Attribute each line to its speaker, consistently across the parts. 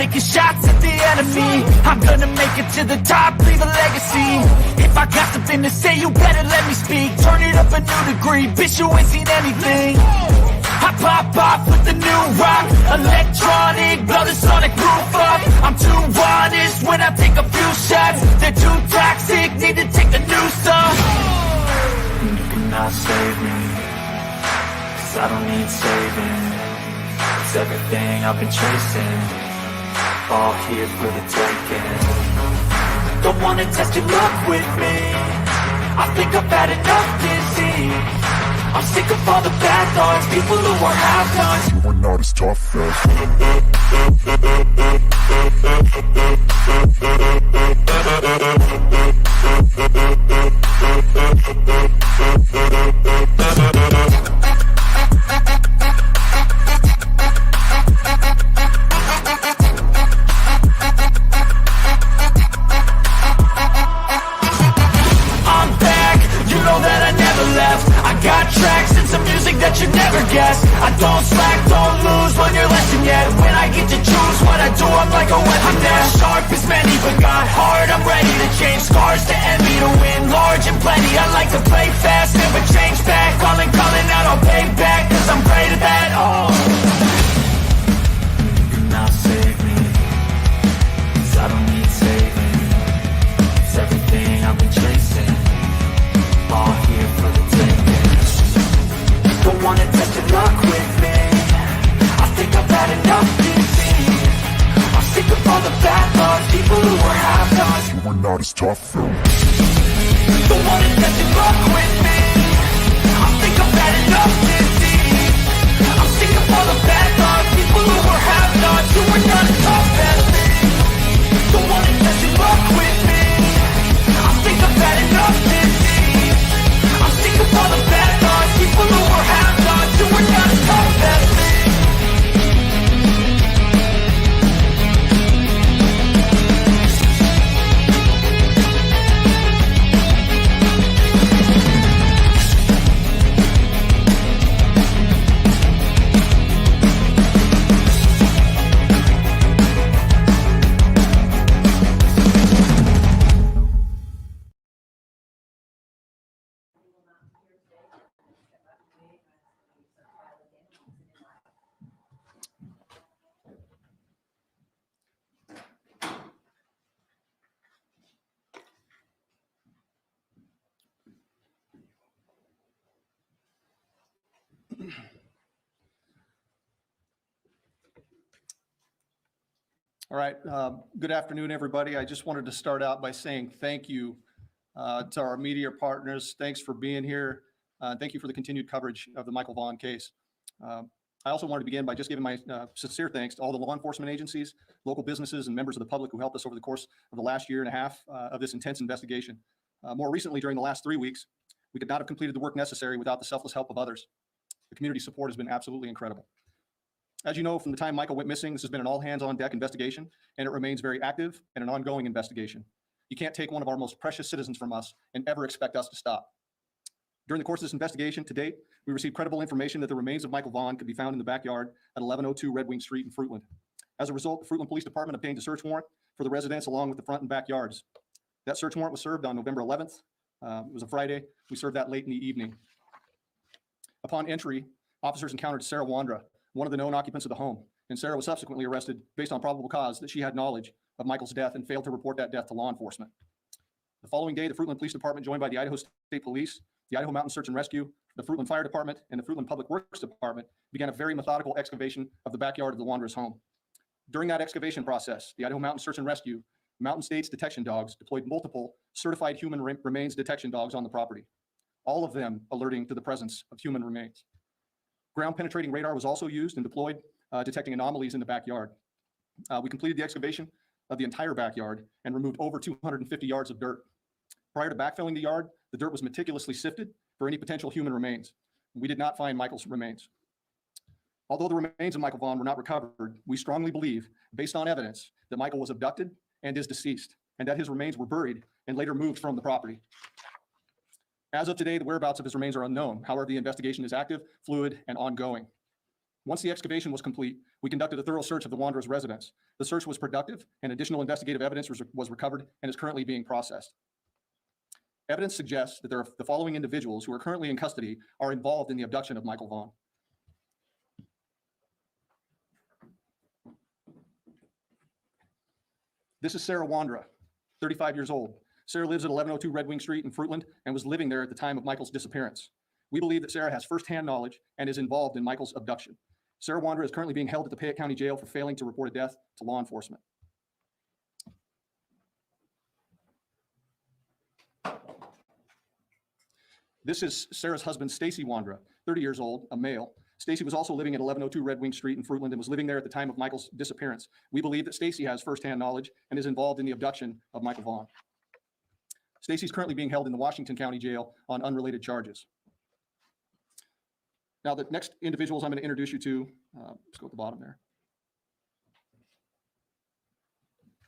Speaker 1: taking shots at the enemy. I'm gonna make it to the top, leave a legacy. If I got something to say, you better let me speak. Turn it up a new degree, bitch, you ain't seen anything. I pop off with the new rock, electronic, blow the sonic roof up. I'm too honest when I take a few shots. They're too toxic, need to take the new stuff. You cannot save me, 'cause I don't need saving. It's everything I've been chasing, all here for the taking. Don't wanna test your luck with me, I think I've had enough disease. I'm sick of all the bad thoughts, people who are half-nots. You are not as tough as I don't slack, don't lose, learn your lesson yet. When I get to choose what I do, I'm like a weapon. I'm not sharp as many, but got hard. I'm ready to change scars to envy, to win large and plenty. I like to play fast, never change back. Calling out, I'll pay back, 'cause I'm great at that. Oh, you cannot save me, 'cause I don't need saving.
Speaker 2: we're not as tough though.
Speaker 1: The one that doesn't rock with me. I think I've had enough disease. I'm sick of all the bad thoughts, people who are have-nots, who are not as tough as me. The one that doesn't rock with me. I think I've had enough disease. I'm sick of all the bad thoughts, people who are have-nots, who are not as tough as me.
Speaker 3: All right. Good afternoon, everybody. I just wanted to start out by saying thank you to our media partners. Thanks for being here. Thank you for the continued coverage of the Michael Vaughn case. I also wanted to begin by just giving my sincere thanks to all the law enforcement agencies, local businesses, and members of the public who helped us over the course of the last year and a half of this intense investigation. More recently, during the last 3 weeks, we could not have completed the work necessary without the selfless help of others. The community support has been absolutely incredible. As you know, from the time Michael went missing, this has been an all-hands-on-deck investigation, and it remains very active and an ongoing investigation. You can't take one of our most precious citizens from us and ever expect us to stop. During the course of this investigation to date, we received credible information that the remains of Michael Vaughn could be found in the backyard at 1102 Red Wing Street in Fruitland. As a result, the Fruitland Police Department obtained a search warrant for the residence along with the front and backyards. That search warrant was served on November 11th. It was a Friday. We served that late in the evening. Upon entry, officers encountered Sarah Wandra, one of the known occupants of the home, and Sarah was subsequently arrested based on probable cause that she had knowledge of Michael's death and failed to report that death to law enforcement. The following day, the Fruitland Police Department, joined by the Idaho State Police, the Idaho Mountain Search and Rescue, the Fruitland Fire Department, and the Fruitland Public Works Department, began a very methodical excavation of the backyard of the Wandra's home. During that excavation process, the Idaho Mountain Search and Rescue, Mountain States detection dogs deployed multiple certified human remains detection dogs on the property, all of them alerting to the presence of human remains. Ground penetrating radar was also used and deployed, detecting anomalies in the backyard. We completed the excavation of the entire backyard and removed over 250 yards of dirt. Prior to backfilling the yard, the dirt was meticulously sifted for any potential human remains. We did not find Michael's remains. Although the remains of Michael Vaughn were not recovered, we strongly believe, based on evidence, that Michael was abducted and is deceased, and that his remains were buried and later moved from the property. As of today, the whereabouts of his remains are unknown. However, the investigation is active, fluid, and ongoing. Once the excavation was complete, we conducted a thorough search of the Wandra's residence. The search was productive, and additional investigative evidence was recovered and is currently being processed. Evidence suggests that the following individuals who are currently in custody are involved in the abduction of Michael Vaughn. This is Sarah Wandra, 35 years old. Sarah lives at 1102 Red Wing Street in Fruitland and was living there at the time of Michael's disappearance. We believe that Sarah has firsthand knowledge and is involved in Michael's abduction. Sarah Wandra is currently being held at the Payette County Jail for failing to report a death to law enforcement. This is Sarah's husband, Stacey Wandra, 30 years old, a male. Stacey was also living at 1102 Red Wing Street in Fruitland and was living there at the time of Michael's disappearance. We believe that Stacey has firsthand knowledge and is involved in the abduction of Michael Vaughn. Stacey is currently being held in the Washington County Jail on unrelated charges. Now, the next individuals I'm going to introduce you to, let's go at the bottom there.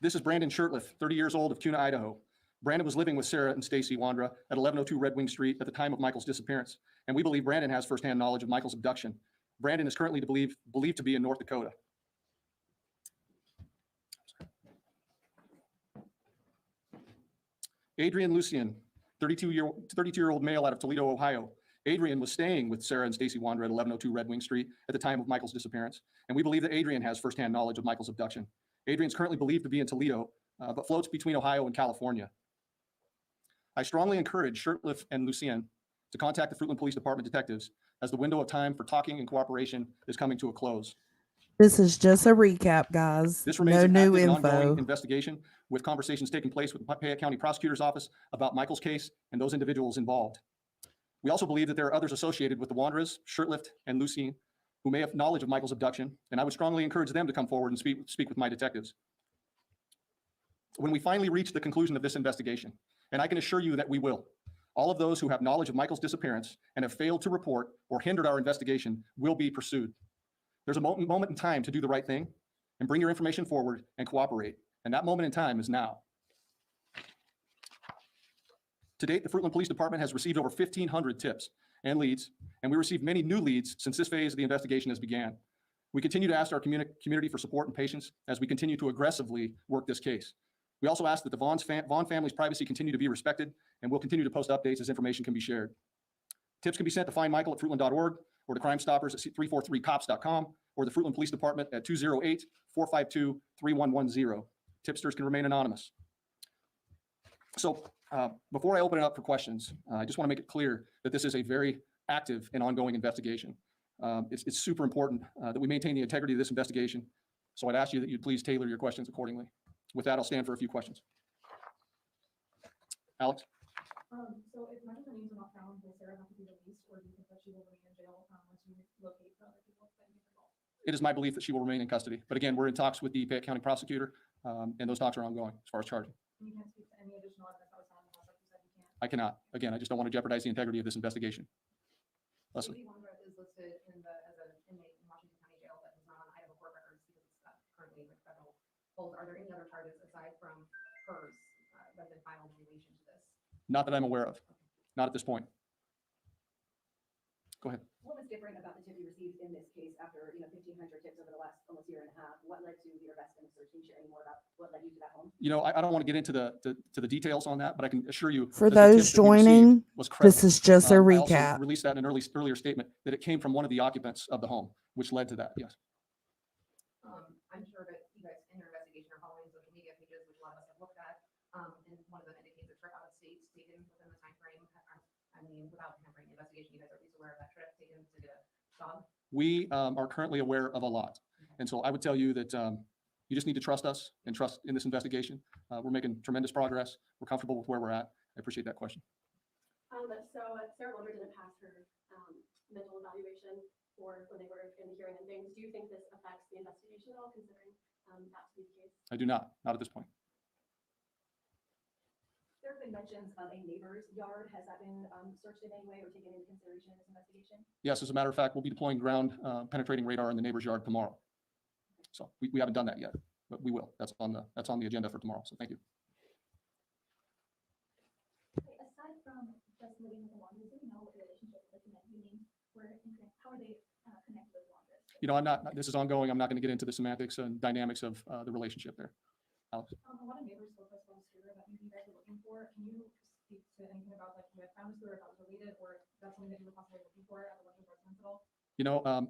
Speaker 3: This is Brandon Shurtleff, 30 years old, of Kuna, Idaho. Brandon was living with Sarah and Stacey Wandra at 1102 Red Wing Street at the time of Michael's disappearance, and we believe Brandon has firsthand knowledge of Michael's abduction. Brandon is currently believed to be in North Dakota. Adrian Lucian, 32-year-old male out of Toledo, Ohio. Adrian was staying with Sarah and Stacey Wandra at 1102 Red Wing Street at the time of Michael's disappearance, and we believe that Adrian has firsthand knowledge of Michael's abduction. Adrian is currently believed to be in Toledo, but floats between Ohio and California. I strongly encourage Shurtleff and Lucian to contact the Fruitland Police Department detectives as the window of time for talking and cooperation is coming to a close.
Speaker 2: This is just a recap, guys.
Speaker 3: This remains
Speaker 2: No
Speaker 3: an
Speaker 2: new
Speaker 3: active and ongoing
Speaker 2: info.
Speaker 3: investigation, with conversations taking place with the Fayette County Prosecutor's Office about Michael's case and those individuals involved. We also believe that there are others associated with the Wandras, Shirtlift, and Lucine, who may have knowledge of Michael's abduction, and I would strongly encourage them to come forward and speak with my detectives. When we finally reach the conclusion of this investigation, and I can assure you that we will, all of those who have knowledge of Michael's disappearance and have failed to report or hindered our investigation will be pursued. There's a moment in time to do the right thing and bring your information forward and cooperate, and that moment in time is now. To date, the Fruitland Police Department has received over 1,500 tips and leads, and we received many new leads since this phase of the investigation has began. We continue to ask our community for support and patience as we continue to aggressively work this case. We also ask that the Vaughn family's privacy continue to be respected, and we'll continue to post updates as information can be shared. Tips can be sent to findmichael at fruitland.org or to Crime Stoppers at 343cops.com or the Fruitland Police Department at 208-452-3110. Tipsters can remain anonymous. So before I open it up for questions, I just want to make it clear that this is a very active and ongoing investigation. It's super important that we maintain the integrity of this investigation. So I'd ask you that you'd please tailor your questions accordingly. With that, I'll stand for a few questions. Alex?
Speaker 4: So if Michael's names are not found, will Sarah have to be released, or do you think that she will remain in jail once you locate the other people that you involved?
Speaker 3: It is my belief that she will remain in custody. But again, we're in talks with the Fayette County prosecutor, and those talks are ongoing as far as charging.
Speaker 4: And you can't speak to any additional evidence that was found in the house, like you said, you can't.
Speaker 3: I cannot. Again, I just don't want to jeopardize the integrity of this investigation. Leslie?
Speaker 5: Lady Wandra is listed as an inmate in Washington County Jail, but is not on Idaho court records because it's currently with federal hold. Are there any other charges aside from hers that have been filed in relation to this?
Speaker 3: Not that I'm aware of. Not at this point. Go ahead.
Speaker 6: What was different about the tip you received in this case after 1,500 tips over the last almost year and a half? What led to your investment in search? Can you share any more about what led you to that home?
Speaker 3: I don't want to get into the details on that, but I can assure you
Speaker 2: For
Speaker 3: that the
Speaker 2: those
Speaker 3: tip that we received
Speaker 2: joining,
Speaker 3: was credible.
Speaker 2: this is just
Speaker 3: I
Speaker 2: a
Speaker 3: also
Speaker 2: recap.
Speaker 3: released that in an earlier statement that it came from one of the occupants of the home, which led to that. Yes.
Speaker 5: I'm sure that you guys in your investigation are following social media pages, which a lot of us have looked at, and one of them indicates a trip out of state taken within the time frame. I mean, without hampering the investigation, you guys are at least aware of that trip taken to get a job.
Speaker 3: We are currently aware of a lot. And so I would tell you that you just need to trust us and trust in this investigation. We're making tremendous progress. We're comfortable with where we're at. I appreciate that question.
Speaker 6: So Sarah Wandra didn't pass her mental evaluation for when they were in the hearing and things. Do you think this affects the investigation at all, considering that to be the case?
Speaker 3: I do not at this point.
Speaker 6: There have been mentions of a neighbor's yard. Has that been searched in any way or taken into consideration in this investigation?
Speaker 3: Yes, as a matter of fact, we'll be deploying ground penetrating radar in the neighbor's yard tomorrow. So we haven't done that yet, but we will. That's on the agenda for tomorrow. So thank you.
Speaker 4: Aside from just living with the Wandras, do you know what the relationship with the men you named were? How are they connected with Wandras?
Speaker 3: This is ongoing. I'm not going to get into the semantics and dynamics of the relationship there. Alex?
Speaker 4: A lot of neighbors spoke about Stuart that maybe you guys were looking for. Can you speak to anything about like you had found Stuart, if that was related, or that's something that you were possibly looking for at the Washington residence at all?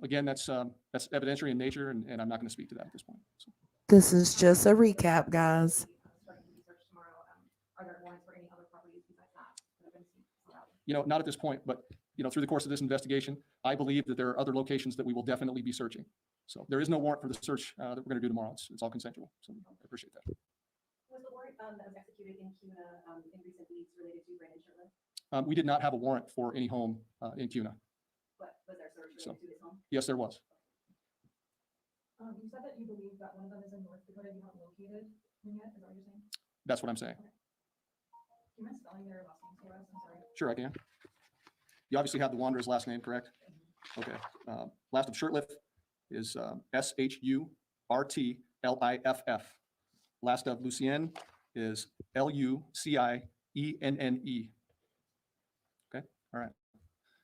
Speaker 3: Again, that's evidentiary in nature, and I'm not going to speak to that at this point. So.
Speaker 2: This is just a recap, guys.
Speaker 5: Starting to be searched tomorrow. Are there warrants for any other properties besides that that have been allowed?
Speaker 3: Not at this point, but through the course of this investigation, I believe that there are other locations that we will definitely be searching. So there is no warrant for the search that we're going to do tomorrow. It's all consensual. So I appreciate that.
Speaker 6: Was the warrant that was executed in CUNA in recent weeks related to Brandon Shirtlift?
Speaker 3: We did not have a warrant for any home in CUNA.
Speaker 6: But was there search related to his home?
Speaker 3: Yes, there was.
Speaker 4: You said that you believe that one of them is in North Dakota. You haven't located him yet. Is that what you're saying?
Speaker 3: That's what I'm saying.
Speaker 4: Do you mind spelling their last name for us? I'm sorry.
Speaker 3: Sure, I can. You obviously have the Wanderer's last name, correct? Okay. Last of Shirtliff is Shurtliff. Last of Lucien is Lucienne. Okay, all right.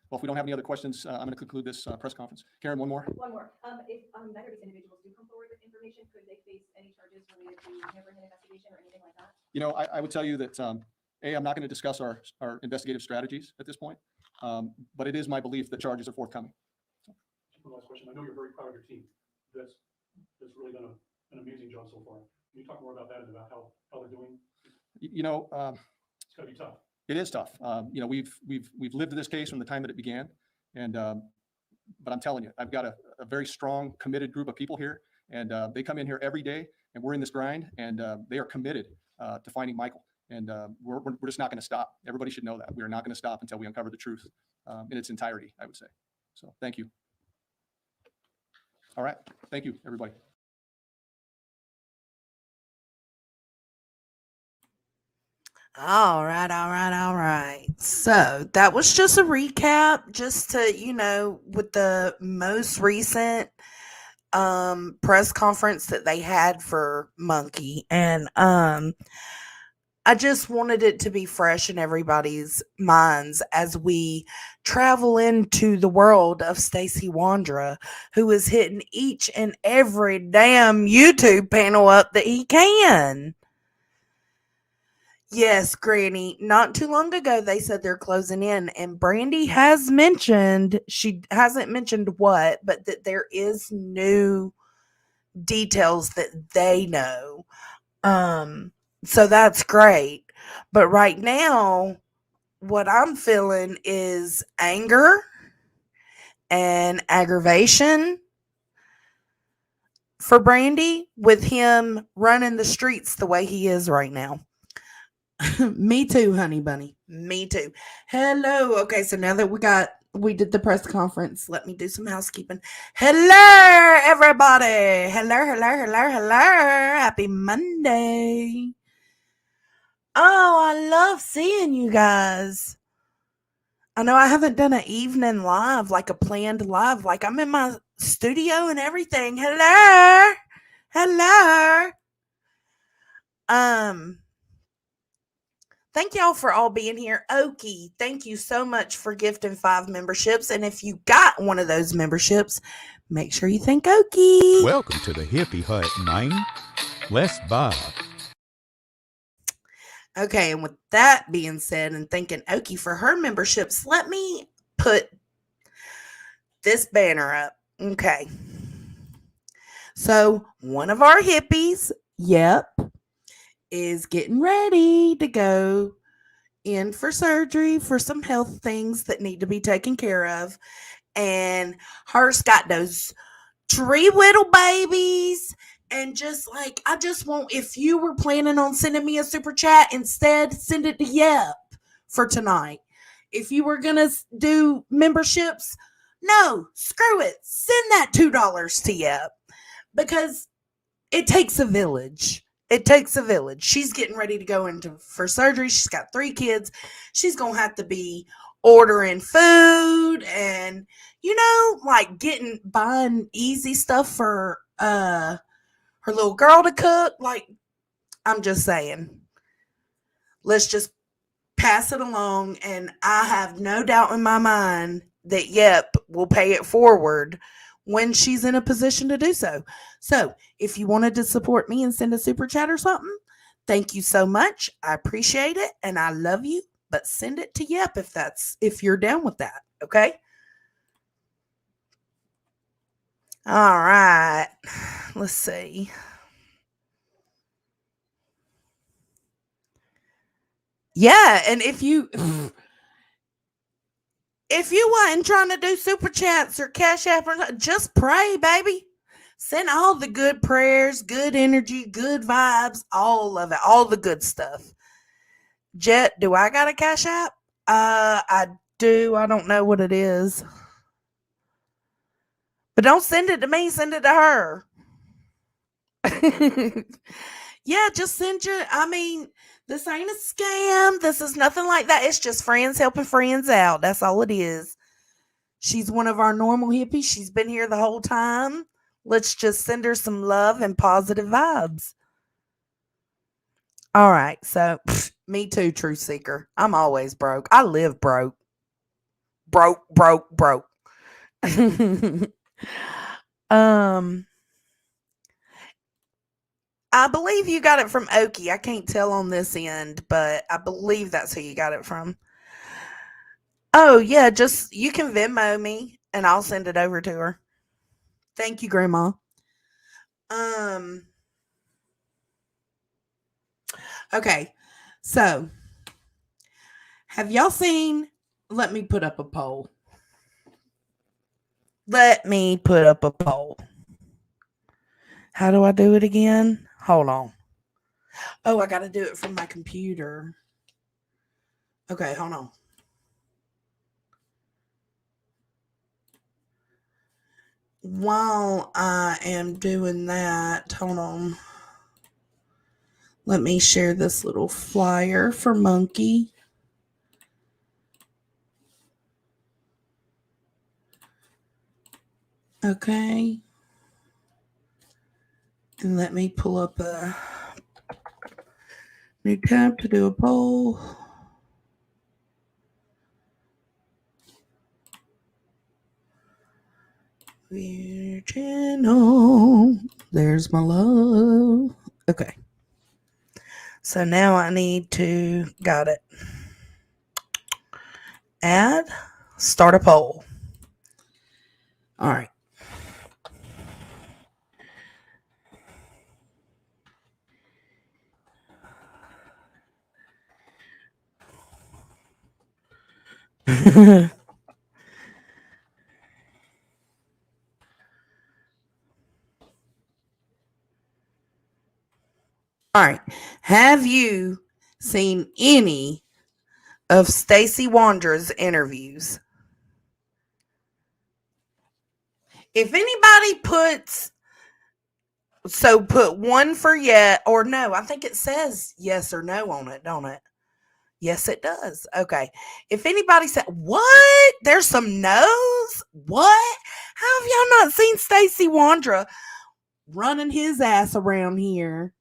Speaker 3: Well, if we don't have any other questions, I'm going to conclude this press conference. Karen, one more.
Speaker 6: One more. If neither of these individuals do come forward with information, could they face any charges related to hampering an investigation or anything like that?
Speaker 3: I would tell you that, I'm not going to discuss our investigative strategies at this point, but it is my belief that charges are forthcoming.
Speaker 7: One last question. I know you're very proud of your team. That's really done an amazing job so far. Can you talk more about that and about how they're doing? It's got to be tough.
Speaker 3: It is tough. We've lived this case from the time that it began, and but I'm telling you, I've got a very strong, committed group of people here, and they come in here every day, and we're in this grind, and they are committed to finding Michael. And we're just not going to stop. Everybody should know that. We are not going to stop until we uncover the truth in its entirety, I would say. So thank you. All right. Thank you, everybody.
Speaker 2: All right, all right, all right. So that was just a recap, just to, with the most recent press conference that they had for Monkey. And I just wanted it to be fresh in everybody's minds as we travel into the world of Stacy Wandra, who is hitting each and every damn YouTube panel up that he can. Yes, Granny. Not too long ago, they said they're closing in, and Brandy has mentioned, she hasn't mentioned what, but that there is new details that they know. So that's great. But right now, what I'm feeling is anger and aggravation for Brandy with him running the streets the way he is right now. Me too, honey bunny. Me too. Hello. Okay, so now that we did the press conference, let me do some housekeeping. Hello, everybody. Hello, hello, hello, hello. Happy Monday. Oh, I love seeing you guys. I know I haven't done an evening live, like a planned live. Like I'm in my studio and everything. Hello. Hello. Thank y'all for all being here. Okie, thank you so much for gifting 5 memberships. And if you got one of those memberships, make sure you thank Okie.
Speaker 8: Welcome to the Hippie Hut, man. Let's vibe.
Speaker 2: Okay, and with that being said, and thanking Okie for her memberships, let me put this banner up. Okay. So, one of our hippies, yep, is getting ready to go in for surgery for some health things that need to be taken care of. And hers got those 3 little babies. And just like, I just want, if you were planning on sending me a super chat, instead send it to Yep for tonight. If you were going to do memberships, no, screw it. Send that $2 to Yep because it takes a village. It takes a village. She's getting ready to go into for surgery. She's got 3 kids. She's going to have to be ordering food and, like buying easy stuff for her little girl to cook. Like, I'm just saying, let's just pass it along. And I have no doubt in my mind that Yep will pay it forward when she's in a position to do so. So if you wanted to support me and send a super chat or something, thank you so much. I appreciate it and I love you, but send it to Yep if you're down with that. Okay. All right. Let's see. Yeah, and if you wasn't trying to do super chats or cash app or not, just pray, baby. Send all the good prayers, good energy, good vibes, all of it, all the good stuff. Jet, do I got a cash app? I do. I don't know what it is. But don't send it to me, send it to her. Yeah, just send this ain't a scam. This is nothing like that. It's just friends helping friends out. That's all it is. She's one of our normal hippies. She's been here the whole time. Let's just send her some love and positive vibes. All right. So, me too, Truth Seeker. I'm always broke. I live broke. Broke. I believe you got it from Okie. I can't tell on this end, but I believe that's who you got it from. Oh, yeah, just you can Venmo me and I'll send it over to her. Thank you, Grandma. Okay. So, have y'all seen, let me put up a poll. Let me put up a poll. How do I do it again? Hold on. Oh, I got to do it from my computer. Okay, hold on. While I am doing that, hold on. Let me share this little flyer for Monkey. Okay. And let me pull up a new tab to do a poll. Your channel. There's my love. Okay. So now I need to, got it. Add, start a poll. All right. All right. Have you seen any of Stacy Wandra's interviews? If anybody puts, so put one for yes or no. I think it says yes or no on it, don't it? Yes, it does. Okay. If anybody said, what? There's some no's? What? How have y'all not seen Stacy Wandra running his ass around here?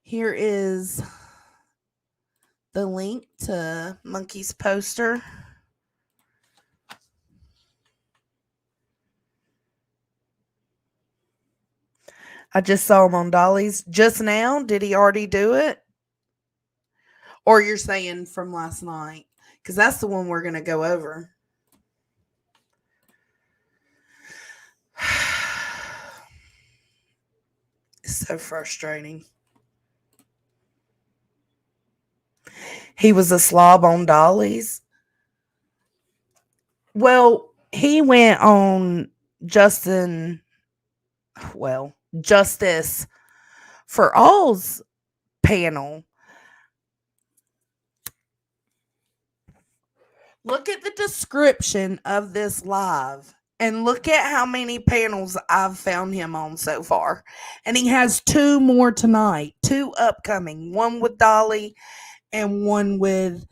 Speaker 2: Here is the link to Monkey's poster. I just saw him on Dolly's just now. Did he already do it? Or you're saying from last night? Because that's the one we're going to go over. It's so frustrating. He was a slob on Dolly's. Well, he went on Justice for All's panel. Look at the description of this live and look at how many panels I've found him on so far. And he has 2 more tonight, 2 upcoming, one with Dolly and one with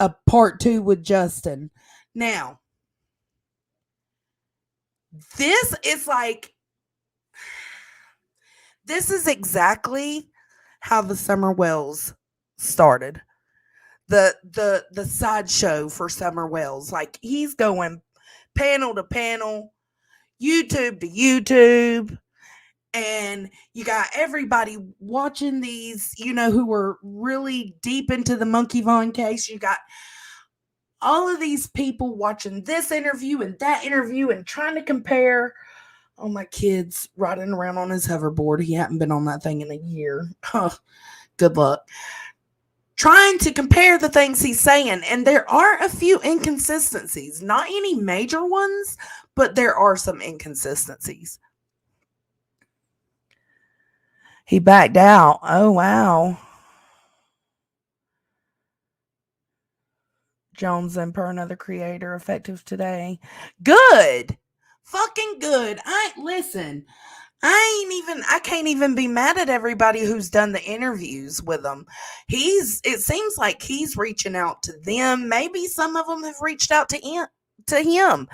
Speaker 2: a part 2 with Justin. Now, this is like, this is exactly how the Summer Wells started. The sideshow for Summer Wells. Like, he's going panel to panel, YouTube to YouTube, and you got everybody watching these, who are really deep into the Monkey Vaughn case. You got all of these people watching this interview and that interview and trying to compare. Oh, my kid's riding around on his hoverboard. He hadn't been on that thing in a year. Good luck. Trying to compare the things he's saying. And there are a few inconsistencies. Not any major ones, but there are some inconsistencies. He backed out. Oh, wow. Jones and Per, another creator, effective today. Good. Fucking good. I can't even be mad at everybody who's done the interviews with him. It seems like he's reaching out to them. Maybe some of them have reached out to him.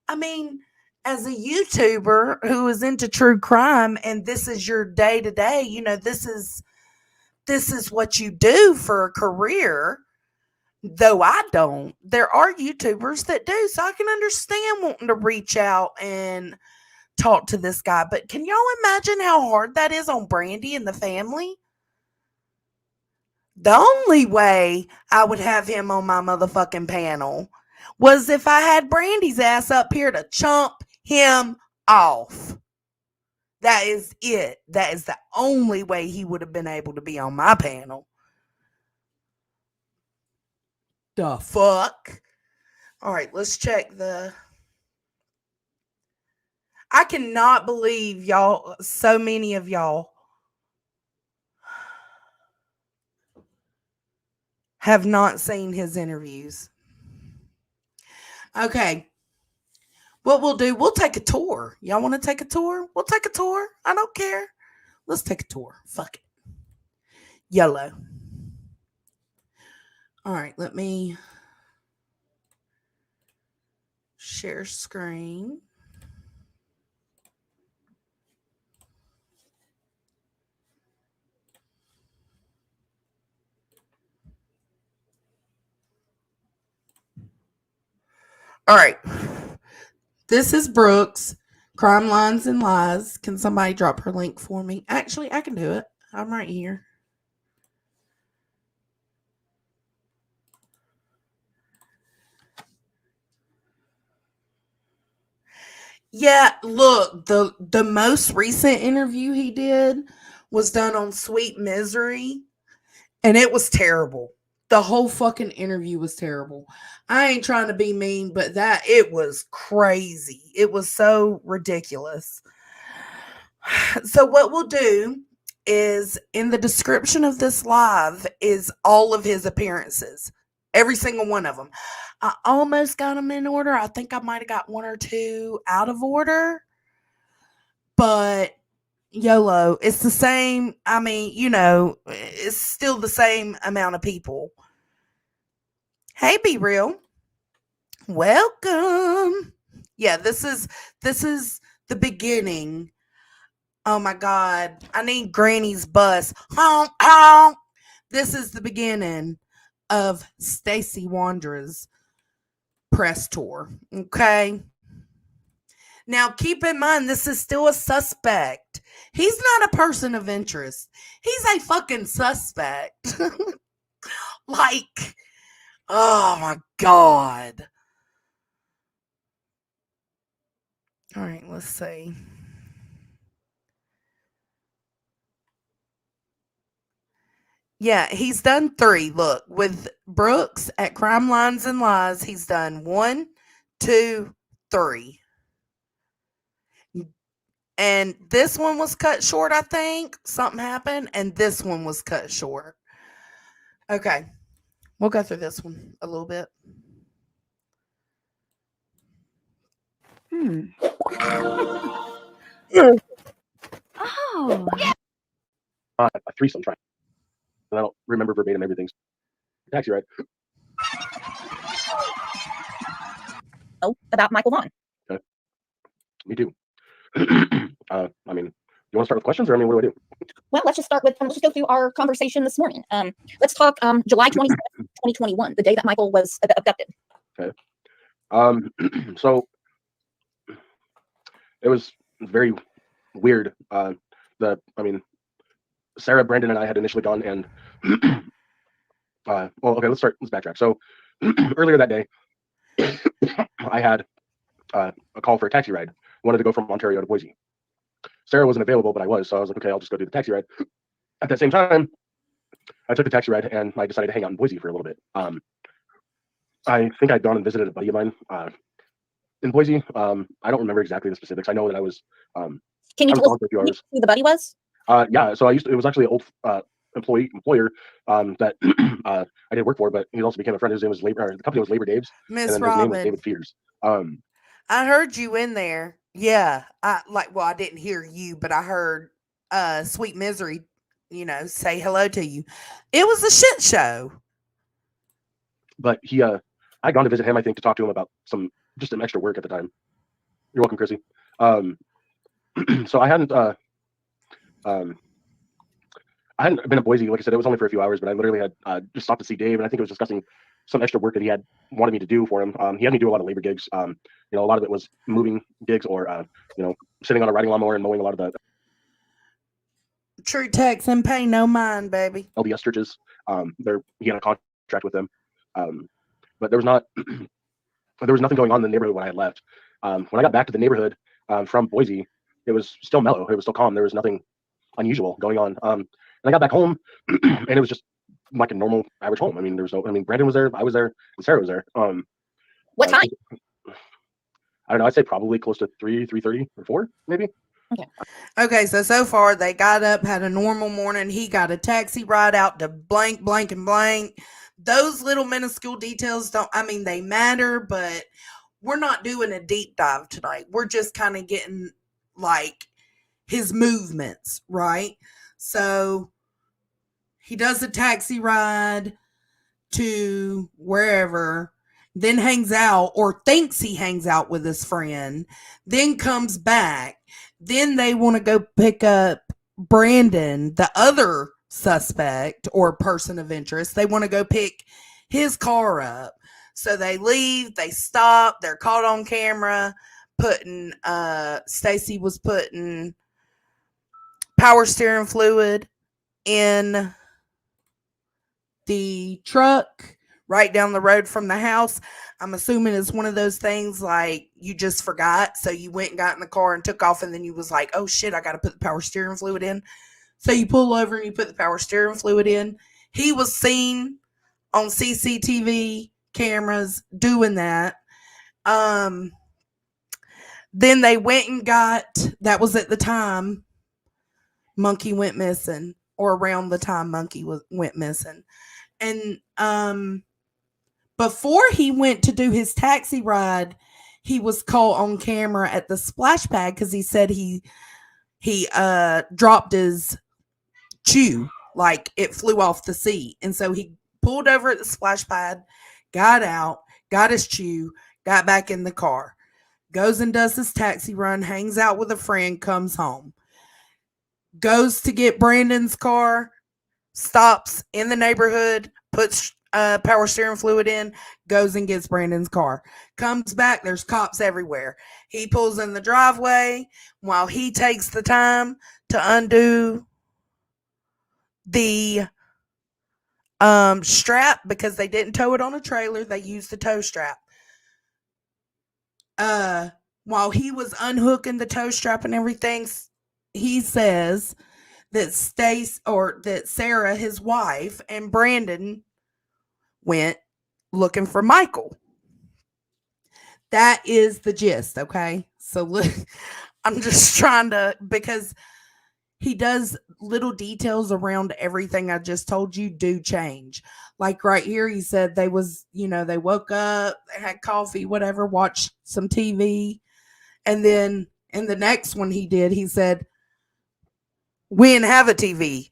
Speaker 2: I mean, as a YouTuber who is into true crime and this is your day to day, this is what you do for a career. Though I don't, there are YouTubers that do. So I can understand wanting to reach out and talk to this guy. But can y'all imagine how hard that is on Brandy and the family? The only way I would have him on my motherfucking panel was if I had Brandy's ass up here to chomp him off. That is it. That is the only way he would have been able to be on my panel. The fuck? All right, let's check the. I cannot believe y'all, so many of y'all have not seen his interviews. Okay. What we'll do, we'll take a tour. Y'all want to take a tour? We'll take a tour. I don't care. Let's take a tour. Fuck it. YOLO. All right, let me share screen. All right. This is Brooks, Crime Lines and Lies. Can somebody drop her link for me? Actually, I can do it. I'm right here. Yeah, look, the most recent interview he did was done on Sweet Misery, and it was terrible. The whole fucking interview was terrible. I ain't trying to be mean, but it was crazy. It was so ridiculous. So what we'll do is in the description of this live is all of his appearances. Every single one of them. I almost got them in order. I think I might have got one or two out of order. But YOLO, it's the same. I mean, it's still the same amount of people. Hey, Be Real. Welcome. Yeah, this is the beginning. Oh my God. I need Granny's bus. Honk, honk. This is the beginning of Stacy Wandra's press tour. Okay. Now keep in mind, this is still a suspect. He's not a person of interest. He's a fucking suspect. Like, oh my God. All right, let's see. Yeah, he's done 3. Look, with Brooks at Crime Lines and Lies, he's done 1, 2, 3. And this one was cut short, I think. Something happened, and this one was cut short. Okay, we'll go through this one a little bit.
Speaker 9: Oh.
Speaker 10: A threesome try. And I don't remember verbatim everything. Taxi ride.
Speaker 9: Oh, about Michael Vaughn.
Speaker 10: Okay. Me too. I mean, you want to start with questions, or I mean, what do I do?
Speaker 9: Well, let's just start with, let's just go through our conversation this morning. Let's talk July 27th, 2021, the day that Michael was abducted.
Speaker 10: Okay. So it was very weird. Sarah, Brandon, and I had initially gone and let's backtrack. So earlier that day, I had a call for a taxi ride. I wanted to go from Ontario to Boise. Sarah wasn't available, but I was, so I was like, okay, I'll just go do the taxi ride. At that same time, I took the taxi ride and I decided to hang out in Boise for a little bit. I think I'd gone and visited a buddy of mine in Boise. I don't remember exactly the specifics. I know that I was.
Speaker 9: Can you tell us who the buddy was?
Speaker 10: Yeah, so it was actually an old employer that I did work for, but he also became a friend. His name was the company was Labor Dave's, and
Speaker 2: Miss
Speaker 10: then his name was
Speaker 2: Robin,
Speaker 10: David Fears.
Speaker 2: I heard you in there. Yeah, I didn't hear you, but I heard Sweet Misery, say hello to you. It was a shit show.
Speaker 10: But I'd gone to visit him, I think, to talk to him about some extra work at the time. You're welcome, Chrissy. So I hadn't been in Boise. Like I said, it was only for a few hours, but I literally had just stopped to see Dave, and I think it was discussing some extra work that he had wanted me to do for him. He had me do a lot of labor gigs. A lot of it was moving gigs or sitting on a riding lawnmower and mowing a lot of the
Speaker 2: True text and pay no mind, baby.
Speaker 10: LDS churches. He had a contract with them, but there was nothing going on in the neighborhood when I had left. When I got back to the neighborhood from Boise, it was still mellow. It was still calm. There was nothing unusual going on. And I got back home, and it was just like a normal average home. I mean, Brandon was there, I was there, and Sarah was there.
Speaker 9: What time?
Speaker 10: I don't know. I'd say probably close to 3:30 or 4, maybe.
Speaker 2: Okay, so far they got up, had a normal morning. He got a taxi ride out to blank, blank, and blank. Those little minuscule details they matter, but we're not doing a deep dive tonight. We're just kind of getting like his movements, right? So he does a taxi ride to wherever, then hangs out or thinks he hangs out with his friend, then comes back. Then they want to go pick up Brandon, the other suspect or person of interest. They want to go pick his car up. So they leave, they stop, they're caught on camera putting Stacy was putting power steering fluid in the truck right down the road from the house. I'm assuming it's one of those things like you just forgot. So you went and got in the car and took off, and then you was like, oh shit, I got to put the power steering fluid in. So you pull over and you put the power steering fluid in. He was seen on CCTV cameras doing that. Then they went and got, that was at the time Monkey went missing, or around the time Monkey went missing. And before he went to do his taxi ride, he was caught on camera at the splash pad because he said he dropped his chew, like it flew off the seat. And so he pulled over at the splash pad, got out, got his chew, got back in the car, goes and does his taxi run, hangs out with a friend, comes home, goes to get Brandon's car, stops in the neighborhood, puts power steering fluid in, goes and gets Brandon's car, comes back, there's cops everywhere. He pulls in the driveway while he takes the time to undo the strap, because they didn't tow it on a trailer, they used the tow strap. While he was unhooking the tow strap and everything, he says that that Sarah, his wife, and Brandon went looking for Michael. That is the gist, okay? So look, I'm just trying to, because he does little details around everything I just told you do change. Like right here, he said they woke up, they had coffee, whatever, watched some TV. And then in the next one he said, we didn't have a TV.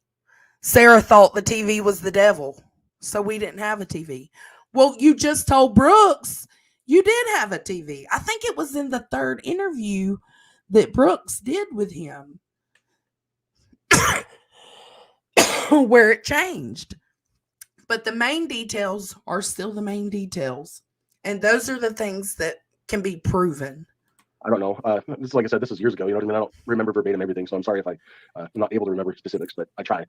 Speaker 2: Sarah thought the TV was the devil, so we didn't have a TV. Well, you just told Brooks you did have a TV. I think it was in the third interview that Brooks did with him where it changed. But the main details are still the main details. And those are the things that can be proven.
Speaker 10: I don't know. This is, like I said, this is years ago. You know what I mean? I don't remember verbatim everything, so I'm sorry if I'm not able to remember specifics, but I try.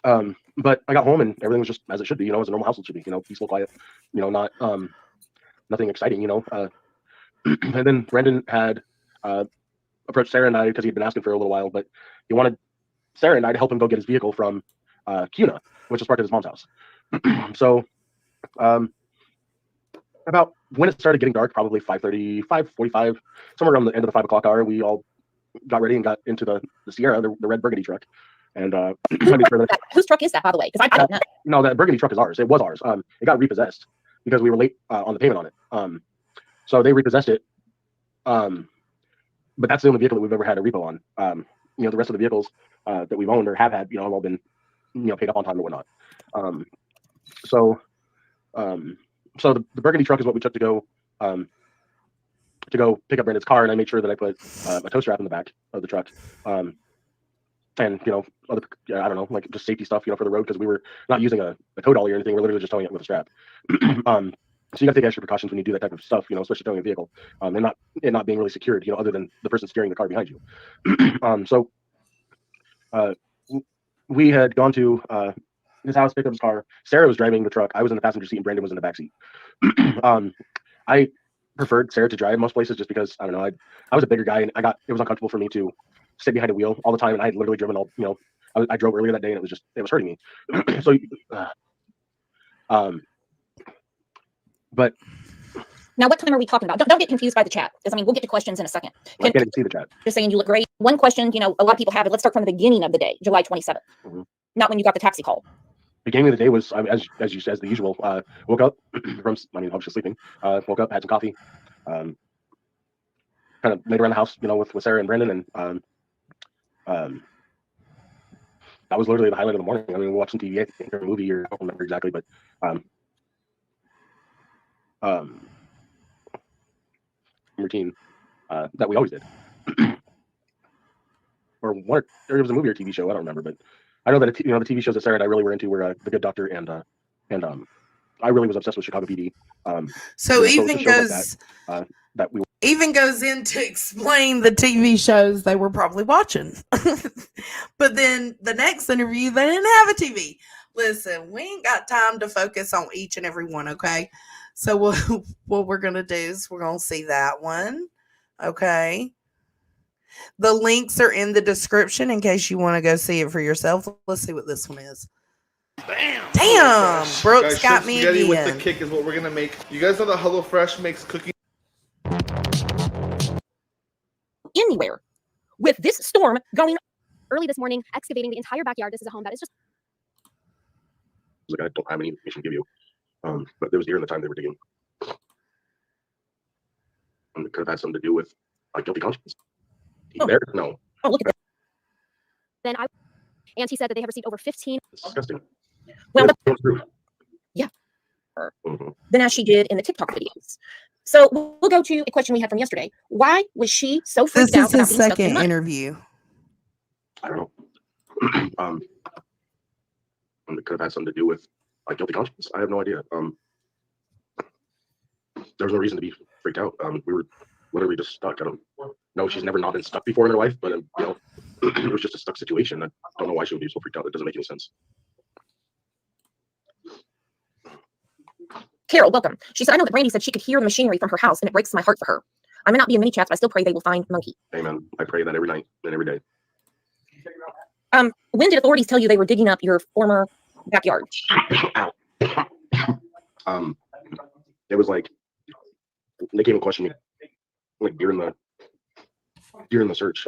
Speaker 10: But I got home and everything was just as it should be, as a normal household should be, peaceful, quiet, not nothing exciting, And then Brandon had approached Sarah and I because he'd been asking for a little while, but he wanted Sarah and I to help him go get his vehicle from Cuna, which is parked at his mom's house. So about when it started getting dark, probably 5:30, 5:45, somewhere around the end of the 5 o'clock hour, we all got ready and got into the Sierra, the red burgundy truck. And
Speaker 9: Whose truck is that, by the way? Because I don't know.
Speaker 10: No, that burgundy truck is ours. It was ours. It got repossessed because we were late on the payment on it. So they repossessed it. But that's the only vehicle that we've ever had a repo on. The rest of the vehicles that we've owned or have had, have all been, paid up on time and whatnot. So the burgundy truck is what we took to go pick up Brandon's car, and I made sure that I put a tow strap in the back of the truck. And other, I don't know, like just safety stuff, for the road, because we were not using a tow dolly or anything. We're literally just towing it with a strap. So you got to take extra precautions when you do that type of stuff, especially towing a vehicle, and not being really secured, other than the person steering the car behind you. So we had gone to his house, picked up his car. Sarah was driving the truck. I was in the passenger seat, and Brandon was in the back seat. I preferred Sarah to drive most places just because, I don't know, I was a bigger guy, and it was uncomfortable for me to sit behind a wheel all the time, and I had literally driven all I drove earlier that day and it was hurting me. So, but
Speaker 9: Now, what time are we talking about? Don't get confused by the chat, because I mean, we'll get to questions in a second.
Speaker 10: I can't even see the chat.
Speaker 9: Just saying you look great. One question, a lot of people have it. Let's start from the beginning of the day, July 27th. Not when you got the taxi call.
Speaker 10: Beginning of the day was, as you said, the usual. Woke up from, I was just sleeping. Woke up, had some coffee. Kind of laid around the house, with Sarah and Brandon, and that was literally the highlight of the morning. I mean, we watched some TV, I think, or a movie, or I don't remember exactly, but routine that we always did. Or there was a movie or TV show, I don't remember, but I know that the TV shows that Sarah and I really were into were The Good Doctor and I really was obsessed with Chicago PD.
Speaker 2: So
Speaker 10: it's
Speaker 2: even
Speaker 10: shows
Speaker 2: goes
Speaker 10: like that we
Speaker 2: even goes in to explain the TV shows they were probably watching. But then the next interview, they didn't have a TV. Listen, we ain't got time to focus on each and every one, okay? So what we're going to do is we're going to see that one, okay? The links are in the description in case you want to go see it for yourself. Let's see what this one is. Damn, Brooks got me again.
Speaker 11: With the kick is what we're gonna make. You guys know that HelloFresh makes cooking
Speaker 9: Anywhere. With this storm going
Speaker 12: early this morning, excavating the entire backyard. This is a home that is just.
Speaker 10: I don't have any information to give you, but there was during the time they were digging. And it could have had something to do with guilty conscience. There? No.
Speaker 9: Oh, look at that.
Speaker 12: Then and he said that they have received over 15.
Speaker 10: It's disgusting.
Speaker 9: Well,
Speaker 10: yeah.
Speaker 9: Than as she did in the TikTok videos. So we'll go to a question we had from yesterday. Why was she so freaked out?
Speaker 2: This is his second interview.
Speaker 10: I don't know. It could have had something to do with guilty conscience. I have no idea. There was no reason to be freaked out. We were literally just stuck. I don't know. She's never not been stuck before in her life, but it was just a stuck situation. I don't know why she would be so freaked out. It doesn't make any sense.
Speaker 9: Carol, welcome. She said, I know that Brandy said she could hear the machinery from her house, and it breaks my heart for her. I may not be in many chats, but I still pray they will find Monkey.
Speaker 10: Amen. I pray that every night and every day.
Speaker 9: When did authorities tell you they were digging up your former backyard?
Speaker 10: It was they came and questioned me during the search,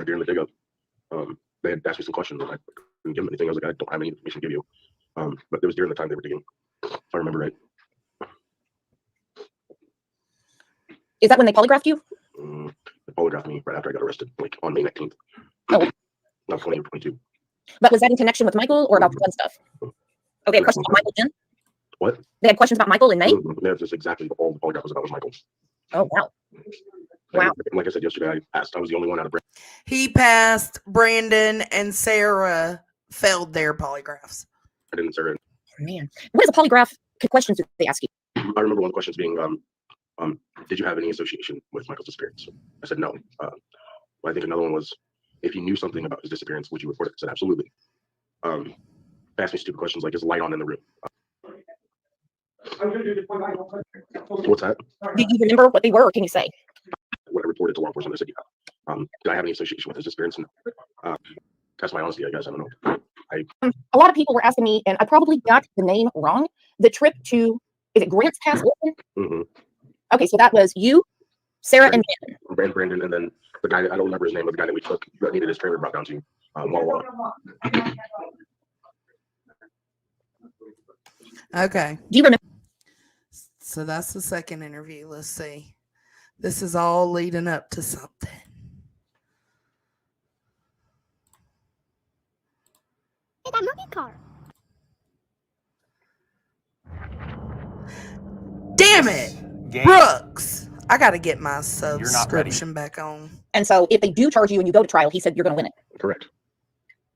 Speaker 10: during the dig up. They had asked me some questions and I couldn't give them anything. I was like, I don't have any information to give you. But it was during the time they were digging, if I remember right.
Speaker 9: Is that when they polygraphed you?
Speaker 10: They polygraphed me right after I got arrested, on May 19th.
Speaker 9: Oh.
Speaker 10: Not 20 or 22.
Speaker 9: But was that in connection with Michael or about the gun stuff? Okay, questions about Michael then?
Speaker 10: What?
Speaker 9: They had questions about Michael in May?
Speaker 10: That's just exactly all the polygraph was about was Michael.
Speaker 9: Oh, wow. Wow.
Speaker 10: Like I said yesterday, I was the only one out of Brandon.
Speaker 2: He passed. Brandon and Sarah failed their polygraphs.
Speaker 10: I didn't, Sarah.
Speaker 9: Oh, man. What is a polygraph? Questions did they ask you?
Speaker 10: I remember one of the questions being, did you have any association with Michael's disappearance? I said no. I think another one was, if you knew something about his disappearance, would you report it? I said absolutely. They asked me stupid questions like, is the light on in the room? What's that?
Speaker 9: Do you remember what they were? Can you say?
Speaker 10: When I reported to law enforcement, they said, yeah. Did I have any association with his disappearance? And, that's my honesty, I guess. I don't know.
Speaker 9: A lot of people were asking me, and I probably got the name wrong. The trip to, is it Grants Pass?
Speaker 10: Mm-hmm.
Speaker 9: Okay, so that was you, Sarah, and
Speaker 10: Brandon, and then the guy, I don't remember his name, but the guy that we took that needed his trailer brought down to Wawa.
Speaker 2: Okay.
Speaker 9: Do you remember?
Speaker 2: So that's the second interview. Let's see. This is all leading up to something.
Speaker 12: Hey, that monkey car.
Speaker 2: Damn it, Brooks. I got to get my subscription back on.
Speaker 9: And so if they do charge you and you go to trial, he said you're going to win it.
Speaker 10: Correct.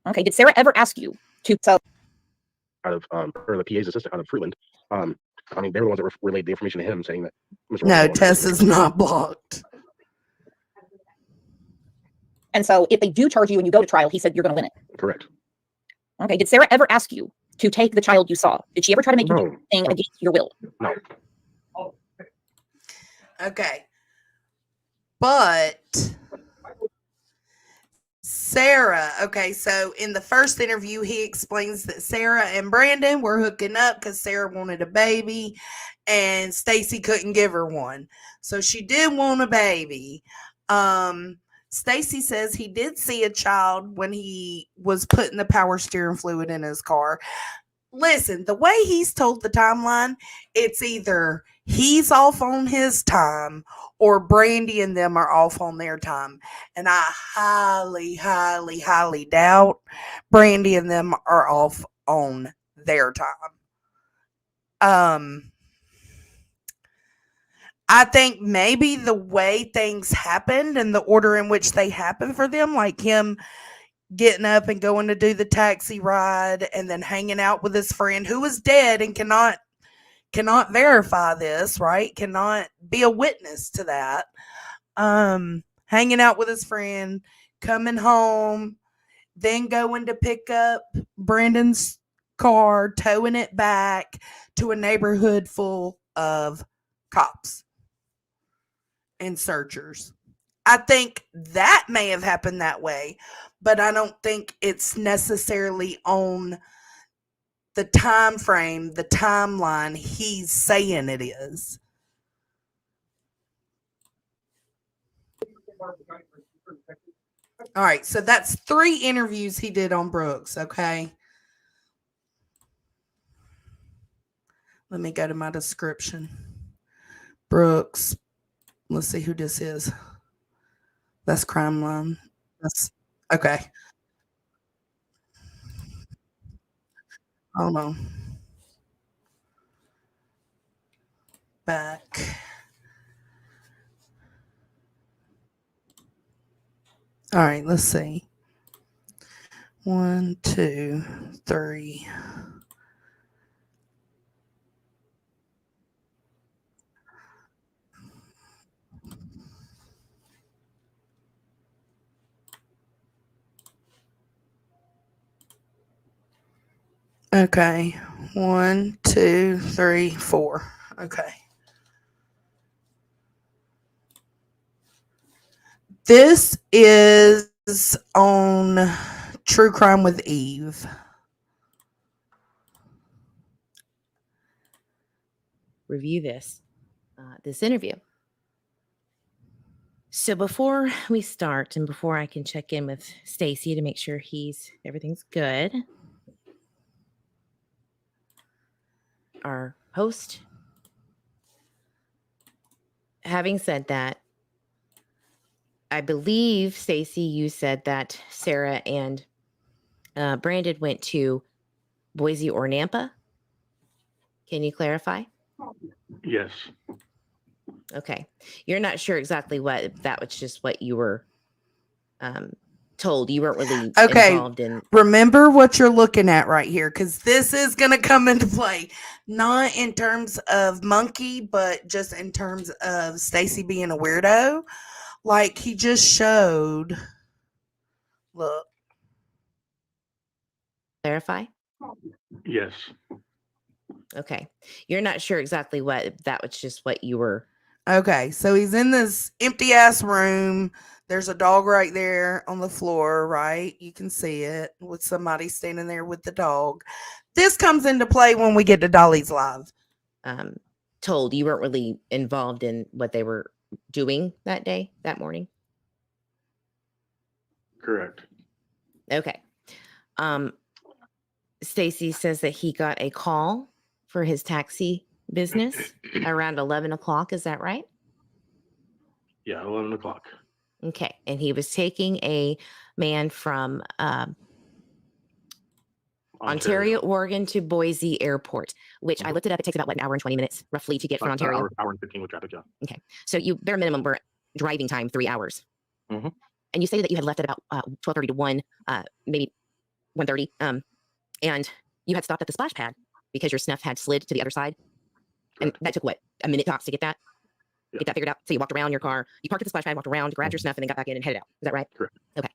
Speaker 9: Okay. Did Sarah ever ask you to sell?
Speaker 10: Out of or the PA's assistant out of Freeland. I mean, they were the ones that relayed the information to him saying that.
Speaker 2: No, Tess is not blocked.
Speaker 9: And so if they do charge you and you go to trial, he said you're going to win it.
Speaker 10: Correct.
Speaker 9: Okay. Did Sarah ever ask you to take the child you saw? Did she ever try to make you do anything against your will?
Speaker 10: No.
Speaker 2: Okay. But Sarah. Okay, so in the first interview, he explains that Sarah and Brandon were hooking up because Sarah wanted a baby and Stacy couldn't give her one. So she did want a baby. Stacy says he did see a child when he was putting the power steering fluid in his car. Listen, the way he's told the timeline, it's either he's off on his time or Brandy and them are off on their time. And I highly, highly, highly doubt Brandy and them are off on their time. I think maybe the way things happened and the order in which they happened for them, like him getting up and going to do the taxi ride and then hanging out with his friend who is dead and cannot verify this, right? Cannot be a witness to that. Hanging out with his friend, coming home, then going to pick up Brandon's car, towing it back to a neighborhood full of cops and searchers. I think that may have happened that way, but I don't think it's necessarily on the time frame, the timeline he's saying it is. All right, so that's 3 interviews he did on Brooks, okay? Let me go to my description. Brooks. Let's see who this is. That's Crime Line. That's okay. Hold on. Back. All right, let's see. 1, 2, 3. Okay. 1, 2, 3, 4. Okay. This is on True Crime with Eve.
Speaker 13: Review this interview. So before we start and before I can check in with Stacy to make sure everything's good, our host, having said that, I believe, Stacy, you said that Sarah and Brandon went to Boise or Nampa. Can you clarify?
Speaker 10: Yes.
Speaker 13: Okay. You're not sure exactly that was just what you were told. You weren't really involved in.
Speaker 2: Remember what you're looking at right here, because this is going to come into play, not in terms of Monkey, but just in terms of Stacy being a weirdo. Like he just showed. Look.
Speaker 13: Clarify?
Speaker 10: Yes.
Speaker 13: Okay. You're not sure exactly that was just what you were.
Speaker 2: Okay, so he's in this empty ass room. There's a dog right there on the floor, right? You can see it with somebody standing there with the dog. This comes into play when we get to Dolly's Live.
Speaker 13: Told you weren't really involved in what they were doing that morning?
Speaker 10: Correct.
Speaker 13: Okay. Stacy says that he got a call for his taxi business around 11 o'clock. Is that right?
Speaker 10: Yeah, 11 o'clock.
Speaker 13: Okay. And he was taking a man from Ontario, Oregon to Boise Airport, which I looked it up. It takes about an hour and 20 minutes roughly to get from Ontario.
Speaker 10: Hour and 15 with traffic, yeah.
Speaker 13: Okay. So you bare minimum were driving time 3 hours. Mm-hmm. And you say that you had left at about 12:30 to 1, maybe 1:30. And you had stopped at the splash pad because your snuff had slid to the other side. Correct. And that took what, a minute tops to get that? Yep. Get that figured out? So you walked around your car, you parked at the splash pad, walked around, grabbed your snuff, and then got back in and headed out. Is that right?
Speaker 10: Correct.
Speaker 13: Okay.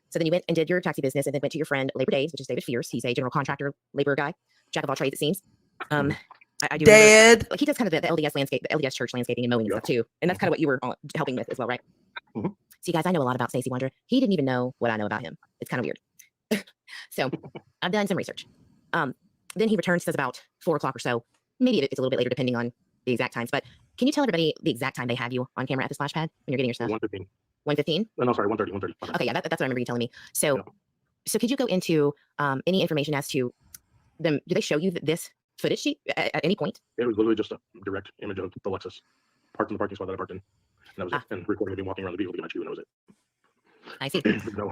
Speaker 13: So then you went and did your taxi business and then went to your friend Labor Days, which is David Fierce. He's a general contractor, labor guy, jack of all trades, it seems. I do
Speaker 2: Dad.
Speaker 13: Like he does kind of the LDS landscape, the LDS church landscaping and mowing and stuff too. And that's kind of what you were helping with as well, right? Mm-hmm. See, guys, I know a lot about Stacey Wandra. He didn't even know what I know about him. It's kind of weird. So I've done some research. Then he returns, says about 4 o'clock or so. Maybe it's a little bit later, depending on the exact times. But can you tell everybody the exact time they have you on camera at the splash pad when you're getting your stuff?
Speaker 10: 1:15.
Speaker 13: 1:15?
Speaker 10: No, sorry, 1:30. 1:30.
Speaker 13: Okay, yeah, that's what I remember you telling me. So,
Speaker 10: Yeah.
Speaker 13: so could you go into any information as to them? Do they show you this footage sheet at any point?
Speaker 10: It was literally just a direct image of the Lexus parked in the parking spot that I parked in. And that was it. And recording me walking around the vehicle to get my shoe, and that was it.
Speaker 13: I see.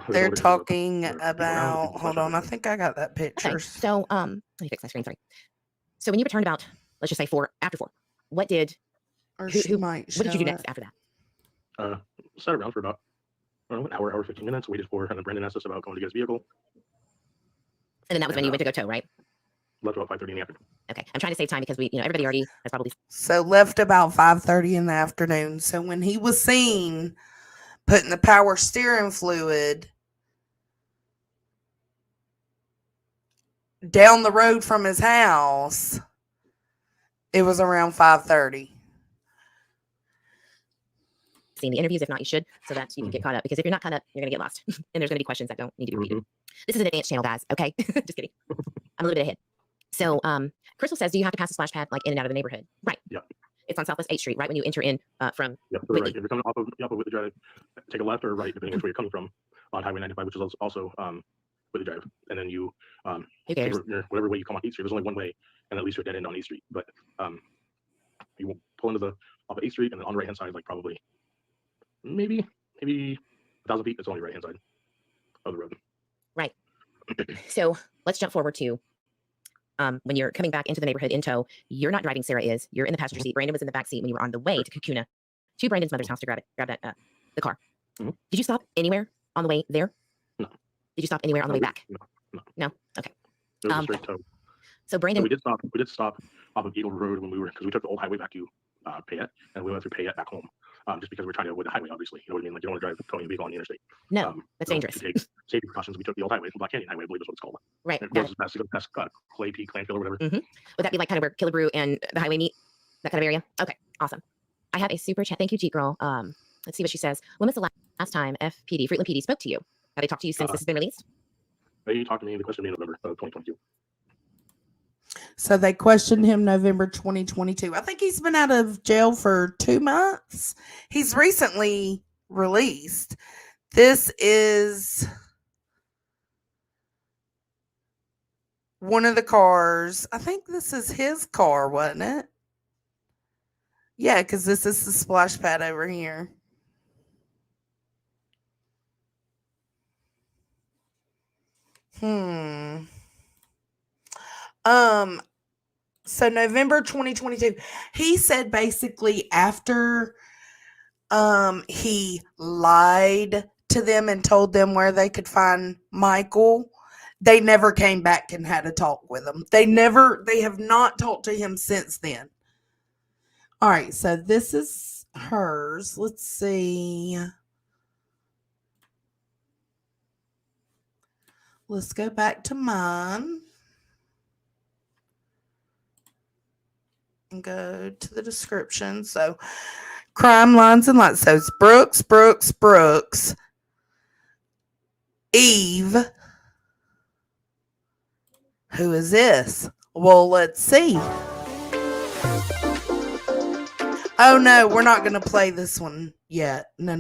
Speaker 2: They're talking about, hold on, I think I got that picture.
Speaker 13: Okay, so let me fix my screen. Sorry. So when you returned about, let's just say after 4, what did
Speaker 2: Or
Speaker 13: who,
Speaker 2: she might
Speaker 13: what did you do
Speaker 2: show
Speaker 13: next after that?
Speaker 10: Sat around for about an hour, 15 minutes, waited for, and then Brandon asked us about going to get his vehicle.
Speaker 13: And then that was when you went to go tow, right?
Speaker 10: Left about 5:30 in the afternoon.
Speaker 13: Okay, I'm trying to save time because everybody already has probably.
Speaker 2: So left about 5:30 in the afternoon. So when he was seen putting the power steering fluid down the road from his house, it was around 5:30.
Speaker 13: Seen the interviews. If not, you should, so that you can get caught up. Because if you're not caught up, you're gonna get lost, and there's gonna be questions that don't need to be repeated. This is an advanced channel, guys. Okay, just kidding. I'm a little bit ahead. So, Crystal says, do you have to pass the splash pad like in and out of the neighborhood? Right.
Speaker 10: Yeah.
Speaker 13: It's on Southwest 8th Street, right when you enter in from.
Speaker 10: Yep, to the right. If you're coming off of Whitley Drive, take a left or right, depending on where you're coming from, on Highway 95, which is also Whitley Drive. And then you take whatever way you come on East Street. There's only one way, and at least you're dead end on East Street. But you will pull into off of 8th Street, and then on the right hand side, like probably maybe 1,000 feet. It's only right hand side of the road.
Speaker 13: Right. So let's jump forward to when you're coming back into the neighborhood in tow. You're not driving. Sarah is. You're in the passenger seat. Brandon was in the back seat when you were on the way to Kakuna, to Brandon's mother's house to grab the car.
Speaker 10: Mm-hmm.
Speaker 13: Did you stop anywhere on the way there?
Speaker 10: No.
Speaker 13: Did you stop anywhere on the way back? No. Okay.
Speaker 10: It was a straight tow.
Speaker 13: So Brandon,
Speaker 10: we did stop off of Eagle Road when because we took the old highway back to Payette, and we went through Payette back home. Just because we're trying to avoid the highway, obviously. You know what I mean? Like, you don't want to drive a towing vehicle on the interstate.
Speaker 13: No, that's dangerous.
Speaker 10: To take safety precautions, we took the old highway, Black Canyon Highway, I believe is what it's called.
Speaker 13: Right.
Speaker 10: It goes past Clay Peak, Clanfield, or whatever.
Speaker 13: Mm-hmm. Would that be like kind of where Killebrew and the highway meet? That kind of area? Okay, awesome. I have a super chat. Thank you, Jeep Girl. Let's see what she says. When was the last time FPD, Fruitland PD, spoke to you? Have they talked to you since this has been released?
Speaker 10: They talked to me, they questioned me in November of 2022.
Speaker 2: So they questioned him November 2022. I think he's been out of jail for 2 months. He's recently released. This is one of the cars. I think this is his car, wasn't it? Yeah, because this is the splash pad over here. So November 2022, he said basically after he lied to them and told them where they could find Michael, they never came back and had a talk with him. They have not talked to him since then. All right, so this is hers. Let's see. Let's go back to mine and go to the description. So, crime lines and lights. So, it's Brooks, Eve. Who is this? Well, let's see. Oh, no, we're not going to play this one yet. No.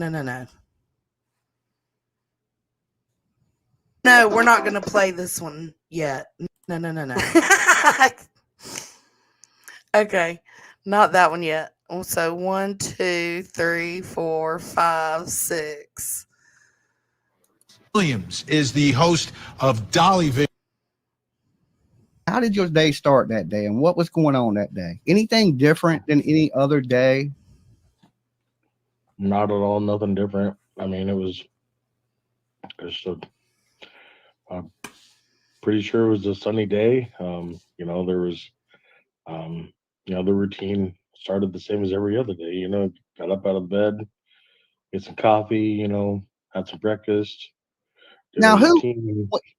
Speaker 2: No, we're not going to play this one yet. No. Okay, not that one yet. So 1, 2, 3, 4, 5, 6.
Speaker 14: Williams is the host of Dollyville.
Speaker 15: How did your day start that day, and what was going on that day? Anything different than any other day?
Speaker 10: Not at all, nothing different. I mean, it's I'm pretty sure it was a sunny day. There was, the routine started the same as every other day. Got up out of bed, get some coffee, had some breakfast.
Speaker 15: Now,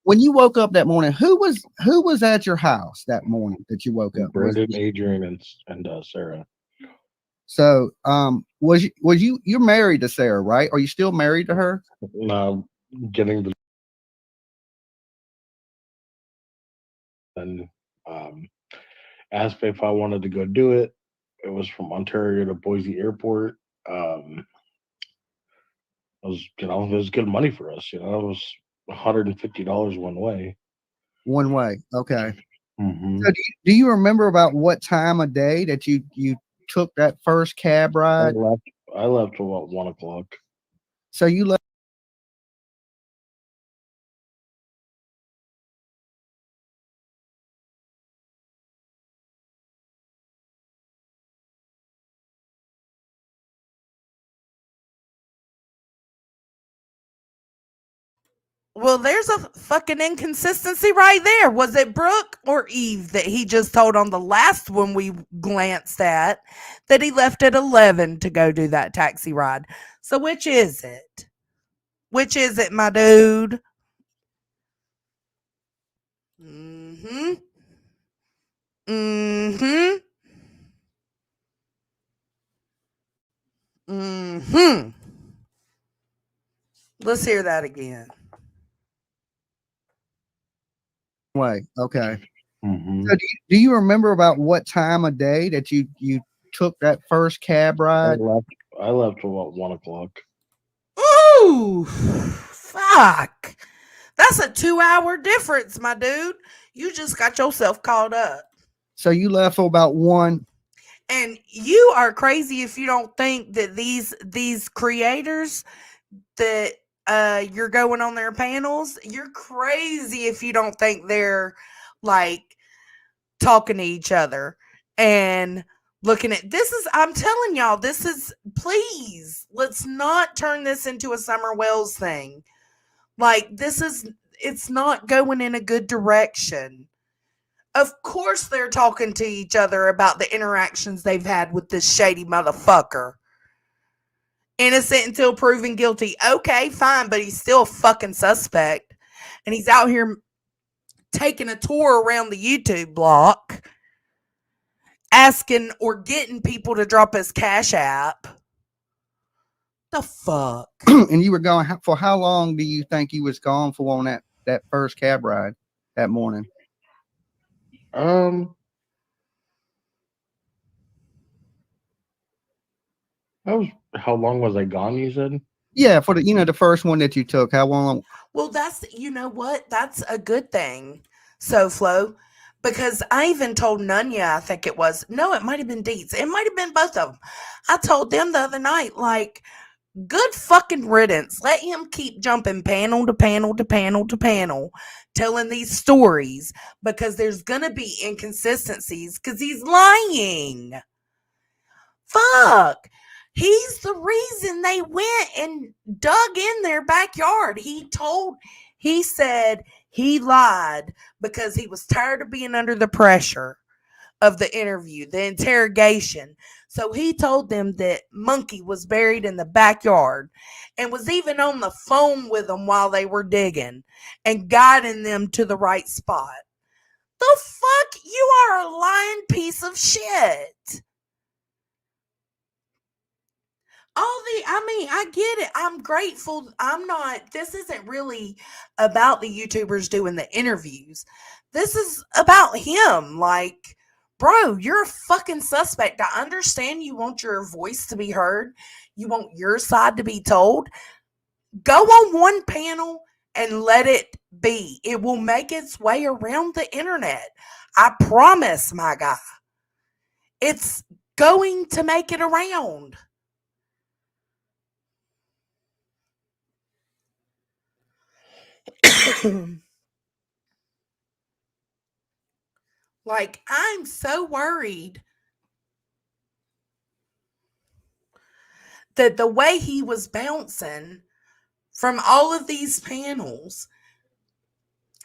Speaker 15: when you woke up that morning, who was at your house that morning that you woke up?
Speaker 10: Brandon, Adrian, and Sarah.
Speaker 15: So, you're married to Sarah, right? Are you still married to her?
Speaker 10: No, getting the
Speaker 16: and asked me if I wanted to go do it. It was from Ontario to Boise Airport. It was, it was good money for us. It was $150 one way.
Speaker 15: One way. Okay.
Speaker 16: Hmm.
Speaker 15: So do you remember about what time of day that you took that first cab ride?
Speaker 16: I left about 1 o'clock.
Speaker 15: So you left.
Speaker 2: Well, there's a fucking inconsistency right there. Was it Brooke or Eve that he just told on the last one we glanced at that he left at 11 to go do that taxi ride? So which is it? Which is it, my dude? Mm-hmm. Mm-hmm. Mm-hmm. Let's hear that again.
Speaker 15: Way. Okay.
Speaker 16: Hmm.
Speaker 15: So do you remember about what time of day that you took that first cab ride?
Speaker 16: I left about 1 o'clock.
Speaker 2: Ooh, fuck. That's a 2-hour difference, my dude. You just got yourself caught up.
Speaker 15: So you left for about 1.
Speaker 2: And you are crazy if you don't think that these creators that you're going on their panels, you're crazy if you don't think they're like talking to each other and looking at this. Is, I'm telling y'all, this is, please, let's not turn this into a Summer Wells thing. Like, it's not going in a good direction. Of course they're talking to each other about the interactions they've had with this shady motherfucker. Innocent until proven guilty. Okay, fine, but he's still a fucking suspect. And he's out here taking a tour around the YouTube block, asking or getting people to drop his Cash App. The fuck?
Speaker 15: And you were gone for how long do you think you was gone for on that first cab ride that morning?
Speaker 16: How long was I gone, you said?
Speaker 15: Yeah, for the first one that you took. How long?
Speaker 2: Well, that's, you know what? That's a good thing, SoFlo, because I even told Nunya, I think it was, no, it might have been Deets. It might have been both of them. I told them the other night, like, good fucking riddance. Let him keep jumping panel to panel to panel to panel, telling these stories, because there's going to be inconsistencies because he's lying. Fuck. He's the reason they went and dug in their backyard. He said he lied because he was tired of being under the pressure of the interview, the interrogation. So he told them that Monkey was buried in the backyard and was even on the phone with them while they were digging and guiding them to the right spot. The fuck? You are a lying piece of shit. I get it. I'm grateful. This isn't really about the YouTubers doing the interviews. This is about him. Like, bro, you're a fucking suspect. I understand you want your voice to be heard. You want your side to be told. Go on one panel and let it be. It will make its way around the internet. I promise, my guy. It's going to make it around. Like, I'm so worried that the way he was bouncing from all of these panels,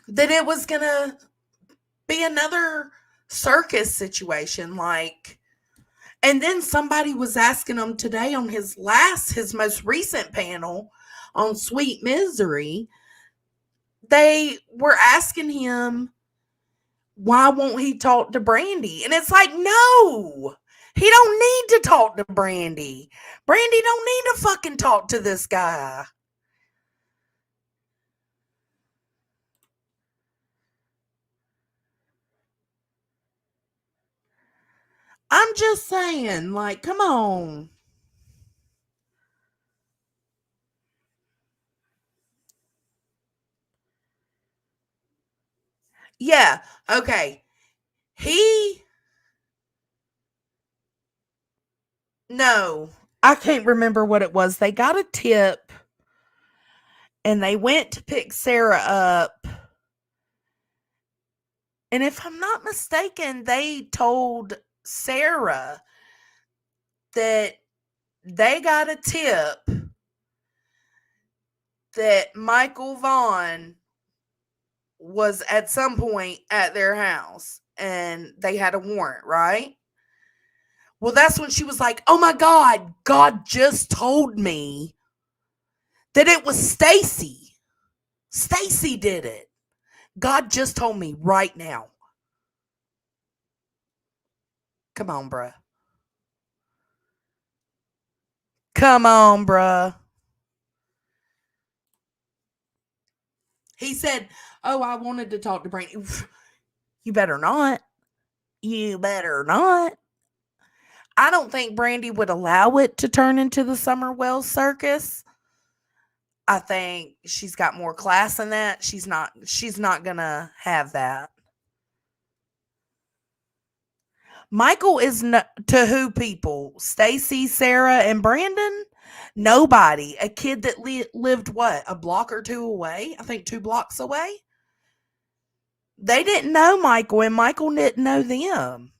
Speaker 2: that it was going to be another circus situation. Like, and then somebody was asking him today on his most recent panel on Sweet Misery, they were asking him, why won't he talk to Brandy? And it's like, no, he don't need to talk to Brandy. Brandy don't need to fucking talk to this guy. I'm just saying, like, come on. Yeah, okay. No, I can't remember what it was. They got a tip and they went to pick Sarah up. And if I'm not mistaken, they told Sarah that they got a tip that Michael Vaughn was at some point at their house and they had a warrant, right? Well, that's when she was like, oh my God, God just told me that it was Stacy. Stacy did it. God just told me right now. Come on, bruh. Come on, bruh. He said, oh, I wanted to talk to Brandy. You better not. You better not. I don't think Brandy would allow it to turn into the Summerwell circus. I think she's got more class than that. She's not gonna have that. Michael is to who people? Stacy, Sarah, and Brandon? Nobody. A kid that lived what? A block or two away? I think 2 blocks away. They didn't know Michael, and Michael didn't know them.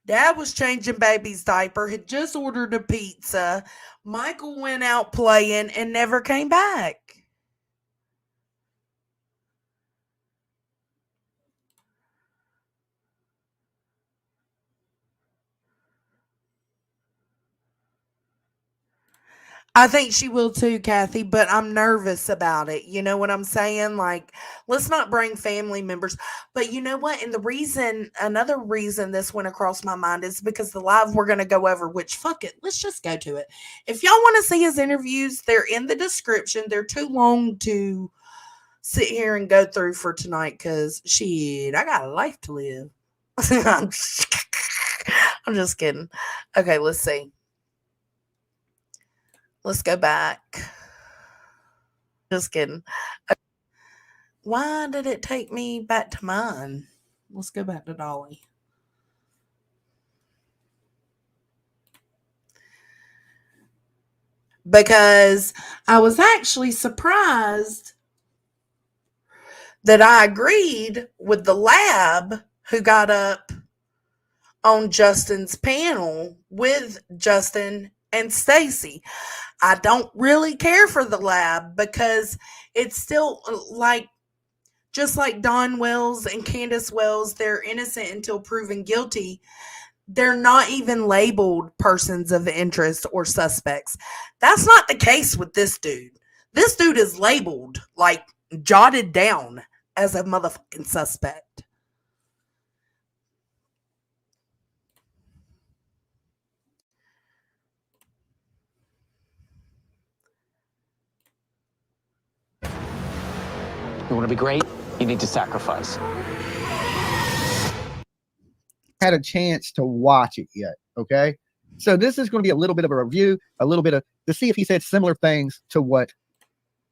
Speaker 2: Dad was changing baby's diaper, had just ordered a pizza. Michael went out playing and never came back. I think she will too, Kathy, but I'm nervous about it. You know what I'm saying? Like, let's not bring family members. But you know what? And another reason this went across my mind is because the live we're going to go over, which fuck it, let's just go to it. If y'all want to see his interviews, they're in the description. They're too long to sit here and go through for tonight because shit, I got a life to live. I'm just kidding. Okay, let's see. Let's go back. Just kidding. Why did it take me back to mine? Let's go back to Dolly. Because I was actually surprised that I agreed with the lab who got up on Justin's panel with Justin and Stacy. I don't really care for the lab because it's still like, just like Dawn Wells and Candace Wells, they're innocent until proven guilty. They're not even labeled persons of interest or suspects. That's not the case with this dude. This dude is labeled, like jotted down as a motherfucking suspect.
Speaker 17: You want to be great? You need to sacrifice.
Speaker 15: Had a chance to watch it yet. Okay. So this is going to be a little bit of a review, a little bit of to see if he said similar things to what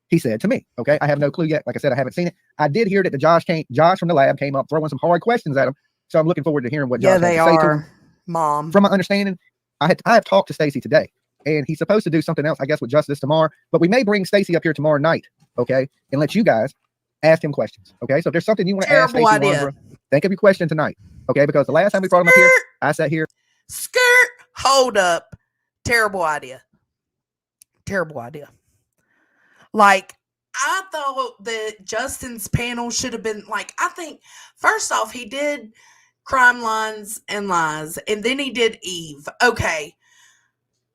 Speaker 15: he said to me. Okay. I have no clue yet. Like I said, I haven't seen it. I did hear that Josh from the lab came up throwing some hard questions at him. So I'm looking forward to hearing what Josh had to say to him.
Speaker 2: Mom.
Speaker 15: From my understanding, I have talked to Stacy today, and he's supposed to do something else, I guess, with Justice tomorrow. But we may bring Stacy up here tomorrow night, okay, and let you guys ask him questions. Okay. So if there's something you want to ask Stacy, Wandra, think of your question tonight. Okay, because the last time we brought him up here, I sat here.
Speaker 2: Skirt. Hold up. Terrible idea. Terrible idea. Like, I thought that Justin's panel should have been like, I think, first off, he did Crime Lines and Lies, and then he did Eve. Okay.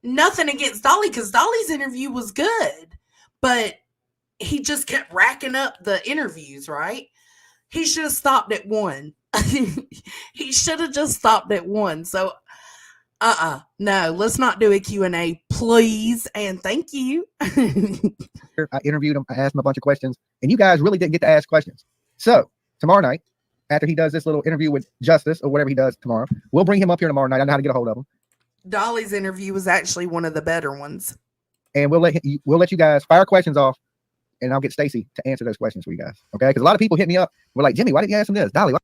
Speaker 2: Nothing against Dolly, because Dolly's interview was good, but he just kept racking up the interviews, right? He should have stopped at one. He should have just stopped at one. So, no, let's not do a Q&A, please, and thank you.
Speaker 15: I interviewed him. I asked him a bunch of questions, and you guys really didn't get to ask questions. So tomorrow night, after he does this little interview with Justice or whatever he does tomorrow, we'll bring him up here tomorrow night. I know how to get a hold of him.
Speaker 2: Dolly's interview was actually one of the better ones.
Speaker 15: And we'll let you guys fire questions off, and I'll get Stacey to answer those questions for you guys. Okay? Because a lot of people hit me up. We're like, Jimmy, why didn't you ask him this? Dolly, why are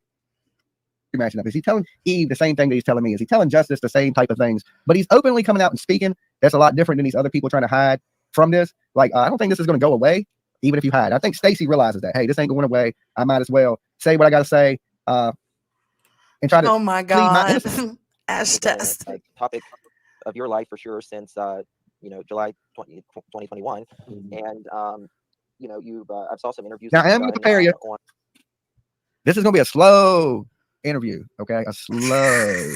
Speaker 15: you matching up? Is he telling Eve the same thing that he's telling me? Is he telling Justice the same type of things? But he's openly coming out and speaking. That's a lot different than these other people trying to hide from this. Like, I don't think this is going to go away, even if you hide. I think Stacey realizes that, hey, this ain't going away. I might as well say what I got to say and try to.
Speaker 2: Oh my God. Ash test.
Speaker 18: Topic of your life for sure since July 2021, and you've I've saw some interviews.
Speaker 15: Now I am going to prepare you. This is going to be a slow interview, okay? A slow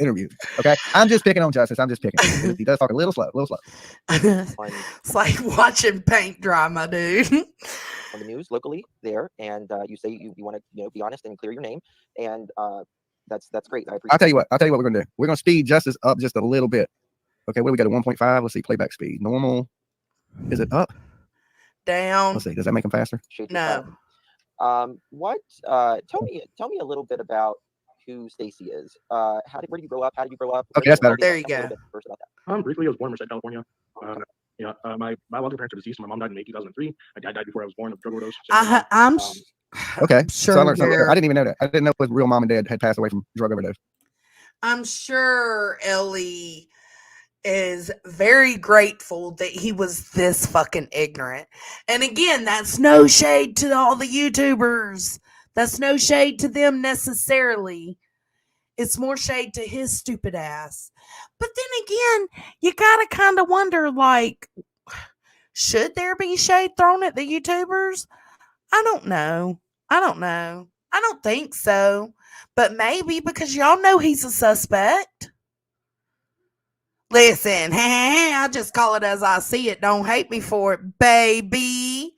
Speaker 15: interview, okay? I'm just picking on Justice. I'm just picking. He does talk a little slow.
Speaker 2: It's like watching paint dry, my dude.
Speaker 18: On the news locally there, and you say you want to be honest and clear your name, and that's great. I appreciate.
Speaker 15: I'll tell you what we're going to do. We're going to speed Justice up just a little bit. Okay, what do we got at 1.5? Let's see, playback speed. Normal. Is it up?
Speaker 2: Down.
Speaker 15: Let's see. Does that make him faster?
Speaker 2: No.
Speaker 18: Tell me a little bit about who Stacey is. Where did you grow up? How did you grow up?
Speaker 15: Okay, that's better.
Speaker 2: There you go.
Speaker 18: First about that.
Speaker 10: Briefly, I was born in Merced, California. My biological parents are deceased. My mom died in May 2003. My dad died before I was born of drug overdose.
Speaker 2: I'm
Speaker 15: okay.
Speaker 2: Sure.
Speaker 15: So I learned something. I didn't even know that. I didn't know his real mom and dad had passed away from drug overdose.
Speaker 2: I'm sure Ellie is very grateful that he was this fucking ignorant. And again, that's no shade to all the YouTubers. That's no shade to them necessarily. It's more shade to his stupid ass. But then again, you gotta kind of wonder, like, should there be shade thrown at the YouTubers? I don't know. I don't think so. But maybe, because y'all know he's a suspect. Listen, I just call it as I see it. Don't hate me for it, baby.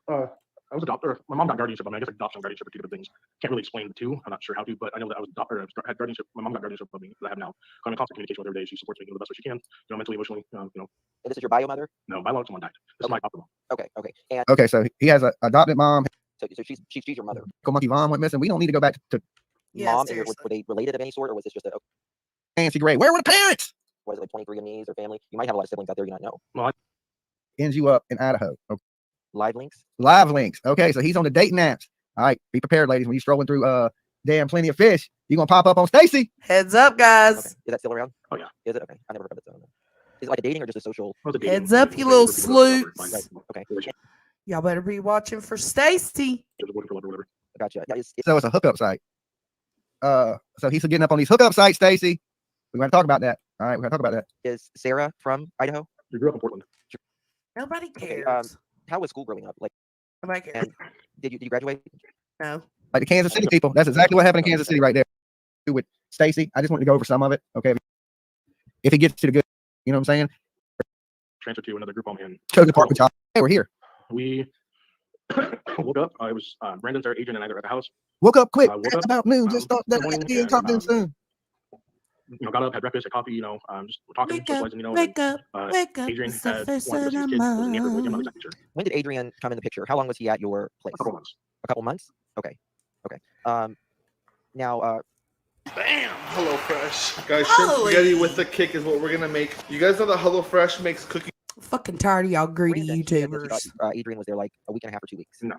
Speaker 10: I was adopted. My mom got guardianship. I mean, I guess adoption and guardianship are two different things. Can't really explain the two. I'm not sure how to, but I know that I was adopted. I had guardianship. My mom got guardianship of me that I have now. I'm in constant communication with her every day. She supports me the best way she can, mentally, emotionally,
Speaker 18: And this is your bio mother?
Speaker 10: No, biological mom died. This is my adopted mom.
Speaker 18: Okay. And
Speaker 15: Okay, so he has an adopted mom.
Speaker 18: so she's your mother.
Speaker 15: Monkey Vaughn went missing. We don't need to go back to
Speaker 18: Mom, and were they related of any sort, or was this just a
Speaker 15: fancy grade. Where were the parents?
Speaker 18: was it like 23 andme's or family? You might have a lot of siblings out there you not know.
Speaker 10: Well,
Speaker 15: Ends you up in Idaho. Okay.
Speaker 18: Live links.
Speaker 15: Live links. Okay, so he's on the dating apps. All right, be prepared, ladies. When you're strolling through damn Plenty of Fish, you're gonna pop up on Stacy.
Speaker 2: Heads up, guys.
Speaker 18: Okay. Is that still around?
Speaker 10: Oh yeah.
Speaker 18: Is it? Okay. I never heard of it. So. Is it like a dating or just a social?
Speaker 2: Heads up, you little sleuths.
Speaker 18: Right. Okay.
Speaker 2: Y'all better be watching for Stacy.
Speaker 18: Gotcha. Yeah,
Speaker 15: So it's a hookup site. So he's getting up on these hookup sites, Stacy. We're gonna talk about that. All right, we're gonna talk about that.
Speaker 18: Is Sarah from Idaho?
Speaker 10: You grew up in Portland.
Speaker 2: Nobody cares.
Speaker 18: Okay, how was school growing up? Like,
Speaker 2: Nobody cares.
Speaker 18: and did you graduate?
Speaker 2: No.
Speaker 15: Like the Kansas City people. That's exactly what happened in Kansas City right there with Stacy. I just want to go over some of it. Okay. If he gets to the good, you know what I'm saying?
Speaker 10: Transferred to another group home in
Speaker 15: Chose the park with y'all. Hey, we're here.
Speaker 10: We woke up. I was Brandon, Sarah, Adrian, and I were at the house.
Speaker 15: Woke up quick.
Speaker 10: Woke
Speaker 15: At
Speaker 10: up,
Speaker 15: about noon. Just thought that
Speaker 10: morning,
Speaker 15: again. Talk to him soon.
Speaker 10: Got up, had breakfast, had coffee. Just talking, socializing.
Speaker 2: Wake up.
Speaker 10: Adrian
Speaker 2: It's the
Speaker 10: had
Speaker 2: first
Speaker 10: wanted to
Speaker 2: of
Speaker 10: see
Speaker 2: the
Speaker 10: his kids. Was in the neighborhood with him. I'm not
Speaker 2: month.
Speaker 10: exactly sure.
Speaker 18: When did Adrian come in the picture? How long was he at your place?
Speaker 10: A couple months.
Speaker 18: A couple months. Okay. Now.
Speaker 11: Bam! HelloFresh. Guys,
Speaker 2: Holy.
Speaker 11: shrimp spaghetti with the kick is what we're gonna make. You guys know that HelloFresh makes cooking.
Speaker 2: Fucking tired of y'all greedy
Speaker 18: Brandon, she said that
Speaker 2: YouTubers.
Speaker 18: she thought, Adrian was there like a week and a half or 2 weeks.
Speaker 10: No.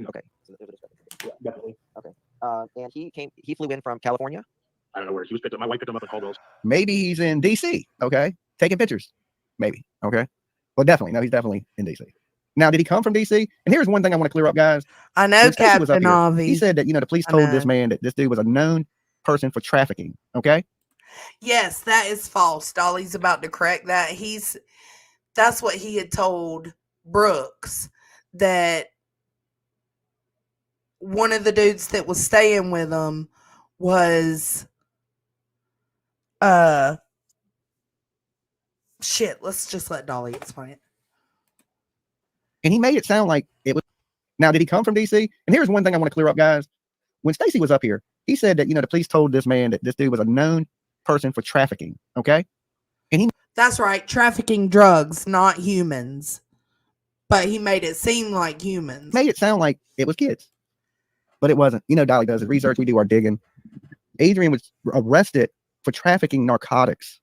Speaker 18: Okay. So there's a discrepancy.
Speaker 10: Yeah, definitely.
Speaker 18: Okay. And he flew in from California.
Speaker 10: I don't know where he was picked up. My wife picked him up in Caldwell's.
Speaker 15: Maybe he's in DC. Okay. Taking pictures. Maybe. Okay. Well, definitely. No, he's definitely in DC. Now, did he come from DC? And here's one thing I want to clear up, guys.
Speaker 2: I know
Speaker 15: When Stacey was up
Speaker 2: Captain
Speaker 15: here,
Speaker 2: Avi.
Speaker 15: he said that, the police
Speaker 2: I
Speaker 15: told
Speaker 2: know.
Speaker 15: this man that this dude was a known person for trafficking. Okay.
Speaker 2: Yes, that is false. Dolly's about to correct that. That's what he had told Brooks, that one of the dudes that was staying with him was shit, let's just let Dolly explain it.
Speaker 15: And he made it sound like it was. Now, did he come from DC? And here's one thing I want to clear up, guys. When Stacy was up here, he said that, the police told this man that this dude was a known person for trafficking. Okay. And he.
Speaker 2: That's right, trafficking drugs, not humans. But he made it seem like humans.
Speaker 15: Made it sound like it was kids, but it wasn't. You know, Dolly does the research. We do our digging. Adrian was arrested for trafficking narcotics,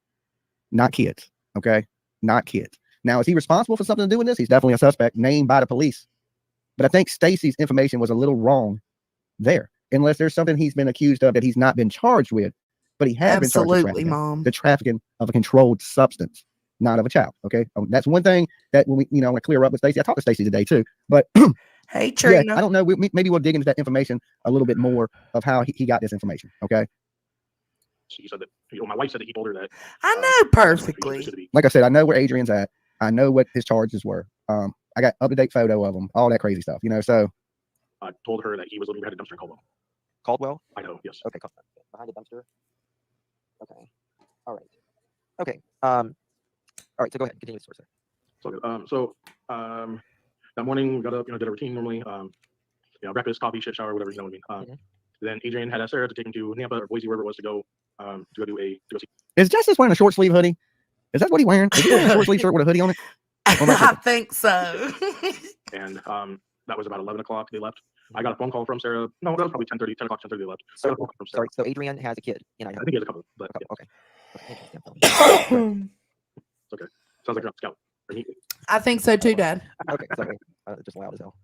Speaker 15: not kids. Okay, not kids. Now, is he responsible for something to do with this? He's definitely a suspect named by the police. But I think Stacy's information was a little wrong there, unless there's something he's been accused of that he's not been charged with, but he has been charged with
Speaker 2: Absolutely,
Speaker 15: trafficking.
Speaker 2: Mom.
Speaker 15: The trafficking of a controlled substance, not of a child. Okay, that's one thing that when we, I want to clear up with Stacy. I talked to Stacy today too, but
Speaker 2: hey, Trina.
Speaker 15: Yeah, I don't know. Maybe we'll dig into that information a little bit more of how he got this information. Okay.
Speaker 10: She said that, my wife said that he told her that.
Speaker 2: I know perfectly.
Speaker 15: Like I said, I know where Adrian's at. I know what his charges were. I got up-to-date photo of him, all that crazy stuff, so.
Speaker 10: I told her that he was living behind a dumpster in Caldwell.
Speaker 18: Caldwell?
Speaker 10: I know, yes.
Speaker 18: Okay, behind the dumpster. Okay. All right. Okay. All right, so go ahead, continue the story,
Speaker 10: sir. That morning we got up, did a routine normally, breakfast, coffee, shit shower, whatever, you know what I mean. Then Adrian had Sarah to take him to Nampa or Boise, wherever it was, to go see.
Speaker 15: Is Justice wearing a short sleeve hoodie? Is that what he's wearing? Is he wearing a short sleeve shirt with a hoodie on it?
Speaker 2: I think so.
Speaker 10: And that was about 11 o'clock. They left. I got a phone call from Sarah. No, that was probably 10:30, 10 o'clock, 10:30. They left.
Speaker 18: So, sorry, so Adrian has a kid.
Speaker 10: I think he has a couple, but yeah.
Speaker 18: Okay.
Speaker 10: It's okay. Sounds like you're on scout.
Speaker 2: I think so too, Dad.
Speaker 18: Okay, sorry. Just loud as hell.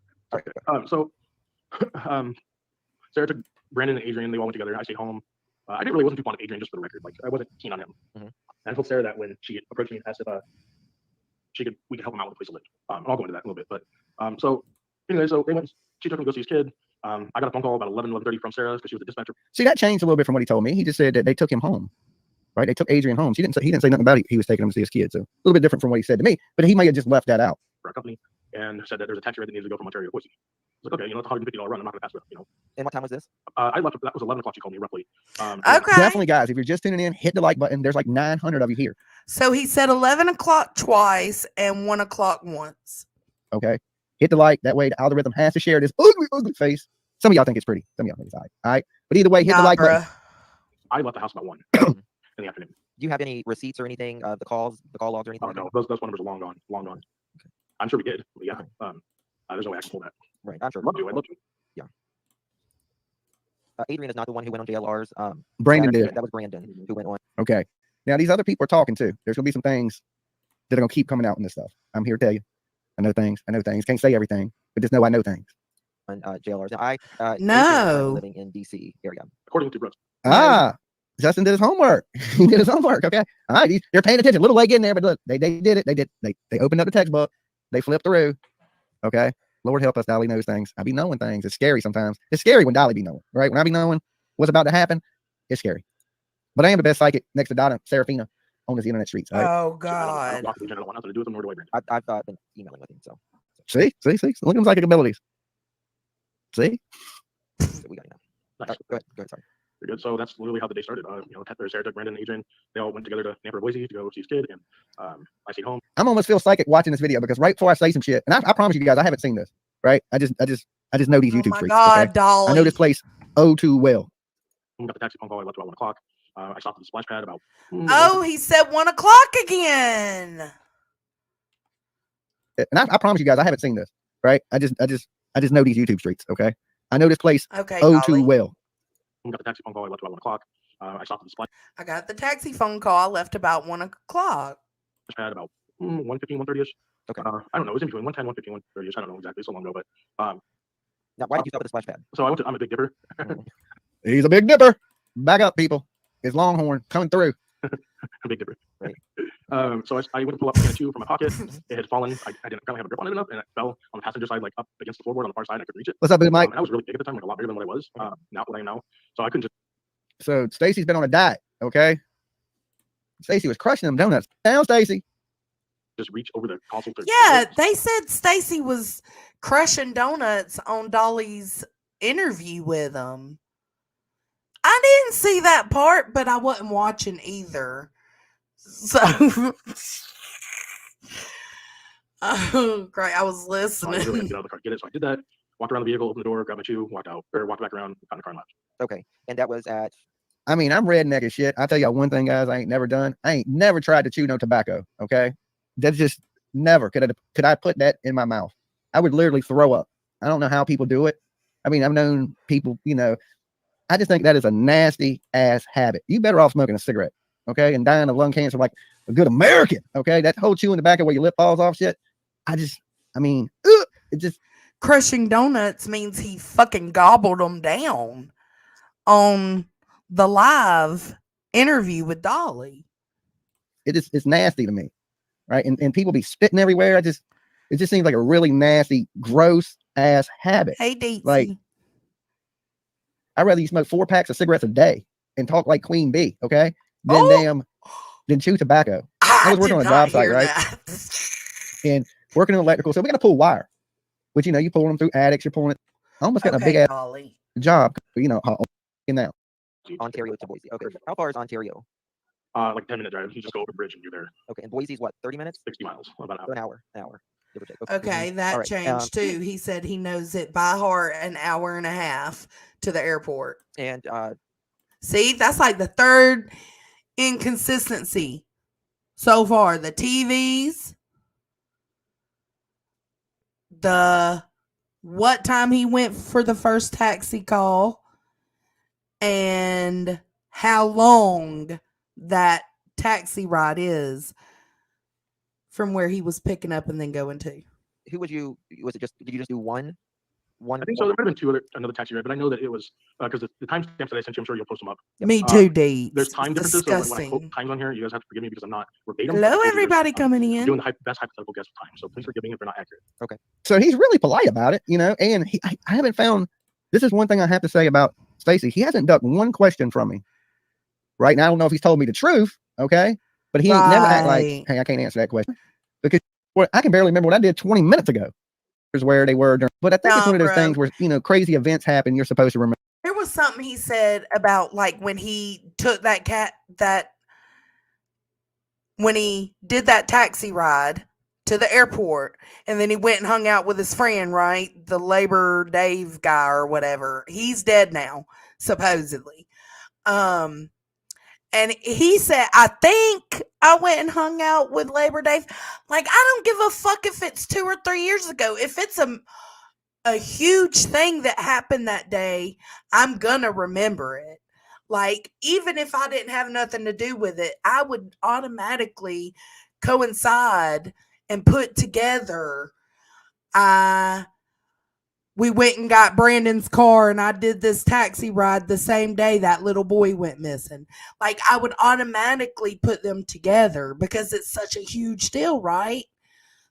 Speaker 10: Sarah took Brandon and Adrian. They all went together. I stayed home. I didn't really wasn't too fond of Adrian, just for the record. Like, I wasn't keen on him. And I told Sarah that when she approached me and asked if we could help him out with a place to live. I'll go into that in a little bit. But so anyway, so they went. She took him to go see his kid. I got a phone call about 11:30 from Sarah because she was the dispatcher.
Speaker 15: See, that changed a little bit from what he told me. He just said that they took him home. Right? They took Adrian home. He didn't say nothing about it. He was taking him to see his kid. So a little bit different from what he said to me. But he might have just left that out.
Speaker 10: For a company, and said that there's a taxi ride that needs to go from Ontario to Boise. I was like, okay, it's a $150 run. I'm not going to pass it.
Speaker 18: And what time was this?
Speaker 10: I left. That was 11 o'clock. She called me roughly.
Speaker 2: Okay.
Speaker 15: Definitely, guys. If you're just tuning in, hit the like button. There's like 900 of you here.
Speaker 2: So he said 11 o'clock twice and 1 o'clock once.
Speaker 15: Okay. Hit the like. That way the algorithm has to share this ugly face. Some of y'all think it's pretty. Some of y'all think it's all right. All right. But either way, hit the like button.
Speaker 10: I left the house about 1 in the afternoon.
Speaker 18: Do you have any receipts or anything? The call logs or anything?
Speaker 10: Oh, no, those numbers are long gone. Okay. I'm sure we did. But yeah. There's no way I can pull that.
Speaker 18: Right. I'm sure.
Speaker 10: I'd love to.
Speaker 18: Yeah. Adrian is not the one who went on JLR's.
Speaker 15: Brandon did.
Speaker 18: That was Brandon who went on.
Speaker 15: Okay. Now these other people are talking too. There's gonna be some things that are gonna keep coming out in this stuff. I'm here to tell you. I know things. Can't say everything, but just know I know things.
Speaker 18: On JLR's. Now
Speaker 2: no.
Speaker 18: Living in DC area.
Speaker 10: According to Brooks.
Speaker 15: Justin did his homework. He did his homework. Okay. All right. They're paying attention. A little late getting there, but look, they did it. They opened up the textbook. They flipped through. Okay. Lord help us. Dolly knows things. I be knowing things. It's scary sometimes. It's scary when Dolly be knowing, right? When I be knowing what's about to happen, it's scary. But I am the best psychic next to Donna Serafina on this internet streets. Right?
Speaker 2: Oh God.
Speaker 10: I don't want nothing to do with him, nor do I, Brandon.
Speaker 18: I've been emailing with him. So
Speaker 15: see. Look at him psychic abilities. See?
Speaker 18: We got it now. Go ahead. Sorry.
Speaker 10: You're good. So that's literally how the day started. Sarah took Brandon and Adrian. They all went together to Nampa, Boise to go see his kid, and I stayed home.
Speaker 15: I'm almost feel psychic watching this video because right before I say some shit, and I promise you guys, I haven't seen this. Right? I just know these YouTube streets.
Speaker 2: God,
Speaker 15: okay?
Speaker 2: Dolly.
Speaker 15: I know this place too well.
Speaker 10: I got the taxi phone call. I left about 1 o'clock. I stopped at the splash pad about.
Speaker 2: Oh, he said 1 o'clock again.
Speaker 15: And I promise you guys, I haven't seen this. Right? I just know these YouTube streets. Okay? I know this place too well.
Speaker 10: I got the taxi phone call. I left about 1 o'clock. I stopped at the splash.
Speaker 2: I got the taxi phone call. I left about 1 o'clock.
Speaker 10: Pad about 1:15, 1:30ish.
Speaker 18: Okay.
Speaker 10: I don't know. It was in between 1:10, 1:15, 1:30ish. I don't know exactly. So long ago, but
Speaker 18: now why did you stop at the splash pad?
Speaker 10: So I'm a Big Dipper.
Speaker 15: He's a Big Dipper. Back up, people. It's Longhorn coming through.
Speaker 10: A Big Dipper.
Speaker 18: Right.
Speaker 10: So I went to pull up a can of chew from my pocket. It had fallen. I didn't apparently have a grip on it enough, and it fell on the passenger side, like up against the floorboard on the far side. I couldn't reach it.
Speaker 15: What's up, Big Mike?
Speaker 10: And I was really big at the time, like a lot bigger than what I was. Now what I am now. So I couldn't just.
Speaker 15: So Stacy's been on a diet. Okay. Stacy was crushing them donuts. Down, Stacy.
Speaker 10: Just reach over the console.
Speaker 2: Yeah, they said Stacy was crushing donuts on Dolly's interview with him. I didn't see that part, but I wasn't watching either. So, oh, great! I was listening.
Speaker 10: I was really gonna get out of the car, get it. So I did that. Walked around the vehicle, opened the door, grabbed my chew, walked back around, got in the car and left.
Speaker 18: Okay, and that was at.
Speaker 15: I mean, I'm redneck as shit. I'll tell y'all one thing, guys. I ain't never tried to chew no tobacco. Okay. That's just, Never could I put that in my mouth. I would literally throw up. I don't know how people do it. I mean, I've known people, you know, I just think that is a nasty ass habit. You better off smoking a cigarette, okay, and dying of lung cancer like a good American, okay? That whole chewing tobacco where your lip falls off shit. I mean, it just.
Speaker 2: Crushing donuts means he fucking gobbled them down on the live interview with Dolly.
Speaker 15: It's nasty to me, right? And people be spitting everywhere. It just seems like a really nasty, gross ass habit.
Speaker 2: Hey, Deetsy.
Speaker 15: Like, I'd rather you smoke 4 packs of cigarettes a day and talk like Queen Bee, okay? Than chew tobacco. I was working on a job site, right? And working in electrical, so we got to pull wire. Which, you know, you pull them through attics, you're pulling it. I almost got a big ass job, you know, now.
Speaker 18: Ontario to Boise. Okay. How far is Ontario?
Speaker 10: Like 10-minute drive. You just go over the bridge and you're there.
Speaker 18: Okay. And Boise's what, 30 minutes?
Speaker 10: 60 miles, about
Speaker 18: an hour. Give or take.
Speaker 2: Okay, that
Speaker 18: All right,
Speaker 2: changed too. He said he knows it by heart, an hour and a half to the airport.
Speaker 18: And
Speaker 2: see, that's like the third inconsistency so far. The TVs, the what time he went for the first taxi call, and how long that taxi ride is from where he was picking up and then going to.
Speaker 18: Who was you? Was it just? Did you just do one?
Speaker 10: I think so. There might have been another taxi ride, but I know that it was because the timestamps that I sent you, I'm sure you'll post them up.
Speaker 2: Me too, D.
Speaker 10: There's time differences. So when I quote
Speaker 2: Disgusting.
Speaker 10: times on here, you guys have to forgive me because I'm not verbatim.
Speaker 2: Hello, everybody coming
Speaker 10: I'm
Speaker 2: in.
Speaker 10: doing the best hypothetical guess of time. So please forgive me if they're not accurate.
Speaker 18: Okay.
Speaker 15: So he's really polite about it, you know, and I haven't found, this is one thing I have to say about Stacey. He hasn't ducked one question from me. Right now, I don't know if he's told me the truth, okay? But he ain't never act like, hey, I can't answer that question. Because I can barely remember what I did 20 minutes ago. Is where they were during, but I think it's one of those things where, you know, crazy events happen. You're supposed to remember.
Speaker 2: There was something he said about like when he took when he did that taxi ride to the airport and then he went and hung out with his friend, right? The Labor Dave guy or whatever. He's dead now, supposedly. And he said, I think I went and hung out with Labor Dave. Like, I don't give a fuck if it's 2 or 3 years ago. If it's a huge thing that happened that day, I'm gonna remember it. Like, even if I didn't have nothing to do with it, I would automatically coincide and put together, we went and got Brandon's car and I did this taxi ride the same day that little boy went missing. Like, I would automatically put them together because it's such a huge deal, right?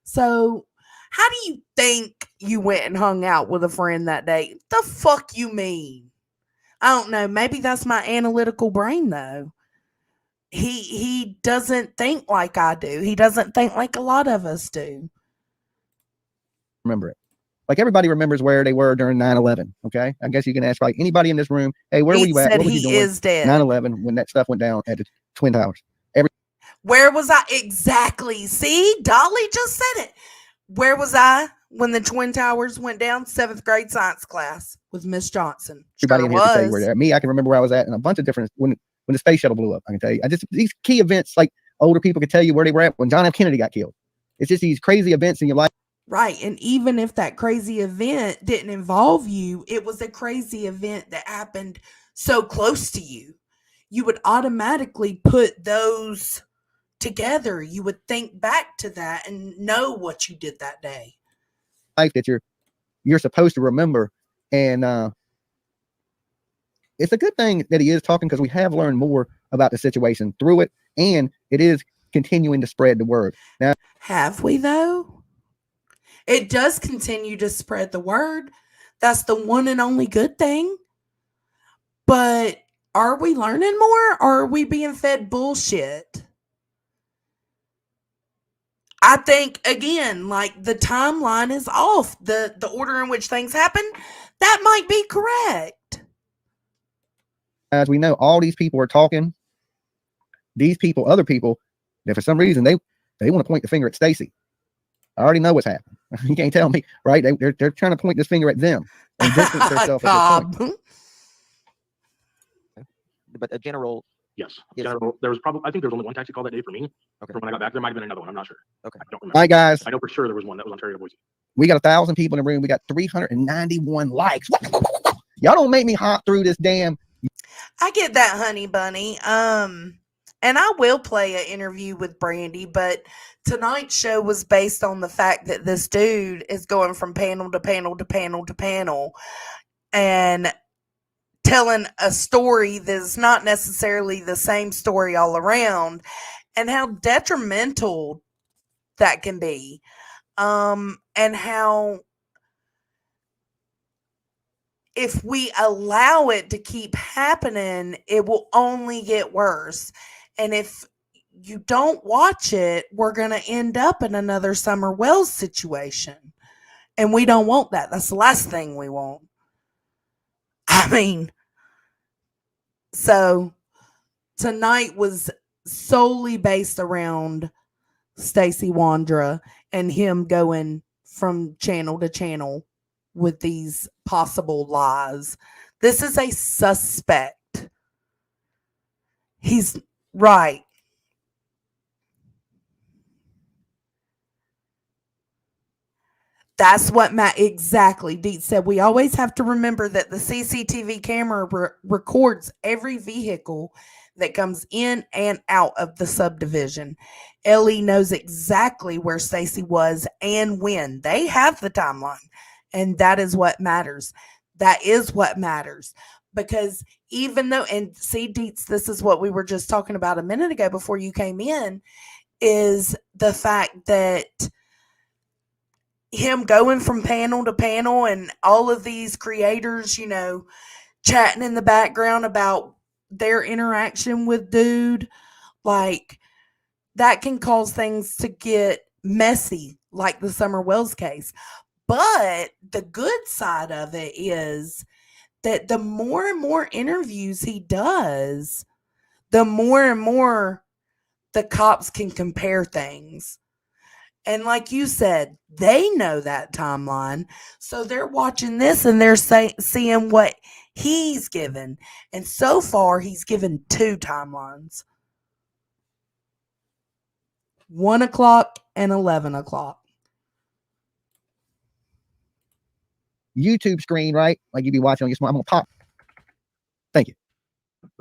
Speaker 2: So how do you think you went and hung out with a friend that day? The fuck you mean? I don't know. Maybe that's my analytical brain though. He doesn't think like I do. He doesn't think like a lot of us do.
Speaker 15: Remember it. Like everybody remembers where they were during 9/11. Okay. I guess you can ask probably anybody in this room. Hey, where were you at? What was you doing?
Speaker 2: Is dead.
Speaker 15: 9/11 when that stuff went down at the Twin Towers.
Speaker 2: Where was I? Exactly. See, Dolly just said it. Where was I when the Twin Towers went down? 7th grade science class with Miss Johnson.
Speaker 15: Everybody in here can tell you where they're at. Me, I can remember where I was at and a bunch of different when the space shuttle blew up. I can tell you. These key events, like older people can tell you where they were at when John F. Kennedy got killed. It's just these crazy events in your life.
Speaker 2: Right. And even if that crazy event didn't involve you, it was a crazy event that happened so close to you. You would automatically put those together. You would think back to that and know what you did that day.
Speaker 15: Life that you're supposed to remember. And it's a good thing that he is talking because we have learned more about the situation through it. And it is continuing to spread the word. Now,
Speaker 2: have we though? It does continue to spread the word. That's the one and only good thing. But are we learning more or are we being fed bullshit? I think, again, like the timeline is off. The order in which things happen, that might be correct.
Speaker 15: As we know, all these people are talking. These people, other people, that for some reason they want to point the finger at Stacey. I already know what's happened. You can't tell me, right? They're trying to point this finger at them and distance themselves at this point.
Speaker 18: But a general,
Speaker 10: Yes.
Speaker 18: Yes.
Speaker 10: General, there was probably, I think there was only one taxi call that day for me.
Speaker 18: Okay.
Speaker 10: From when I got back, there might have been another one. I'm not sure.
Speaker 18: Okay.
Speaker 10: I don't remember.
Speaker 15: All right, guys.
Speaker 10: I know for sure there was one that was Ontario to Boise.
Speaker 15: We got 1,000 people in the room. We got 391 likes. Y'all don't make me hop through this damn.
Speaker 2: I get that, honey bunny. And I will play an interview with Brandy, but tonight's show was based on the fact that this dude is going from panel to panel to panel to panel and telling a story that's not necessarily the same story all around, and how detrimental that can be. And how if we allow it to keep happening, it will only get worse. And if you don't watch it, we're going to end up in another Summer Wells situation. And we don't want that. That's the last thing we want. I mean, so tonight was solely based around Stacy Wandra and him going from channel to channel with these possible lies. This is a suspect. He's right. That's what exactly Deet said. We always have to remember that the CCTV camera records every vehicle that comes in and out of the subdivision. Ellie knows exactly where Stacy was and when. They have the timeline, and that is what matters. That is what matters. Because even though, and see, Deets, this is what we were just talking about a minute ago before you came in, is the fact that him going from panel to panel and all of these creators, chatting in the background about their interaction with dude, like that can cause things to get messy, like the Summer Wells case. But the good side of it is that the more and more interviews he does, the more and more the cops can compare things. And like you said, they know that timeline. So they're watching this and they're seeing what he's given. And so far, he's given 2 timelines. 1 o'clock and 11 o'clock.
Speaker 15: YouTube screen, right? Like you be watching on your smart. I'm going to pop. Thank you.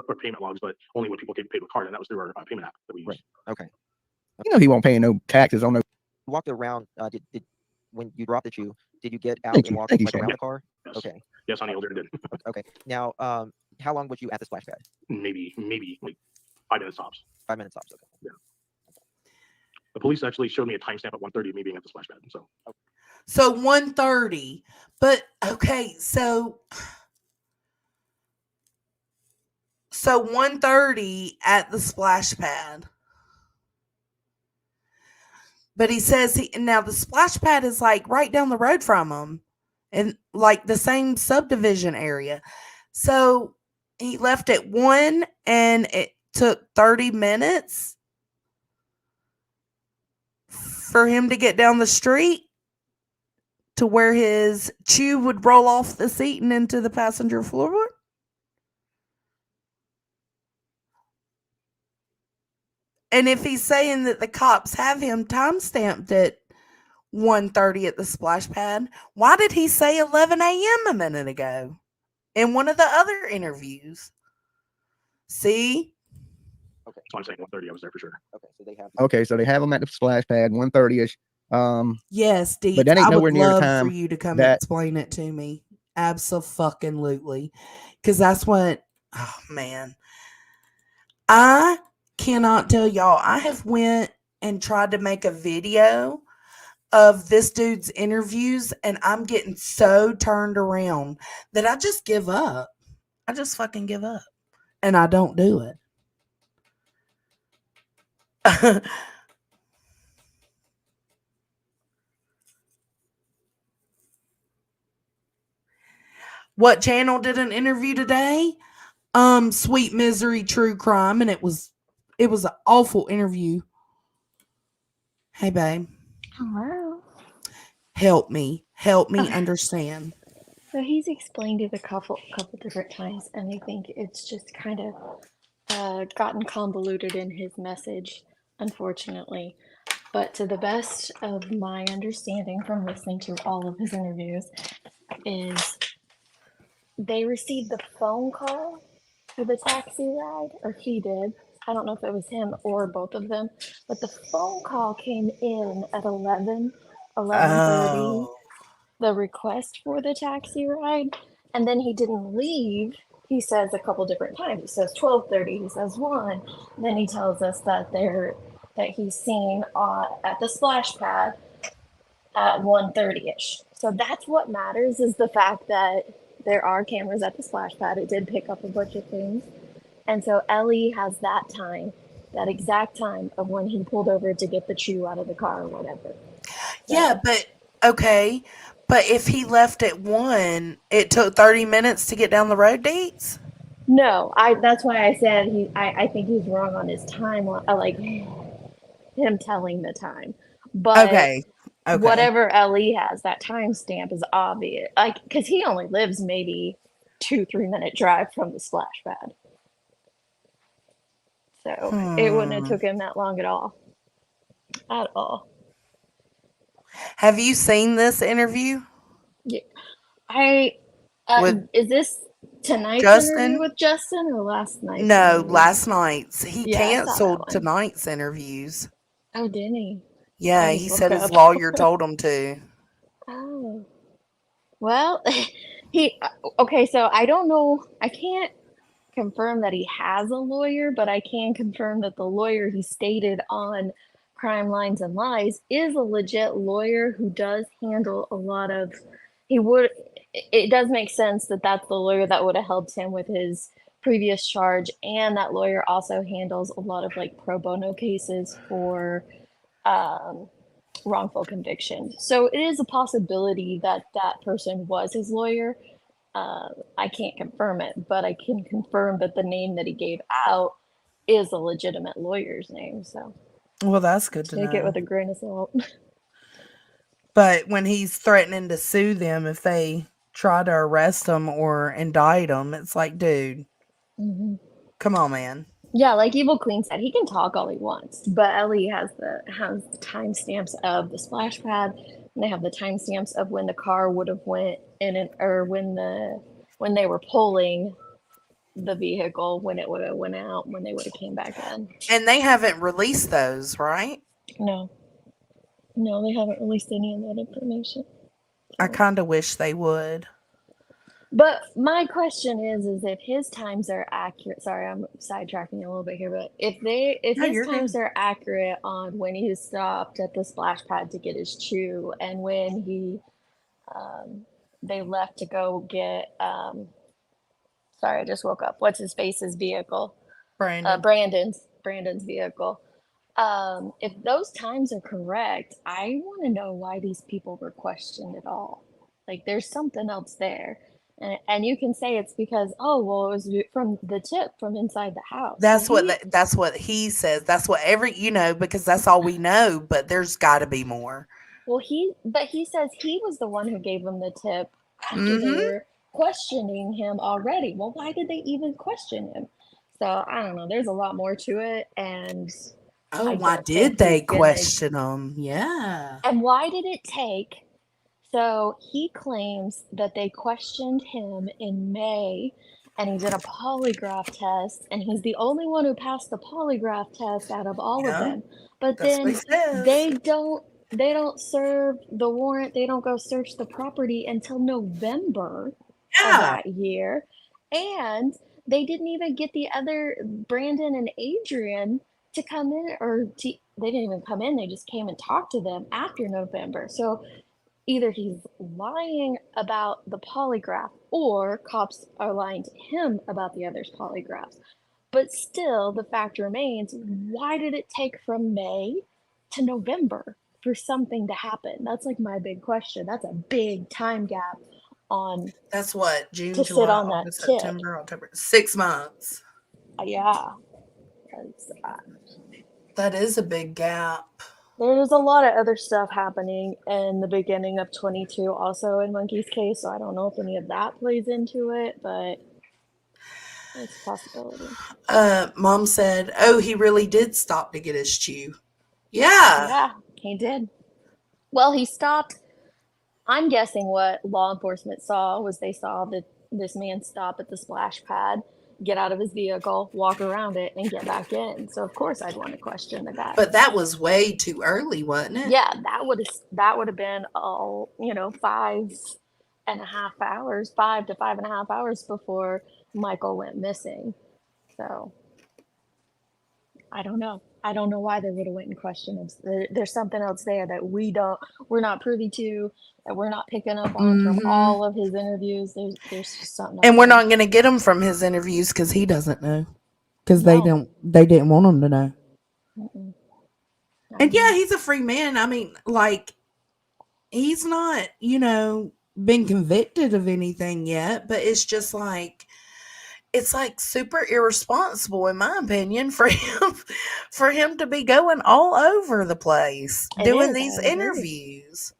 Speaker 10: Or payment logs, but only when people get paid with card. And that was through our payment app that we use.
Speaker 18: Right. Okay.
Speaker 15: You know he won't pay no taxes on no.
Speaker 18: Walked around. Did when you dropped the shoe? Did you get out
Speaker 15: Thank
Speaker 18: and
Speaker 15: you.
Speaker 18: walk
Speaker 15: Thank you,
Speaker 18: like
Speaker 15: Shane.
Speaker 18: around the car?
Speaker 10: Yes.
Speaker 18: Okay.
Speaker 10: Yes, honey, Elder did.
Speaker 18: Okay. Now, how long was you at the splash pad?
Speaker 10: Maybe like 5 minutes tops.
Speaker 18: 5 minutes tops. Okay.
Speaker 10: Yeah. The police actually showed me a timestamp at 1:30 of me being at the splash pad.
Speaker 2: So 1:30. But okay, so 1:30 at the splash pad. But he says now the splash pad is like right down the road from him, and like the same subdivision area. So he left at 1 and it took 30 minutes for him to get down the street to where his chew would roll off the seat and into the passenger floorboard. And if he's saying that the cops have him time-stamped at 1:30 at the splash pad, why did he say 11 a.m. a minute ago in one of the other interviews? See?
Speaker 18: Okay.
Speaker 10: So I'm saying 1:30. I was there for sure.
Speaker 18: Okay. So they have.
Speaker 15: Okay, so they have him at the splash pad 1:30ish.
Speaker 2: Yes, Dee.
Speaker 15: But that ain't
Speaker 2: I
Speaker 15: nowhere
Speaker 2: would
Speaker 15: near the
Speaker 2: love
Speaker 15: time
Speaker 2: for you to come and
Speaker 15: that
Speaker 2: explain it to me. Absolutely. Because that's what, oh man. I cannot tell y'all. I have went and tried to make a video of this dude's interviews, and I'm getting so turned around that I just give up. I just fucking give up. And I don't do it. What channel did an interview today? Sweet Misery True Crime, and it was an awful interview. Hey babe.
Speaker 19: Hello.
Speaker 2: Help me
Speaker 19: Okay.
Speaker 2: understand.
Speaker 19: So he's explained it a couple different times, and I think it's just kind of gotten convoluted in his message, unfortunately. But to the best of my understanding from listening to all of his interviews, is they received the phone call for the taxi ride, or he did. I don't know if it was him or both of them, but the phone call came in at 11:30.
Speaker 2: Oh.
Speaker 19: The request for the taxi ride, and then he didn't leave. He says a couple different times. He says 12:30. He says 1. Then he tells us that he's seen at the splash pad at 1:30ish. So that's what matters, is the fact that there are cameras at the splash pad. It did pick up a bunch of things, and so Ellie has that time, that exact time of when he pulled over to get the chew out of the car or whatever.
Speaker 2: Yeah, but okay. But if he left at 1, it took 30 minutes to get down the road, Deets?
Speaker 19: No, that's why I said I think he's wrong on his timeline, like him telling the time. But
Speaker 2: Okay.
Speaker 19: whatever Ellie has, that timestamp is obvious. Like, because he only lives maybe 2-3 minute drive from the splash pad. So it wouldn't have took him that long at all. At all.
Speaker 2: Have you seen this interview?
Speaker 19: Yeah. Is this tonight's interview
Speaker 2: Justin?
Speaker 19: with Justin or last night's
Speaker 2: No,
Speaker 19: interview?
Speaker 2: last night's. He
Speaker 19: Yeah, I saw that
Speaker 2: canceled
Speaker 19: one.
Speaker 2: tonight's interviews.
Speaker 19: Oh, didn't he?
Speaker 2: Yeah,
Speaker 19: I
Speaker 2: he
Speaker 19: just
Speaker 2: said
Speaker 19: woke
Speaker 2: his
Speaker 19: up.
Speaker 2: lawyer told him to.
Speaker 19: Oh. Well, okay, so I don't know. I can't confirm that he has a lawyer, but I can confirm that the lawyer he stated on Crime Lines and Lies is a legit lawyer who does handle a lot of. It does make sense that that's the lawyer that would have helped him with his previous charge, and that lawyer also handles a lot of like pro bono cases for wrongful conviction. So it is a possibility that that person was his lawyer. I can't confirm it, but I can confirm that the name that he gave out is a legitimate lawyer's name. So
Speaker 2: Well, that's good to
Speaker 19: take it
Speaker 2: know.
Speaker 19: with a grain of salt.
Speaker 2: But when he's threatening to sue them if they try to arrest him or indict him, it's like, dude, come on, man.
Speaker 19: Yeah, like Evil Queen said, he can talk all he wants, but Ellie has the timestamps of the splash pad, and they have the timestamps of when the car would have went in or when they were pulling the vehicle, when it would have went out, when they would have came back in.
Speaker 2: And they haven't released those, right?
Speaker 19: No, they haven't released any of that information.
Speaker 2: I kind of wish they would.
Speaker 19: But my question is if his times are accurate. Sorry, I'm sidetracking a little bit here, but if
Speaker 2: No,
Speaker 19: his
Speaker 2: you're
Speaker 19: times
Speaker 2: good.
Speaker 19: are accurate on when he stopped at the splash pad to get his chew, and when they left to go get sorry, I just woke up. What's his face's vehicle?
Speaker 2: Brandon.
Speaker 19: Brandon's vehicle. If those times are correct, I want to know why these people were questioned at all. Like, there's something else there. And you can say it's because, oh, well, it was from the tip from inside the house.
Speaker 2: That's
Speaker 19: Well,
Speaker 2: that's what he says. That's what because that's all we know, but there's got to be more.
Speaker 19: Well, he says he was the one who gave them the tip after they were questioning him already. Well, why did they even question him? So I don't know. There's a lot more to it, and
Speaker 2: Why did they question him? Yeah.
Speaker 19: And why did it take? So he claims that they questioned him in May, and he did a polygraph test, and he's the only one who passed the polygraph test out of all of them. But then they don't serve the warrant. They don't go search the property until November of that year, and they didn't even get the other Brandon and Adrian to come in, they didn't even come in. They just came and talked to them after November. So either he's lying about the polygraph or cops are lying to him about the other's polygraphs. But still, the fact remains, why did it take from May to November for something to happen? That's like my big question. That's a big time gap on.
Speaker 2: That's what, June,
Speaker 19: to
Speaker 2: July,
Speaker 19: sit on
Speaker 2: August,
Speaker 19: that tip.
Speaker 2: September, October. 6 months.
Speaker 19: Yeah.
Speaker 2: That is a big gap.
Speaker 19: There's a lot of other stuff happening in the beginning of 22 also in Monkey's case, so I don't know if any of that plays into it, but It's a possibility.
Speaker 2: Mom said, "Oh, he really did stop to get his chew." Yeah.
Speaker 19: Yeah, he did. Well, he stopped. I'm guessing what law enforcement saw was they saw that this man stop at the splash pad, get out of his vehicle, walk around it, and get back in. So of course I'd want to question the guy.
Speaker 2: But that was way too early, wasn't it?
Speaker 19: Yeah, that would have been 5.5 hours, 5 to 5.5 hours before Michael went missing. So I don't know. I don't know why they would have went and questioned him. There's something else there that we're not privy to, that we're not picking up on from all of his interviews. There's just something.
Speaker 2: And
Speaker 19: else
Speaker 2: we're
Speaker 19: there.
Speaker 2: not going to get him from his interviews because he doesn't know. Because
Speaker 19: No.
Speaker 2: they didn't want him to know.
Speaker 19: Mm-mm.
Speaker 2: And yeah, he's a free man. I mean, like, he's not, been convicted of anything yet, but it's just like, it's like super irresponsible, in my opinion, for him to be going all over the place
Speaker 19: It
Speaker 2: doing
Speaker 19: is,
Speaker 2: these
Speaker 19: I agree.
Speaker 2: interviews.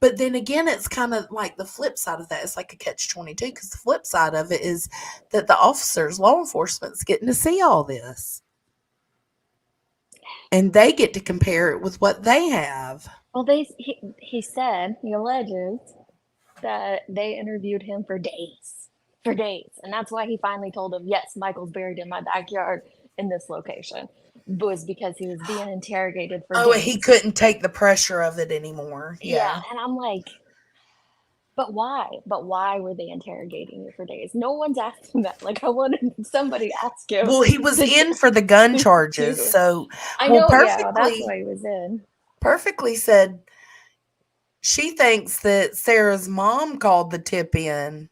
Speaker 2: But then again, it's kind of like the flip side of that. It's like a catch-22, because the flip side of it is that the officers, law enforcement's getting to see all this. And they get to compare it with what they have.
Speaker 19: Well, he said, he alleges that they interviewed him for days. And that's why he finally told them, yes, Michael's buried in my backyard in this location, was because he was being interrogated for
Speaker 2: Oh,
Speaker 19: days.
Speaker 2: he couldn't take the pressure of it anymore.
Speaker 19: Yeah, and I'm like, but why? But why were they interrogating you for days? No one's asking that. Like, I wanted somebody to ask him.
Speaker 2: Well, he was in for the gun charges, so
Speaker 19: I know, yeah, that's why he was in.
Speaker 2: Perfectly said she thinks that Sarah's mom called the tip in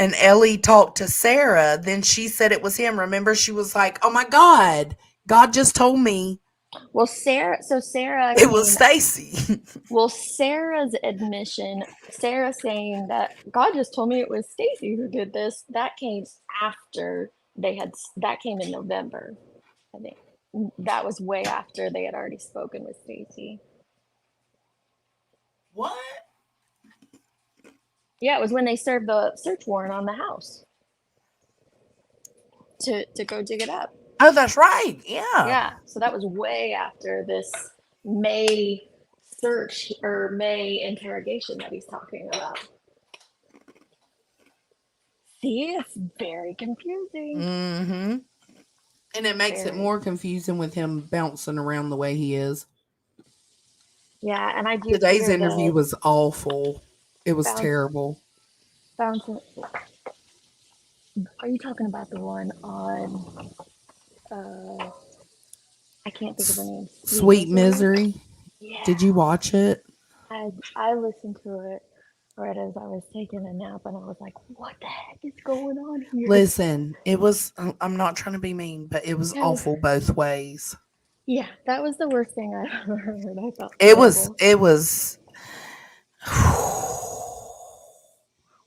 Speaker 2: and Ellie talked to Sarah. Then she said it was him. Remember, she was like, "Oh my God, God just told me."
Speaker 19: Well, Sarah
Speaker 2: It was Stacy.
Speaker 19: Well, Sarah's admission, Sarah saying that God just told me it was Stacy who did this, that came after that came in November. I think that was way after they had already spoken with Stacy.
Speaker 2: What?
Speaker 19: Yeah, it was when they served the search warrant on the house to go dig it up.
Speaker 2: Oh, that's right. Yeah.
Speaker 19: Yeah. So that was way after this May search or May interrogation that he's talking about. See, it's very confusing.
Speaker 2: Mm-hmm. And it makes it more confusing with him bouncing around the way he is.
Speaker 19: Yeah, and I do.
Speaker 2: Today's interview was awful. It was terrible.
Speaker 19: Bouncing. Are you talking about the one on? I can't think of the name.
Speaker 2: Sweet Misery.
Speaker 19: Yeah.
Speaker 2: Did you watch it?
Speaker 19: I listened to it right as I was taking a nap, and I was like, "What the heck is going on here?"
Speaker 2: Listen, it was. I'm not trying to be mean, but it was awful both ways.
Speaker 19: Yeah, that was the worst thing I've ever heard. I felt
Speaker 2: It
Speaker 19: horrible.
Speaker 2: was.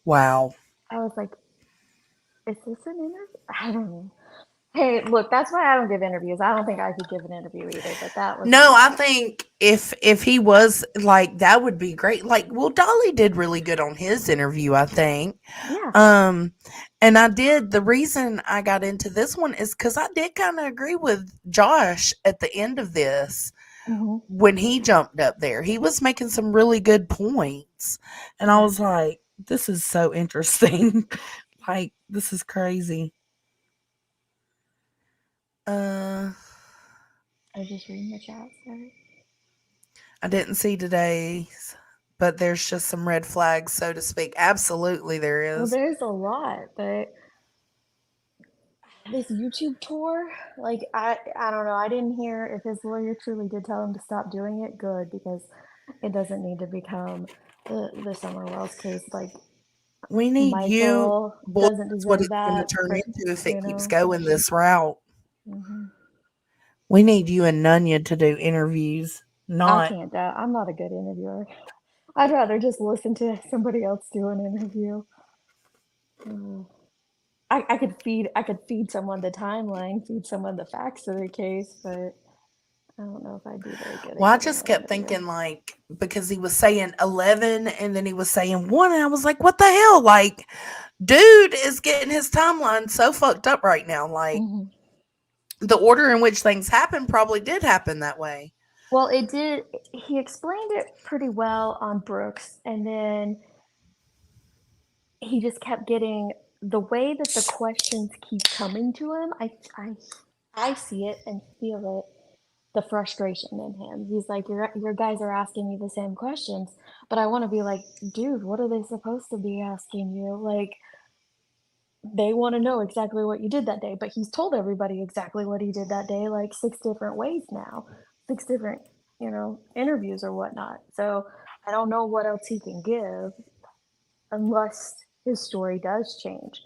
Speaker 2: Wow.
Speaker 19: I was like, "Is this an interview?" I don't know. Hey, look, that's why I don't give interviews. I don't think I could give an interview either, but that was
Speaker 2: No, I think if he was like, that would be great. Like, well, Dolly did really good on his interview, I think.
Speaker 19: Yeah.
Speaker 2: And I did. The reason I got into this one is because I did kind of agree with Josh at the end of this. When he jumped up there, he was making some really good points, and I was like, "This is so interesting. Like, this is crazy."
Speaker 19: I was just reading the chat. Sorry.
Speaker 2: I didn't see today's, but there's just some red flags, so to speak. Absolutely, there is.
Speaker 19: Well, there's a lot, but this YouTube tour, like I don't know. I didn't hear if his lawyer truly did tell him to stop doing it. Good, because it doesn't need to become the Summer Wells case. Like,
Speaker 2: we need
Speaker 19: Michael
Speaker 2: you. Boy,
Speaker 19: doesn't
Speaker 2: that's what
Speaker 19: deserve
Speaker 2: it's going to
Speaker 19: that.
Speaker 2: turn
Speaker 19: for,
Speaker 2: into if it
Speaker 19: you
Speaker 2: keeps
Speaker 19: know?
Speaker 2: going this route.
Speaker 19: Mhm.
Speaker 2: We need you and Nunya to do interviews.
Speaker 19: I
Speaker 2: Not
Speaker 19: can't. I'm not a good interviewer. I'd rather just listen to somebody else do an interview. I could feed someone the timeline, feed someone the facts of the case, but I don't know if I'd be very good at
Speaker 2: Well, I
Speaker 19: getting
Speaker 2: just
Speaker 19: it
Speaker 2: kept
Speaker 19: right either.
Speaker 2: thinking, like, because he was saying 11 and then he was saying 1, and I was like, what the hell? Like, dude is getting his timeline so fucked up right now. Like,
Speaker 19: Mhm.
Speaker 2: the order in which things happen probably did happen that way.
Speaker 19: Well, it did. He explained it pretty well on Brooks, and then he just kept getting the way that the questions keep coming to him. I see it and feel it. The frustration in him. He's like, your guys are asking me the same questions, but I want to be like, dude, what are they supposed to be asking you? Like, they want to know exactly what you did that day, but he's told everybody exactly what he did that day, like 6 different ways now, 6 different, interviews or whatnot. So I don't know what else he can give unless his story does change.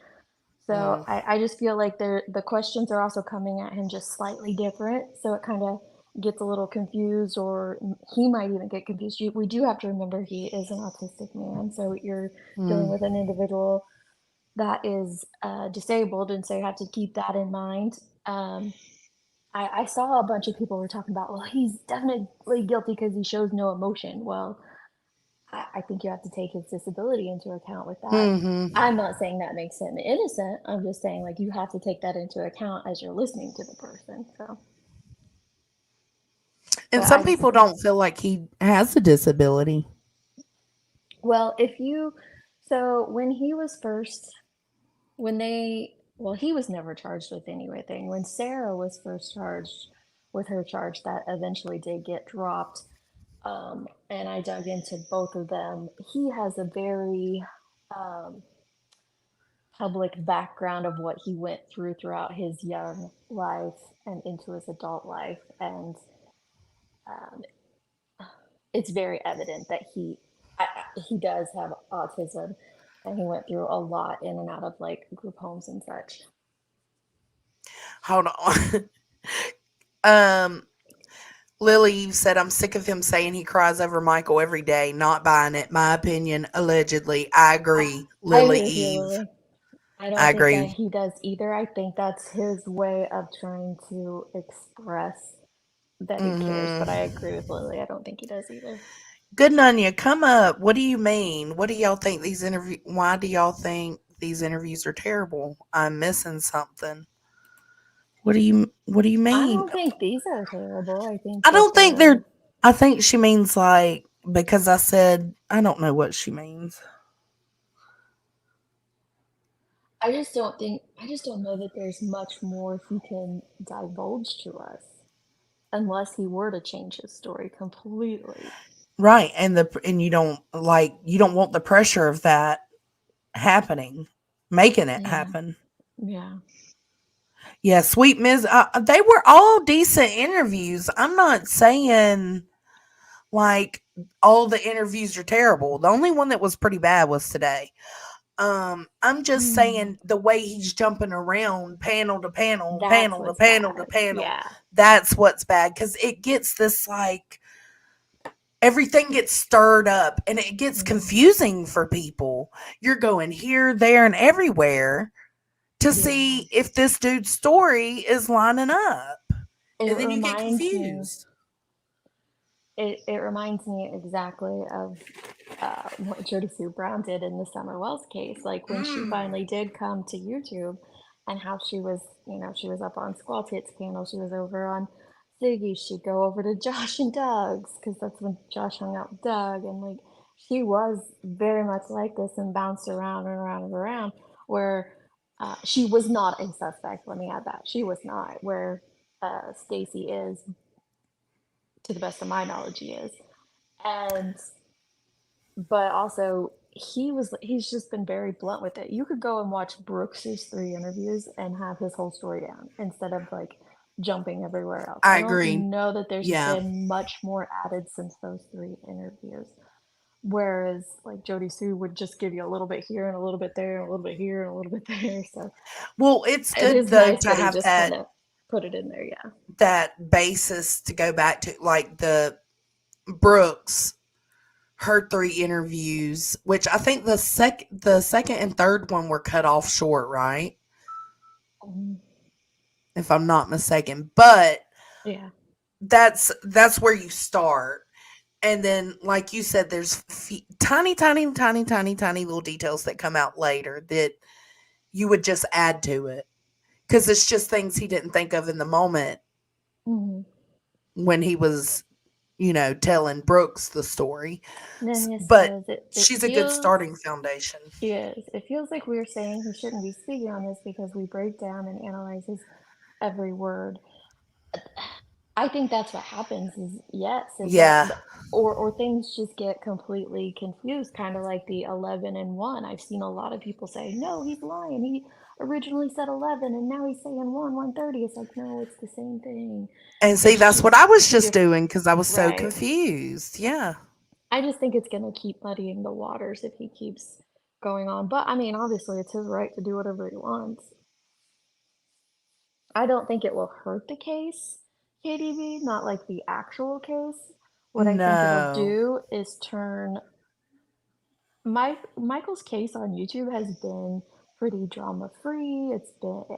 Speaker 19: So I just feel like the questions are also coming at him just slightly different. So it kind of gets a little confused, or he might even get confused. We do have to remember he is an autistic man. So you're dealing with an individual that is disabled. And so you have to keep that in mind. I saw a bunch of people were talking about, well, he's definitely guilty because he shows no emotion. Well, I think you have to take his disability into account with that.
Speaker 2: Mhm.
Speaker 19: I'm not saying that makes him innocent. I'm just saying, like, you have to take that into account as you're listening to the person. So,
Speaker 2: And
Speaker 19: but
Speaker 2: some people don't feel like he has a disability.
Speaker 19: well, so when he was first, he was never charged with anything. When Sarah was first charged with her charge that eventually did get dropped, and I dug into both of them, he has a very public background of what he went through throughout his young life and into his adult life. And um, it's very evident that he does have autism, and he went through a lot in and out of like group homes and such.
Speaker 2: Hold on. Lily said, I'm sick of him saying he cries over Michael every day. Not buying it. My opinion, allegedly. I agree,
Speaker 19: I
Speaker 2: Lily
Speaker 19: agree with you,
Speaker 2: Eve.
Speaker 19: Lily. I don't
Speaker 2: I
Speaker 19: think that
Speaker 2: agree.
Speaker 19: he does either. I think that's his way of trying to express that he cares. But I agree with Lily. I don't think he does either.
Speaker 2: Good Nunya, come up. What do you mean? What do y'all think why do y'all think these interviews are terrible? I'm missing something. What do you
Speaker 19: I
Speaker 2: mean?
Speaker 19: don't think these are terrible. I think
Speaker 2: I
Speaker 19: that
Speaker 2: don't think I think she means like because I said I don't know what she means.
Speaker 19: I just don't know that there's much more he can divulge to us unless he were to change his story completely.
Speaker 2: Right, and you don't want the pressure of that happening, making it
Speaker 19: Yeah.
Speaker 2: happen.
Speaker 19: Yeah.
Speaker 2: Yeah, Sweet Miss, they were all decent interviews. I'm not saying like all the interviews are terrible. The only one that was pretty bad was today. I'm just saying the way he's jumping around panel to panel,
Speaker 19: That's
Speaker 2: panel to
Speaker 19: what's
Speaker 2: panel to
Speaker 19: bad.
Speaker 2: panel.
Speaker 19: Yeah.
Speaker 2: That's what's bad because it gets this like everything gets stirred up and it gets confusing for people. You're going here, there, and everywhere to see if this dude's story is lining up.
Speaker 19: It
Speaker 2: And then you get
Speaker 19: reminds me
Speaker 2: confused.
Speaker 19: it reminds me exactly of what Jody Sue Brown did in the Summer Wells case. Like when she finally did come to YouTube, and how she was, she was up on Squall Tits panel, she was over on Ziggy, she'd go over to Josh and Doug's, because that's when Josh hung out with Doug, and like she was very much like this and bounced around and around and around, where she was not a suspect, let me add that. She was not, where Stacey is, to the best of my knowledge, he is. And but also he's just been very blunt with it. You could go and watch Brooks's 3 interviews and have his whole story down instead of like jumping everywhere else.
Speaker 2: I
Speaker 19: I don't
Speaker 2: agree.
Speaker 19: know that there's
Speaker 2: Yeah.
Speaker 19: been much more added since those 3 interviews. Whereas like Jody Sue would just give you a little bit here and a little bit there and a little bit here and a little bit there. So
Speaker 2: Well, it's
Speaker 19: it
Speaker 2: good
Speaker 19: is
Speaker 2: though
Speaker 19: nice
Speaker 2: to
Speaker 19: that he
Speaker 2: have
Speaker 19: just
Speaker 2: that
Speaker 19: kind of put it in there. Yeah.
Speaker 2: that basis to go back to, like the Brooks, her 3 interviews, which I think the second and third one were cut off short, right? If I'm not mistaken. But
Speaker 19: Yeah.
Speaker 2: that's where you start. And then, like you said, there's tiny, tiny, tiny, tiny, tiny little details that come out later that you would just add to it because it's just things he didn't think of in the moment
Speaker 19: Mhm.
Speaker 2: when he was, telling Brooks the story.
Speaker 19: And then he
Speaker 2: But
Speaker 19: says it
Speaker 2: she's a good
Speaker 19: feels,
Speaker 2: starting foundation.
Speaker 19: yes, it feels like we're saying he shouldn't be speaking on this because we break down and analyze his every word. I think that's what happens is yes, is that
Speaker 2: Yeah.
Speaker 19: or things just get completely confused, kind of like the 11 and 1. I've seen a lot of people say, "No, he's lying. He originally said 11 and now he's saying 130." It's like, "No, it's the same thing."
Speaker 2: And see,
Speaker 19: It's
Speaker 2: that's what
Speaker 19: just
Speaker 2: I was just
Speaker 19: diff-
Speaker 2: doing because I was so
Speaker 19: right.
Speaker 2: confused. Yeah.
Speaker 19: I just think it's going to keep muddying the waters if he keeps going on. But I mean, obviously it's his right to do whatever he wants. I don't think it will hurt the case, KDB, not like the actual case. What I think it'll
Speaker 2: No.
Speaker 19: do is turn Michael's case on YouTube has been pretty drama free. It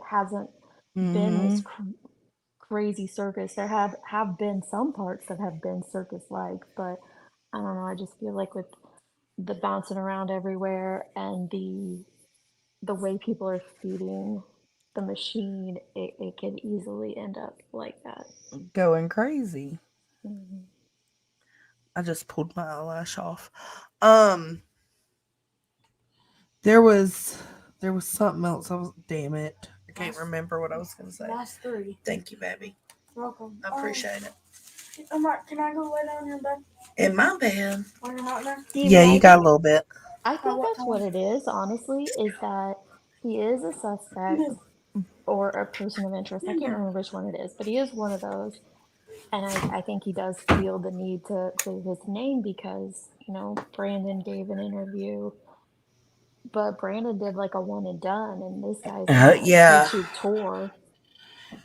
Speaker 19: hasn't been this
Speaker 2: Hmm.
Speaker 19: crazy circus. There have been some parts that have been circus like, but I don't know. I just feel like with the bouncing around everywhere and the way people are feeding the machine, it could easily end up like that.
Speaker 2: Going crazy.
Speaker 19: Mhm.
Speaker 2: I just pulled my eyelash off. Um, there was something else. Damn it. I can't remember what I was gonna say.
Speaker 20: Last three.
Speaker 2: Thank you, baby.
Speaker 20: Welcome.
Speaker 2: I appreciate it.
Speaker 20: Can I go lay down in your bed
Speaker 2: In my bed.
Speaker 20: while you're not there?
Speaker 2: Yeah, you got a little bit.
Speaker 19: I think
Speaker 20: What
Speaker 19: that's what
Speaker 20: time?
Speaker 19: it is, honestly, is that he is a suspect or a person of interest. I can't remember which one it is, but he is one of those. And I think he does feel the need to clear his name because, Brandon gave an interview, but Brandon did like a one and done, and this guy's on a
Speaker 2: Yeah.
Speaker 19: YouTube tour.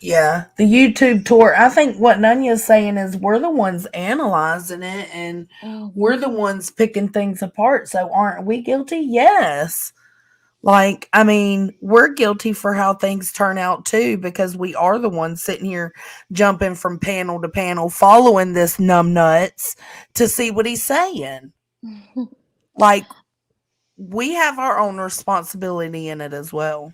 Speaker 2: Yeah. The YouTube tour. I think what Nunya's saying is we're the ones analyzing it and we're the ones picking things apart. So aren't we guilty? Yes. Like, I mean, we're guilty for how things turn out too, because we are the ones sitting here jumping from panel to panel, following this numbnuts to see what he's saying. Like, we have our own responsibility in it as well.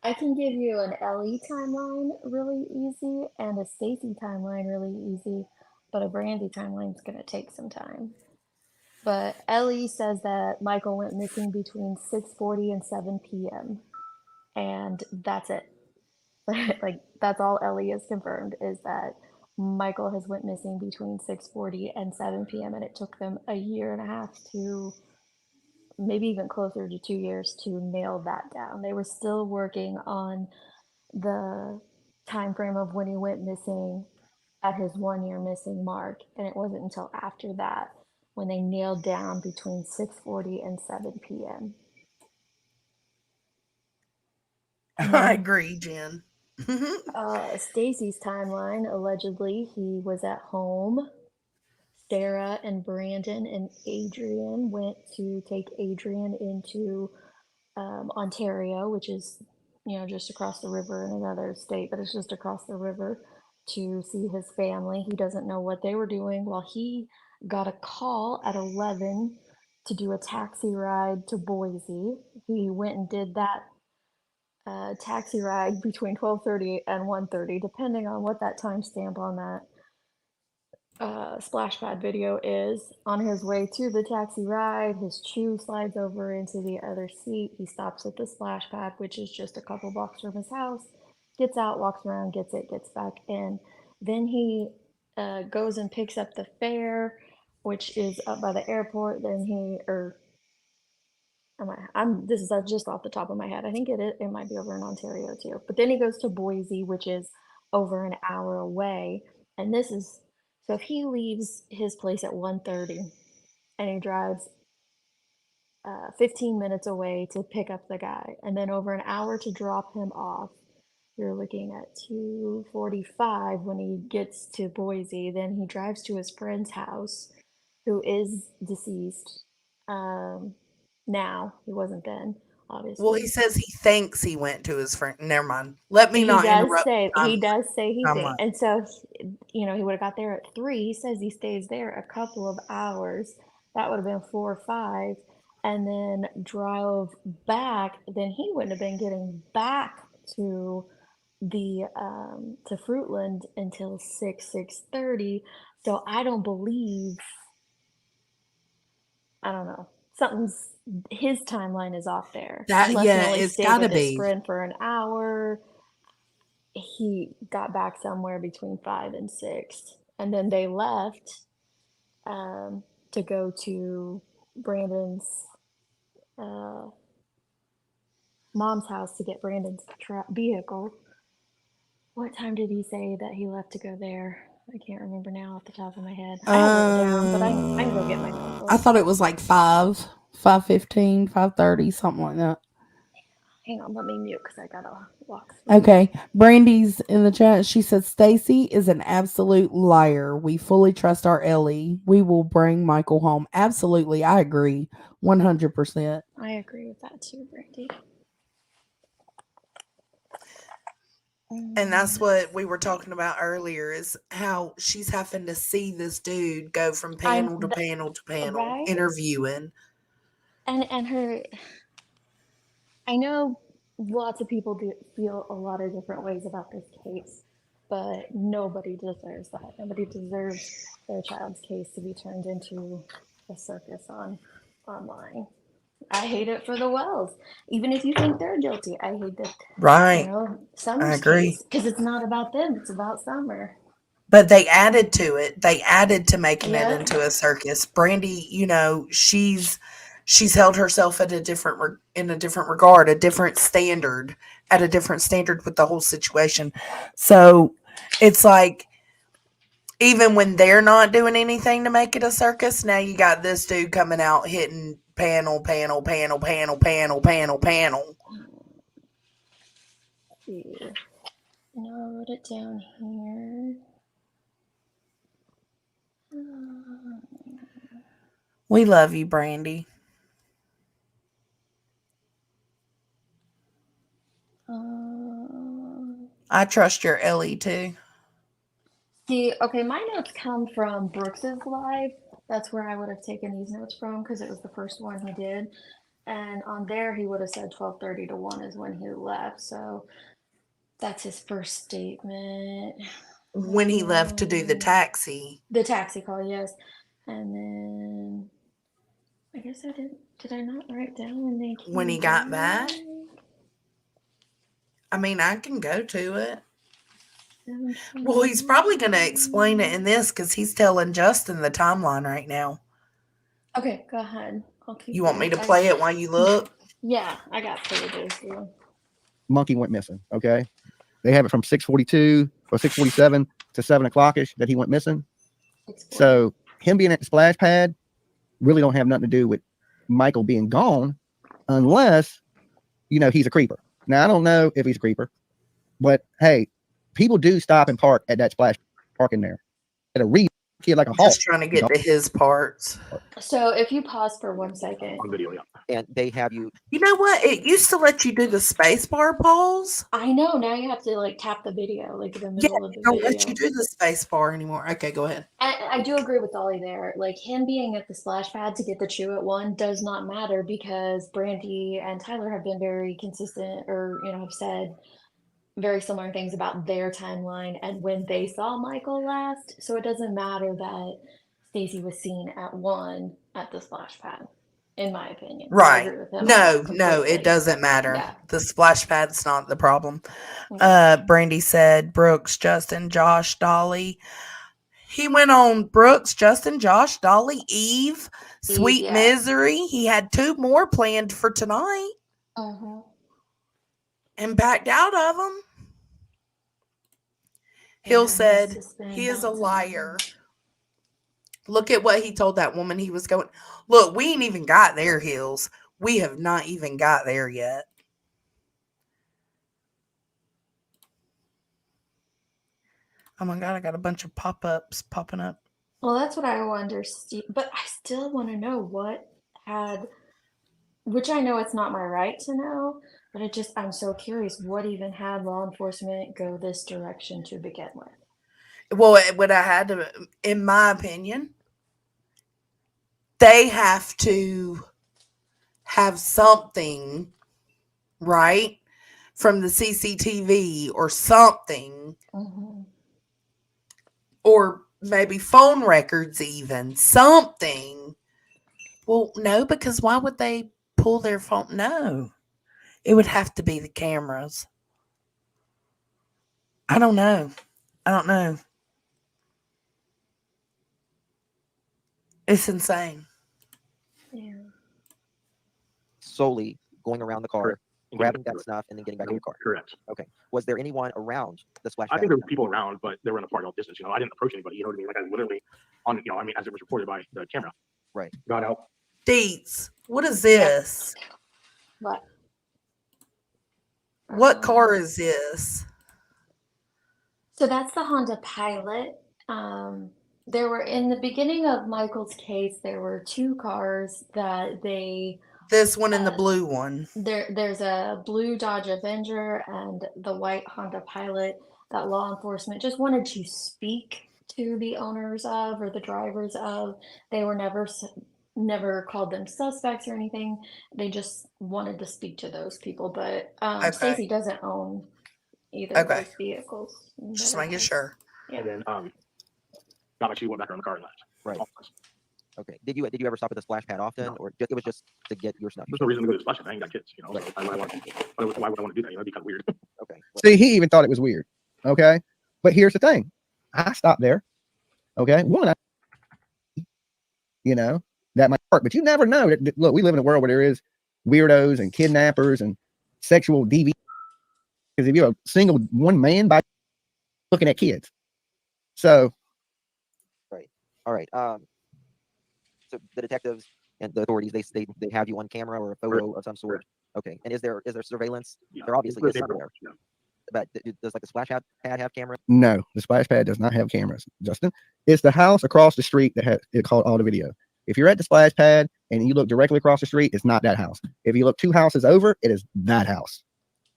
Speaker 19: I can give you an Ellie timeline really easy and a Stacy timeline really easy, but a Brandy timeline is gonna take some time. But Ellie says that Michael went missing between 6:40 and 7 p.m. and that's it. Like that's all Ellie has confirmed is that Michael has went missing between 6:40 and 7 p.m. and it took them a year and a half to maybe even closer to 2 years to nail that down. They were still working on the time frame of when he went missing at his 1 year missing mark, and it wasn't until after that when they nailed down between 6:40 and 7 p.m. And
Speaker 2: I
Speaker 19: then
Speaker 2: agree, Jen.
Speaker 19: Stacy's timeline, allegedly he was at home. Sarah and Brandon and Adrian went to take Adrian into Ontario, which is, just across the river in another state, but it's just across the river to see his family. He doesn't know what they were doing. While he got a call at 11 to do a taxi ride to Boise. He went and did that taxi ride between 12:30 and 1:30, depending on what that timestamp on that splash pad video is. On his way to the taxi ride, his shoe slides over into the other seat. He stops at the splash pad, which is just a couple blocks from his house, gets out, walks around, gets it, gets back in. Then he goes and picks up the fare, which is up by the airport. Then this is just off the top of my head. I think it might be over in Ontario too. But then he goes to Boise, which is over an hour away. And this is so if he leaves his place at 1:30 and he drives 15 minutes away to pick up the guy, and then over an hour to drop him off, you're looking at 2:45 when he gets to Boise. Then he drives to his friend's house, who is deceased. Now he wasn't then. obviously.
Speaker 2: Well, he says he thinks he went to his friend. Never mind. Let me
Speaker 19: He
Speaker 2: not
Speaker 19: does
Speaker 2: interrupt.
Speaker 19: say he does say he
Speaker 2: timeline.
Speaker 19: thinks, and so you know, he would have got there at 3. He says he stays there a couple of hours. That would have been 4 or 5, and then drove back. Then he wouldn't have been getting back to the to Fruitland until 6:30. So I don't believe. I don't know. Something's his timeline is off there.
Speaker 2: That
Speaker 19: Unless he
Speaker 2: yeah,
Speaker 19: only
Speaker 2: it's
Speaker 19: stayed
Speaker 2: gotta
Speaker 19: with his
Speaker 2: be.
Speaker 19: friend for an hour. He got back somewhere between 5 and 6, and then they left to go to Brandon's mom's house to get Brandon's vehicle. What time did he say that he left to go there? I can't remember now off the top of my head. I have it down, but I can go get my notebook.
Speaker 2: I thought it was like 5:15, 5:30, something like that.
Speaker 19: Hang on, let me mute because I gotta walk through.
Speaker 2: Okay. Brandy's in the chat. She said, Stacy is an absolute liar. We fully trust our Ellie. We will bring Michael home. Absolutely. I agree. 100%.
Speaker 19: I agree with that too, Brandy.
Speaker 2: And that's what we were talking about earlier is how she's having to see this dude go from panel to panel to panel,
Speaker 19: right?
Speaker 2: interviewing.
Speaker 19: And her, I know lots of people do feel a lot of different ways about this case, but nobody deserves that. Nobody deserves their child's case to be turned into a circus online. I hate it for the Wells. Even if you think they're guilty, I hate that.
Speaker 2: Right.
Speaker 19: You know, Summer's
Speaker 2: agree.
Speaker 19: case, because it's not about them; it's about Summer.
Speaker 2: But they added to it. They added to making it
Speaker 19: Yeah.
Speaker 2: into a circus. Brandy, you know, she's held herself at a different in a different regard, a different standard, at a different standard with the whole situation. So it's like even when they're not doing anything to make it a circus, now you got this dude coming out hitting panel, panel, panel, panel, panel, panel, panel.
Speaker 19: Here. No, I wrote it down here.
Speaker 2: We love you, Brandy. I trust your Ellie too.
Speaker 19: See, okay, my notes come from Brooks's live. That's where I would have taken these notes from because it was the first one he did. And on there, he would have said 12:30 to 1 is when he left. So that's his first statement.
Speaker 2: When he left to do the taxi.
Speaker 19: The taxi call, yes. And then I guess I did I not write down when they came
Speaker 2: When he got back? I mean, I can go to it. Well, he's probably going to explain it in this because he's telling Justin the timeline right now.
Speaker 19: Okay, go ahead. I'll keep
Speaker 2: You want me to
Speaker 19: going.
Speaker 2: play it while you look?
Speaker 19: Yeah, I got pages here.
Speaker 15: Monkey went missing. Okay. They have it from 6:42 or 6:47 to 7 o'clock-ish that he went missing. So him being at the splash pad really don't have nothing to do with Michael being gone unless, you know, he's a creeper. Now, I don't know if he's a creeper, but hey, people do stop and park at that splash park in there at a kid like a hawk.
Speaker 2: Just trying to get to his parts.
Speaker 19: So if you pause for 1 second.
Speaker 10: On video, yeah.
Speaker 18: And they have you.
Speaker 2: You know what? It used to let you do the space bar pause.
Speaker 19: I know. Now you have to like tap the video, like in the middle of the
Speaker 2: Don't
Speaker 19: video.
Speaker 2: let you do the space bar anymore. Okay, go ahead.
Speaker 19: I do agree with Dolly there. Like him being at the splash pad to get the chew at 1 does not matter because Brandy and Tyler have been very consistent or, you know, have said very similar things about their timeline and when they saw Michael last. So it doesn't matter that Stacy was seen at 1 at the splash pad, in my opinion. I agree
Speaker 2: Right.
Speaker 19: with him
Speaker 2: No,
Speaker 19: completely.
Speaker 2: it doesn't matter.
Speaker 19: Yeah.
Speaker 2: The splash pad's not the problem. Brandy said Brooks, Justin, Josh, Dolly. He went on Brooks, Justin, Josh, Dolly, Eve, Sweet
Speaker 19: yeah.
Speaker 2: Misery. He had 2 more planned for tonight and backed out of them. Hill said he is a liar. Look at what he told that woman he was going. Look, we ain't even got there, Hills. We have not even got there yet. Oh my God, I got a bunch of pop-ups popping up.
Speaker 19: Well, that's what I wonder, Steve. But I still want to know what had which I know it's not my right to know, but I'm so curious what even had law enforcement go this direction to begin with.
Speaker 2: Well, what I had to, in my opinion, they have to have something, right, from the CCTV or something, or maybe phone records, even something. Well, no, because why would they pull their phone? No, it would have to be the cameras. I don't know. I don't know. It's insane.
Speaker 19: Yeah.
Speaker 18: Solely going around the car,
Speaker 10: Correct.
Speaker 18: grabbing that stuff, and then getting back in the car.
Speaker 10: Correct.
Speaker 18: Okay. Was there anyone around the splash
Speaker 10: I
Speaker 18: pad?
Speaker 10: think there were people around, but they were in a far enough distance. I didn't approach anybody. You know what I mean? Like I literally on, as it was reported by the camera.
Speaker 18: Right.
Speaker 10: Got out.
Speaker 2: Deets, what is this?
Speaker 19: What?
Speaker 2: What car is this?
Speaker 19: So that's the Honda Pilot. There were, in the beginning of Michael's case, there were two cars that they.
Speaker 2: This one and the blue one.
Speaker 19: There's a blue Dodge Avenger and the white Honda Pilot that law enforcement just wanted to speak to the owners of or the drivers of. They were never called them suspects or anything. They just wanted to speak to those people. But Stacy doesn't own either of those vehicles.
Speaker 2: Just making sure.
Speaker 19: Yeah.
Speaker 10: And then got my shoe, went back around the car and left.
Speaker 18: Right. Okay. Did you ever stop at the splash pad often, or it was just to get your stuff?
Speaker 10: There's no reason to go to the splash pad. I ain't got kids. Why would I want to do that? It'd be kind of weird.
Speaker 18: Okay.
Speaker 15: See, he even thought it was weird. Okay. But here's the thing. I stopped there. Okay. One, that might work, but you never know. Look, we live in a world where there is weirdos and kidnappers and sexual deviants. Because if you're a single one man by looking at kids. So.
Speaker 18: Right. All right. So the detectives and the authorities, they have you on camera or a photo of some sort. Okay. And is there surveillance?
Speaker 10: Yeah.
Speaker 18: There obviously is somewhere.
Speaker 10: Yeah.
Speaker 18: But does like the splash pad have cameras?
Speaker 15: No, the splash pad does not have cameras, Justin. It's the house across the street that has it called auto video. If you're at the splash pad and you look directly across the street, it's not that house. If you look 2 houses over, it is that house.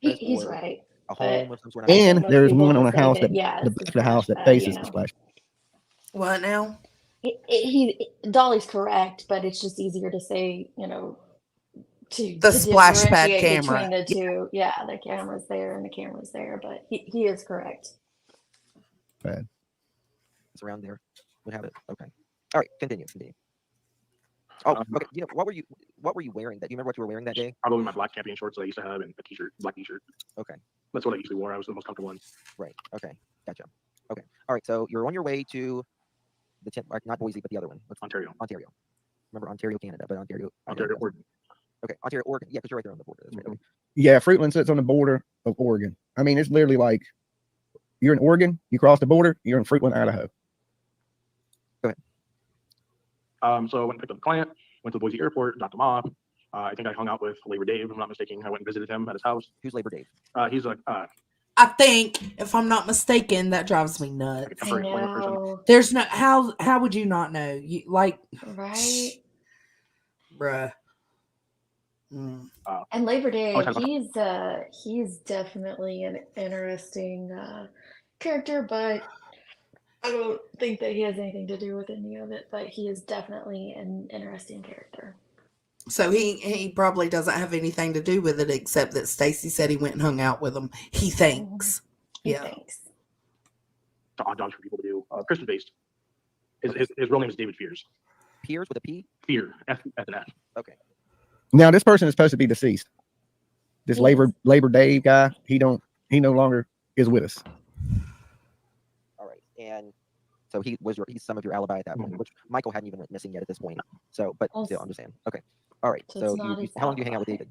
Speaker 19: He's right.
Speaker 18: A home of some sort of.
Speaker 15: And there's one on a house the house that faces the splash.
Speaker 2: What now?
Speaker 19: Dolly's correct, but it's just easier to say, to
Speaker 2: the splash pad
Speaker 19: differentiate
Speaker 2: camera
Speaker 19: between the two. Yeah, the camera's there and the camera's there, but he is correct.
Speaker 15: Bad.
Speaker 18: It's around there. We have it. Okay. All right. Continue. Oh, okay. What were you wearing? Do you remember what you were wearing that day?
Speaker 10: Probably my black camping shorts that I used to have and a t-shirt, black t-shirt.
Speaker 18: Okay.
Speaker 10: That's what I usually wore. I was the most comfortable one.
Speaker 18: Right. Okay. Gotcha. Okay. All right. So you're on your way to not Boise, but the other one.
Speaker 10: Ontario.
Speaker 18: Remember Ontario, Canada, but Ontario,
Speaker 10: Oregon.
Speaker 18: Okay. Ontario, Oregon. Yeah, because you're right there on the border. That's right. Okay.
Speaker 15: Yeah, Fruitland sits on the border of Oregon. I mean, it's literally like you're in Oregon, you cross the border, you're in Fruitland, Idaho.
Speaker 18: Go ahead.
Speaker 10: So I went and picked up the client, went to the Boise airport, dropped him off. I think I hung out with Labor Dave, if I'm not mistaken. I went and visited him at his house.
Speaker 18: Who's Labor Dave?
Speaker 10: He's a
Speaker 2: I think, if I'm not mistaken, that drives me nuts. There's no how would you not know? You right, bruh.
Speaker 19: And Labor Day, he's definitely an interesting character, but I don't think that he has anything to do with any of it. But he is definitely an interesting character.
Speaker 2: So he probably doesn't have anything to do with it, except that Stacy said he went and hung out with him. He thinks.
Speaker 19: He thinks.
Speaker 10: Odd jobs for people to do. Christian based. His real name is David Fears.
Speaker 18: Fears with a P?
Speaker 10: Fear. F and F.
Speaker 18: Okay.
Speaker 15: Now this person is supposed to be deceased. This Labor Dave guy, he no longer is with us.
Speaker 18: All right. And so he's some of your alibi at that point, which Michael hadn't even went missing yet at this point. So, but still, I'm just saying. Okay. All right. So how long do you hang out with David?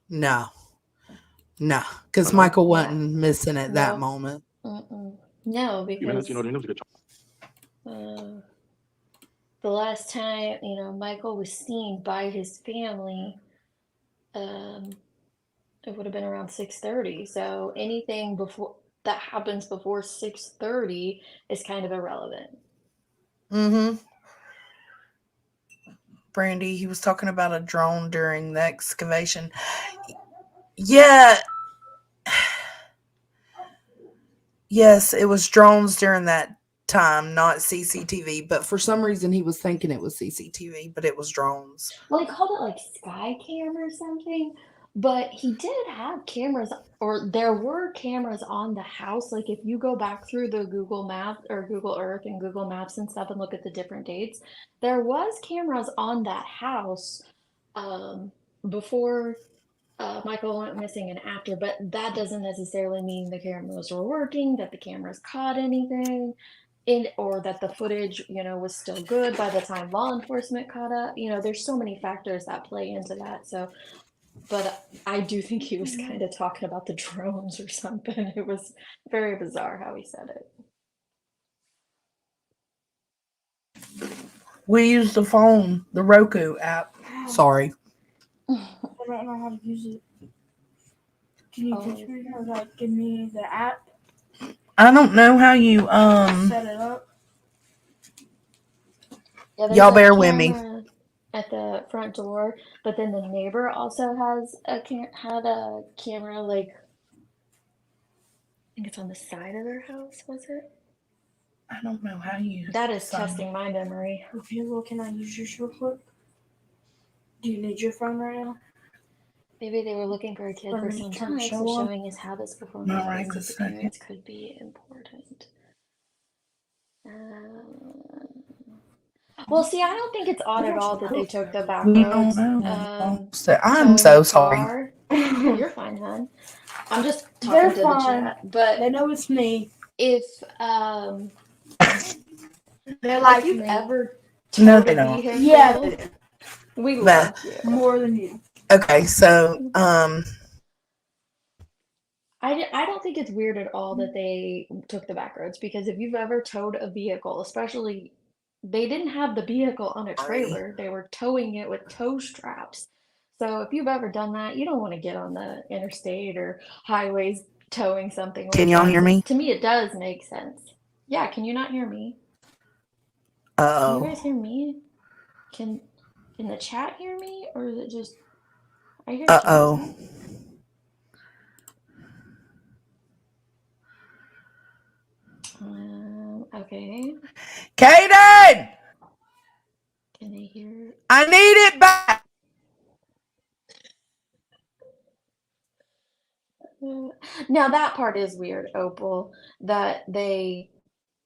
Speaker 2: No, because Michael wasn't missing at that moment.
Speaker 19: No, because the last time Michael was seen by his family, it would have been around 6:30. So anything before that happens before 6:30 is kind of irrelevant.
Speaker 2: Brandy, he was talking about a drone during the excavation. Yeah. Yes, it was drones during that time, not CCTV. But for some reason, he was thinking it was CCTV, but it was drones.
Speaker 19: Well, he called it like sky cam or something, but he did have cameras, or there were cameras on the house. Like if you go back through the Google Map or Google Earth and Google Maps and stuff and look at the different dates, there was cameras on that house before Michael went missing and after, but that doesn't necessarily mean the cameras were working, that the cameras caught anything, or that the footage, was still good by the time law enforcement caught up. There's so many factors that play into that. So, but I do think he was kind of talking about the drones or something. It was very bizarre how he said it.
Speaker 2: We use the phone, the Roku app. Sorry.
Speaker 20: I don't know how to use it. Can you teach me or like give me the app?
Speaker 2: I don't know how you
Speaker 20: Set it up.
Speaker 19: Yeah, there's
Speaker 2: y'all
Speaker 19: a
Speaker 2: bear with me.
Speaker 19: camera at the front door, but then the neighbor also has had a camera, like I think it's on the side of their house. Was it?
Speaker 2: I don't know how you.
Speaker 19: That is testing my memory.
Speaker 20: Okay, well, can I use yours real quick? Do you need your phone right now?
Speaker 19: Maybe they were looking for a kid for some time, so showing his habits before his disappearance could be important. Well, see, I don't think it's odd at all that they took the back
Speaker 2: We
Speaker 19: roads.
Speaker 2: don't know. I'm
Speaker 19: towing
Speaker 2: so
Speaker 19: the
Speaker 2: sorry.
Speaker 19: car. You're fine, hon. I'm just talking to the chat, but
Speaker 20: they know it's me.
Speaker 19: If
Speaker 20: They're like
Speaker 19: if you've
Speaker 20: me.
Speaker 19: ever
Speaker 2: No,
Speaker 19: towed
Speaker 2: they
Speaker 19: a
Speaker 2: don't.
Speaker 19: vehicle,
Speaker 20: Yeah, they do.
Speaker 19: we
Speaker 2: But-
Speaker 19: love you.
Speaker 20: More than you.
Speaker 2: Okay, so
Speaker 19: I don't think it's weird at all that they took the back roads, because if you've ever towed a vehicle, especially they didn't have the vehicle on a trailer, they were towing it with tow straps. So if you've ever done that, you don't want to get on the interstate or highways towing something like that.
Speaker 2: Can y'all hear me?
Speaker 19: To me, it does make sense. Yeah, can you not hear me? Can you guys
Speaker 2: oh,
Speaker 19: hear me? Can the chat hear me, or is it just I hear
Speaker 2: oh.
Speaker 19: James? Okay.
Speaker 2: Kaden,
Speaker 19: Can they hear?
Speaker 2: I need it back.
Speaker 19: Now that part is weird, Opal, that they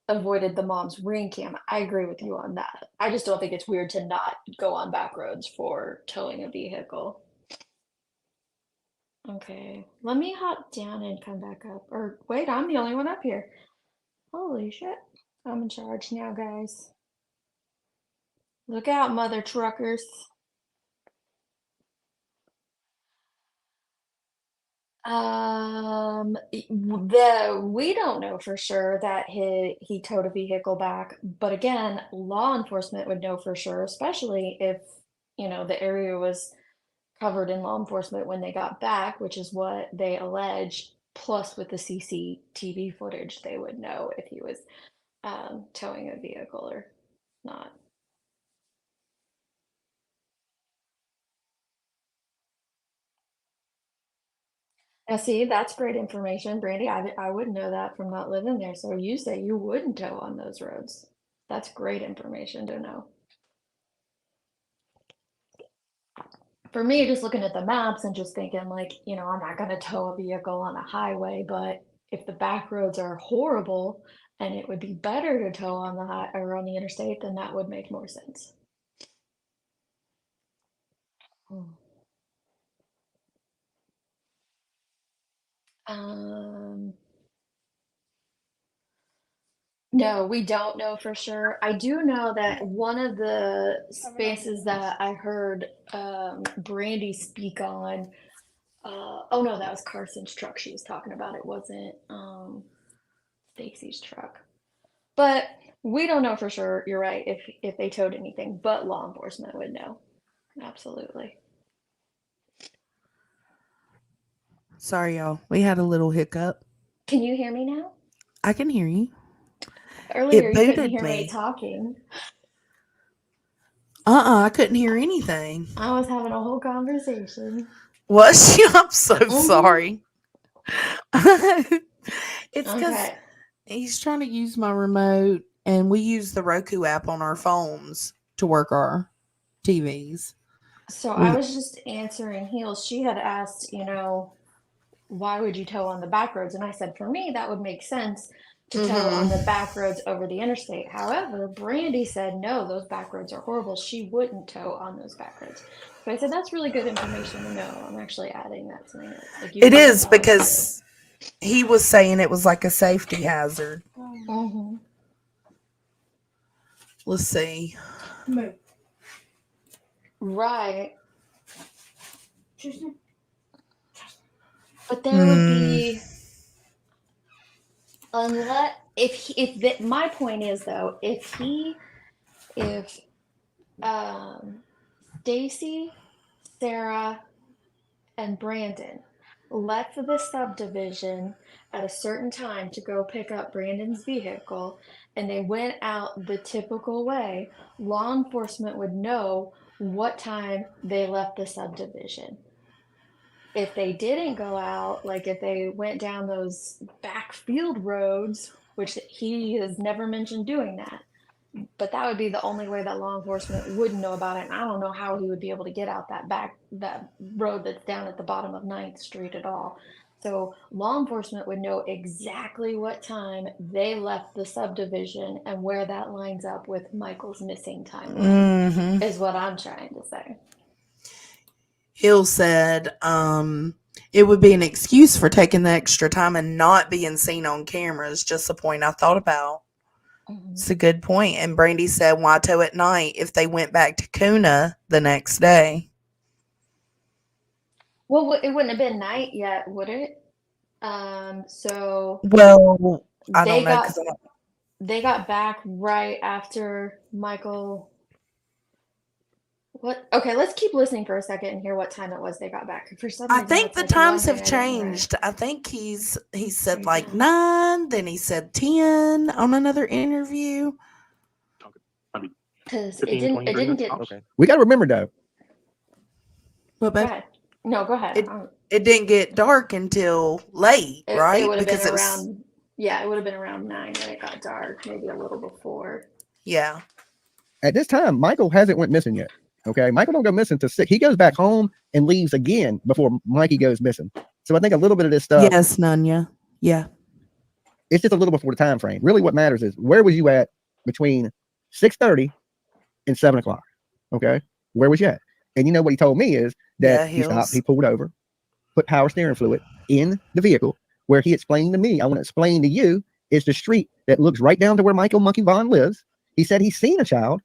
Speaker 19: avoided the mom's ring cam. I agree with you on that. I just don't think it's weird to not go on back roads for towing a vehicle. Okay, let me hop down and come back up. Or wait, I'm the only one up here. Holy shit. I'm in charge now, guys. Look out, mother truckers. We don't know for sure that he towed a vehicle back, but again, law enforcement would know for sure, especially if, the area was covered in law enforcement when they got back, which is what they allege. Plus, with the CCTV footage, they would know if he was towing a vehicle or not. Now, see, that's great information, Brandy. I wouldn't know that from not living there. So you say you wouldn't tow on those roads. That's great information to know. For me, just looking at the maps and just thinking like, I'm not going to tow a vehicle on a highway, but if the back roads are horrible and it would be better to tow on the or on the interstate, then that would make more sense. No, we don't know for sure. I do know that one of the spaces that I heard Brandy speak on, oh no, that was Carson's truck she was talking about. It wasn't Stacy's truck. But we don't know for sure, you're right, if they towed anything, but law enforcement would know. Absolutely.
Speaker 2: Sorry, y'all. We had a little hiccup.
Speaker 19: Can you hear me now?
Speaker 2: I can hear you.
Speaker 19: Earlier
Speaker 2: It
Speaker 19: you couldn't
Speaker 2: booted
Speaker 19: hear me
Speaker 2: me.
Speaker 19: talking.
Speaker 2: I couldn't hear anything.
Speaker 19: I was having a whole conversation.
Speaker 2: Was she? I'm so
Speaker 19: Mhm.
Speaker 2: sorry. It's because
Speaker 19: Okay.
Speaker 2: he's trying to use my remote, and we use the Roku app on our phones to work our TVs.
Speaker 19: So I was just answering Heels. She had asked, why would you tow on the back roads? And I said, for me, that would make sense to tow on the back roads over the interstate. However, Brandy said, no, those back roads are horrible. She wouldn't tow on those back roads. So I said, that's really good information to know. I'm actually adding that to my notes. Like, you
Speaker 2: It
Speaker 19: wouldn't
Speaker 2: is
Speaker 19: know how to
Speaker 2: because he was saying it was like a safety hazard.
Speaker 19: Mhm.
Speaker 2: Let's see.
Speaker 19: Right. But there would be, unless my point is though, if Stacy, Sarah, and Brandon left the subdivision at a certain time to go pick up Brandon's vehicle, and they went out the typical way, law enforcement would know what time they left the subdivision. If they didn't go out, like if they went down those back field roads, which he has never mentioned doing that, but that would be the only way that law enforcement would know about it. And I don't know how he would be able to get out that road that's down at the bottom of 9th Street at all. So law enforcement would know exactly what time they left the subdivision and where that lines up with Michael's missing timeline, is what I'm trying to say.
Speaker 2: Hill said it would be an excuse for taking the extra time and not being seen on cameras. Just a point I thought about. It's a good point. And Brandy said, why tow at night if they went back to Kuna the next day?
Speaker 19: Well, it wouldn't have been night yet, would it? So
Speaker 2: Well, I don't know.
Speaker 19: They got back right after Michael. What? Okay, let's keep listening for a second and hear what time it was they got back. For some
Speaker 2: I
Speaker 19: reason,
Speaker 2: think
Speaker 19: it's
Speaker 2: the
Speaker 19: like one
Speaker 2: times
Speaker 19: thing
Speaker 2: have
Speaker 19: I didn't write.
Speaker 2: changed. I think he said like 9, then he said 10 on another interview.
Speaker 19: Because it didn't get.
Speaker 15: Okay. We got to remember though.
Speaker 2: What,
Speaker 19: Go
Speaker 2: babe?
Speaker 19: ahead. No, go ahead.
Speaker 2: It didn't get dark until late, right?
Speaker 19: It would have been
Speaker 2: Because
Speaker 19: around. Yeah, it would have been around 9 when it got dark, maybe a little before.
Speaker 2: Yeah.
Speaker 15: At this time, Michael hasn't went missing yet. Okay, Michael don't go missing till 6. He goes back home and leaves again before Mikey goes missing. So I think a little bit of this stuff.
Speaker 2: Yes, Nanya. Yeah.
Speaker 15: It's just a little before the time frame. Really, what matters is where was you at between 6:30 and 7 o'clock? Okay, where was you at? And you know what he told me is that he stopped, he pulled over, put power steering fluid in the vehicle, where he explained to me, I want to explain to you, it's the street that looks right down to where Michael Monkey Vaughn lives. He said he's seen a child,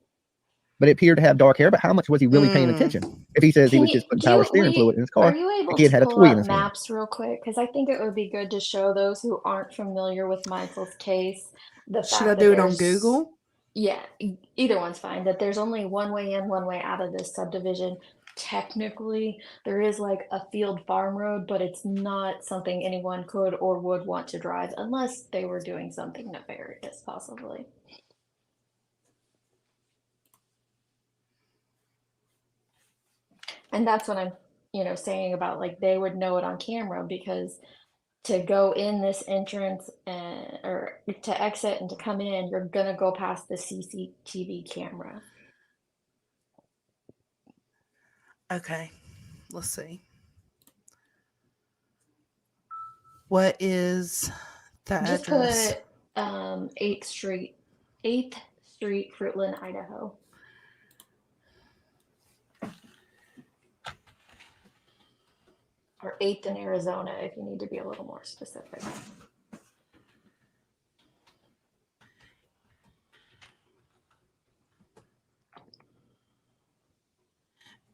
Speaker 15: but it appeared to have dark hair. But how much was he really paying attention? If he says he was just putting power steering fluid in his car,
Speaker 19: Are you able
Speaker 15: the kid
Speaker 19: to
Speaker 15: had a
Speaker 19: pull
Speaker 15: toy in
Speaker 19: up
Speaker 15: his hand.
Speaker 19: maps real quick? Because I think it would be good to show those who aren't familiar with Michael's case the
Speaker 2: Should
Speaker 19: fact
Speaker 2: I
Speaker 19: that
Speaker 2: do it on
Speaker 19: there's-
Speaker 2: Google?
Speaker 19: Yeah, either one's fine. That there's only one way in, one way out of this subdivision. Technically, there is like a field farm road, but it's not something anyone could or would want to drive unless they were doing something nefarious, possibly. And that's what I'm, saying about like they would know it on camera, because to go in this entrance or to exit and to come in, you're gonna go past the CCTV camera.
Speaker 2: Okay, let's see. What is the
Speaker 19: Just
Speaker 2: address?
Speaker 19: put 8th Street, Fruitland, Idaho. Or 8th in Arizona, if you need to be a little more specific.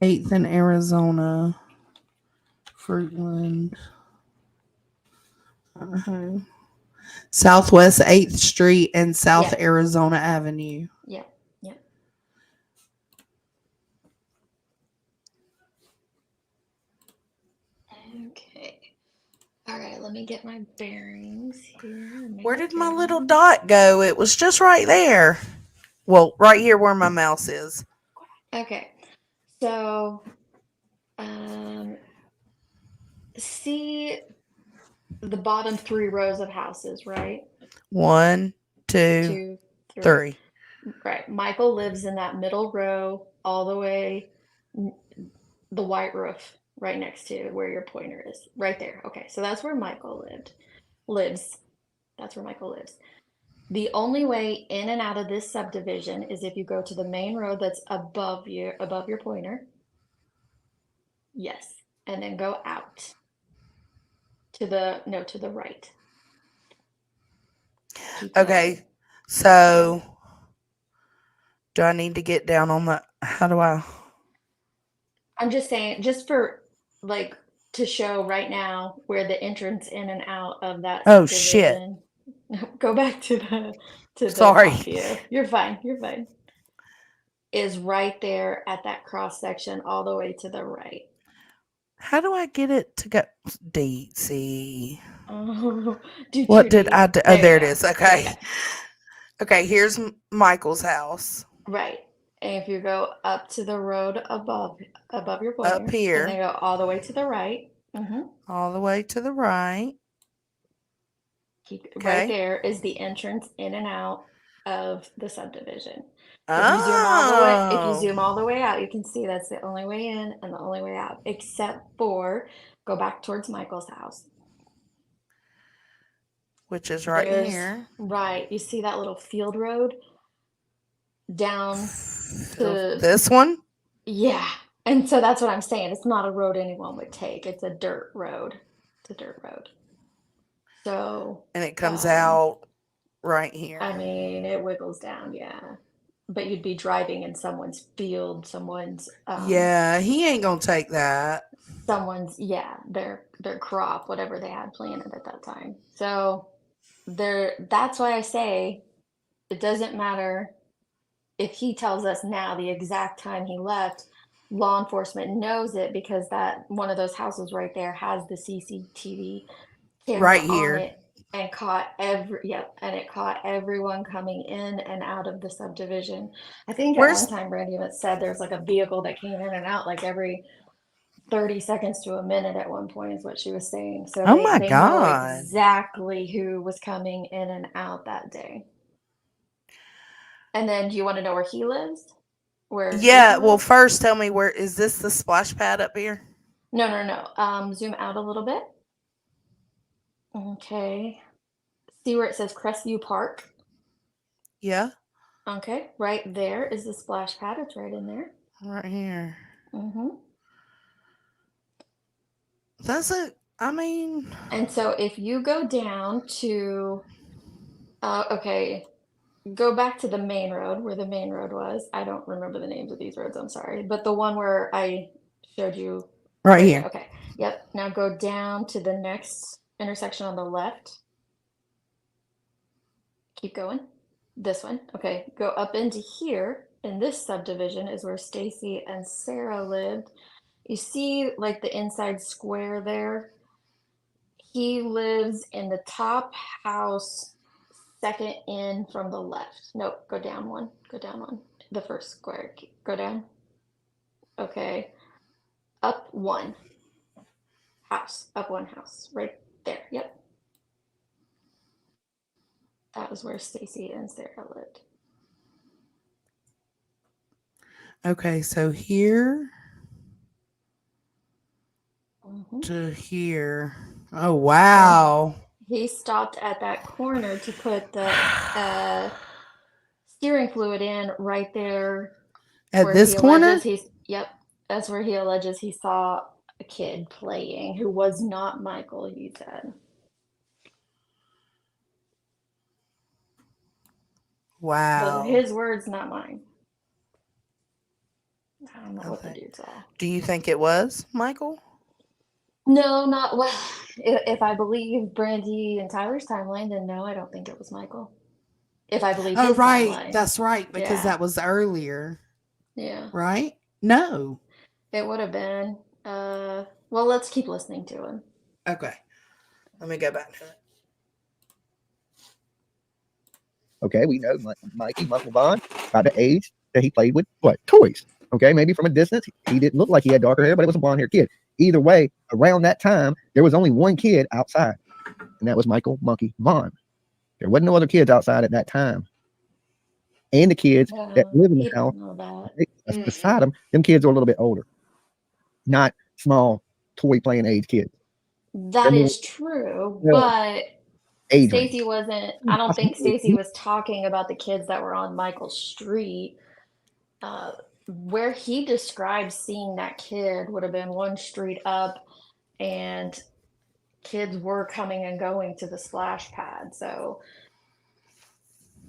Speaker 2: Eighth in Arizona, Fruitland. Southwest 8th Street and South Arizona Avenue.
Speaker 19: Yeah. Okay. All right, let me get my bearings here.
Speaker 2: Where did my little dot go? It was just right there. Well, right here where my mouse is.
Speaker 19: Okay. So, see the bottom 3 rows of houses, right?
Speaker 2: 1, 2,
Speaker 19: 2, 3.
Speaker 2: 3.
Speaker 19: Right. Michael lives in that middle row, all the way, the white roof right next to where your pointer is, right there. Okay, so that's where Michael lives. That's where Michael lives. The only way in and out of this subdivision is if you go to the main road that's above your pointer. Yes, and then go out to the right. Keep going.
Speaker 2: Okay, so do I need to get down on the, how do I?
Speaker 19: I'm just saying, just for like to show right now where the entrance in and out of that
Speaker 2: Oh, shit.
Speaker 19: subdivision. Go back to the
Speaker 2: Sorry.
Speaker 19: top view. You're fine. You're fine. Is right there at that cross section all the way to the right.
Speaker 2: How do I get it to go? DC.
Speaker 19: Oh,
Speaker 2: What did I do? Oh, there it
Speaker 19: go.
Speaker 2: is.
Speaker 19: There you
Speaker 2: Okay.
Speaker 19: go.
Speaker 2: Okay, here's Michael's house.
Speaker 19: Right. And if you go up to the road above your pointer,
Speaker 2: Up here.
Speaker 19: and then go all the way to the right.
Speaker 2: All the way to the right.
Speaker 19: Keep
Speaker 2: Okay.
Speaker 19: right there is the entrance in and out of the subdivision.
Speaker 2: Oh.
Speaker 19: If you zoom all the way out, you can see that's the only way in and the only way out, except for go back towards Michael's house.
Speaker 2: Which is right here.
Speaker 19: Right. You see that little field road down to
Speaker 2: this one?
Speaker 19: Yeah. And so that's what I'm saying. It's not a road anyone would take. It's a dirt road. It's a dirt road. So
Speaker 2: and it comes out right here.
Speaker 19: I mean, it wiggles down, yeah. But you'd be driving in someone's field, someone's
Speaker 2: yeah, he ain't gonna take that.
Speaker 19: Someone's their crop, whatever they had planted at that time. So that's why I say it doesn't matter if he tells us now the exact time he left. Law enforcement knows it because that one of those houses right there has the CCTV camera
Speaker 2: right
Speaker 19: on
Speaker 2: here.
Speaker 19: it and caught it caught everyone coming in and out of the subdivision. I think at one time Brandy even said there's like a vehicle that came in and out like every 30 seconds to a minute at one point is what she was saying. So they know exactly who was coming in and out that day. And then do you want to know where he lives?
Speaker 2: Well, first tell me, where is this, the splash pad up here?
Speaker 19: No. Zoom out a little bit. Okay. See where it says Crestview Park?
Speaker 2: Yeah.
Speaker 19: Okay. Right there is the splash pad. It's right in there.
Speaker 2: Right here.
Speaker 19: Mm-hmm. And so if you go down to, go back to the main road where the main road was. I don't remember the names of these roads. I'm sorry. But the one where I showed you.
Speaker 2: Right here.
Speaker 19: There. Okay. Yep. Now go down to the next intersection on the left. Keep going. This one. Okay. Go up into here. In this subdivision is where Stacy and Sarah lived. You see like the inside square there? He lives in the top house, second in from the left. Nope, go down one. Go down one. The first square. Go down. Okay. Up one house. Up one house. Right there. Yep. That was where Stacy and Sarah lived.
Speaker 2: Okay, so here to here. Oh, wow.
Speaker 19: He stopped at that corner to put the steering fluid in right there.
Speaker 2: At this corner?
Speaker 19: Yep. That's where he alleges he saw a kid playing who was not Michael, he said.
Speaker 2: Wow.
Speaker 19: Those are his words, not mine. I don't know what the dude saw.
Speaker 2: Do you think it was Michael?
Speaker 19: No, not well. If I believe Brandy and Tyler's timeline, then no, I don't think it was Michael. If I believe his timeline.
Speaker 2: That's right, because that was earlier.
Speaker 19: Yeah.
Speaker 2: Right? No.
Speaker 19: It would have been. Well, let's keep listening to him.
Speaker 2: Okay. Let me go back to it.
Speaker 15: Okay, we know Mikey Mufflebond by the age that he played with what? Toys. Okay, maybe from a distance, he didn't look like he had darker hair, but it was a blonde haired kid. Either way, around that time, there was only one kid outside, and that was Michael Monkey Vaughn. There wasn't no other kids outside at that time. And the kids that live in the house beside them kids are a little bit older, not small toy playing age kids.
Speaker 19: That is true, but
Speaker 15: age
Speaker 19: Stacy
Speaker 15: range.
Speaker 19: wasn't. I don't think Stacy was talking about the kids that were on Michael's street. Where he described seeing that kid would have been one street up, and kids were coming and going to the splash pad. So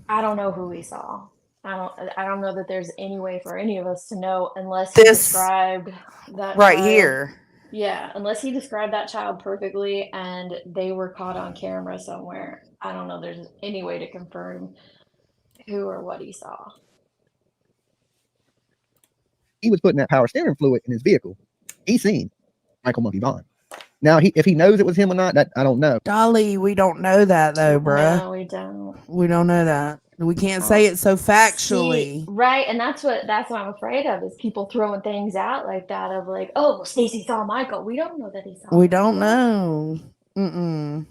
Speaker 19: I don't know who he saw. I don't know that there's any way for any of us to know unless he described that
Speaker 2: right
Speaker 19: child.
Speaker 2: here.
Speaker 19: Yeah, unless he described that child perfectly and they were caught on camera somewhere. I don't know there's any way to confirm who or what he saw.
Speaker 15: He was putting that power steering fluid in his vehicle. He seen Michael Monkey Vaughn. Now, if he knows it was him or not, that I don't know.
Speaker 2: Dolly, we don't know that though, bruh.
Speaker 19: No, we don't.
Speaker 2: We don't know that. We can't say it so factually.
Speaker 19: See, right, and that's what I'm afraid of is people throwing things out like that of like, oh, Stacy saw Michael. We don't know that he saw.
Speaker 2: We don't know. Mm-mm.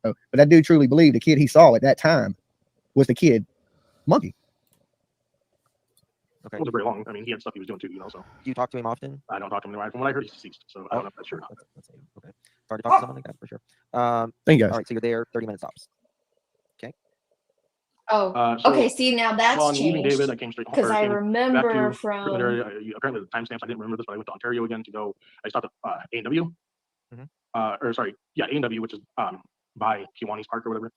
Speaker 15: Oh, but I do truly believe the kid he saw at that time was the kid Monkey.
Speaker 10: Okay. It wasn't very long. I mean, he had stuff he was doing too, you know. So
Speaker 18: Do you talk to him often?
Speaker 10: I don't talk to him anymore. From what I heard, he's deceased. So I don't know if that's true or not.
Speaker 18: Okay. Hard to talk to someone like that for sure.
Speaker 15: Thank you guys.
Speaker 18: All right, so you're there 30 minutes tops. Okay.
Speaker 19: Oh,
Speaker 10: So,
Speaker 19: okay. See, now that's
Speaker 10: well, on leaving
Speaker 19: changed.
Speaker 10: David, I came straight home.
Speaker 19: Because I
Speaker 10: came back
Speaker 19: remember
Speaker 10: to
Speaker 19: from
Speaker 10: Preliminary, apparently the timestamps, I didn't remember this, but I went to Ontario again to go. I stopped at A&W. A&W, which is by Kiwani's Park or whatever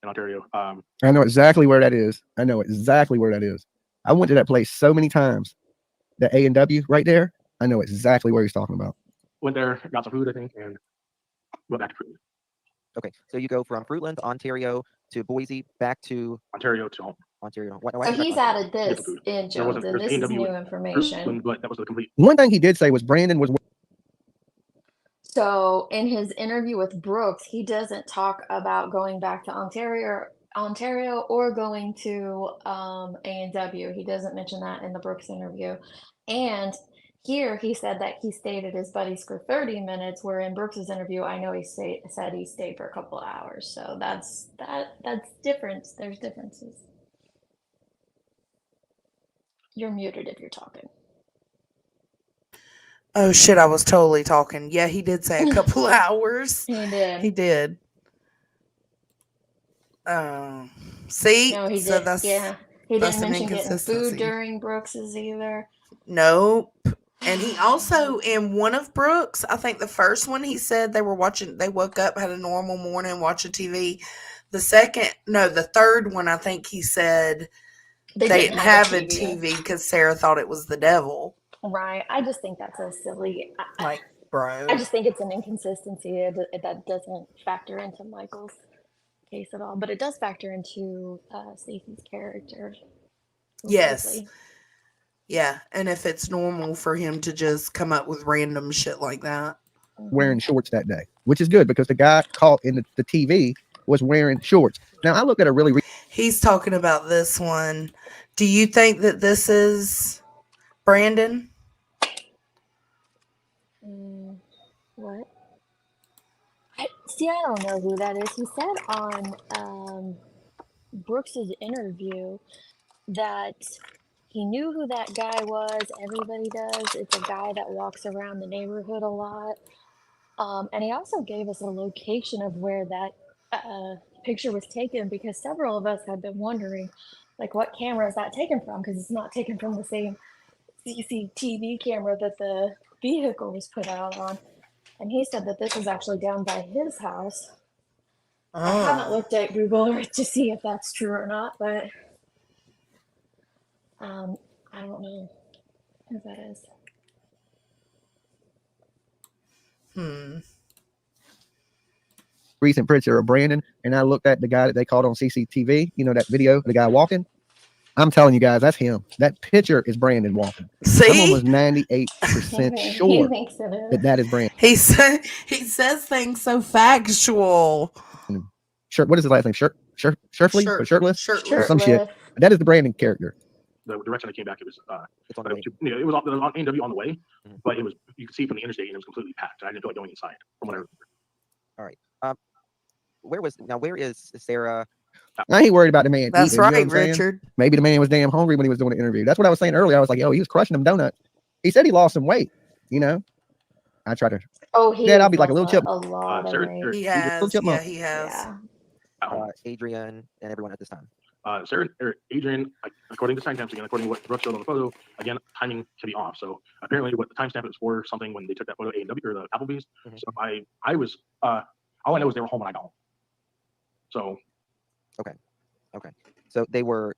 Speaker 10: in Ontario.
Speaker 15: I know exactly where that is. I went to that place so many times. The A&W right there. I know exactly where he's talking about.
Speaker 10: Went there, got some food, I think, and went back to Fruitland.
Speaker 18: Okay, so you go from Fruitland, Ontario to Boise, back to
Speaker 10: Ontario to home.
Speaker 18: Ontario.
Speaker 19: so he's added this in Jones, and this is new information.
Speaker 10: But that was the complete.
Speaker 15: One thing he did say was Brandon was.
Speaker 19: So in his interview with Brooks, he doesn't talk about going back to Ontario or going to A&W. He doesn't mention that in the Brooks interview. And here he said that he stayed at his buddy's for 30 minutes, where in Brooks's interview, I know he said he stayed for a couple of hours. So that's difference. There's differences. You're muted if you're talking.
Speaker 2: Oh shit, I was totally talking. Yeah, he did say a couple hours.
Speaker 19: He did.
Speaker 2: He did. See?
Speaker 19: No, he
Speaker 2: so
Speaker 19: did.
Speaker 2: that's,
Speaker 19: Yeah. He
Speaker 2: that's
Speaker 19: didn't
Speaker 2: an
Speaker 19: mention getting food
Speaker 2: inconsistency.
Speaker 19: during Brooks's either.
Speaker 2: Nope. And he also, in one of Brooks, I think the first one, he said they woke up, had a normal morning, watching TV. The third one, I think he said they didn't have a TV because Sarah thought it was the devil.
Speaker 19: Right. I just think that's so silly.
Speaker 2: Bro.
Speaker 19: I just think it's an inconsistency that doesn't factor into Michael's case at all, but it does factor into Stacy's character.
Speaker 2: Yes.
Speaker 19: Likely.
Speaker 2: Yeah. And if it's normal for him to just come up with random shit like that.
Speaker 15: Wearing shorts that day, which is good because the guy caught in the TV was wearing shorts. Now I look at a really.
Speaker 2: He's talking about this one. Do you think that this is Brandon?
Speaker 19: What? I don't know who that is. He said on Brooks's interview that he knew who that guy was. Everybody does. It's a guy that walks around the neighborhood a lot. And he also gave us a location of where that picture was taken, because several of us had been wondering, like, what camera is that taken from? Because it's not taken from the same CCTV camera that the vehicle was put out on. And he said that this is actually down by his house. I haven't looked at Google Earth to see if that's true or not, but I don't know who that is.
Speaker 15: Recent picture of Brandon, and I looked at the guy that they caught on CCTV. You know that video, the guy walking. I'm telling you guys, that's him. That picture is Brandon walking.
Speaker 2: See?
Speaker 15: Someone was 98% sure that is Brandon.
Speaker 2: He says things so factual.
Speaker 15: Shirt. What is his last name? Shirtless?
Speaker 2: Shirtless.
Speaker 15: Or some shit. That is the Brandon character.
Speaker 10: the direction I came back, it was
Speaker 18: It's on
Speaker 10: but
Speaker 18: the
Speaker 10: it was, it was on A&W on the way, but it was, you could see from the interstate, and it was completely packed. I didn't feel like going inside from what I remember.
Speaker 18: All right. Where is Sarah?
Speaker 15: I ain't worried about the man.
Speaker 2: That's
Speaker 15: eating, you know
Speaker 2: right,
Speaker 15: what I'm saying?
Speaker 2: Richard.
Speaker 15: Maybe the man was damn hungry when he was doing the interview. That's what I was saying earlier. I was like, yo, he was crushing them donuts. He said he lost some weight, you know. I try to.
Speaker 19: Oh, he
Speaker 15: Yeah, I'll
Speaker 19: has
Speaker 15: be like a little
Speaker 19: lost
Speaker 15: chip.
Speaker 19: a lot of weight.
Speaker 2: He
Speaker 15: little
Speaker 2: has.
Speaker 15: chipmunk.
Speaker 2: Yeah, he has.
Speaker 19: Yeah.
Speaker 18: Adrian and everyone at this time.
Speaker 10: Sarah or Adrian, according to timestamps again, according to what Brooke showed on the photo, again, timing can be off. So apparently, what the timestamp is for something when they took that photo at A&W or the Applebee's. So I was all I know is they were home when I got home. So
Speaker 18: Okay. So they were,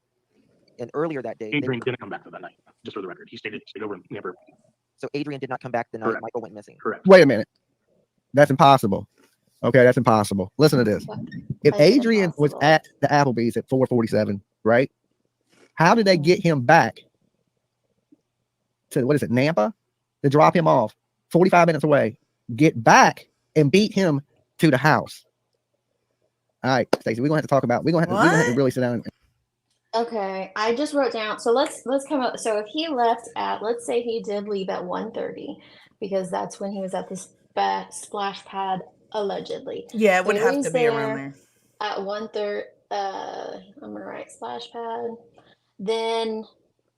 Speaker 18: and earlier that day,
Speaker 10: Adrian didn't come back for that night. Just for the record, he stayed over and never.
Speaker 18: So Adrian did not come back the night Michael went missing.
Speaker 10: Correct.
Speaker 15: Wait a minute. That's impossible. Okay, that's impossible. Listen to this. If Adrian was at the Applebee's at 4:47, right? How did they get him back to, what is it, Nampa? To drop him off 45 minutes away, get back and beat him to the house. All right, Stacey, we're gonna have to talk about, we're gonna have to really sit down.
Speaker 19: Okay, I just wrote down. So let's come up. So if he left at, let's say he did leave at 1:30, because that's when he was at this splash pad allegedly.
Speaker 2: Yeah, it
Speaker 19: So
Speaker 2: would
Speaker 19: he
Speaker 2: have
Speaker 19: leaves
Speaker 2: to be around there.
Speaker 19: at 1:30. I'm gonna write splash pad. Then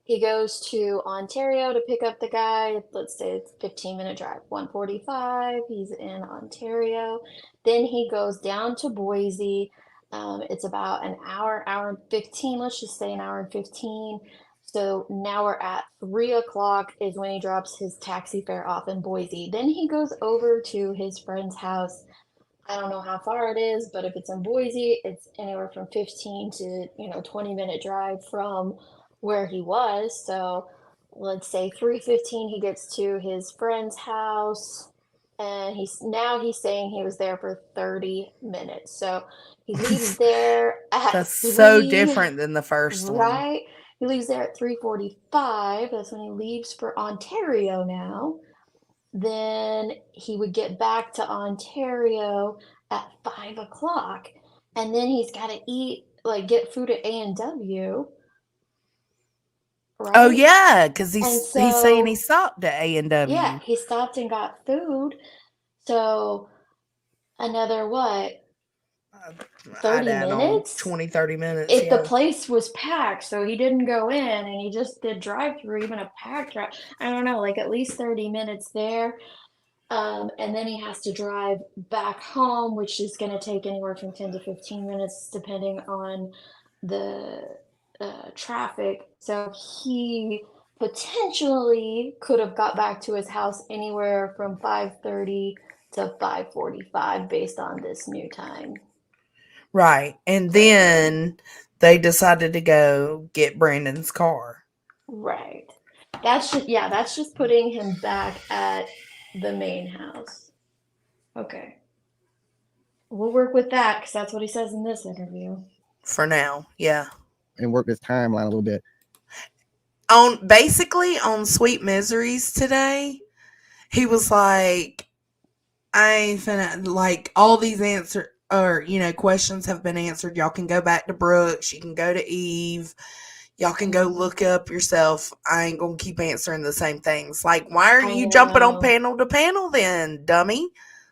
Speaker 19: he goes to Ontario to pick up the guy. Let's say it's a 15-minute drive. 1:45. He's in Ontario. Then he goes down to Boise. It's about an hour and 15. Let's just say an hour and 15. So now we're at 3 o'clock is when he drops his taxi fare off in Boise. Then he goes over to his friend's house. I don't know how far it is, but if it's in Boise, it's anywhere from 15 to 20-minute drive from where he was. So let's say 3:15 he gets to his friend's house, and he's saying he was there for 30 minutes. So he leaves there at
Speaker 2: That's so different than the first one.
Speaker 19: right? He leaves there at 3:45. That's when he leaves for Ontario now. Then he would get back to Ontario at 5 o'clock, and then he's got to eat, like get food at A&W. Right?
Speaker 2: Oh yeah, because he's saying
Speaker 19: so-
Speaker 2: he stopped at A&W.
Speaker 19: Yeah, he stopped and got food. So another what? 30 minutes?
Speaker 2: 20, 30 minutes.
Speaker 19: If the place was packed, so he didn't go in and he just did drive-through, even a packed drive. I don't know, like at least 30 minutes there. And then he has to drive back home, which is going to take anywhere from 10 to 15 minutes, depending on the traffic. So he potentially could have got back to his house anywhere from 5:30 to 5:45 based on this new time.
Speaker 2: Right. And then they decided to go get Brandon's car.
Speaker 19: Right. That's just putting him back at the main house. Okay. We'll work with that because that's what he says in this interview.
Speaker 2: For now, yeah.
Speaker 15: And work this timeline a little bit.
Speaker 2: Basically on Sweet Miseries today, he was like, I ain't finna, like, all these questions have been answered. Y'all can go back to Brooks. You can go to Eve. Y'all can go look up yourself. I ain't gonna keep answering the same things. Like, why are you jumping on panel to panel then, dummy?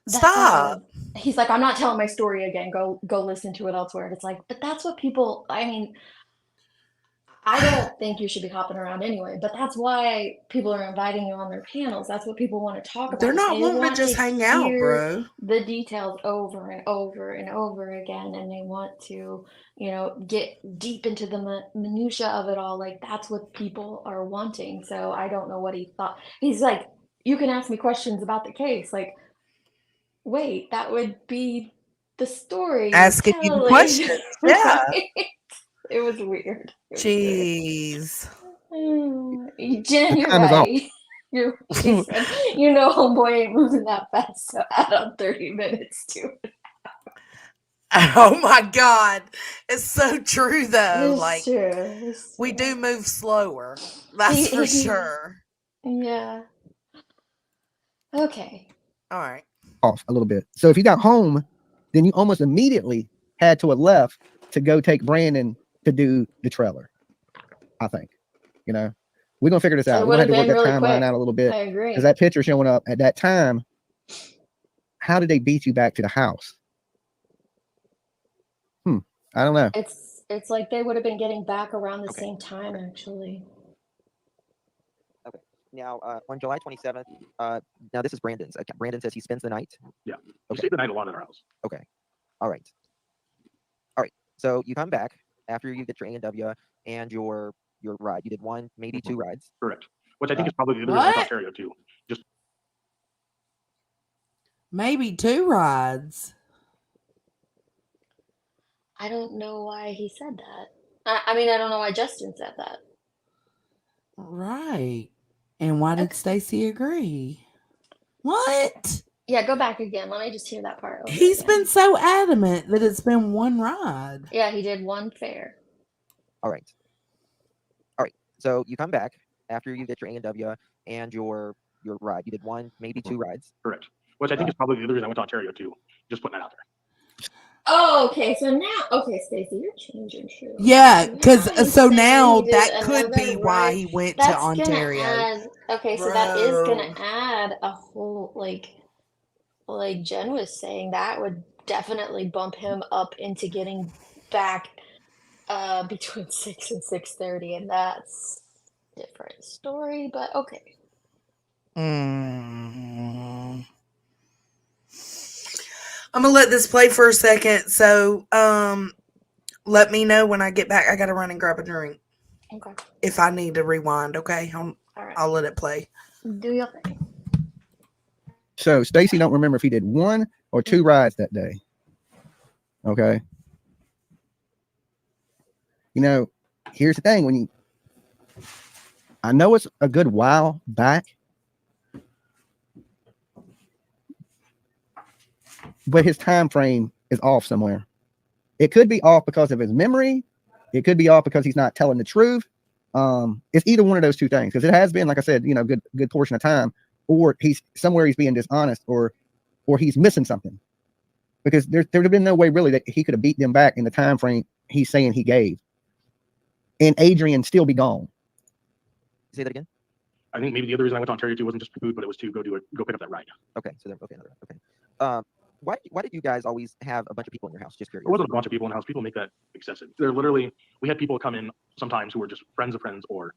Speaker 2: Stop.
Speaker 19: He's like, I'm not telling my story again. Go listen to it elsewhere. And it's like, but that's what people, I mean, I don't think you should be hopping around anyway, but that's why people are inviting you on their panels. That's what people want to talk about.
Speaker 2: They're not
Speaker 19: They
Speaker 2: wanting to
Speaker 19: want
Speaker 2: just hang out,
Speaker 19: hear
Speaker 2: bro.
Speaker 19: The details over and over and over again, and they want to, get deep into the minutia of it all. Like, that's what people are wanting. So I don't know what he thought. He's like, you can ask me questions about the case. Like, wait, that would be the story.
Speaker 2: Asking you the questions. Yeah.
Speaker 19: Right? It was weird.
Speaker 2: Jeez.
Speaker 19: Jen, you're right. Homeboy ain't moving that fast, so add on 30 minutes to it.
Speaker 2: Oh my God. It's so true though.
Speaker 19: It's true.
Speaker 2: We do move slower. That's for sure.
Speaker 19: Yeah. Okay.
Speaker 2: All right.
Speaker 15: Off a little bit. So if you got home, then you almost immediately had to have left to go take Brandon to do the trailer, I think. You know, we're gonna figure this out.
Speaker 19: It
Speaker 15: We're gonna
Speaker 19: would
Speaker 15: have
Speaker 19: have
Speaker 15: to work
Speaker 19: been
Speaker 15: that
Speaker 19: really
Speaker 15: timeline
Speaker 19: quick.
Speaker 15: out a little bit.
Speaker 19: I agree.
Speaker 15: Because that picture showing up at that time, how did they beat you back to the house? I don't know.
Speaker 19: It's like they would have been getting back around the same time, actually.
Speaker 18: Okay. Now, on July 27th, now this is Brandon's. Brandon says he spends the night.
Speaker 10: Yeah. We
Speaker 18: Okay.
Speaker 10: stayed the night alone in our house.
Speaker 18: Okay. All right. All right. So you come back after you get your A&W and your ride. You did one, maybe two rides.
Speaker 10: Correct. Which I think is probably the other reason I went to
Speaker 2: What?
Speaker 10: Ontario too. Just
Speaker 2: Maybe 2 rides.
Speaker 19: I don't know why he said that. I mean, I don't know why Justin said that.
Speaker 2: Right. And why did Stacy agree? What?
Speaker 19: Yeah, go back again. Let me just hear that part over
Speaker 2: He's
Speaker 19: again.
Speaker 2: been so adamant that it's been 1 ride.
Speaker 19: Yeah, he did one fare.
Speaker 18: All right. All right. So you come back after you get your A&W and your ride. You did one, maybe two rides.
Speaker 10: correct. Which I think is probably the other reason I went to Ontario too. Just putting that out there.
Speaker 19: Oh, okay. So now, okay, Stacey, you're changing shit.
Speaker 2: Yeah, because
Speaker 19: Now he's
Speaker 2: so
Speaker 19: saying
Speaker 2: now
Speaker 19: he did
Speaker 2: that could
Speaker 19: another
Speaker 2: be why
Speaker 19: ride.
Speaker 2: he went to
Speaker 19: That's
Speaker 2: Ontario.
Speaker 19: gonna add. Okay, so that is gonna
Speaker 2: Bro.
Speaker 19: add a whole like Jen was saying, that would definitely bump him up into getting back between 6 and 6:30, and that's a different story, but okay.
Speaker 2: I'm gonna let this play for a second. So, let me know when I get back. I gotta run and grab a drink.
Speaker 19: Okay.
Speaker 2: If I need to rewind, okay?
Speaker 19: All right.
Speaker 2: I'll let it play.
Speaker 19: Do your thing.
Speaker 15: So Stacy don't remember if he did 1 or 2 rides that day. Okay. You know, here's the thing. I know it's a good while back, but his time frame is off somewhere. It could be off because of his memory. It could be off because he's not telling the truth. It's either one of those two things, because it has been, like I said, good portion of time, or he's being dishonest, or he's missing something, because there would have been no way really that he could have beat them back in the time frame he's saying he gave, and Adrian still be gone.
Speaker 18: Say that again.
Speaker 10: I think maybe the other reason I went to Ontario too wasn't just for food, but it was to go pick up that ride.
Speaker 18: Okay. So then, okay. Why did you guys always have a bunch of people in your house? Just curious.
Speaker 10: There wasn't a bunch of people in the house. People make that excessive. They're literally, we had people come in sometimes who were just friends of friends, or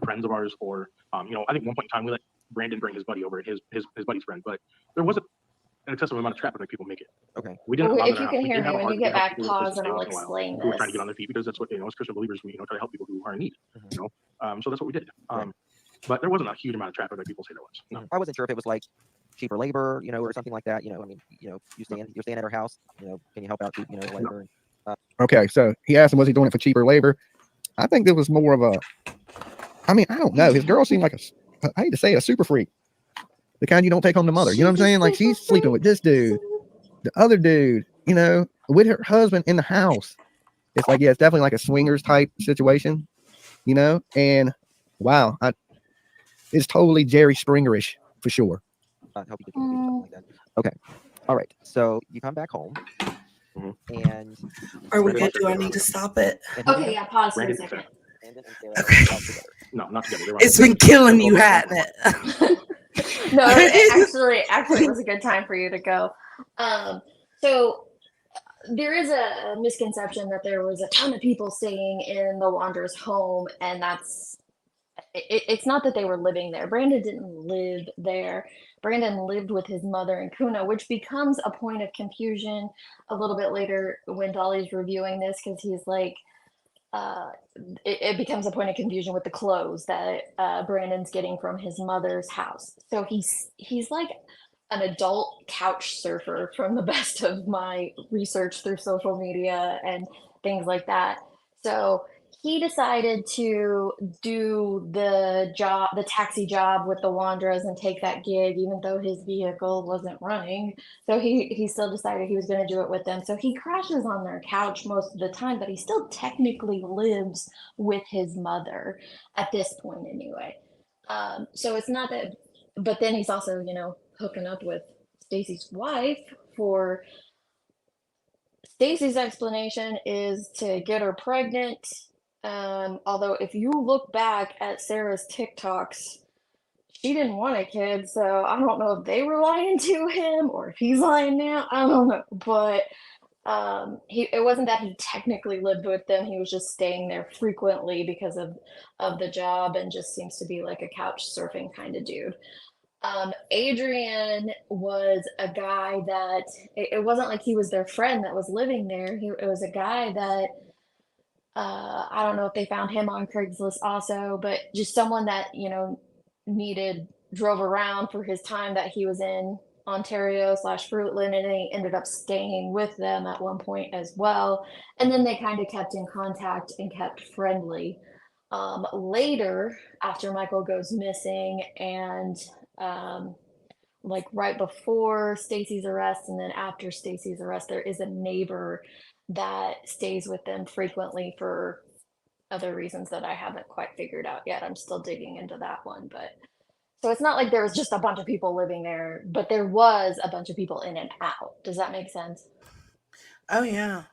Speaker 10: friends of ours, or I think one point in time we let Brandon bring his buddy over, his buddy's friend, but there wasn't an excessive amount of traffic that people make it.
Speaker 18: Okay.
Speaker 10: We didn't.
Speaker 19: Well,
Speaker 10: have
Speaker 19: if you can hear me when you get back, pause and I'll explain
Speaker 10: who were trying to
Speaker 19: this.
Speaker 10: get on their feet, because that's what, as Christian believers, we try to help people who are in need. So that's what we did. But there wasn't a huge amount of traffic like people say there was. No.
Speaker 18: I wasn't sure if it was like cheaper labor, or something like that. You're staying at our house. Can you help out? Labor.
Speaker 15: Okay, so he asked him, was he doing it for cheaper labor? I think there was more of a. I mean, I don't know. His girl seemed like I hate to say it, a super freak. The kind you don't take home to mother. You know what I'm saying? Like, she's sleeping with this dude, the other dude, with her husband in the house. It's like, yeah, it's definitely like a swingers type situation, and wow, it's totally Jerry Springerish for sure.
Speaker 18: Help you get something like that. Okay. All right. So you come back home, and
Speaker 2: Are we good? Do I need to stop it?
Speaker 19: Okay, yeah, pause for a second.
Speaker 2: Okay.
Speaker 10: No, not together.
Speaker 2: It's been killing you, hadn't it?
Speaker 19: No, it actually was a good time for you to go. So there is a misconception that there was a ton of people staying in the Wanderer's home, and it's not that they were living there. Brandon didn't live there. Brandon lived with his mother and Kuna, which becomes a point of confusion a little bit later when Dolly's reviewing this, because he's like, it becomes a point of confusion with the clothes that Brandon's getting from his mother's house. So he's like an adult couch surfer from the best of my research through social media and things like that. So he decided to do the taxi job with the Wandras and take that gig, even though his vehicle wasn't running. So he still decided he was going to do it with them. So he crashes on their couch most of the time, but he still technically lives with his mother at this point anyway. So it's not that, but then he's also, hooking up with Stacy's wife. For Stacy's explanation is to get her pregnant Although if you look back at Sarah's TikToks, she didn't want a kid, so I don't know if they were lying to him or if he's lying now. I don't know, but it wasn't that he technically lived with them. He was just staying there frequently because of the job, and just seems to be like a couch surfing kind of dude. Adrian was a guy that it wasn't like he was their friend that was living there. It was a guy that I don't know if they found him on Craigslist also, but just someone that, drove around for his time that he was in Ontario/Fruitland, and then he ended up staying with them at one point as well. And then they kind of kept in contact and kept friendly. Later, after Michael goes missing, and like right before Stacy's arrest and then after Stacy's arrest, there is a neighbor that stays with them frequently for other reasons that I haven't quite figured out yet. I'm still digging into that one, but so it's not like there was just a bunch of people living there, but there was a bunch of people in and out. Does that make sense?
Speaker 2: Oh yeah.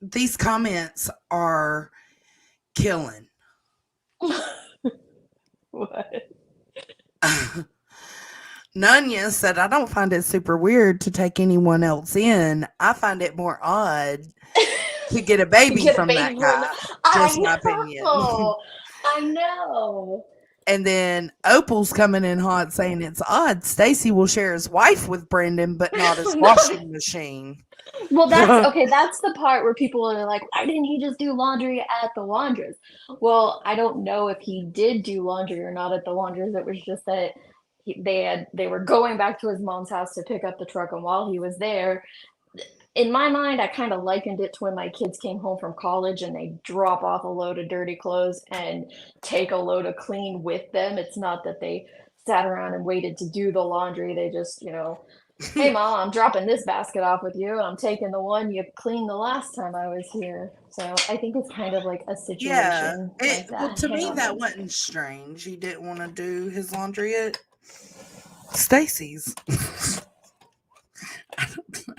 Speaker 2: These comments are killing.
Speaker 19: What?
Speaker 2: Nunya said, I don't find it super weird to take anyone else in. I find it more odd to get a baby from that guy. Just my opinion.
Speaker 19: I know.
Speaker 2: And then Opal's coming in hot saying it's odd. Stacy will share his wife with Brendan, but not his washing machine.
Speaker 19: Well, that's okay. That's the part where people are like, why didn't he just do laundry at the Wandra's? Well, I don't know if he did do laundry or not at the Wandra's. It was just that they were going back to his mom's house to pick up the truck, and while he was there, in my mind, I kind of likened it to when my kids came home from college and they drop off a load of dirty clothes and take a load of clean with them. It's not that they sat around and waited to do the laundry. They just, hey, Mom, I'm dropping this basket off with you, and I'm taking the one you cleaned the last time I was here. So I think it's kind of like a situation like that.
Speaker 2: Well, to me, that wasn't strange. He didn't want to do his laundry at Stacy's. I don't know.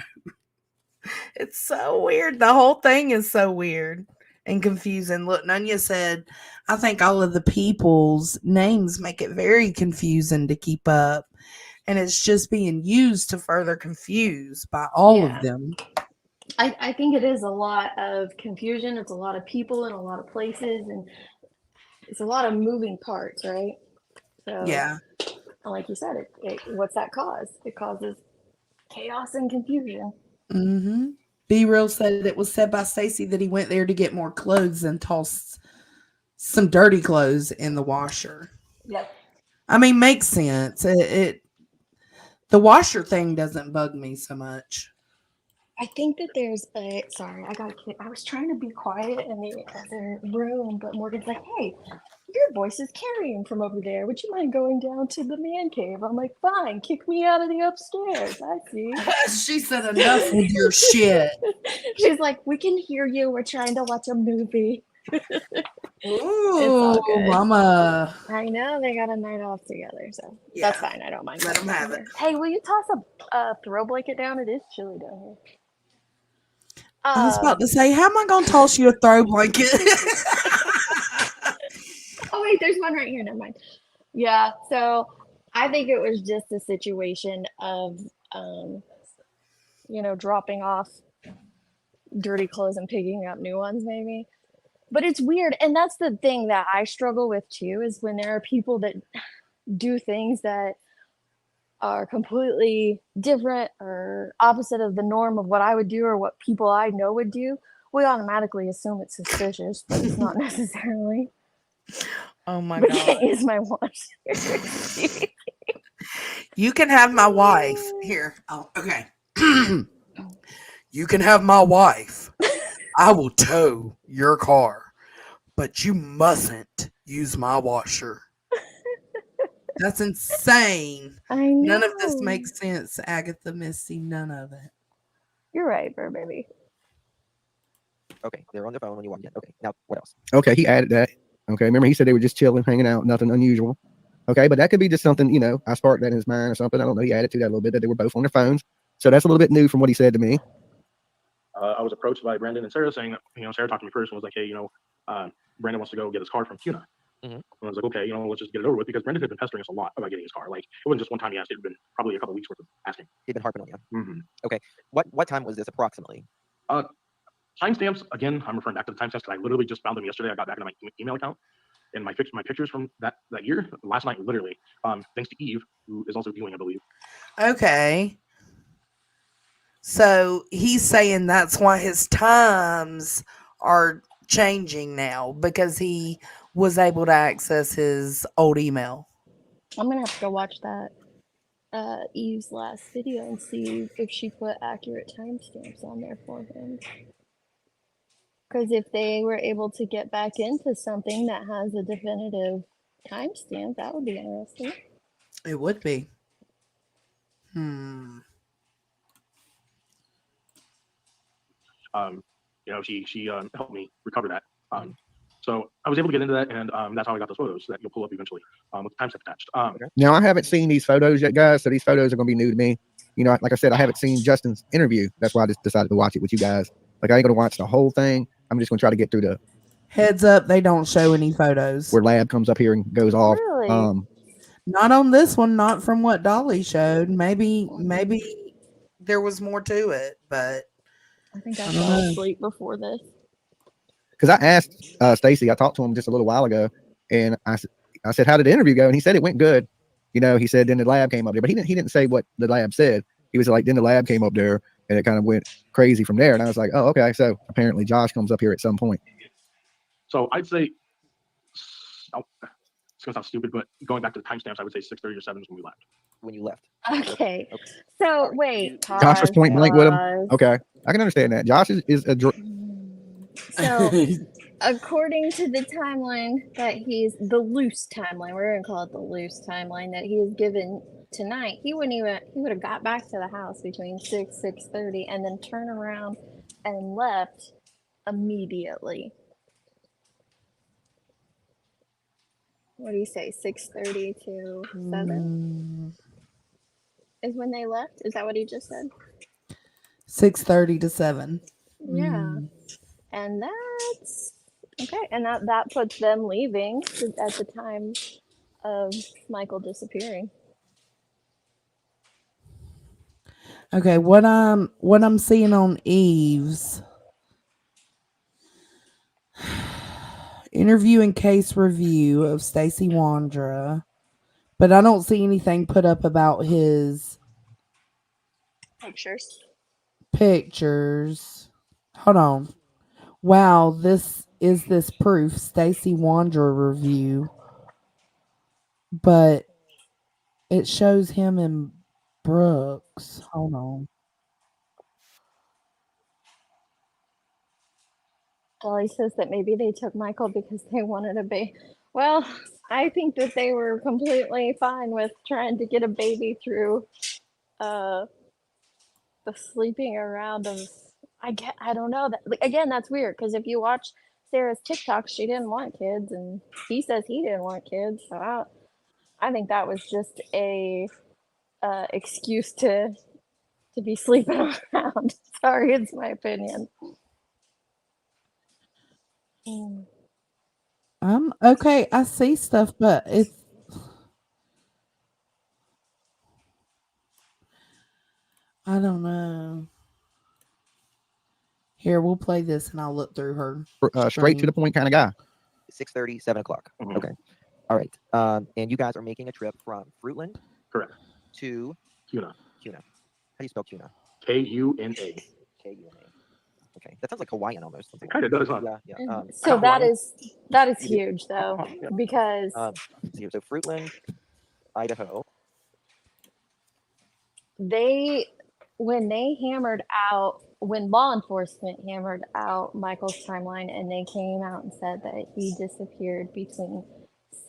Speaker 2: It's so weird. The whole thing is so weird and confusing. Look, Nunya said, I think all of the people's names make it very confusing to keep up. And it's just being used to further confuse by all of them.
Speaker 19: I think it is a lot of confusion. It's a lot of people in a lot of places, and it's a lot of moving parts, right? So,
Speaker 2: yeah.
Speaker 19: Like you said, what's that cause? It causes chaos and confusion.
Speaker 2: Mm-hmm. Be Real said it was said by Stacy that he went there to get more clothes and tossed some dirty clothes in the washer.
Speaker 19: Yep.
Speaker 2: I mean, makes sense. The washer thing doesn't bug me so much.
Speaker 19: I think that there's sorry, I was trying to be quiet in the other room, but Morgan's like, hey, your voice is carrying from over there. Would you mind going down to the man cave? I'm like, fine, kick me out of the upstairs. I see.
Speaker 2: She said, enough with your shit.
Speaker 19: She's like, we can hear you. We're trying to watch a movie.
Speaker 2: Ooh, mama.
Speaker 19: I know, they got a night off together, so that's fine. I don't mind.
Speaker 2: Let them have it.
Speaker 19: Hey, will you toss a throw blanket down? It is chilly down here.
Speaker 2: I was about to say, how am I going to toss you a throw blanket?
Speaker 19: Oh, wait, there's one right here. Never mind. Yeah, so I think it was just a situation of, dropping off dirty clothes and picking up new ones, maybe. But it's weird. And that's the thing that I struggle with, too, is when there are people that do things that are completely different or opposite of the norm of what I would do or what people I know would do. We automatically assume it's suspicious, but it's not necessarily.
Speaker 2: Oh my
Speaker 19: God.
Speaker 2: God.
Speaker 19: Can't use my watch.
Speaker 2: You can have my wife. Here. Oh, okay. You can have my wife. I will tow your car, but you mustn't use my washer. That's insane.
Speaker 19: I know.
Speaker 2: None of this makes sense, Agatha Missy. None of it.
Speaker 19: You're right, Burr baby.
Speaker 18: Okay, they're on the phone when you walk in. Okay, now what else?
Speaker 15: Okay, he added that. Okay, remember he said they were just chilling, hanging out, nothing unusual. Okay, but that could be just something, I sparked that in his mind or something. I don't know. He added to that a little bit that they were both on their phones. So that's a little bit new from what he said to me.
Speaker 10: I was approached by Brandon and Sarah saying that, Sarah talked to me first and was like, hey, Brandon wants to go get his car from CUNA. And I was like, okay, let's just get it over with, because Brendan had been pestering us a lot about getting his car. Like, it wasn't just one time he asked; it had been probably a couple of weeks worth of asking.
Speaker 18: He'd been harping on you. Okay. What time was this approximately?
Speaker 10: Timestamps, again, I'm referring back to the timestamps because I literally just found them yesterday. I got back into my email account, and my pictures from that year, last night, literally, thanks to Eve, who is also viewing, I believe.
Speaker 2: Okay. So he's saying that's why his times are changing now, because he was able to access his old email.
Speaker 19: I'm gonna have to go watch that Eve's last video and see if she put accurate timestamps on there for him. Because if they were able to get back into something that has a definitive timestamp, that would be interesting.
Speaker 2: It would be.
Speaker 10: She helped me recover that. So I was able to get into that, and that's how I got those photos that you'll pull up eventually with the timestamp attached.
Speaker 15: Now, I haven't seen these photos yet, guys, so these photos are going to be new to me. Like I said, I haven't seen Justin's interview. That's why I just decided to watch it with you guys. Like, I ain't going to watch the whole thing. I'm just going to try to get through the...
Speaker 2: Heads up, they don't show any photos.
Speaker 15: Where Lab comes up here and goes off.
Speaker 19: Really?
Speaker 2: Not on this one, not from what Dolly showed. Maybe there was more to it, but
Speaker 19: I think I fell asleep before this.
Speaker 15: Because I asked Stacy, I talked to him just a little while ago, and I said, how did the interview go? And he said it went good. He said then the lab came up there, but he didn't say what the lab said. He was like, then the lab came up there, and it kind of went crazy from there. And I was like, oh, okay. So apparently Josh comes up here at some point.
Speaker 10: So I'd say, it's going to sound stupid, but going back to the timestamps, I would say 6:30 or 7 is when we left.
Speaker 18: When you left.
Speaker 19: Okay. So wait.
Speaker 15: Josh was point blank with him. Okay, I can understand that. Josh is a.
Speaker 19: So, according to the timeline that the loose timeline, we're going to call it the loose timeline that he is given tonight, he would have got back to the house between 6:30 and then turned around and left immediately. What do you say, 6:30 to 7? Is when they left? Is that what he just said?
Speaker 2: 6:30 to 7.
Speaker 19: Yeah. And that's okay. And that puts them leaving at the time of Michael disappearing.
Speaker 2: Okay, what I'm seeing on Eve's interview and case review of Stacy Wandra, but I don't see anything put up about his pictures. Hold on. Wow, this proof, Stacy Wandra review, but it shows him in Brooks. Hold on.
Speaker 19: Dolly says that maybe they took Michael because they wanted a baby. Well, I think that they were completely fine with trying to get a baby through the sleeping around of. I don't know that again. That's weird because if you watch Sarah's TikTok, she didn't want kids, and he says he didn't want kids. So I think that was just a excuse to be sleeping around. Sorry, it's my opinion.
Speaker 2: Okay. I see stuff, but it's. I don't know. Here, we'll play this and I'll look through her.
Speaker 15: Straight to the point kind of guy.
Speaker 18: 6:30, 7 o'clock. Okay. All right. And you guys are making a trip from Fruitland.
Speaker 10: Correct.
Speaker 18: To
Speaker 10: CUNA.
Speaker 18: How do you spell CUNA?
Speaker 10: KUNA.
Speaker 18: KUNA. Okay. That sounds like Hawaiian almost.
Speaker 10: It kind of does, huh?
Speaker 18: Yeah.
Speaker 19: So that is huge though, because
Speaker 18: so Fruitland, Idaho.
Speaker 19: When law enforcement hammered out Michael's timeline and they came out and said that he disappeared between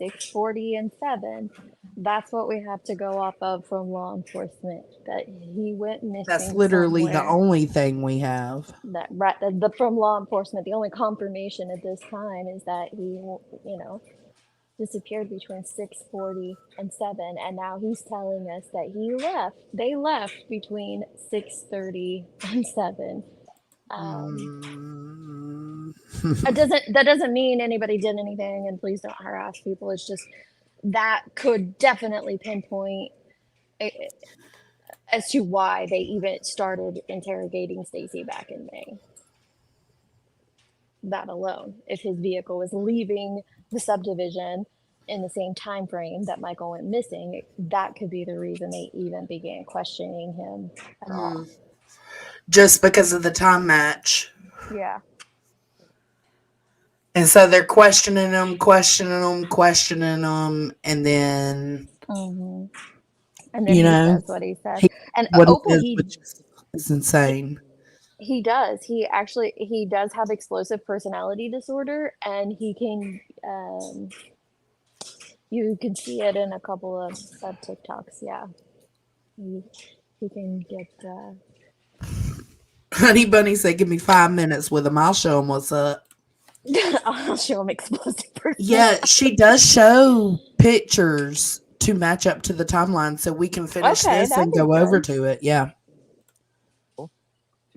Speaker 19: 6:40 and 7, that's what we have to go off of from law enforcement, that he went missing.
Speaker 2: That's literally the
Speaker 19: somewhere.
Speaker 2: only thing we have.
Speaker 19: From law enforcement, the only confirmation at this time is that he, disappeared between 6:40 and 7, and now he's telling us that they left between 6:30 and 7. That doesn't mean anybody did anything, and please don't harass people. It's just that could definitely pinpoint as to why they even started interrogating Stacy back in May. That alone, if his vehicle was leaving the subdivision in the same time frame that Michael went missing, that could be the reason they even began questioning him at all.
Speaker 2: Just because of the time match.
Speaker 19: Yeah.
Speaker 2: And so they're questioning him, and then
Speaker 19: And then he says what he says. And
Speaker 2: what
Speaker 19: Opal,
Speaker 2: it is, which is insane.
Speaker 19: he does. He does have explosive personality disorder, and he can you can see it in a couple of TikToks. Yeah, he can get.
Speaker 2: Honey Bunny said, "Give me 5 minutes with him. I'll show him what's up."
Speaker 19: I'll show him explosive personality.
Speaker 2: Yeah, she does show pictures to match up to the timeline, so we can finish this and go over to it. Yeah.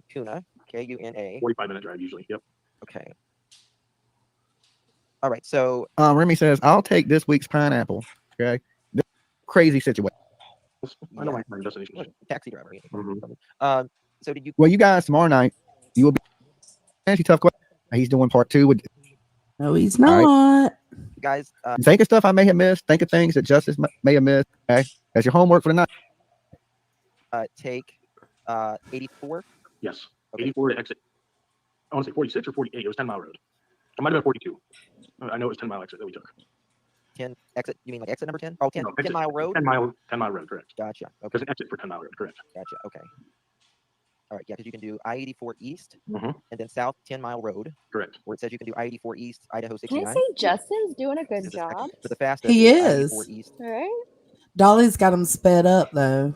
Speaker 18: Kuna, Kuna.
Speaker 10: 45-minute drive usually. Yep.
Speaker 18: Okay. All right. So
Speaker 15: Remy says, "I'll take this week's pineapple." Okay. This crazy situation.
Speaker 10: I know my destination.
Speaker 18: Taxi driver. So did you?
Speaker 15: Well, you guys tomorrow night, you will be answering tough questions. He's doing part 2 with.
Speaker 2: No, he's not.
Speaker 18: Guys,
Speaker 15: think of stuff I may have missed. Think of things that Justice may have missed. Okay, that's your homework for the night.
Speaker 18: Take 84.
Speaker 10: Yes. 84 to exit. I want to say 46 or 48. It was 10 Mile Road. It might have been 42. I know it was 10 Mile exit that we took.
Speaker 18: 10 exit. You mean like exit number 10? Oh, 10,
Speaker 10: No,
Speaker 18: 10 Mile Road.
Speaker 10: 10 Mile Road. Correct.
Speaker 18: Gotcha. Okay.
Speaker 10: There's an exit for 10 Mile Road. Correct.
Speaker 18: Gotcha. Okay. All right. Yeah, because you can do I-84 East
Speaker 10: and
Speaker 18: then South 10 Mile Road.
Speaker 10: Correct.
Speaker 18: Where it says you can do I-84 East, Idaho
Speaker 19: Can
Speaker 18: 69.
Speaker 19: I say Justin's doing a good job?
Speaker 18: But the fastest
Speaker 2: He
Speaker 18: is
Speaker 2: is.
Speaker 18: I-84 East.
Speaker 19: All right.
Speaker 2: Dolly's got him sped up though.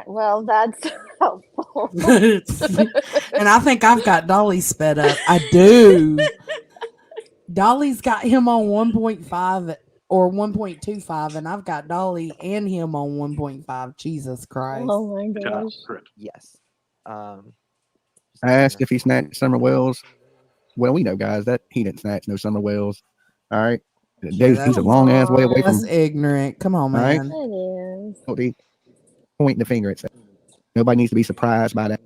Speaker 19: Well, that's helpful.
Speaker 2: And I think I've got Dolly sped up. I do. Dolly's got him on 1.5 or 1.25, and I've got Dolly and him on 1.5. Jesus Christ.
Speaker 19: Oh my gosh.
Speaker 10: Correct.
Speaker 18: Yes.
Speaker 15: I asked if he snatched Summer Wells. Well, we know, guys, that he didn't snatch no Summer Wells. All right. He's a long ass way away from.
Speaker 2: That's ignorant. Come on,
Speaker 15: Right?
Speaker 2: man.
Speaker 19: It is.
Speaker 15: Pointing the finger at. Nobody needs to be surprised by that.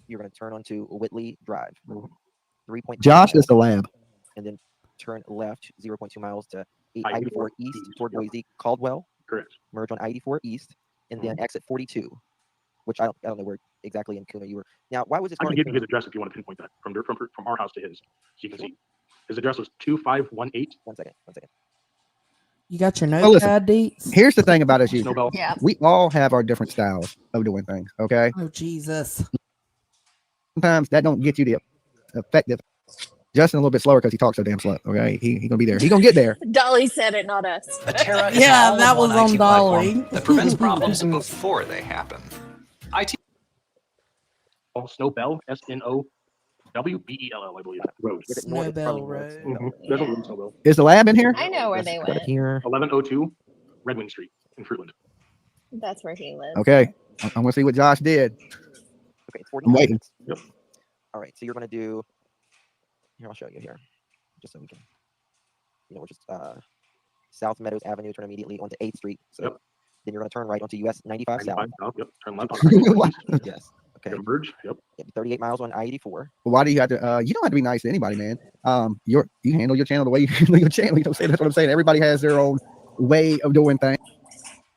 Speaker 18: You're going to turn onto Whitley Drive. 3.2
Speaker 15: Josh
Speaker 18: miles,
Speaker 15: is the lab.
Speaker 18: and then turn left 0.2 miles to I-84 East toward Boise Caldwell.
Speaker 10: Correct.
Speaker 18: Merge on I-84 East, and then exit 42, which I don't know where exactly in Kuna you were. Now, why was this?
Speaker 10: I can give you his address if you want to pinpoint that from our house to his, so you can see. His address was 2518.
Speaker 18: One second.
Speaker 2: You got your
Speaker 15: Well, listen,
Speaker 2: notepad, Deets?
Speaker 15: here's the thing about us, you.
Speaker 10: Snowbell.
Speaker 19: Yeah.
Speaker 15: We all have our different styles of doing things. Okay.
Speaker 2: Oh, Jesus.
Speaker 15: Sometimes that don't get you the effective. Justin a little bit slower because he talks so damn slow. Okay, he gonna be there. He gonna get there.
Speaker 19: Dolly said it, not us.
Speaker 17: Atera is
Speaker 2: Yeah,
Speaker 17: an
Speaker 2: that was
Speaker 17: all-in-one
Speaker 2: on
Speaker 17: IT
Speaker 2: Dolly.
Speaker 17: platform that prevents problems before they happen. IT.
Speaker 10: Snowbell, SNOWBELL, I believe. Road.
Speaker 2: Snowbell Road.
Speaker 10: There's a road Snowbell.
Speaker 15: Is the lab in here?
Speaker 19: I know where they went.
Speaker 18: Here.
Speaker 10: 1102 Red Wing Street in Fruitland.
Speaker 19: That's where he lives.
Speaker 15: Okay, I'm gonna see what Josh did.
Speaker 18: Okay, it's 40
Speaker 15: I'm waiting.
Speaker 18: minutes.
Speaker 10: Yep.
Speaker 18: All right, so you're going to do. Here, I'll show you here, just so we can. We're just South Meadows Avenue. Turn immediately onto 8th Street. So then you're going to turn right onto US 95 South.
Speaker 10: Yep. Turn left on
Speaker 18: Yes. Okay.
Speaker 10: Merge. Yep.
Speaker 18: 38 miles on I-84.
Speaker 15: Well, why do you have to? You don't have to be nice to anybody, man. You handle your channel the way you handle your channel. You know, that's what I'm saying. Everybody has their own way of doing things.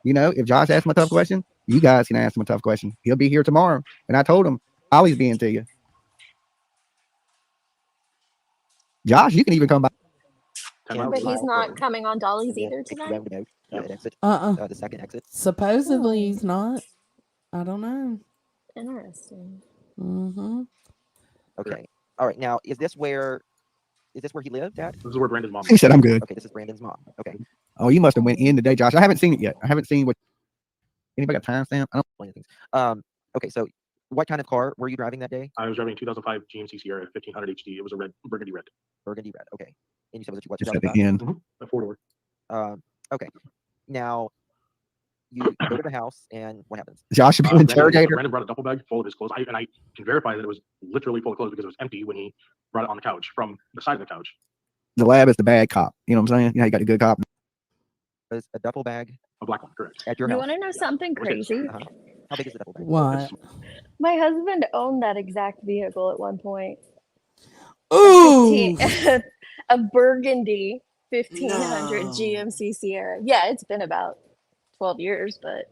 Speaker 15: You know, if Josh asks him a tough question, you guys can ask him a tough question. He'll be here tomorrow, and I told him I'll always be into you. Josh, you can even come by.
Speaker 19: But he's not coming on Dolly's either tonight.
Speaker 18: The second exit.
Speaker 2: Supposedly he's not. I don't know.
Speaker 19: Interesting.
Speaker 2: Mm-hmm.
Speaker 18: Okay. All right. Now, is this where he lived at?
Speaker 10: This is where Brandon's mom.
Speaker 15: He said, "I'm good."
Speaker 18: Okay, this is Brandon's mom. Okay.
Speaker 15: Oh, you must have went in today, Josh. I haven't seen it yet. I haven't seen what. Anybody got timestamp? I don't.
Speaker 18: Plenty of things. Okay. So, what kind of car were you driving that day?
Speaker 10: I was driving a 2005 GMC Sierra 1500 HD. It was a burgundy red.
Speaker 18: Burgundy red. Okay. And you said was what?
Speaker 15: Just at the end.
Speaker 10: A 4-door.
Speaker 18: Okay. Now, you go to the house, and what happens?
Speaker 15: Josh, you interrogator.
Speaker 10: Brandon brought a duffel bag full of his clothes, and I can verify that it was literally full of clothes because it was empty when he brought it on the couch from the side of the couch.
Speaker 15: The lab is the bad cop. You know what I'm saying? You know, you got a good cop.
Speaker 18: Was a duffel bag,
Speaker 10: a black one, correct?
Speaker 18: At your
Speaker 19: You
Speaker 18: house.
Speaker 19: want to know something crazy?
Speaker 18: How big is the duffel bag?
Speaker 2: What?
Speaker 19: My husband owned that exact vehicle at one point.
Speaker 2: Ooh.
Speaker 19: A burgundy 1500
Speaker 2: No.
Speaker 19: GMC Sierra. Yeah, it's been about 12 years, but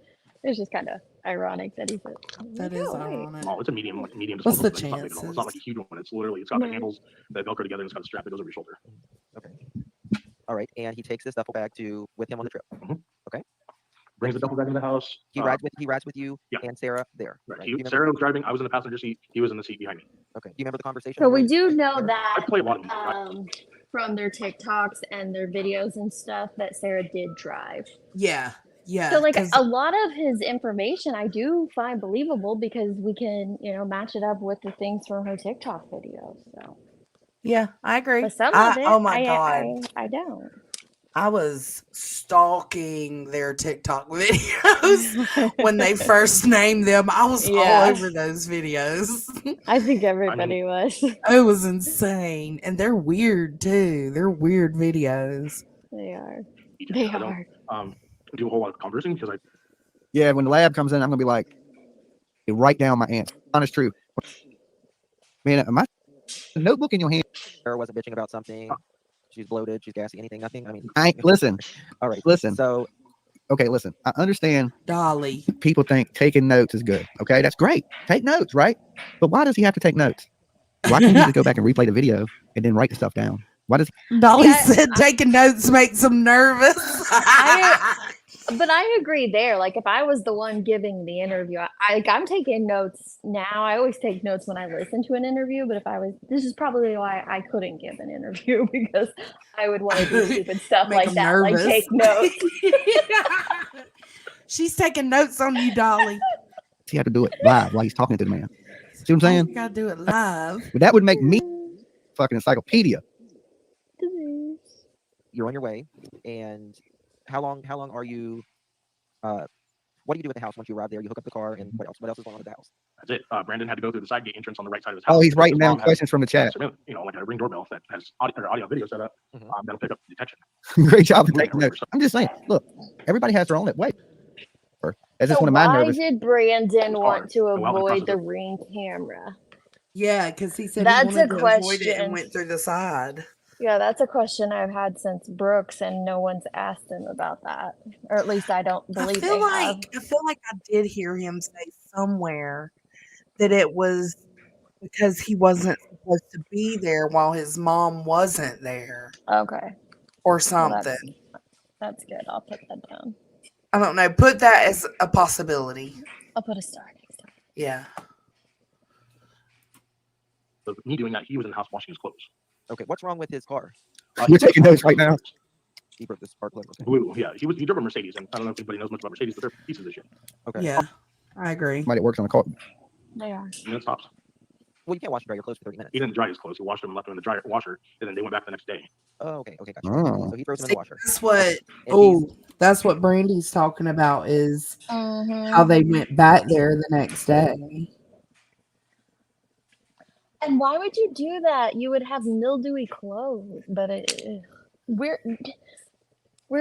Speaker 19: it's just kind of ironic that he put.
Speaker 2: That is ironic.
Speaker 10: Oh, it's a medium.
Speaker 2: What's the
Speaker 10: disposable thing. It's not big at all. It's not like a huge one. It's literally, it's got the
Speaker 19: No.
Speaker 10: handles that Velcro together, and it's got a strap that goes over your shoulder.
Speaker 18: Okay. All right, and he takes this duffel bag with him on the trip. Okay.
Speaker 10: Brings the duffel bag in the house.
Speaker 18: He rides with you
Speaker 10: yeah.
Speaker 18: and Sarah there.
Speaker 10: Right.
Speaker 18: Do you remember-
Speaker 10: Sarah was driving. I was in the passenger seat. He was in the seat behind me.
Speaker 18: Okay. Do you remember the conversation?
Speaker 19: So we do know that
Speaker 10: I play a lot of movies.
Speaker 19: from their TikToks and their videos and stuff that Sarah did drive.
Speaker 2: Yeah. Yeah.
Speaker 19: So like
Speaker 2: 'cause-
Speaker 19: a lot of his information I do find believable because we can, match it up with the things from her TikTok videos. So
Speaker 2: yeah, I agree.
Speaker 19: but some of it,
Speaker 2: oh my God.
Speaker 19: I don't.
Speaker 2: I was stalking their TikTok videos when they first named them. I was all over those videos.
Speaker 19: I think everybody was.
Speaker 2: It was insane. And they're weird too. They're weird videos.
Speaker 19: They are.
Speaker 10: They are. Do a whole lot of conversing because
Speaker 15: Yeah, when the lab comes in, I'm gonna be like, hey, write down my answer. Honest truth. Man, am I a notebook in your hand?
Speaker 18: Sarah wasn't bitching about something. She's bloated. She's gassy. Anything? Nothing. I mean,
Speaker 15: listen.
Speaker 18: All right.
Speaker 15: Listen.
Speaker 18: So,
Speaker 15: okay, listen. I understand.
Speaker 2: Dolly.
Speaker 15: People think taking notes is good. Okay, that's great. Take notes, right? But why does he have to take notes? Why can't he just go back and replay the video and then write the stuff down? Why does
Speaker 2: Dolly said taking notes makes him nervous?
Speaker 19: But I agree there. Like if I was the one giving the interview, I'm taking notes now. I always take notes when I listen to an interview. But this is probably why I couldn't give an interview because I would want to do stupid stuff
Speaker 2: Make
Speaker 19: like
Speaker 2: 'em
Speaker 19: that,
Speaker 2: nervous.
Speaker 19: like take notes.
Speaker 2: She's taking notes on you, Dolly.
Speaker 15: he had to do it live while he's talking to the man? See what I'm saying?
Speaker 2: You gotta do it live.
Speaker 15: But that would make me fucking encyclopedia.
Speaker 18: you're on your way, and how long are you? What do you do at the house once you arrive there? You hook up the car, and what else? What else is going on at the house?
Speaker 10: That's it. Brandon had to go through the side gate entrance on the right side of his house.
Speaker 15: Oh, he's
Speaker 10: because
Speaker 15: writing
Speaker 10: his
Speaker 15: down
Speaker 10: mom had
Speaker 15: questions from the chat.
Speaker 10: like a Ring doorbell that has audio video set up. That'll pick up detection.
Speaker 15: Great job. I'm just saying, look, everybody has their own way. That's just
Speaker 19: So
Speaker 15: one of my
Speaker 19: why
Speaker 15: nervous.
Speaker 19: did Brandon want to
Speaker 10: well,
Speaker 19: avoid the Ring camera?
Speaker 2: Yeah, because he said
Speaker 19: That's
Speaker 2: he
Speaker 19: a
Speaker 2: wanted to avoid it
Speaker 19: question.
Speaker 2: and went through the side.
Speaker 19: Yeah, that's a question I've had since Brooks, and no one's asked him about that, or at least I don't believe they have.
Speaker 2: I feel like I did hear him say somewhere that it was because he wasn't supposed to be there while his mom wasn't there.
Speaker 19: Okay.
Speaker 2: Or
Speaker 19: Well,
Speaker 2: something.
Speaker 19: that's good. I'll put that down.
Speaker 2: I don't know. Put that as a possibility.
Speaker 19: I'll put a star next time.
Speaker 2: Yeah.
Speaker 10: But me doing that, he was in the house washing his clothes.
Speaker 18: Okay, what's wrong with his car?
Speaker 15: You're taking notes right now.
Speaker 18: He broke the spark plug.
Speaker 10: Blue, yeah. He drove a Mercedes, and I don't know if anybody knows much about Mercedes, but they're pieces of shit.
Speaker 18: Okay.
Speaker 2: Yeah, I agree.
Speaker 15: Somebody works on the car.
Speaker 19: They are.
Speaker 10: And it stops.
Speaker 18: Well, you can't wash and dry your clothes for 30 minutes.
Speaker 10: He didn't dry his clothes. He washed them and left them in the dryer washer, and then they went back the next day.
Speaker 18: Oh, okay, gotcha.
Speaker 15: Oh.
Speaker 18: So he throws them in the washer.
Speaker 2: That's what.
Speaker 18: And
Speaker 2: Oh, that's what Brandy's talking about is how they went back there the next day.
Speaker 19: And why would you do that? You would have mildewy clothes, but weird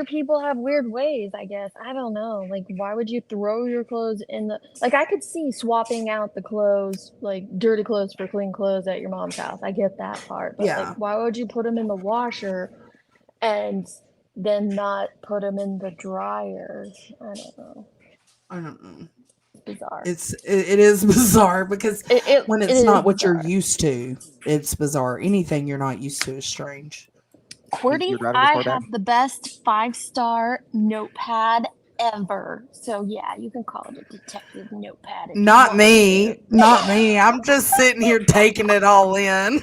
Speaker 19: people have weird ways, I guess. I don't know. Like, why would you throw your clothes in the... Like, I could see swapping out the clothes, like, dirty clothes for clean clothes at your mom's house. I get that part. But,
Speaker 2: Yeah.
Speaker 19: like, why would you put them in the washer and then not put them in the dryer? I don't know.
Speaker 2: I don't know.
Speaker 19: Bizarre.
Speaker 2: It is bizarre because when
Speaker 19: it
Speaker 2: it's
Speaker 19: is
Speaker 2: not what you're
Speaker 19: bizarre.
Speaker 2: used to, it's bizarre. Anything you're not used to is strange.
Speaker 19: Qwerty,
Speaker 18: You're driving this
Speaker 19: I
Speaker 18: car back?
Speaker 19: have the best 5-star notepad ever. So yeah, you can call it a detective notepad. if you
Speaker 2: Not
Speaker 19: want
Speaker 2: me.
Speaker 19: to.
Speaker 2: Not me. I'm just sitting here taking it all in.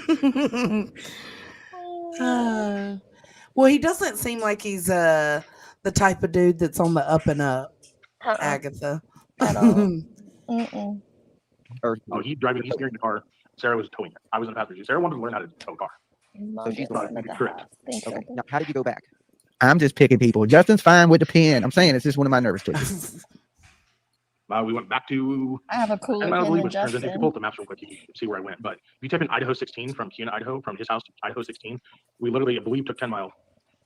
Speaker 2: Well, he doesn't seem like he's the type of dude that's on the up and up, Agatha.
Speaker 19: At all. Mm-mm.
Speaker 10: He's steering the car. Sarah was towing it. I was in the passenger seat. Sarah wanted to learn how to tow a car.
Speaker 19: His mom
Speaker 18: So she's
Speaker 19: gets
Speaker 18: the one.
Speaker 19: him at the
Speaker 10: Correct.
Speaker 19: house. Thanks,
Speaker 18: Okay.
Speaker 19: Arthur.
Speaker 18: Now, how did you go back?
Speaker 15: I'm just picking people. Justin's fine with the pen. I'm saying it's just one of my nervous twitches.
Speaker 10: We went back to,
Speaker 19: I have a cooler
Speaker 10: and I
Speaker 19: pin
Speaker 10: believe
Speaker 19: than
Speaker 10: which turns into, if you
Speaker 19: Justin.
Speaker 10: pull up the maps real quick, you can see where I went. But if you type in Idaho 16 from Keene, Idaho, from his house to Idaho 16, we literally, I believe, took 10 mile,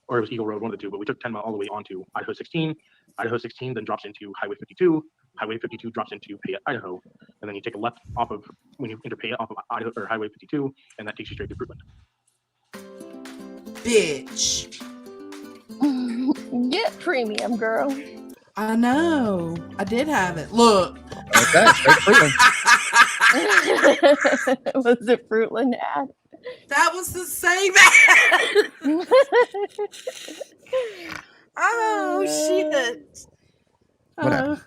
Speaker 10: or it was Eagle Road, one of the two, but we took 10 mile all the way onto Idaho 16. Idaho 16 then drops into Highway 52. Highway 52 drops into Payette, Idaho. And then you take a left off of, when you enter Payette, off of Idaho, or Highway 52, and that takes you straight to Fruitland.
Speaker 2: Bitch.
Speaker 19: Get premium, girl.
Speaker 2: I know. I did have it. Look.
Speaker 15: Okay, straight to Fruitland.
Speaker 19: Was it Fruitland ad?
Speaker 2: That was the same ad. Oh, shit.
Speaker 15: Whatever.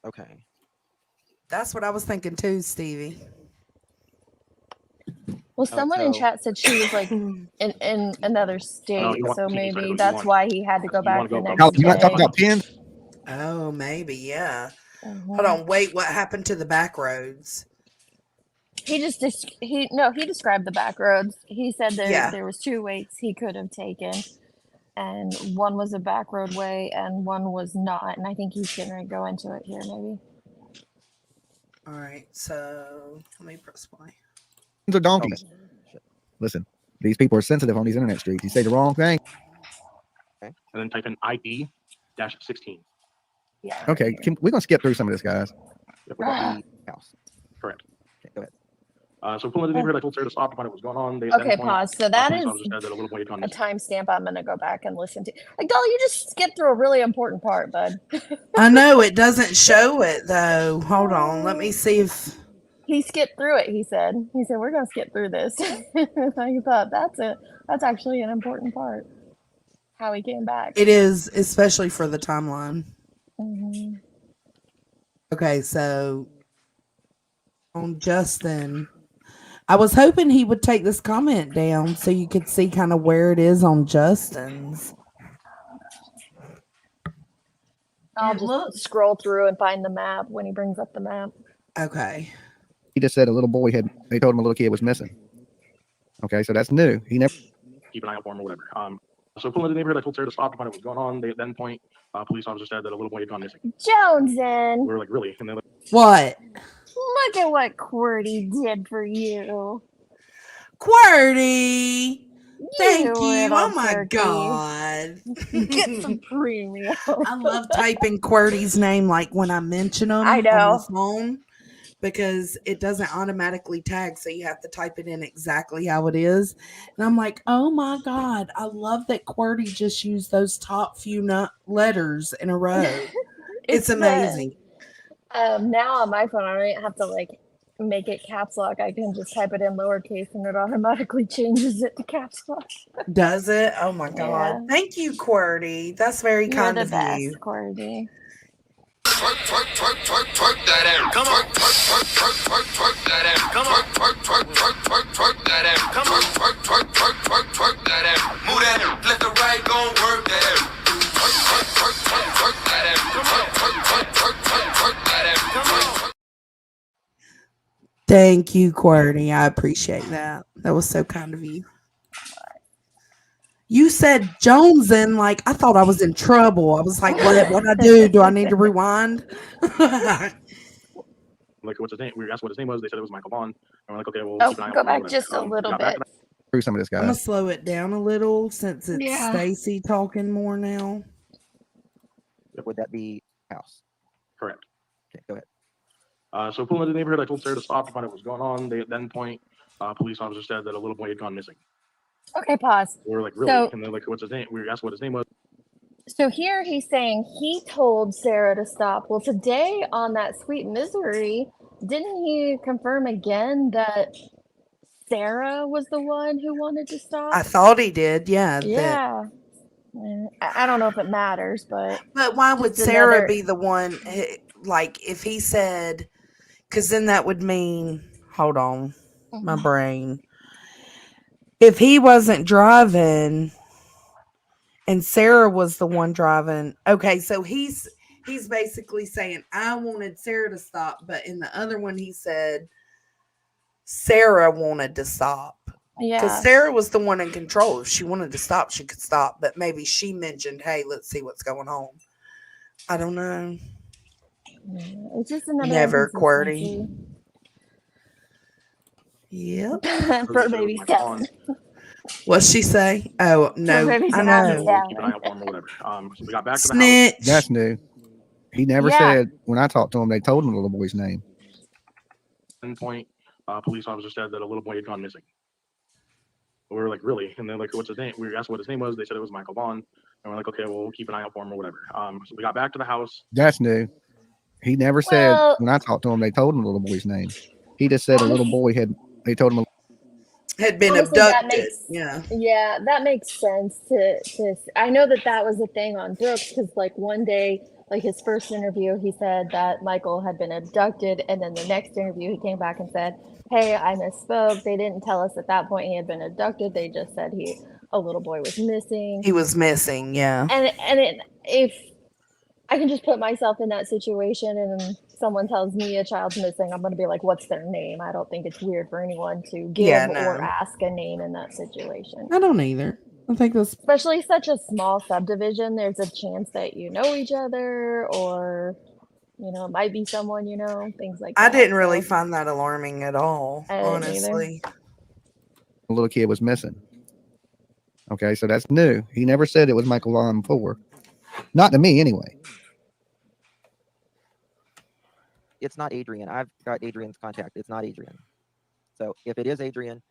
Speaker 18: Okay.
Speaker 2: That's what I was thinking too, Stevie.
Speaker 19: Well, someone in
Speaker 18: so-
Speaker 19: chat said she was like in another state,
Speaker 10: you want
Speaker 19: so
Speaker 10: teams, I
Speaker 19: maybe
Speaker 10: don't- you
Speaker 19: that's
Speaker 10: want-
Speaker 19: why he had to go
Speaker 10: you
Speaker 19: back
Speaker 10: wanna
Speaker 19: the
Speaker 10: go
Speaker 19: next
Speaker 10: above-
Speaker 15: You want to talk
Speaker 19: day.
Speaker 15: about pins?
Speaker 2: Oh, maybe, yeah.
Speaker 19: Mhm.
Speaker 2: Hold on, wait, what happened to the back roads?
Speaker 19: He just he described the back roads. He said
Speaker 2: Yeah.
Speaker 19: there was 2 weights he could have taken, and one was a back road way and one was not. And I think he's gonna go into it here, maybe.
Speaker 2: All right, so let me press play.
Speaker 15: Pins or donkeys? Listen, these people are sensitive on these internet streets. You say the wrong thing.
Speaker 10: And then type in ID-16.
Speaker 19: Yeah.
Speaker 15: Okay, we're going to skip through some of this, guys.
Speaker 10: Yep, we're back.
Speaker 18: House.
Speaker 10: Correct.
Speaker 18: Okay, go ahead.
Speaker 10: So pulling into the neighborhood, I told Sarah to stop to find out what was going on. They,
Speaker 19: Okay, pause. So that
Speaker 10: police
Speaker 19: is
Speaker 10: officer said that a little boy had gone
Speaker 19: a
Speaker 10: missing.
Speaker 19: timestamp I'm gonna go back and listen to. Like, Dolly, you just skipped through a really important part, bud.
Speaker 2: I know it doesn't show it though. Hold on, let me see if
Speaker 19: He skipped through it. He said we're gonna skip through this. I thought that's actually an important part. How he came back.
Speaker 2: it is, especially for the timeline.
Speaker 19: Mhm.
Speaker 2: Okay, so on Justin, I was hoping he would take this comment down so you could see kind of where it is on Justin's.
Speaker 19: I'll just scroll through and find the map when he brings up the map.
Speaker 2: Okay.
Speaker 15: He just said a little boy they told him a little kid was missing. Okay, so that's new. He never.
Speaker 10: Keep an eye out for him or whatever. So pulling into the neighborhood, I told Sarah to stop to find out what was going on. They at that point, police officer said that a little boy had gone missing.
Speaker 19: Jonesin,
Speaker 10: We were like, really? And they're like,
Speaker 2: What?
Speaker 19: look at what QWERTY did for you.
Speaker 2: QWERTY! Thank you.
Speaker 19: little
Speaker 2: Oh my
Speaker 19: turkey.
Speaker 2: God.
Speaker 19: Get some premium.
Speaker 2: I love typing QWERTY's name like when I mention him
Speaker 19: I
Speaker 2: on
Speaker 19: know.
Speaker 2: the phone because it doesn't automatically tag. So you have to type it in exactly how it is. And I'm like, oh my God, I love that QWERTY just used those top few letters in a row. It's amazing.
Speaker 19: Now on my phone, I don't even have to like make it caps lock. I can just type it in lowercase and it automatically changes it to caps lock.
Speaker 2: Does it? Oh my God.
Speaker 19: Yeah.
Speaker 2: Thank you, QWERTY. That's very
Speaker 19: You're
Speaker 2: kind
Speaker 19: the
Speaker 2: of
Speaker 19: best,
Speaker 2: you.
Speaker 19: QWERTY.
Speaker 1: Twerk that ass. Come on. Twerk that ass. Come on. Twerk that ass. Come on. Twerk that ass. Move that ass. Let the right go work that ass. Twerk that ass. Come on. Twerk that ass. Come on.
Speaker 2: Thank you, QWERTY. I appreciate that. That was so kind of you. You said Jonesin like I thought I was in trouble. I was like, what I do? Do I need to rewind?
Speaker 10: like, what's his name? We asked what his name was. They said it was Michael Vaughn. And we're like, okay, well,
Speaker 19: Oh,
Speaker 10: keep an eye out
Speaker 19: go
Speaker 10: for him or
Speaker 19: back
Speaker 10: whatever.
Speaker 19: just a little
Speaker 10: got back
Speaker 19: bit.
Speaker 15: Through some of this,
Speaker 2: I'm gonna
Speaker 15: guys.
Speaker 2: slow it down a little since it's
Speaker 19: Yeah.
Speaker 2: Stacy talking more now.
Speaker 18: Would that be house?
Speaker 10: Correct.
Speaker 18: Okay, go ahead.
Speaker 10: So pulling into the neighborhood, I told Sarah to stop to find out what was going on. They at that point, police officer said that a little boy had gone missing.
Speaker 19: Okay, pause.
Speaker 10: We were like, really?
Speaker 19: So-
Speaker 10: And they're like, what's his name? We asked what his name was.
Speaker 19: So here he's saying he told Sarah to stop. Well, today on that Sweet Misery, didn't he confirm again that Sarah was the one who wanted to stop?
Speaker 2: I thought he did, yeah.
Speaker 19: Yeah. I don't know if it matters, but
Speaker 2: Why would
Speaker 19: just
Speaker 2: Sarah
Speaker 19: another-
Speaker 2: be the one? Like, if he said, because then that would mean, hold on, my brain. If he wasn't driving and Sarah was the one driving, okay, so he's basically saying, I wanted Sarah to stop, but in the other one, he said, Sarah wanted to stop. Because
Speaker 19: Yeah.
Speaker 2: Sarah was the one in control. If she wanted to stop, she could stop. But maybe she mentioned, hey, let's see what's going on. I don't know.
Speaker 19: It's just another
Speaker 2: Never
Speaker 19: inconsistency.
Speaker 2: QWERTY. Yep.
Speaker 19: For baby Stan.
Speaker 2: What's she say? Oh, no.
Speaker 19: baby
Speaker 2: I
Speaker 19: Stan.
Speaker 2: know.
Speaker 10: Keep an eye out for him or whatever. So we got back to the house.
Speaker 2: Snitch.
Speaker 15: That's new. He never
Speaker 19: Yeah.
Speaker 15: said when I talked to him. They told him the little boy's name.
Speaker 10: Point, police officer said that a little boy had gone missing. We were like, really? And they're like, what's his name? We asked what his name was. They said it was Michael Vaughn. And we're like, okay, well, we'll keep an eye out for him or whatever. So we got back to the house.
Speaker 15: That's new. He never said
Speaker 19: Well-
Speaker 15: when I talked to him. They told him the little boy's name. He just said a little boy had. They told him.
Speaker 2: Had been
Speaker 19: Honestly, that
Speaker 2: abducted.
Speaker 19: makes
Speaker 2: Yeah.
Speaker 19: that makes sense to I know that was a thing on Brooks because like one day, like his first interview, he said that Michael had been abducted, and then the next interview he came back and said, hey, I misspoke. They didn't tell us at that point he had been abducted. They just said a little boy was missing.
Speaker 2: He was missing, yeah.
Speaker 19: If I can just put myself in that situation and someone tells me a child's missing, I'm going to be like, what's their name? I don't think it's weird for anyone to give or ask a name in that situation.
Speaker 2: I don't either. I think that's
Speaker 19: especially such a small subdivision. There's a chance that you know each other, or it might be someone things like that.
Speaker 2: I didn't really find that alarming at all, honestly.
Speaker 15: The little kid was missing. Okay, so that's new. He never said it was Michael Vaughn before. Not to me, anyway.
Speaker 18: It's not Adrian. I've got Adrian's contact. It's not Adrian. So if it is Adrian,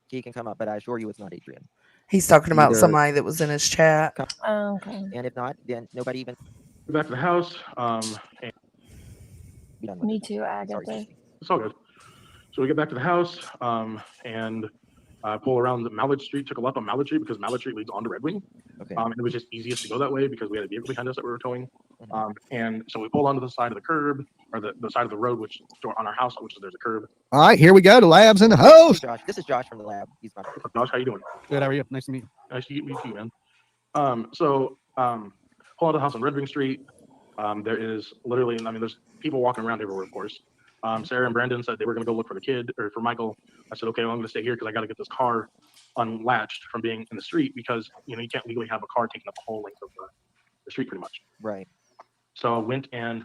Speaker 18: he can come up, but I assure you it's not Adrian.
Speaker 2: He's talking about somebody that was in his chat.
Speaker 19: Oh, okay.
Speaker 18: And if not, then nobody even.
Speaker 10: We're back to the house. And
Speaker 19: Me too, Agatha.
Speaker 10: it's all good. So we get back to the house and pull around the Mallard Street, took a left on Mallard Street because Mallard Street leads on to Red Wing.
Speaker 18: Okay.
Speaker 10: And it was just easiest to go that way because we had a vehicle behind us that we were towing. And so we pulled onto the side of the curb, or the side of the road, which on our house, which there's a curb.
Speaker 15: All right, here we go. The lab's in the house.
Speaker 18: This is Josh from the lab. He's not.
Speaker 10: Josh, how you doing?
Speaker 3: Good. How are you? Nice to meet you.
Speaker 10: Nice to meet you, man. So pull out of the house on Red Wing Street. There is literally, there's people walking around everywhere, of course. Sarah and Brandon said they were going to go look for the kid or for Michael. I said, okay, well, I'm going to stay here because I got to get this car unlatched from being in the street because, you can't legally have a car taking up the whole length of the street pretty much.
Speaker 18: Right. So
Speaker 10: I went and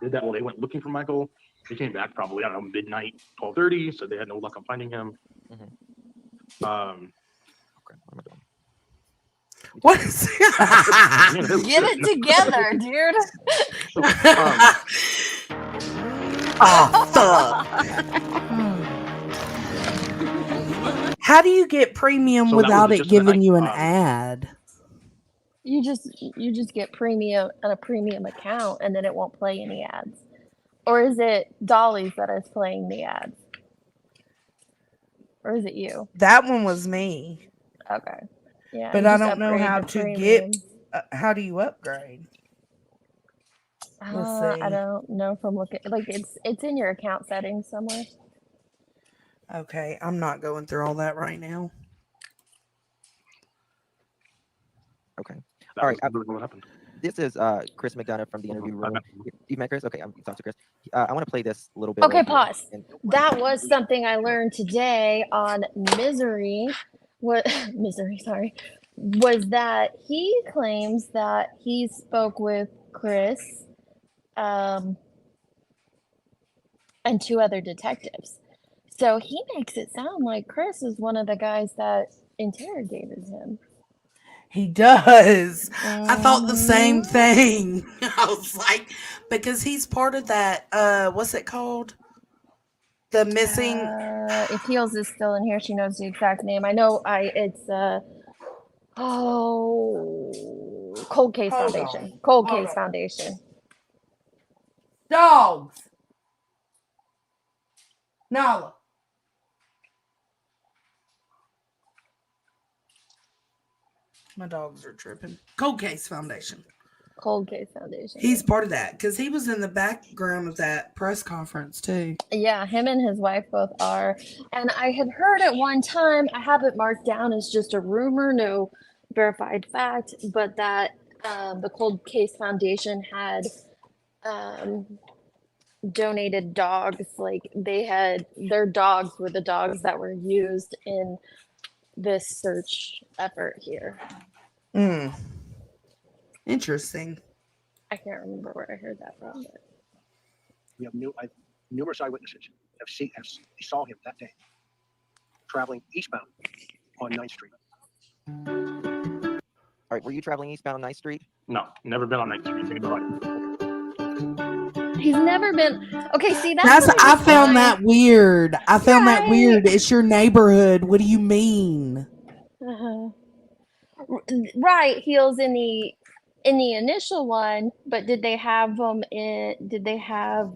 Speaker 10: did that while they went looking for Michael. They came back probably, I don't know, midnight, 12:30, said they had no luck on finding him.
Speaker 18: Okay,
Speaker 10: What?
Speaker 19: Get it together, dude.
Speaker 2: Oh, fuck. How do you get premium
Speaker 10: So that was
Speaker 2: without it
Speaker 10: just
Speaker 2: giving
Speaker 10: like,
Speaker 2: you an ad?
Speaker 19: You just get premium on a premium account, and then it won't play any ads. Or is it Dolly's that is playing the ads? Or is it you?
Speaker 2: That one was me.
Speaker 19: Okay. Yeah.
Speaker 2: But
Speaker 19: you
Speaker 2: I
Speaker 19: just
Speaker 2: don't know
Speaker 19: upgrade
Speaker 2: how
Speaker 19: to
Speaker 2: to
Speaker 19: premium.
Speaker 2: get. How do you upgrade? Let's see.
Speaker 19: I don't know from looking. Like it's in your account settings somewhere.
Speaker 2: Okay, I'm not going through all that right now.
Speaker 18: Okay. All right.
Speaker 10: What happened?
Speaker 18: This is Chris McDonough from the interview room. You met Chris? Okay, I'm talking to Chris. I want to play this a little bit.
Speaker 19: Okay, pause. That was something I learned today on Misery. What Misery? Sorry, was that he claims that he spoke with Chris, and 2 other detectives. So he makes it sound like Chris is one of the guys that interrogated him.
Speaker 2: He does. I thought the same thing. I was like, because he's part of that, what's it called? The missing.
Speaker 19: If Heels is still in here, she knows the exact name. I know it's Cold Case
Speaker 2: Hold
Speaker 19: Foundation.
Speaker 2: on.
Speaker 19: Cold
Speaker 2: Hold
Speaker 19: Case
Speaker 2: on.
Speaker 19: Foundation.
Speaker 2: Dogs. Nala. My dogs are tripping. Cold Case Foundation.
Speaker 19: Cold Case Foundation.
Speaker 2: He's part of that because he was in the background of that press conference too.
Speaker 19: Yeah, him and his wife both are. And I had heard at one time, I have it marked down as just a rumor, no verified fact, but that the Cold Case Foundation had donated dogs. Like they had their dogs were the dogs that were used in this search effort here.
Speaker 2: Interesting.
Speaker 19: I can't remember where I heard that from. But.
Speaker 10: We have numerous eyewitnesses saw him that day traveling eastbound on 9th Street.
Speaker 18: All right, were you traveling eastbound on 9th Street?
Speaker 16: No, never been on 9th Street.
Speaker 19: He's never been. Okay, see
Speaker 2: I found that weird. I found that weird. It's your neighborhood. What do you mean?
Speaker 19: Right, he was in the initial one, but did they have them in? Did they have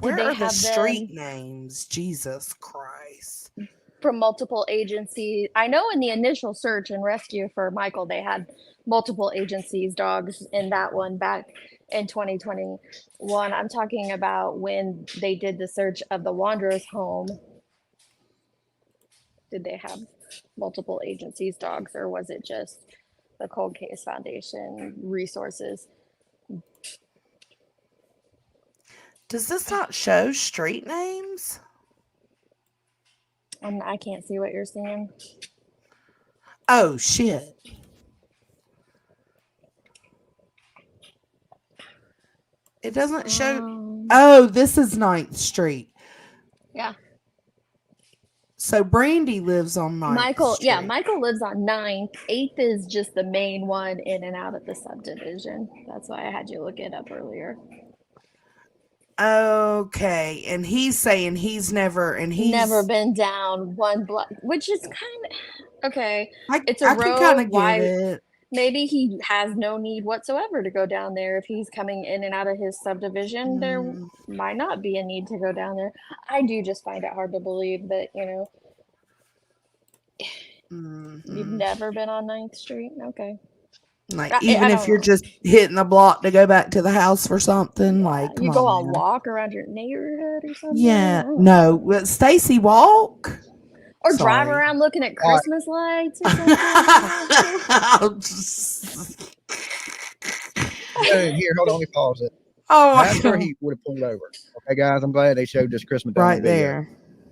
Speaker 2: Where
Speaker 19: they
Speaker 2: are the
Speaker 19: have
Speaker 2: street
Speaker 19: them
Speaker 2: names? Jesus Christ.
Speaker 19: from multiple agencies? I know in the initial search and rescue for Michael, they had multiple agencies dogs in that one back in 2021. I'm talking about when they did the search of the Wanderer's home. Did they have multiple agencies dogs, or was it just the Cold Case Foundation resources?
Speaker 2: Does this not show street names?
Speaker 19: I can't see what you're seeing.
Speaker 2: Oh, shit. It doesn't show. Oh, this is 9th Street.
Speaker 19: Yeah.
Speaker 2: So Brandy lives on 9th
Speaker 19: Michael,
Speaker 2: Street.
Speaker 19: yeah, Michael lives on 9th. 8th is just the main one in and out of the subdivision. That's why I had you look it up earlier.
Speaker 2: Okay, and he's saying he's never
Speaker 19: been down one block, which is kind of okay. It's a
Speaker 2: I
Speaker 19: road.
Speaker 2: can kind of
Speaker 19: Why?
Speaker 2: get it.
Speaker 19: Maybe he has no need whatsoever to go down there. If he's coming in and out of his subdivision, there might not be a need to go down there. I do just find it hard to believe that, you've never been on 9th Street. Okay.
Speaker 2: Like, even if you're just hitting the block to go back to the house for something, like, come
Speaker 19: You go
Speaker 2: on,
Speaker 19: on walk around your neighborhood or something.
Speaker 2: Yeah, no, Stacy walk.
Speaker 19: Or drive around looking at Christmas lights or something.
Speaker 15: Here, hold on, let me pause it.
Speaker 2: Oh,
Speaker 15: that's where he would have pulled over. Okay, guys, I'm glad they showed this Christmas down
Speaker 2: right
Speaker 15: the video.
Speaker 2: there.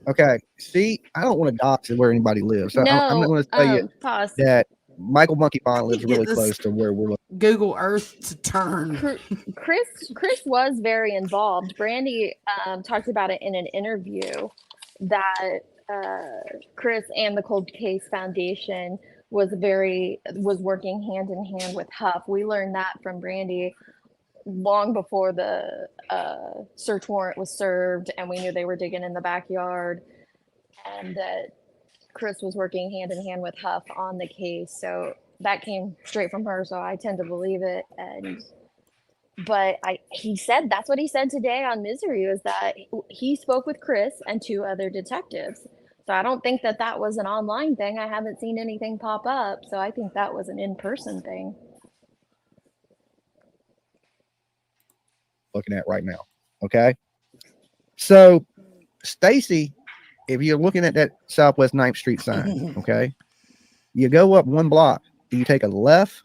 Speaker 15: Okay, see, I don't want to dox where anybody lives. So I'm going to tell you
Speaker 19: pause.
Speaker 15: that Michael Monkey Pond lives really close to where we're looking.
Speaker 2: Google Earth to turn.
Speaker 19: Chris was very involved. Brandy talked about it in an interview that Chris and the Cold Case Foundation was working hand in hand with Huff. We learned that from Brandy long before the search warrant was served, and we knew they were digging in the backyard, and that Chris was working hand in hand with Huff on the case. So that came straight from her, so I tend to believe it. But he said, that's what he said today on Misery, is that he spoke with Chris and 2 other detectives. So I don't think that was an online thing. I haven't seen anything pop up. So I think that was an in-person thing.
Speaker 15: Looking at right now. Okay. So Stacy, if you're looking at that Southwest 9th Street sign, okay, you go up 1 block, you take a left,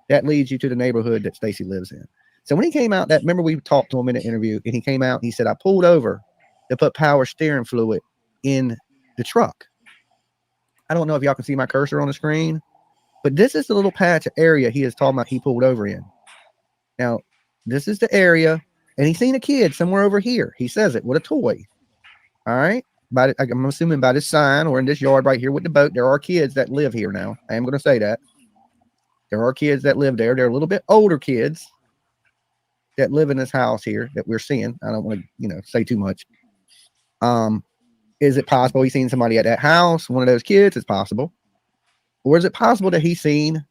Speaker 15: that leads you to the neighborhood that Stacy lives in. So when he came out, remember we talked to him in an interview, and he came out and he said, I pulled over to put power steering fluid in the truck. I don't know if y'all can see my cursor on the screen, but this is the little patch of area he is talking about he pulled over in. Now, this is the area, and he's seen a kid somewhere over here. He says it with a toy. All right. I'm assuming by this sign or in this yard right here with the boat, there are kids that live here now. I am going to say that. There are kids that live there. They're a little bit older kids that live in this house here that we're seeing. I don't want to, say too much. Is it possible he's seen somebody at that house? One of those kids? It's possible. Or is it possible that he's seen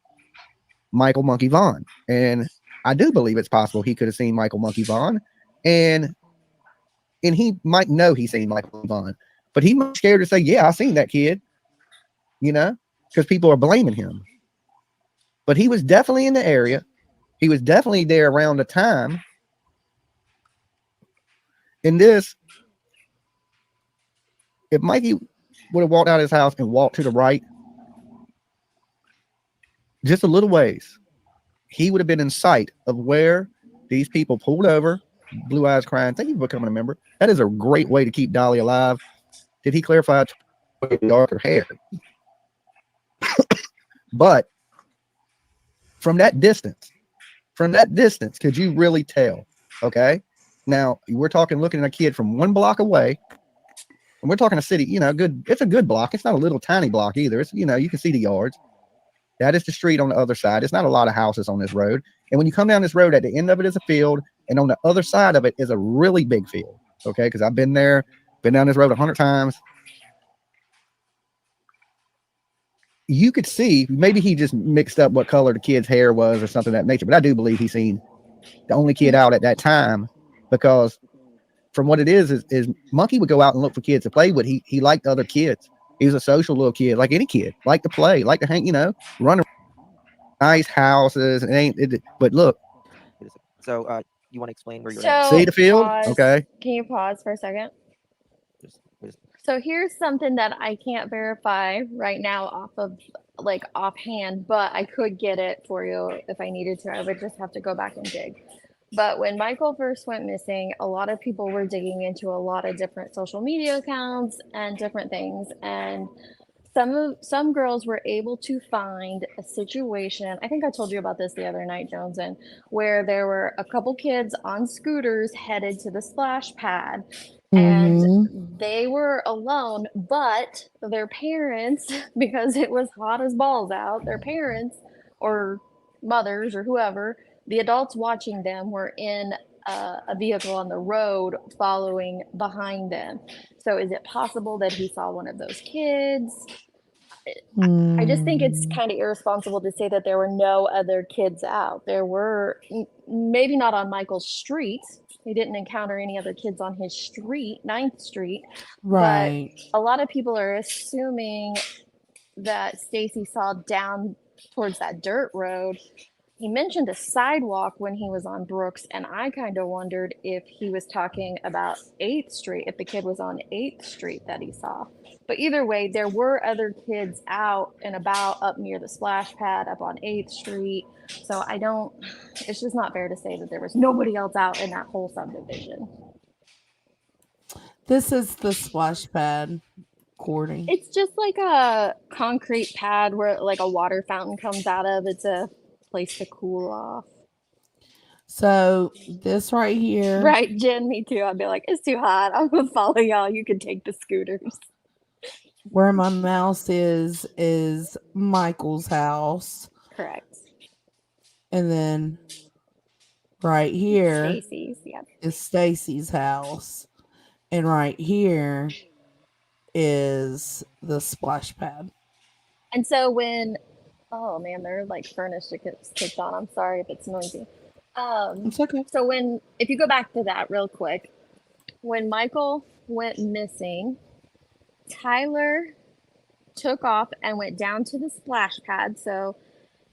Speaker 15: Michael Monkey Vaughn? And I do believe it's possible he could have seen Michael Monkey Vaughn, and he might know he's seen Michael Vaughn, but he might be scared to say, yeah, I seen that kid, because people are blaming him. But he was definitely in the area. He was definitely there around the time. In this, if Mikey would have walked out of his house and walked to the right, just a little ways, he would have been in sight of where these people pulled over, Blue Eyes crying, thank you for becoming a member. That is a great way to keep Dolly alive. Did he clarify darker hair? But from that distance, could you really tell? Okay. Now we're talking looking at a kid from 1 block away, and we're talking a city, it's a good block. It's not a little tiny block either. It's, you can see the yards. That is the street on the other side. It's not a lot of houses on this road. And when you come down this road, at the end of it is a field, and on the other side of it is a really big field. Okay. Because I've been there, been down this road 100 times. You could see maybe he just mixed up what color the kid's hair was or something of that nature. But I do believe he's seen the only kid out at that time, because from what it is Monkey would go out and look for kids to play with. He liked other kids. He was a social little kid, like any kid, like to play, like to hang, run around nice houses. But look.
Speaker 18: So you want to explain where you're
Speaker 19: So
Speaker 18: at?
Speaker 15: See the field?
Speaker 19: pause.
Speaker 15: Okay.
Speaker 19: Can you pause for a second?
Speaker 18: Just
Speaker 19: So here's something that I can't verify right now offhand, but I could get it for you if I needed to. I would just have to go back and dig. But when Michael first went missing, a lot of people were digging into a lot of different social media accounts and different things. And some girls were able to find a situation. I think I told you about this the other night, Joneson, where there were a couple kids on scooters headed to the splash pad, and they were alone, but their parents, because it was hot as balls out, their parents or mothers or whoever, the adults watching them, were in a vehicle on the road following behind them. So is it possible that he saw one of those kids? I just think it's kind of irresponsible to say that there were no other kids out. There were, maybe not on Michael's street. He didn't encounter any other kids on his street, 9th Street.
Speaker 2: Right.
Speaker 19: But a lot of people are assuming that Stacy saw down towards that dirt road. He mentioned a sidewalk when he was on Brooks, and I kind of wondered if he was talking about 8th Street, if the kid was on 8th Street that he saw. But either way, there were other kids out and about up near the splash pad up on 8th Street. So it's just not fair to say that there was nobody else out in that whole subdivision.
Speaker 2: This is the splash pad, Courtney.
Speaker 19: It's just like a concrete pad where like a water fountain comes out of. It's a place to cool off.
Speaker 2: So this right here.
Speaker 19: Right, Jen, me too. I'd be like, it's too hot. I'm gonna follow y'all. You can take the scooters.
Speaker 2: Where my mouse is Michael's house.
Speaker 19: Correct.
Speaker 2: And then right here
Speaker 19: Staceys, yeah.
Speaker 2: is Stacy's house. And right here is the splash pad.
Speaker 19: And so oh man, they're like furnace gets kicked on. I'm sorry if it's noisy.
Speaker 2: It's okay.
Speaker 19: So if you go back to that real quick, when Michael went missing, Tyler took off and went down to the splash pad. So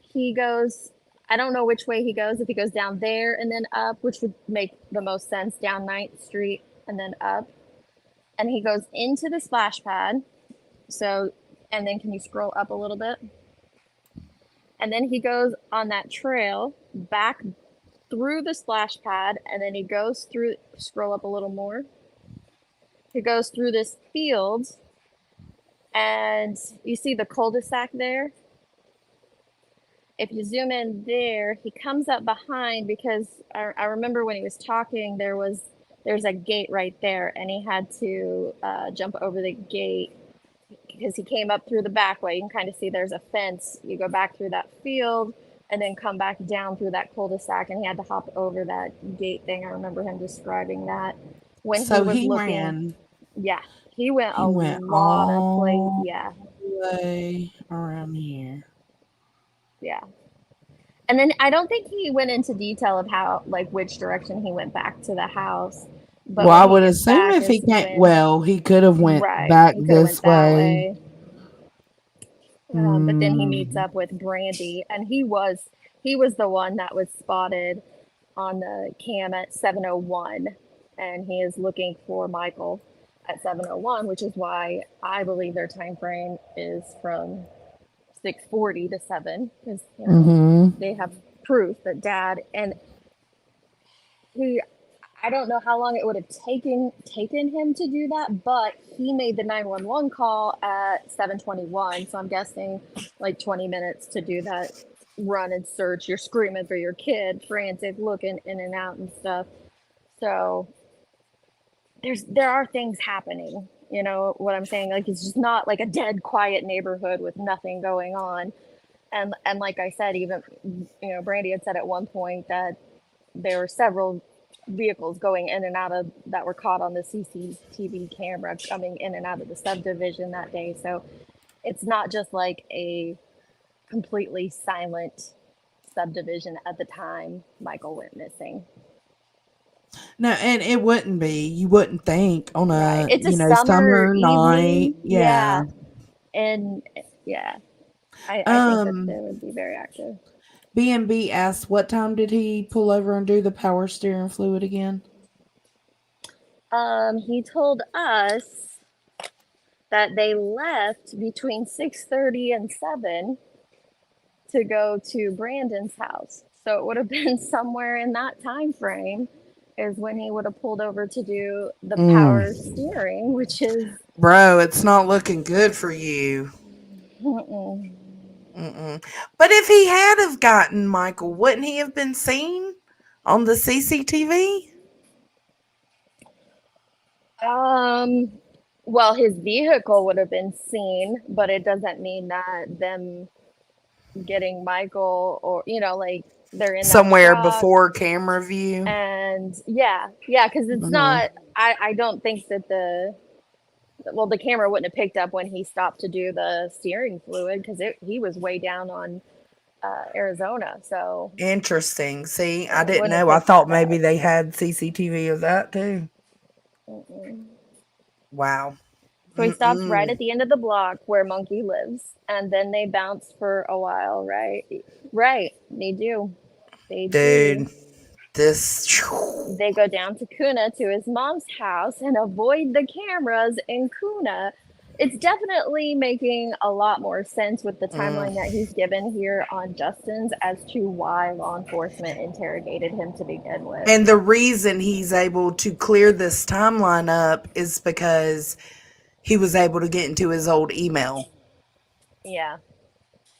Speaker 19: he goes, I don't know which way he goes, if he goes down there and then up, which would make the most sense, down 9th Street and then up. And he goes into the splash pad. So, and then can you scroll up a little bit? And then he goes on that trail back through the splash pad, and then he goes through, scroll up a little more. He goes through this field, and you see the cul-de-sac there? If you zoom in there, he comes up behind, because I remember when he was talking, there's a gate right there, and he had to jump over the gate because he came up through the back way. You can kind of see there's a fence. You go back through that field and then come back down through that cul-de-sac, and he had to hop over that gate thing. I remember him describing that when
Speaker 2: So
Speaker 19: he was
Speaker 2: he
Speaker 19: looking.
Speaker 2: ran.
Speaker 19: Yeah, he went a lot
Speaker 2: all
Speaker 19: of places. Yeah.
Speaker 2: the way around here.
Speaker 19: Yeah. And then I don't think he went into detail of how, like, which direction he went back to the house. But
Speaker 2: Well, I
Speaker 19: when he
Speaker 2: would
Speaker 19: gets
Speaker 2: assume
Speaker 19: back
Speaker 2: if he
Speaker 19: is
Speaker 2: can't,
Speaker 19: when-
Speaker 2: he could have went
Speaker 19: Right,
Speaker 2: back
Speaker 19: he coulda went
Speaker 2: this
Speaker 19: that
Speaker 2: way.
Speaker 19: But then he meets up with Brandy, and he was the one that was spotted on the cam at 7:01, and he is looking for Michael at 7:01, which is why I believe their time frame is from 6:40 to 7, because they have proof that Dad, and I don't know how long it would have taken him to do that, but he made the 911 call at 7:21, so I'm guessing like 20 minutes to do that run and search. You're screaming for your kid, frantic, looking in and out and stuff. So there are things happening. You know what I'm saying? Like, it's just not like a dead, quiet neighborhood with nothing going on. And like I said, even Brandy had said at one point that there were several vehicles going in and out of that were caught on the CCTV camera coming in and out of the subdivision that day. So it's not just like a completely silent subdivision at the time Michael went missing.
Speaker 2: No, and it wouldn't be. You wouldn't think on
Speaker 19: Right.
Speaker 2: a,
Speaker 19: It's a summer
Speaker 2: summer night.
Speaker 19: evening.
Speaker 2: Yeah.
Speaker 19: And yeah, I think that they
Speaker 2: Um,
Speaker 19: would be very active.
Speaker 2: B&B asked, what time did he pull over and do the power steering fluid again?
Speaker 19: He told us that they left between 6:30 and 7 to go to Brandon's house. So it would have been somewhere in that time frame is when he would have pulled over to do the power steering, which is
Speaker 2: Bro, it's not looking good for you.
Speaker 19: mm-mm.
Speaker 2: But if he had have gotten Michael, wouldn't he have been seen on the CCTV?
Speaker 19: Well, his vehicle would have been seen, but it doesn't mean that them getting Michael or like they're in that
Speaker 2: Somewhere
Speaker 19: truck.
Speaker 2: before camera view.
Speaker 19: And yeah, because it's not. I don't think that the camera wouldn't have picked up when he stopped to do the steering fluid because he was way down on Arizona. So
Speaker 2: Interesting. See, I
Speaker 19: it
Speaker 2: didn't
Speaker 19: wouldn't have
Speaker 2: know. I
Speaker 19: picked
Speaker 2: thought
Speaker 19: that
Speaker 2: maybe
Speaker 19: up.
Speaker 2: they had CCTV of that too.
Speaker 19: Mm-mm.
Speaker 2: Wow.
Speaker 19: So he stopped right at the end of the block where Monkey lives, and then they bounce for a while, right? Right. They do. They do.
Speaker 2: Dude, this.
Speaker 19: They go down to Kuna to his mom's house and avoid the cameras in Kuna. It's definitely making a lot more sense with the timeline that he's given here on Justin's as to why law enforcement interrogated him to begin with.
Speaker 2: And the reason he's able to clear this timeline up is because he was able to get into his old email.
Speaker 19: Yeah.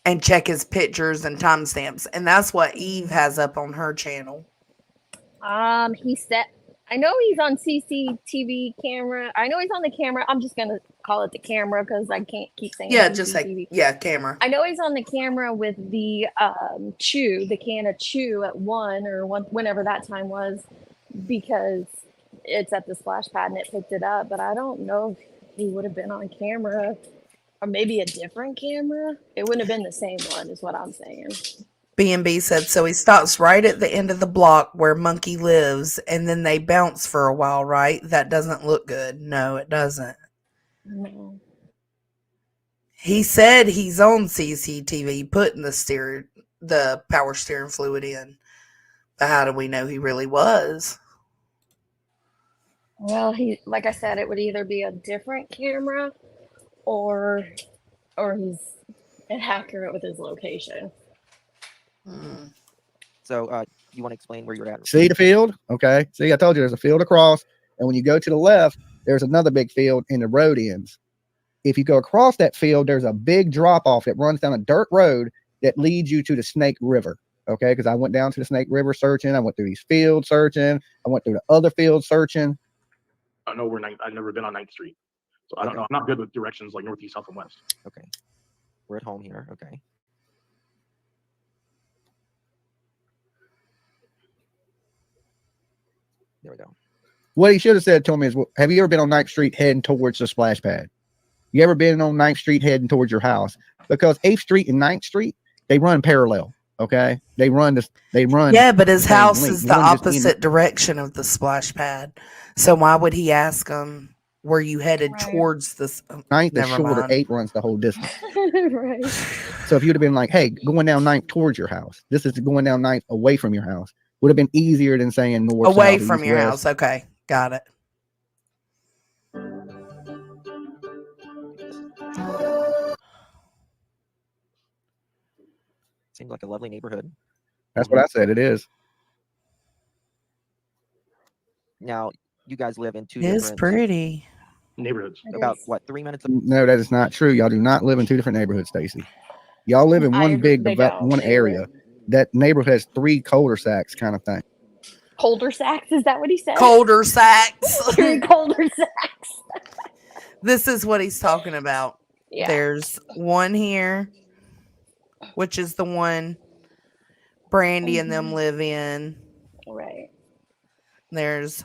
Speaker 2: And check his pictures and timestamps. And that's what Eve has up on her channel.
Speaker 19: He said, I know he's on CCTV camera. I know he's on the camera. I'm just going to call it the camera because I can't keep saying
Speaker 2: Yeah,
Speaker 19: CCTV.
Speaker 2: just say, yeah, camera.
Speaker 19: I know he's on the camera with the chew, the can of chew at 1 or whenever that time was, because it's at the splash pad and it picked it up. But I don't know if he would have been on camera or maybe a different camera. It wouldn't have been the same one is what I'm saying.
Speaker 2: B&B said, so he stops right at the end of the block where Monkey lives, and then they bounce for a while, right? That doesn't look good. No, it doesn't.
Speaker 19: No.
Speaker 2: He said he's on CCTV putting the power steering fluid in. But how do we know he really was?
Speaker 19: Well, like I said, it would either be a different camera or he's inaccurate with his location.
Speaker 18: So you want to explain where you're at?
Speaker 15: See the field? Okay. See, I told you there's a field across. And when you go to the left, there's another big field in the road ends. If you go across that field, there's a big drop off that runs down a dirt road that leads you to the Snake River. Okay. Because I went down to the Snake River searching. I went through these fields searching. I went through the other fields searching.
Speaker 10: I know I've never been on 9th Street. So I don't know. I'm not good with directions like northeast, south, and west.
Speaker 18: Okay. We're at home here. Okay. There we go.
Speaker 15: What he should have said to me is, have you ever been on 9th Street heading towards the splash pad? You ever been on 9th Street heading towards your house? Because 8th Street and 9th Street, they run parallel. Okay. They run.
Speaker 2: Yeah, but his house
Speaker 15: link.
Speaker 2: is the opposite direction of the splash pad. So why would he ask him, were you headed towards this?
Speaker 15: 9th is shorter.
Speaker 2: Mind.
Speaker 15: 8 runs the whole distance.
Speaker 19: Right.
Speaker 15: So if you'd have been like, hey, going down 9th towards your house, this is going down 9th away from your house, would have been easier than saying north,
Speaker 2: away
Speaker 15: south,
Speaker 2: from
Speaker 15: east,
Speaker 2: your
Speaker 15: west.
Speaker 2: house. Okay. Got it.
Speaker 18: Seems like a lovely neighborhood.
Speaker 15: That's what I said. It is.
Speaker 18: Now, you guys live in two
Speaker 2: It's
Speaker 18: different
Speaker 2: pretty.
Speaker 10: neighborhoods.
Speaker 18: about what 3 minutes.
Speaker 15: No, that is not true. Y'all do not live in two different neighborhoods, Stacy. Y'all live in one big one area. That neighborhood has 3 cul-de-sacs kind of thing.
Speaker 19: Colder sacks? Is that what he said?
Speaker 2: Colder sacks.
Speaker 19: 3 colder sacks.
Speaker 2: This is what he's talking about.
Speaker 19: Yeah.
Speaker 2: There's one here, which is the one Brandy and them live in.
Speaker 19: Right.
Speaker 2: There's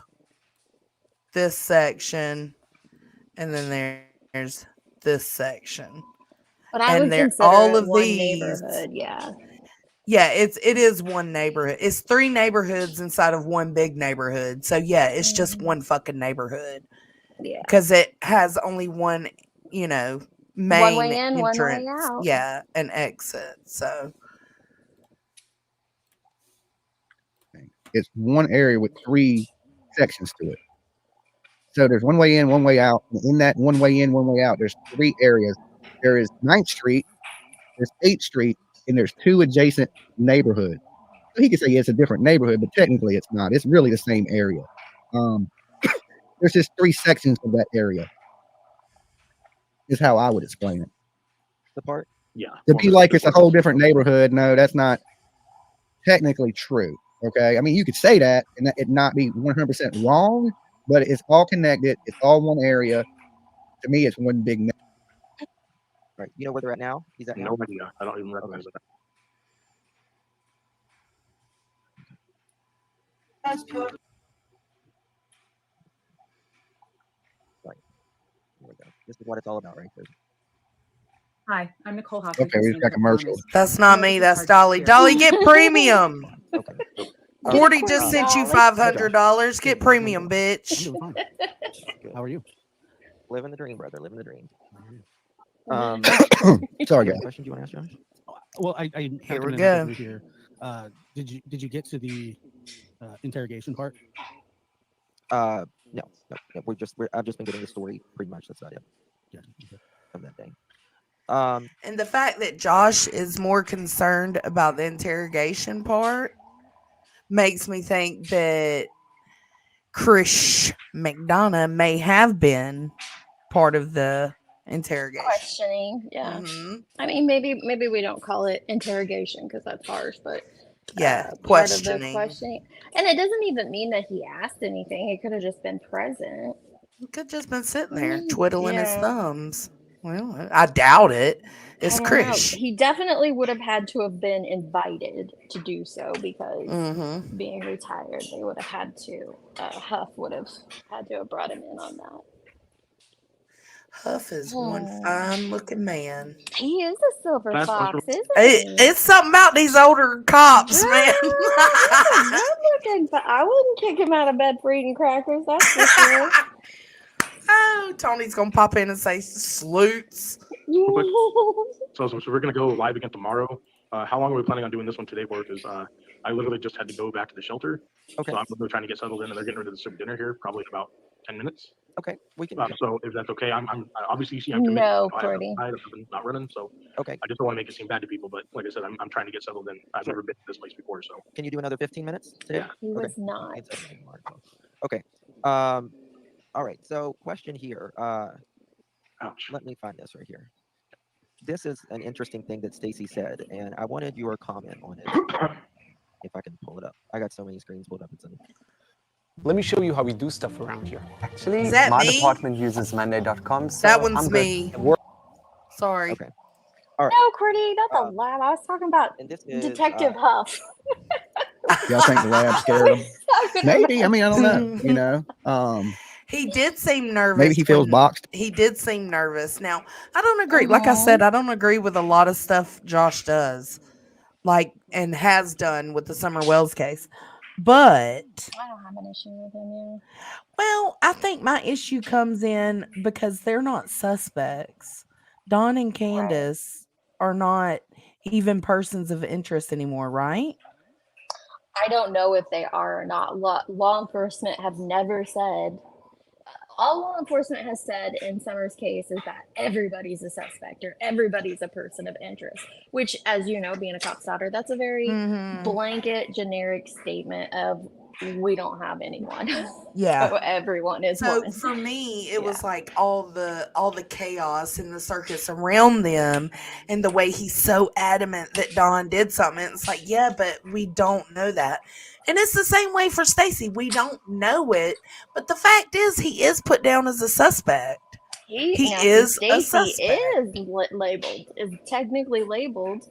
Speaker 2: this section, and then there's this section.
Speaker 19: But I would consider
Speaker 2: all
Speaker 19: it
Speaker 2: of
Speaker 19: one
Speaker 2: these
Speaker 19: neighborhood, yeah.
Speaker 2: Yeah, it is one neighborhood. It's 3 neighborhoods inside of one big neighborhood. So yeah, it's just one fucking neighborhood.
Speaker 19: Yeah.
Speaker 2: Because it has only one, main
Speaker 19: One way in,
Speaker 2: entrance.
Speaker 19: one way out.
Speaker 2: Yeah, an exit. So
Speaker 15: It's one area with 3 sections to it. So there's one way in, one way out. And in that one way in, one way out, there's 3 areas. There is 9th Street, there's 8th Street, and there's 2 adjacent neighborhoods. So he could say it's a different neighborhood, but technically it's not. It's really the same area. There's just 3 sections of that area. Is how I would explain it.
Speaker 18: The part?
Speaker 10: Yeah.
Speaker 15: To be like it's a whole different neighborhood. No, that's not technically true. Okay. I mean, you could say that and it not be 100% wrong, but it's all connected. It's all one area. To me, it's one big.
Speaker 18: Right. You know where they're at now? He's at now?
Speaker 10: No idea. I don't even recognize that.
Speaker 18: Right. Here we go. This is what it's all about right there.
Speaker 21: Hi, I'm Nicole Hoffman.
Speaker 15: Okay, we've got commercials.
Speaker 2: that's not me. That's Dolly. Dolly, get premium. Cordy just sent you $500. Get premium, bitch.
Speaker 18: How are you? Living the dream, brother. Living the dream.
Speaker 15: Sorry, guys.
Speaker 18: Question do you want to ask, Josh?
Speaker 22: Well, I
Speaker 2: Here we go.
Speaker 22: Here. Did you get to the interrogation part?
Speaker 18: No. I've just been getting the story pretty much. That's about it.
Speaker 22: Yeah.
Speaker 18: Of that day.
Speaker 2: And the fact that Josh is more concerned about the interrogation part makes me think that Chris McDonough may have been part of the interrogation.
Speaker 19: Questioning, yeah. I mean, maybe we don't call it interrogation because that's harsh, but
Speaker 2: yeah,
Speaker 19: part of the
Speaker 2: questioning.
Speaker 19: questioning. And it doesn't even mean that he asked anything. He could have just been present.
Speaker 2: He could have just been sitting there twiddling his
Speaker 19: Yeah.
Speaker 2: thumbs. Well, I doubt it. It's
Speaker 19: I don't know.
Speaker 2: Chris.
Speaker 19: He definitely would have had to have been invited to do so because being retired, they would have had to. Huff would have had to have brought him in on that.
Speaker 2: Huff is one fine-looking man.
Speaker 19: He is a silver fox, isn't he?
Speaker 2: It's something about these older cops, man.
Speaker 19: Good looking, but I wouldn't kick him out of bed for eating crackers. That's for sure.
Speaker 2: Oh, Tony's gonna pop in and say sleuts.
Speaker 10: So we're gonna go live again tomorrow. How long are we planning on doing this one today for? Because I literally just had to go back to the shelter.
Speaker 18: Okay.
Speaker 10: So I'm literally trying to get settled in, and they're getting ready to serve dinner here, probably in about 10 minutes.
Speaker 18: Okay, we can.
Speaker 10: So if that's okay, I'm obviously you see I'm committed.
Speaker 19: No,
Speaker 10: I have
Speaker 19: Cordy.
Speaker 10: not running, so
Speaker 18: okay.
Speaker 10: I just don't want to make it seem bad to people, but like I said, I'm trying to get settled in. I've never been to this place before, so.
Speaker 18: Can you do another 15 minutes today?
Speaker 10: Yeah.
Speaker 19: He was not.
Speaker 18: Okay. All right. So question here. Let me find this right here. This is an interesting thing that Stacy said, and I wanted your comment on it. If I can pull it up. I got so many screens pulled up.
Speaker 23: Let me show you how we do stuff around here. Actually,
Speaker 2: Is that
Speaker 23: my
Speaker 2: me?
Speaker 23: department uses Monday.com. So
Speaker 2: That one's
Speaker 23: I'm good.
Speaker 2: me. Sorry.
Speaker 18: Okay. All right.
Speaker 19: No, Cordy, that's a lab. I was talking about
Speaker 18: is,
Speaker 19: Detective Huff.
Speaker 15: Y'all think the lab scared him? Maybe. I mean, I don't know. You know.
Speaker 2: He did seem nervous.
Speaker 15: Maybe he feels boxed.
Speaker 2: He did seem nervous. Now, I don't agree. Like I said, I don't agree with a lot of stuff Josh does, and has done with the Summer Wells case. But
Speaker 19: I don't have an issue with him, yeah.
Speaker 2: well, I think my issue comes in because they're not suspects. Don and Candace are not even persons of interest anymore, right?
Speaker 19: I don't know if they are or not. Law enforcement have never said. All law enforcement has said in Summer's case is that everybody's a suspect or everybody's a person of interest, which, as you know, being a cop's daughter, that's a very blanket, generic statement of we don't have anyone.
Speaker 2: Yeah.
Speaker 19: So everyone is
Speaker 2: So
Speaker 19: one.
Speaker 2: for me, it was like all the chaos in the circus around them, and the way he's so adamant that Don did something. It's like, yeah, but we don't know that. And it's the same way for Stacy. We don't know it, but the fact is, he is put down as a suspect. He
Speaker 19: Now
Speaker 2: is a
Speaker 19: Stacy
Speaker 2: suspect.
Speaker 19: is is technically labeled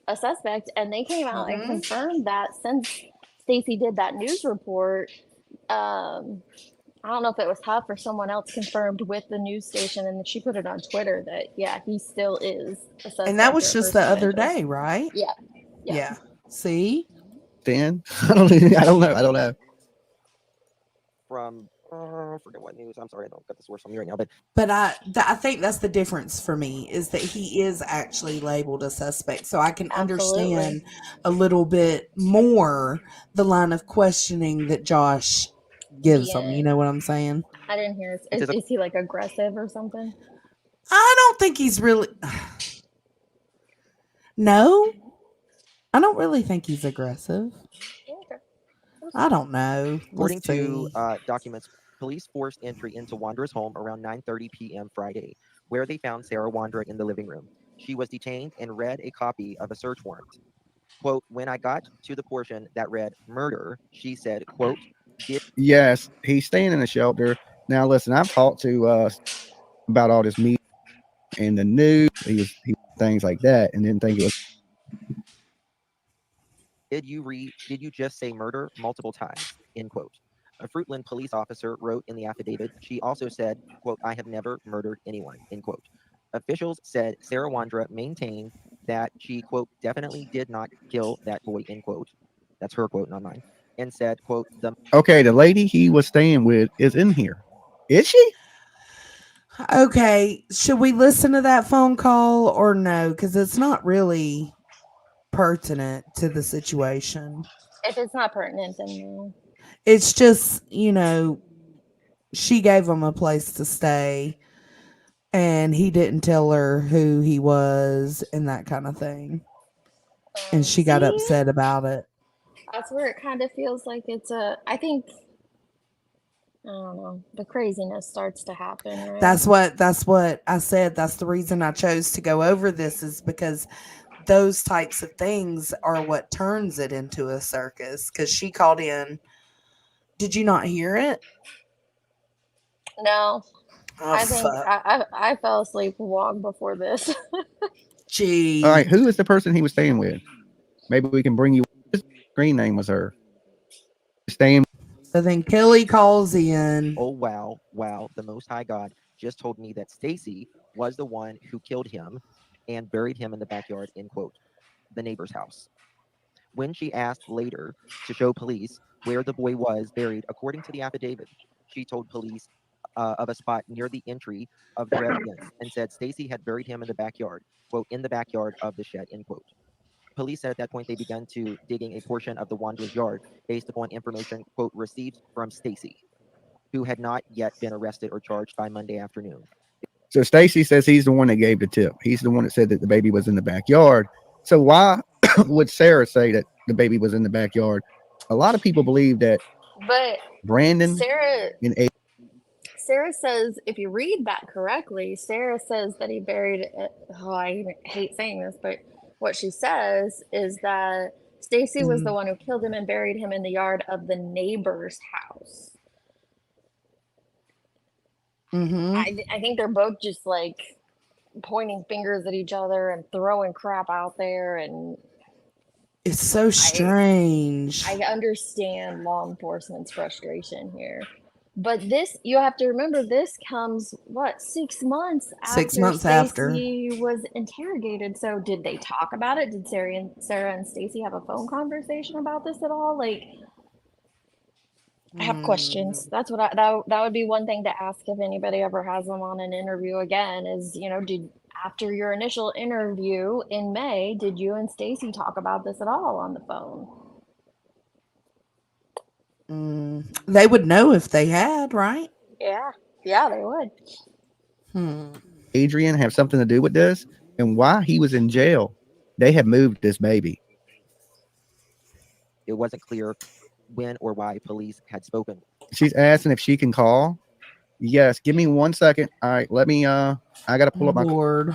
Speaker 19: a suspect, and they came out and confirmed that since Stacy did that news report. I don't know if it was Huff or someone else confirmed with the news station, and she put it on Twitter that he still is a suspect.
Speaker 2: And that was
Speaker 19: or a
Speaker 2: just the
Speaker 19: person of
Speaker 2: other
Speaker 19: interest.
Speaker 2: day, right?
Speaker 19: Yeah.
Speaker 2: Yeah. See?
Speaker 15: Then I don't know.
Speaker 18: From I forget what news. I'm sorry, I don't got the source on me right now, but
Speaker 2: But I think that's the difference for me, is that he is actually labeled a suspect. So I can understand a little bit more the line of questioning that Josh gives him. You know what I'm saying?
Speaker 19: I didn't hear. Is he like aggressive or something?
Speaker 2: I don't think he's really. No, I don't really think he's aggressive.
Speaker 19: Okay.
Speaker 2: I don't know.
Speaker 18: according
Speaker 2: Let's
Speaker 18: to
Speaker 2: see.
Speaker 18: documents, police forced entry into Wandra's home around 9:30 p.m. Friday, where they found Sarah Wandra in the living room. She was detained and read a copy of a search warrant. Quote, when I got to the portion that read murder, she said, quote,
Speaker 15: Yes, he's staying in a shelter. Now, listen, I've talked to about all this media and the news. He was things like that, and didn't think it was.
Speaker 18: did you just say murder multiple times? End quote. A Fruitland police officer wrote in the affidavit, she also said, quote, I have never murdered anyone, end quote. Officials said Sarah Wandra maintained that she, quote, definitely did not kill that boy, end quote. That's her quote, not mine. And said, quote,
Speaker 15: Okay, the lady he was staying with is in here. Is she?
Speaker 2: Okay, should we listen to that phone call or no? Because it's not really pertinent to the situation.
Speaker 19: If it's not pertinent, then no.
Speaker 2: It's just, she gave him a place to stay, and he didn't tell her who he was and that kind of thing. And she got upset about it.
Speaker 19: That's where it kind of feels like it's I think, I don't know, the craziness starts to happen, right?
Speaker 2: That's what I said. That's the reason I chose to go over this, is because those types of things are what turns it into a circus. Because she called in. Did you not hear it?
Speaker 19: No.
Speaker 2: Oh,
Speaker 19: I think
Speaker 2: fuck.
Speaker 19: I fell asleep long before this.
Speaker 2: Gee.
Speaker 15: All right, who is the person he was staying with? Maybe we can bring you. His screen name was her. Staying.
Speaker 2: So then Kelly calls in.
Speaker 18: oh, wow, the Most High God just told me that Stacy was the one who killed him and buried him in the backyard, end quote, the neighbor's house. When she asked later to show police where the boy was buried, according to the affidavit, she told police of a spot near the entry of the residence and said Stacy had buried him in the backyard, quote, in the backyard of the shed, end quote. Police said at that point they began to digging a portion of the Wandra's yard based upon information, quote, received from Stacy, who had not yet been arrested or charged by Monday afternoon.
Speaker 15: So Stacy says he's the one that gave the tip. He's the one that said that the baby was in the backyard. So why would Sarah say that the baby was in the backyard? A lot of people believe that
Speaker 19: But
Speaker 15: Brandon
Speaker 19: Sarah says, if you read that correctly, Sarah says that he buried it. Oh, I hate saying this, but what she says is that Stacy was the one who killed him and buried him in the yard of the neighbor's house. I think they're both just like pointing fingers at each other and throwing crap out there, and
Speaker 2: it's so strange.
Speaker 19: I understand law enforcement's frustration here, but this, you have to remember, this comes 6 months after
Speaker 2: 6 months after
Speaker 19: Stacy was interrogated. So did they talk about it? Did Sarah and Stacy have a phone conversation about this at all? Like, I have questions. That's what that would be one thing to ask if anybody ever has them on an interview again, is, after your initial interview in May, did you and Stacy talk about this at all on the phone?
Speaker 2: They would know if they had, right?
Speaker 19: Yeah, they would.
Speaker 15: Adrian have something to do with this, and why he was in jail. They have moved this baby.
Speaker 18: It wasn't clear when or why police had spoken.
Speaker 15: She's asking if she can call. Yes, give me 1 second. All right, let me I gotta pull up my
Speaker 2: Lord.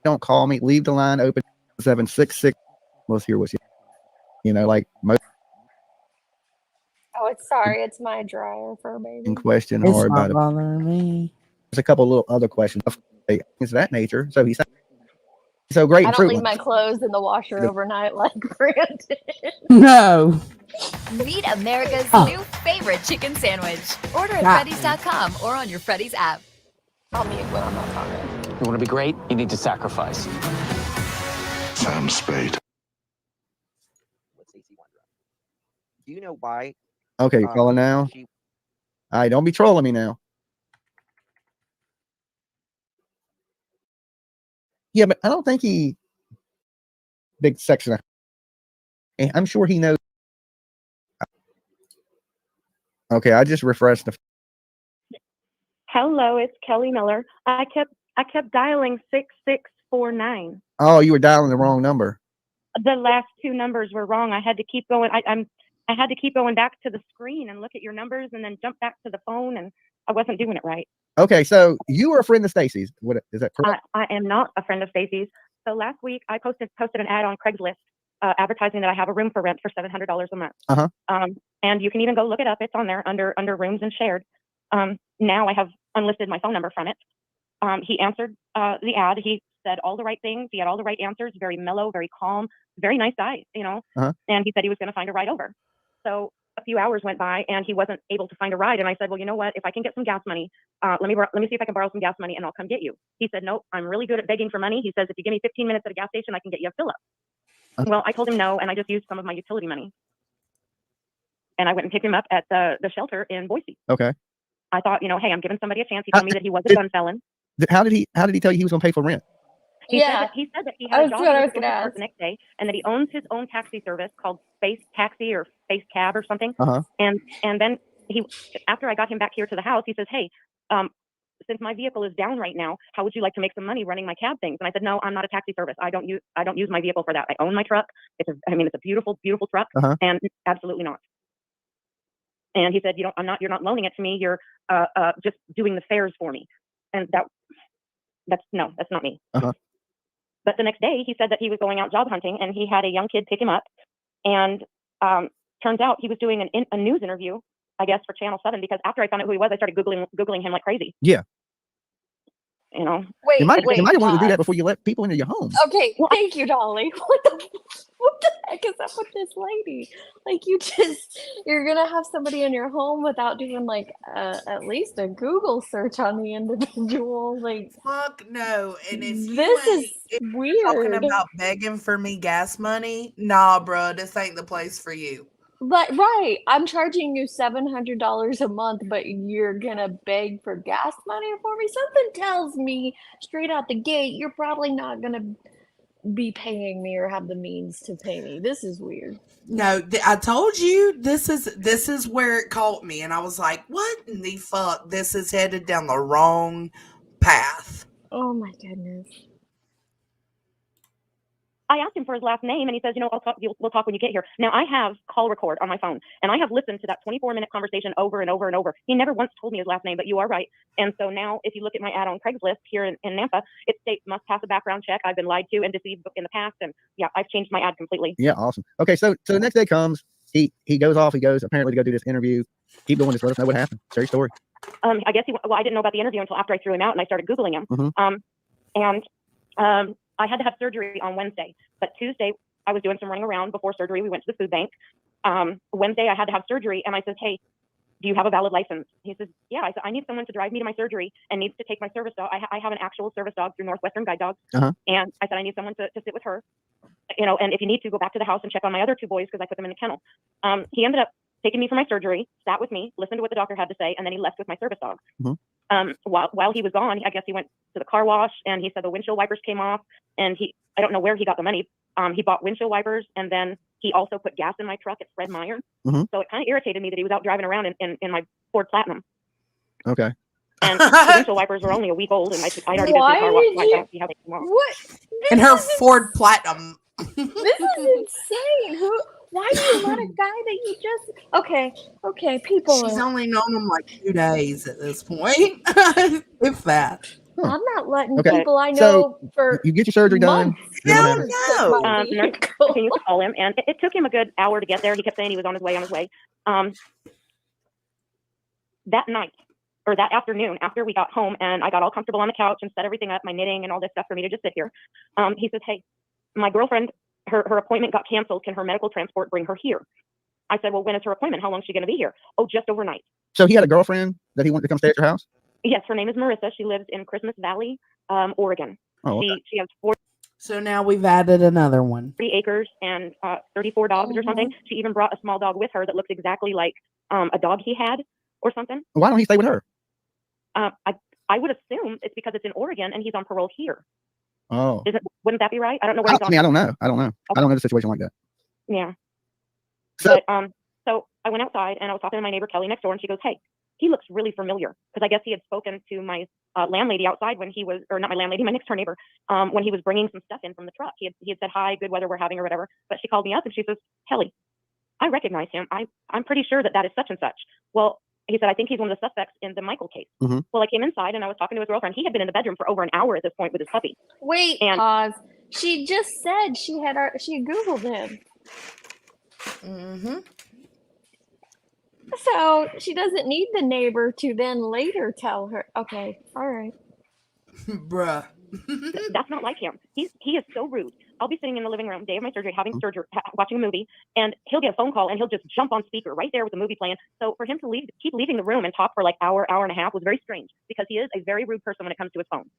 Speaker 15: Don't call me. Leave the line open. 766. Let's hear what she, like most
Speaker 19: Oh, it's sorry. It's my dryer for a baby.
Speaker 15: in question
Speaker 2: It's
Speaker 15: hard
Speaker 2: not
Speaker 15: about it.
Speaker 2: bothering me.
Speaker 15: There's a couple little other questions of things of that nature. So he's so great
Speaker 19: I
Speaker 15: and
Speaker 19: don't
Speaker 15: fruit.
Speaker 19: leave my clothes in the washer overnight like Brandon.
Speaker 2: No.
Speaker 4: Meet America's new favorite chicken sandwich. Order at
Speaker 2: Got
Speaker 4: Freddy's.com or on your Freddy's app.
Speaker 19: I'll mute when I'm not talking.
Speaker 23: You want to be great? You need to sacrifice.
Speaker 14: Sam Spade.
Speaker 18: With Stacey Wandra. Do you know why?
Speaker 15: Okay, you're calling now.
Speaker 18: She,
Speaker 15: All right, don't be trolling me now. Yeah, but I don't think he big section. I'm sure he knows. Okay, I just refreshed the.
Speaker 5: Hello, it's Kelly Miller. I kept dialing 6649.
Speaker 15: Oh, you were dialing the wrong number.
Speaker 5: The last two numbers were wrong. I had to keep going. I had to keep going back to the screen and look at your numbers and then jump back to the phone, and I wasn't doing it right.
Speaker 15: Okay, so you were a friend of Stacy's. What is that correct?
Speaker 5: I am not a friend of Stacy's. So last week I posted an ad on Craigslist advertising that I have a room for rent for $700 a month. And you can even go look it up. It's on there under rooms and shared. Now I have unlisted my phone number from it. He answered the ad. He said all the right things. He had all the right answers. Very mellow, very calm, very nice guy, And he said he was going to find a ride over. So a few hours went by and he wasn't able to find a ride. And I said, well, you know what? If I can get some gas money, let me see if I can borrow some gas money and I'll come get you. He said, nope, I'm really good at begging for money. He says, if you give me 15 minutes at a gas station, I can get you a fill up. Well, I told him no, and I just used some of my utility money. And I went and picked him up at the shelter in Boise.
Speaker 15: Okay.
Speaker 5: I thought, hey, I'm giving somebody a chance. He told me that he was a gun felon.
Speaker 15: How did he tell you he was going to pay for rent?
Speaker 5: He said that he had a job the next day, and that he owns his own taxi service called Space Taxi or Space Cab or something. And then after I got him back here to the house, he says, hey, since my vehicle is down right now, how would you like to make some money running my cab things? And I said, no, I'm not a taxi service. I don't use my vehicle for that. I own my truck. It's a beautiful, beautiful truck, and absolutely not. And he said, you're not loaning it to me. You're just doing the fares for me. And that's not me. But the next day he said that he was going out job hunting and he had a young kid pick him up. And turns out he was doing a news interview, I guess, for Channel 7, because after I found out who he was, I started Googling him like crazy.
Speaker 15: Yeah.
Speaker 5: Wait,
Speaker 15: you might want to do that before you let people into your home.
Speaker 19: Okay, thank you, Dolly. What the heck is up with this lady? Like, you're gonna have somebody in your home without doing like at least a Google search on the individual. Like,
Speaker 2: fuck no. And if
Speaker 19: this is weird.
Speaker 2: Talking about begging for me gas money, nah, bro, this ain't the place for you.
Speaker 19: But right, I'm charging you $700 a month, but you're gonna beg for gas money for me. Something tells me straight out the gate you're probably not gonna be paying me or have the means to pay me. This is weird.
Speaker 2: No, I told you this is where it caught me, and I was like, "What in the fuck? This is headed down the wrong path."
Speaker 19: Oh my goodness.
Speaker 5: I asked him for his last name, and he says, we'll talk when you get here. Now, I have call record on my phone, and I have listened to that 24-minute conversation over and over and over. He never once told me his last name, but you are right. And so now, if you look at my ad on Craigslist here in Nampa, it states must pass a background check. I've been lied to and deceived in the past, and yeah, I've changed my ad completely.
Speaker 15: Yeah, awesome. Okay, so the next day comes, he goes off, he goes apparently to go do this interview. Keep going, just let us know what happened. Share your story.
Speaker 5: I guess I didn't know about the interview until after I threw him out and I started Googling him. I had to have surgery on Wednesday, but Tuesday I was doing some running around before surgery. We went to the food bank. Wednesday I had to have surgery, and I said, hey, do you have a valid license? He says, yeah. I said, I need someone to drive me to my surgery and needs to take my service dog. I have an actual service dog through Northwestern Guide Dogs. And I said, I need someone to sit with her, and if you need to, go back to the house and check on my other two boys because I put them in the kennel. He ended up taking me for my surgery, sat with me, listened to what the doctor had to say, and then he left with my service dog. While he was gone, I guess he went to the car wash, and he said the windshield wipers came off, and I don't know where he got the money. He bought windshield wipers, and then he also put gas in my truck at Fred Meyer. So it kind of irritated me that he was out driving around in my Ford Platinum.
Speaker 15: Okay.
Speaker 5: And the windshield wipers were only a week old, and I'd already been to the car wash, so I don't see how they came off.
Speaker 19: What?
Speaker 2: And her Ford Platinum.
Speaker 19: This is insane. Why do you let a guy that you just okay, people
Speaker 2: She's
Speaker 19: are,
Speaker 2: only known him like 2 days at this point, if that.
Speaker 19: I'm not letting
Speaker 15: Okay.
Speaker 19: people I
Speaker 15: So
Speaker 19: know for
Speaker 15: you get your surgery done.
Speaker 19: months
Speaker 15: Then what
Speaker 2: Hell
Speaker 15: happens?
Speaker 19: sit
Speaker 2: no.
Speaker 19: my
Speaker 5: The nurse
Speaker 19: vehicle.
Speaker 5: continues to call him, and it took him a good hour to get there. He kept saying he was on his way. That night, or that afternoon, after we got home and I got all comfortable on the couch and set everything up, my knitting and all this stuff for me to just sit here, he says, hey, my girlfriend, her appointment got canceled. Can her medical transport bring her here? I said, well, when is her appointment? How long is she going to be here? Oh, just overnight.
Speaker 15: So he had a girlfriend that he wanted to come stay at your house?
Speaker 5: Yes, her name is Marissa. She lives in Christmas Valley, Oregon.
Speaker 15: Oh, okay.
Speaker 5: She has 40
Speaker 2: So now we've added another one.
Speaker 5: acres and 34 dogs or something. She even brought a small dog with her that looks exactly like a dog he had or something.
Speaker 15: Why don't he stay with her?
Speaker 5: I would assume it's because it's in Oregon and he's on parole here.
Speaker 15: Oh.
Speaker 5: Wouldn't that be right? I don't know where he's on.
Speaker 15: I mean, I don't know. I don't know the situation like that.
Speaker 5: Yeah.
Speaker 15: So,
Speaker 5: But so I went outside and I was talking to my neighbor Kelly next door, and she goes, hey, he looks really familiar, because I guess he had spoken to my landlady outside when he was, or not my landlady, my next door neighbor, when he was bringing some stuff in from the truck. He had said, hi, good weather we're having or whatever. But she called me up and she says, Kelly, I recognize him. I'm pretty sure that is such and such. Well, he said, I think he's one of the suspects in the Michael case.
Speaker 15: Mm-hmm.
Speaker 5: Well, I came inside and I was talking to his girlfriend. He had been in the bedroom for over an hour at this point with his puppy.
Speaker 19: Wait, pause. She just said she had Googled him.
Speaker 2: Mm-hmm.
Speaker 19: So she doesn't need the neighbor to then later tell her. Okay, all right.
Speaker 2: Bruh.
Speaker 5: That's not like him. He is so rude. I'll be sitting in the living room day of my surgery, having surgery, watching a movie, and he'll get a phone call and he'll just jump on speaker right there with the movie playing. So for him to keep leaving the room and talk for like hour and a half was very strange, because he is a very rude person when it comes to his phone.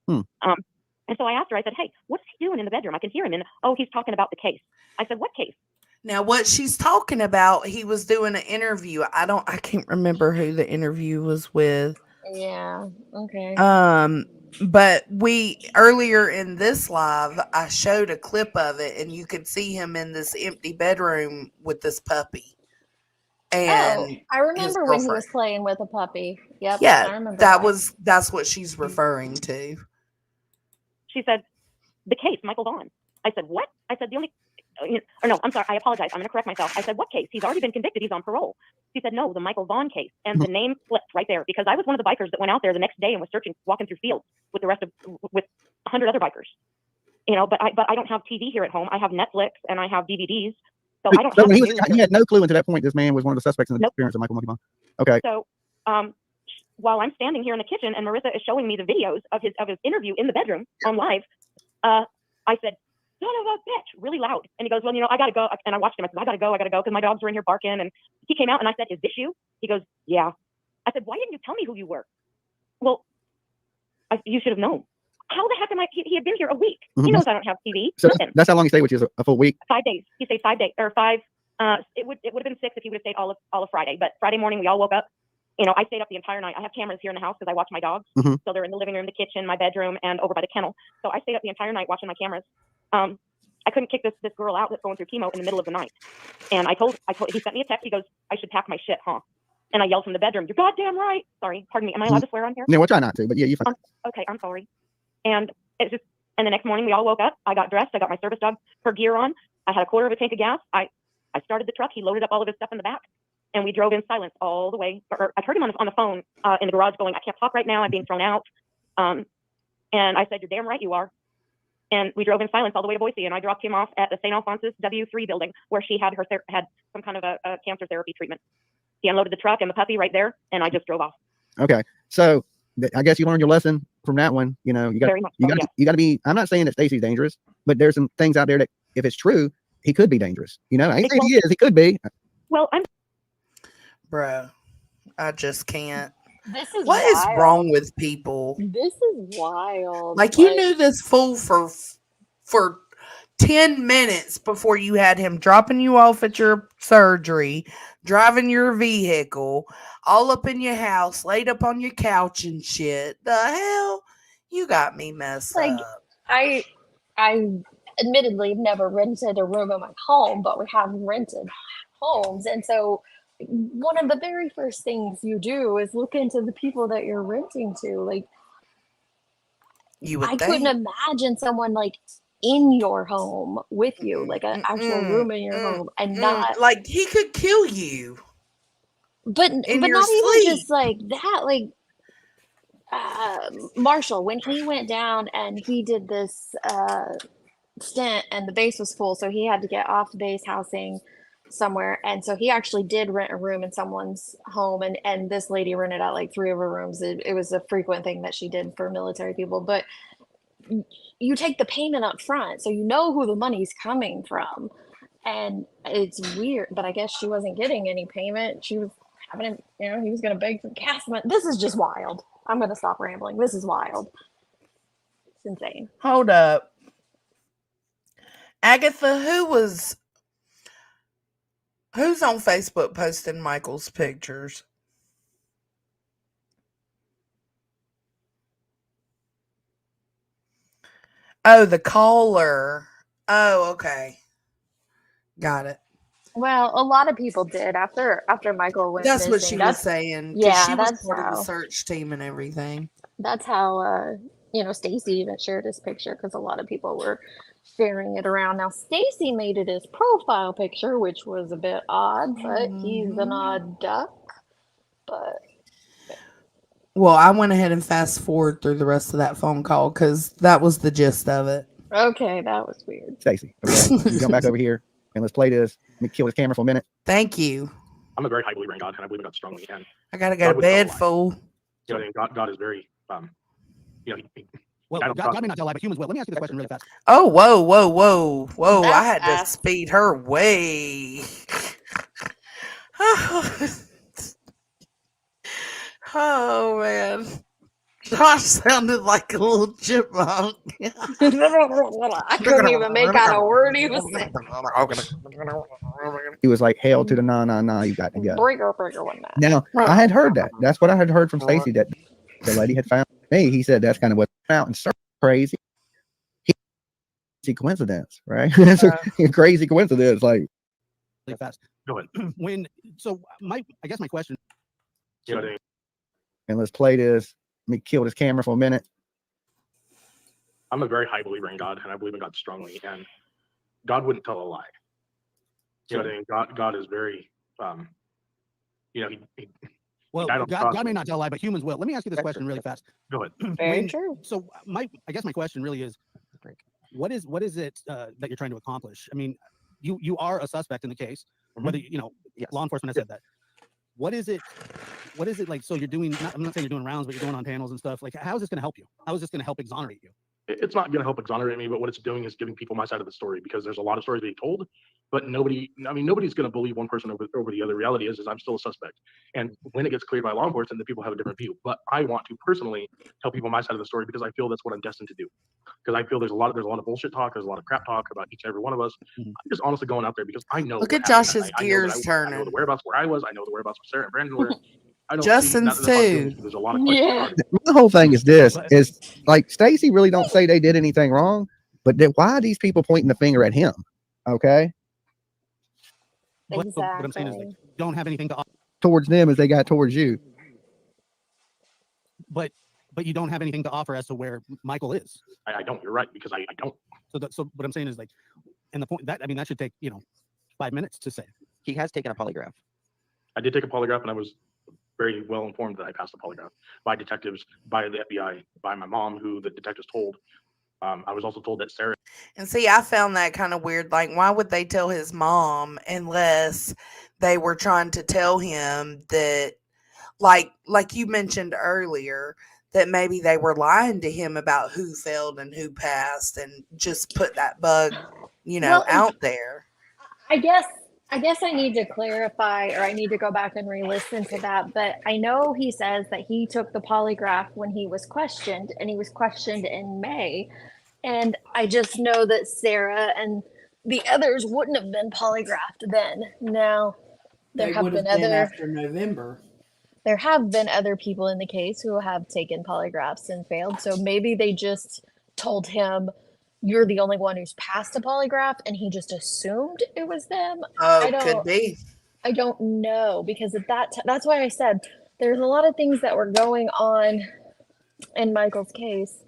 Speaker 5: And so I asked her, I said, hey, what's he doing in the bedroom? I can hear him. And he's talking about the case. I said, what case?
Speaker 2: Now, what she's talking about, he was doing an interview. I can't remember who the interview was with.
Speaker 19: Yeah. Okay.
Speaker 2: But earlier in this live, I showed a clip of it, and you could see him in this empty bedroom with this puppy. And
Speaker 19: I remember when he was playing with a puppy. Yep.
Speaker 2: Yeah,
Speaker 19: I remember
Speaker 2: that's what she's referring to.
Speaker 5: She said, the case, Michael Vaughn. I said, what? I said, I'm sorry, I apologize. I'm going to correct myself. I said, what case? He's already been convicted. He's on parole. She said, no, the Michael Vaughn case. And the name flipped right there, because I was one of the bikers that went out there the next day and was walking through fields with 100 other bikers. But I don't have TV here at home. I have Netflix and I have DVDs. So I don't have
Speaker 15: he had no clue until that point this man was one of the suspects in the appearance of Michael Vaughn. Okay.
Speaker 5: So while I'm standing here in the kitchen and Marissa is showing me the videos of his interview in the bedroom on live, I said, son of a bitch, really loud. And he goes, well, I got to go. And I watched him. I said, I got to go because my dogs were in here barking. And he came out and I said, is this you? He goes, yeah. I said, why didn't you tell me who you were? Well, you should have known. How the heck am I? He had been here a week.
Speaker 15: Mm-hmm.
Speaker 5: He knows I don't have TV.
Speaker 15: So that's how long he stayed with you, a full week?
Speaker 5: 5 days. He stayed 5 days, or 5. It would have been 6 if he would have stayed all of Friday. But Friday morning, we all woke up. I stayed up the entire night. I have cameras here in the house because I watch my dogs.
Speaker 15: Mm-hmm.
Speaker 5: So they're in the living room, the kitchen, my bedroom, and over by the kennel. So I stayed up the entire night watching my cameras. I couldn't kick this girl out that's going through chemo in the middle of the night. And I told he sent me a text. He goes, I should pack my shit, huh? And I yelled from the bedroom, you're goddamn right. Sorry, pardon me. Am I allowed to swear on here?
Speaker 15: No, we'll try not to, but yeah, you're fine.
Speaker 5: Okay, I'm sorry. And and the next morning we all woke up. I got dressed. I got my service dog, her gear on. I had a quarter of a tank of gas. I started the truck. He loaded up all of his stuff in the back. And we drove in silence all the way. I heard him on the phone in the garage going, I can't talk right now. I'm being thrown out. And I said, you're damn right you are. And we drove in silence all the way to Boise. And I dropped him off at the St. Alphonsus W3 building, where she had had some kind of a cancer therapy treatment. He unloaded the truck and the puppy right there. And I just drove off.
Speaker 15: Okay. So I guess you learned your lesson from that one. You got to be, I'm not saying that Stacy's dangerous, but there's some things out there that if it's true, he could be dangerous. I ain't saying he is, he could be.
Speaker 5: Well,
Speaker 2: Bro, I just can't.
Speaker 19: What
Speaker 2: is wrong with people?
Speaker 19: This is wild.
Speaker 2: Like, you knew this fool for 10 minutes before you had him dropping you off at your surgery, driving your vehicle, all up in your house, laid up on your couch and shit. The hell? You got me messed up.
Speaker 19: I admittedly have never rented a room in my home, but we have rented homes. And so one of the very first things you do is look into the people that you're renting to. Like,
Speaker 2: you would
Speaker 19: I couldn't imagine someone like in your home with you, like an actual room in your home, and not
Speaker 2: like he could kill you.
Speaker 19: But
Speaker 2: in
Speaker 19: but
Speaker 2: your
Speaker 19: not even
Speaker 2: sleep.
Speaker 19: just like that. Like Marshall, when he went down and he did this stint, and the base was full, so he had to get off the base housing somewhere, and so he actually did rent a room in someone's home, and this lady rented out like 3 of her rooms. It was a frequent thing that she did for military people, but you take the payment up front, so you know who the money's coming from. And it's weird, but I guess she wasn't getting any payment. She was having him, he was going to beg for gas money. This is just wild. I'm going to stop rambling. This is wild. It's insane.
Speaker 2: Hold up. Agatha, who's on Facebook posting Michael's pictures? Oh, the caller. Oh, okay. Got it.
Speaker 19: Well, a lot of people did after Michael went
Speaker 2: That's
Speaker 19: missing.
Speaker 2: what she was saying.
Speaker 19: Yeah,
Speaker 2: she was
Speaker 19: that's
Speaker 2: part of the
Speaker 19: how.
Speaker 2: search team and everything.
Speaker 19: That's how Stacy even shared his picture, because a lot of people were sharing it around. Now Stacy made it his profile picture, which was a bit odd, but he's an odd duck. But
Speaker 2: well, I went ahead and fast forward through the rest of that phone call because that was the gist of it.
Speaker 19: Okay, that was weird.
Speaker 15: Stacy, okay, you come back over here and let's play this. Let me kill this camera for a minute.
Speaker 2: Thank you.
Speaker 10: I'm a very high believer in God, and I believe in God strongly. And
Speaker 2: I gotta go to bed, fool.
Speaker 10: You know, God is very,
Speaker 22: well, God may not tell a lie, but humans will. Let me ask you this question really fast.
Speaker 2: Oh, whoa! I had
Speaker 19: That's
Speaker 2: to speed her way. Oh man, Josh sounded like a little chipmunk.
Speaker 19: I couldn't even make out a word he was saying.
Speaker 15: He was like, "Hell to the nah, you got to go."
Speaker 19: Breaker one night.
Speaker 15: Now I had heard that. That's what I had heard from Stacy, that the lady had found me. He said that's kind of what out and so crazy. Coincidence, right? That's a crazy coincidence. Like,
Speaker 22: really fast.
Speaker 10: Go ahead.
Speaker 22: I guess my question.
Speaker 15: And let's play this. Let me kill this camera for a minute.
Speaker 10: I'm a very high believer in God, and I believe in God strongly. And God wouldn't tell a lie. You know what I mean? God is very,
Speaker 22: Well, God may not tell a lie, but humans will. Let me ask you this question really fast.
Speaker 10: Go ahead.
Speaker 19: Very true.
Speaker 22: So I guess my question really is, what is it that you're trying to accomplish? I mean, you are a suspect in the case, whether law enforcement has said that. What is it like? So you're doing, I'm not saying you're doing rounds, but you're going on panels and stuff. Like, how is this going to help you? How is this going to help exonerate you?
Speaker 10: It's not going to help exonerate me, but what it's doing is giving people my side of the story, because there's a lot of stories being told, but nobody's going to believe one person over the other. Reality is I'm still a suspect. And when it gets cleared by law enforcement, the people have a different view. But I want to personally tell people my side of the story, because I feel that's what I'm destined to do. Because I feel there's a lot of bullshit talk. There's a lot of crap talk about each and every one of us. I'm just honestly going out there because I know.
Speaker 2: Look at Josh's gears turning.
Speaker 10: I know the whereabouts where I was. I know the whereabouts where Sarah and Brandon were.
Speaker 2: Justin's too.
Speaker 10: There's a lot of questions.
Speaker 15: My whole thing is this: is like Stacy really don't say they did anything wrong, but then why are these people pointing the finger at him? Okay.
Speaker 19: Exactly.
Speaker 22: What I'm saying is, like, you don't have anything to offer
Speaker 15: Towards them as they got towards you.
Speaker 22: But you don't have anything to offer as to where Michael is.
Speaker 10: I don't. You're right, because I don't.
Speaker 22: So what I'm saying is, like, and the point that that should take 5 minutes to say.
Speaker 18: He has taken a polygraph.
Speaker 10: I did take a polygraph, and I was very well informed that I passed the polygraph by detectives, by the FBI, by my mom, who the detectives told. I was also told that Sarah.
Speaker 2: And see, I found that kind of weird. Like, why would they tell his mom unless they were trying to tell him that, like you mentioned earlier, that maybe they were lying to him about who failed and who passed, and just put that bug, out there.
Speaker 19: I guess I need to clarify, or I need to go back and re-listen to that. But I know he says that he took the polygraph when he was questioned, and he was questioned in May. And I just know that Sarah and the others wouldn't have been polygraphed then. Now, there have been
Speaker 2: after November.
Speaker 19: There have been other people in the case who have taken polygraphs and failed. So maybe they just told him, "You're the only one who's passed a polygraph," and he just assumed it was them.
Speaker 2: Oh, could be.
Speaker 19: I don't know, because at that's why I said there's a lot of things that were going on in Michael's case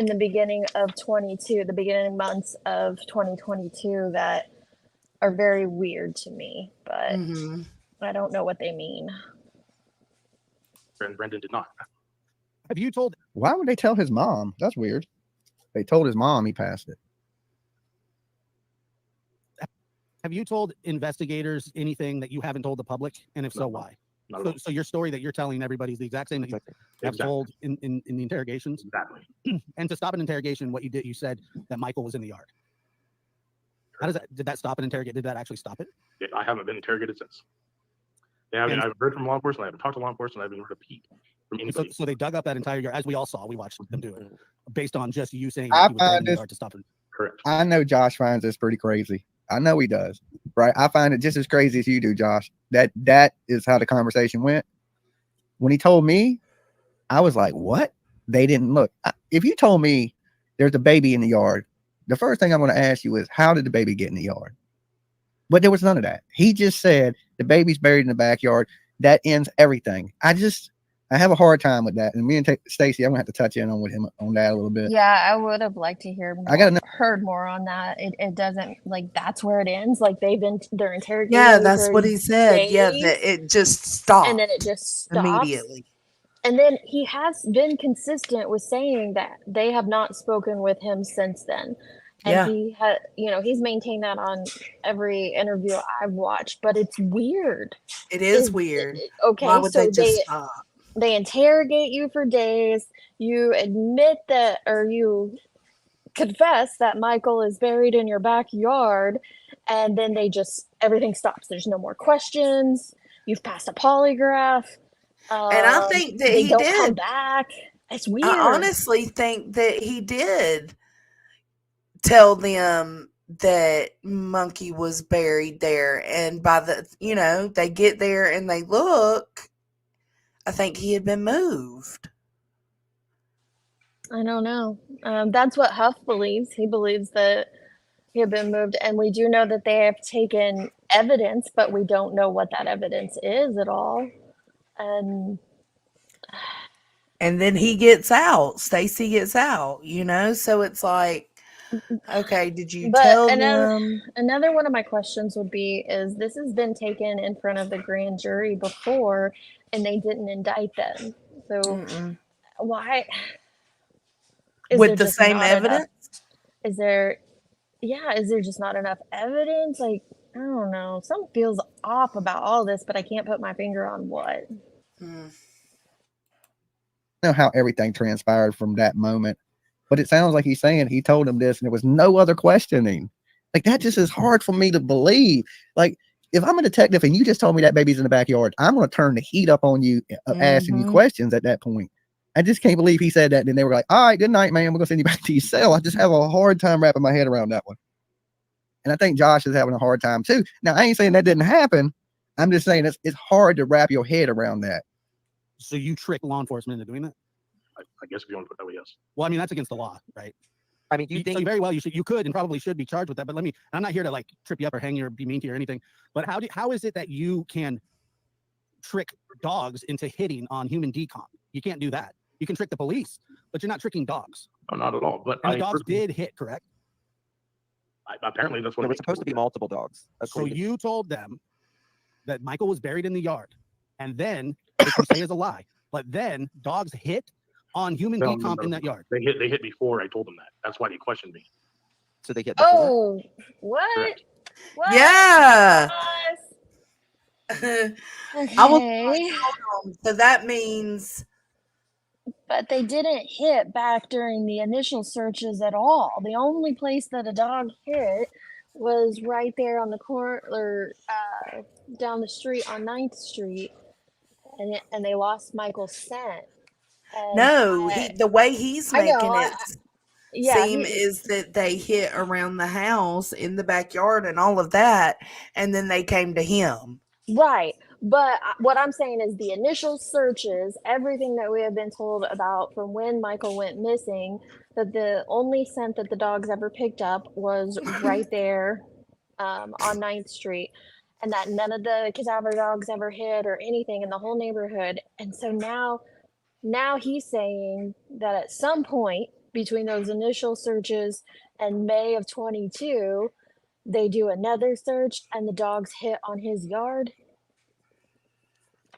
Speaker 19: in the beginning of the beginning months of 2022 that are very weird to me, but I don't know what they mean.
Speaker 10: Brendan did not.
Speaker 22: Have you told?
Speaker 15: Why would they tell his mom? That's weird. They told his mom he passed it.
Speaker 22: Have you told investigators anything that you haven't told the public? And if so, why? So your story that you're telling everybody is the exact same that you have told in the interrogations?
Speaker 10: Exactly.
Speaker 22: And to stop an interrogation, what you did, you said that Michael was in the yard. How does that, did that stop an interrogation? Did that actually stop it?
Speaker 10: I haven't been interrogated since. Yeah, I mean, I've heard from law enforcement. I haven't talked to law enforcement. I haven't heard a peep from anybody.
Speaker 22: So they dug up that entire yard, as we all saw. We watched them do it, based on just you saying
Speaker 15: I
Speaker 22: that he was there in
Speaker 15: find
Speaker 22: the
Speaker 15: this-
Speaker 22: yard to stop it.
Speaker 10: Correct.
Speaker 15: I know Josh finds this pretty crazy. I know he does, right? I find it just as crazy as you do, Josh. That is how the conversation went. When he told me, I was like, what? They didn't look. If you told me there's a baby in the yard, the first thing I'm going to ask you is, how did the baby get in the yard? But there was none of that. He just said the baby's buried in the backyard. That ends everything. I have a hard time with that. And me and Stacy, I'm going to have to touch in on with him on that a little bit.
Speaker 19: Yeah, I would have liked to hear more, heard more on that. It doesn't, like, that's where it ends. Like, they're interrogating.
Speaker 2: Yeah,
Speaker 19: you
Speaker 2: that's
Speaker 19: for
Speaker 2: what he said. Yeah,
Speaker 19: days,
Speaker 2: that it just stopped.
Speaker 19: and then it just stops
Speaker 2: immediately.
Speaker 19: And then he has been consistent with saying that they have not spoken with him since then. And
Speaker 2: Yeah.
Speaker 19: he had, he's maintained that on every interview I've watched, but it's weird.
Speaker 2: It is weird.
Speaker 19: Okay,
Speaker 2: Why would
Speaker 19: so
Speaker 2: they just stop?
Speaker 19: They interrogate you for days. You admit that, or you confess that Michael is buried in your backyard, and then everything stops. There's no more questions. You've passed a polygraph.
Speaker 2: And I think that
Speaker 19: they
Speaker 2: he
Speaker 19: don't
Speaker 2: did.
Speaker 19: come back. It's weird.
Speaker 2: I honestly think that he did tell them that Monkey was buried there. And by they get there and they look, I think he had been moved.
Speaker 19: I don't know. That's what Huff believes. He believes that he had been moved. And we do know that they have taken evidence, but we don't know what that evidence is at all.
Speaker 2: And then he gets out. Stacy gets out, so it's like, okay, did you tell them?
Speaker 19: Another one of my questions would be, is this has been taken in front of the grand jury before and they didn't indict them. So why?
Speaker 2: With the same evidence?
Speaker 19: Is there just not enough evidence? Like, I don't know. Something feels off about all this, but I can't put my finger on what.
Speaker 15: Know how everything transpired from that moment, but it sounds like he's saying he told him this and there was no other questioning. Like, that just is hard for me to believe. Like, if I'm a detective and you just told me that baby's in the backyard, I'm going to turn the heat up on you, asking you questions at that point. I just can't believe he said that. And then they were like, all right, good night, man. We're going to send you back to your cell. I just have a hard time wrapping my head around that one. And I think Josh is having a hard time too. Now, I ain't saying that didn't happen. I'm just saying it's hard to wrap your head around that.
Speaker 22: So you trick law enforcement into doing that?
Speaker 10: I guess if you want to put that way, yes.
Speaker 22: Well, I mean, that's against the law, right?
Speaker 18: I mean, you think
Speaker 22: so very well you could and probably should be charged with that. But I'm not here to like trip you up or hang you or be mean to you or anything. But how is it that you can trick dogs into hitting on human decom? You can't do that. You can trick the police, but you're not tricking dogs.
Speaker 10: No, not at all. But
Speaker 22: the dogs did hit, correct?
Speaker 10: Apparently, that's what
Speaker 18: there were supposed to be multiple dogs.
Speaker 22: So you told them that Michael was buried in the yard, and then, which you say is a lie, but then dogs hit on human decomp in that yard.
Speaker 10: They hit before I told them that. That's why they questioned me.
Speaker 18: So they hit
Speaker 19: before? Oh, what?
Speaker 10: Correct.
Speaker 19: What?
Speaker 2: Yeah.
Speaker 19: Okay.
Speaker 2: I was like, hold on. So that means.
Speaker 19: But they didn't hit back during the initial searches at all. The only place that a dog hit was right there on the corner, down the street on 9th Street, and they lost Michael's scent.
Speaker 2: No, the way he's making it seem
Speaker 19: he,
Speaker 2: is that they hit around the house in the backyard and all of that, and then they came to him.
Speaker 19: Right. But what I'm saying is the initial searches, everything that we have been told about from when Michael went missing, that the only scent that the dogs ever picked up was right there on 9th Street, and that none of the cadaver dogs ever hit or anything in the whole neighborhood. And so now he's saying that at some point between those initial searches and May of 22, they do another search and the dogs hit on his yard.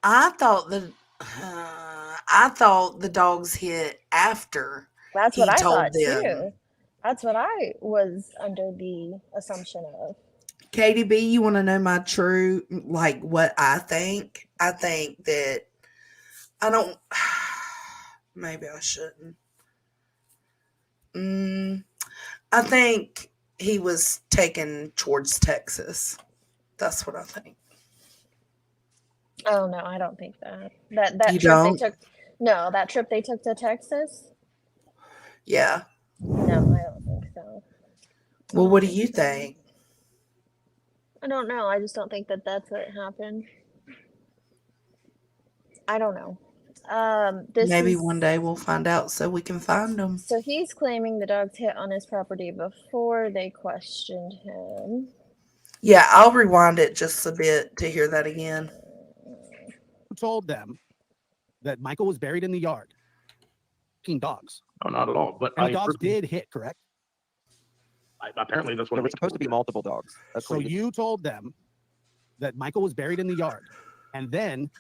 Speaker 2: I thought the dogs hit after
Speaker 19: That's
Speaker 2: he
Speaker 19: what I
Speaker 2: told
Speaker 19: thought
Speaker 2: them.
Speaker 19: too. That's what I was under the assumption of.
Speaker 2: Katie B, you want to know my true, like, what I think? I think that I don't, maybe I shouldn't. I think he was taken towards Texas. That's what I think.
Speaker 19: Oh no, I don't think that. That
Speaker 2: You
Speaker 19: trip
Speaker 2: don't?
Speaker 19: they took. No, that trip they took to Texas.
Speaker 2: Yeah.
Speaker 19: No, I don't think so.
Speaker 2: Well, what do you think?
Speaker 19: I don't know. I just don't think that that's what happened. I don't know. This
Speaker 2: Maybe
Speaker 19: is
Speaker 2: one day we'll find out so we can find them.
Speaker 19: so he's claiming the dogs hit on his property before they questioned him.
Speaker 2: Yeah, I'll rewind it just a bit to hear that again.
Speaker 22: Who told them that Michael was buried in the yard? Dogs.
Speaker 10: No, not at all. But
Speaker 22: And the dogs did hit, correct?
Speaker 10: Apparently that's what
Speaker 18: There
Speaker 10: it
Speaker 18: were
Speaker 10: was
Speaker 18: supposed to be multiple dogs. That's
Speaker 22: So
Speaker 18: what he
Speaker 22: you told them that Michael was buried in the yard, and then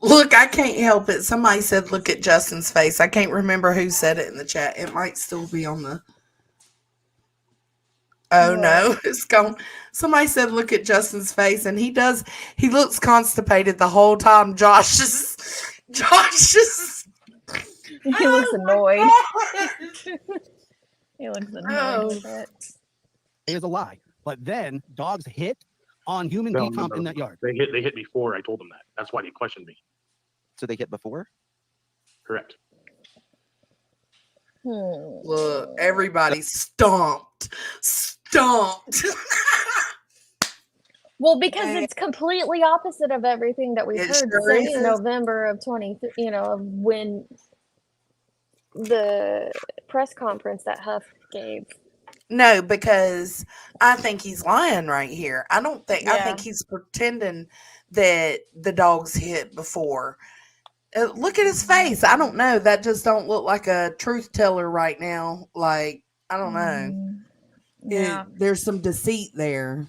Speaker 2: Look, I can't help it. Somebody said, look at Justin's face. I can't remember who said it in the chat. It might still be on the... Oh, no, it's gone. Somebody said, look at Justin's face, and he looks constipated the whole time. Josh is...
Speaker 19: He looks annoyed. He looks annoyed with it.
Speaker 22: It is a lie. But then dogs hit on human decomp in that yard.
Speaker 10: They hit before I told them that. That's why they questioned me.
Speaker 18: So they hit before?
Speaker 10: Correct.
Speaker 2: Look, everybody stomped.
Speaker 19: Well, because it's completely opposite of everything that we've
Speaker 2: It
Speaker 19: heard
Speaker 2: sure
Speaker 19: since
Speaker 2: is.
Speaker 19: November of 20, of when the press conference that Huff gave.
Speaker 2: No, because I think he's lying right here. I think
Speaker 19: Yeah.
Speaker 2: he's pretending that the dogs hit before. Look at his face. I don't know. That just don't look like a truth teller right now. Like, I don't know.
Speaker 19: Yeah.
Speaker 2: There's some deceit there.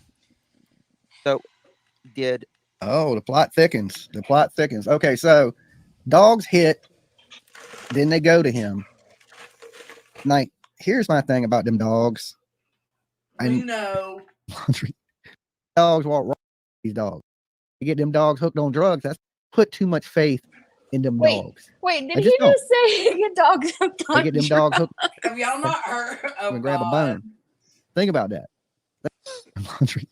Speaker 18: So did
Speaker 15: Oh, the plot thickens. The plot thickens. Okay, so dogs hit, then they go to him. Like, here's my thing about them dogs.
Speaker 2: We know.
Speaker 15: Dogs walk right these dogs. You get them dogs hooked on drugs. That's put too much faith in them dogs.
Speaker 19: Wait,
Speaker 15: I
Speaker 19: did
Speaker 15: just
Speaker 19: he just say get dogs hooked
Speaker 15: They
Speaker 19: on
Speaker 15: get them dogs hooked
Speaker 2: Have y'all not heard?
Speaker 15: and grab a bone. Think about that. Laundry.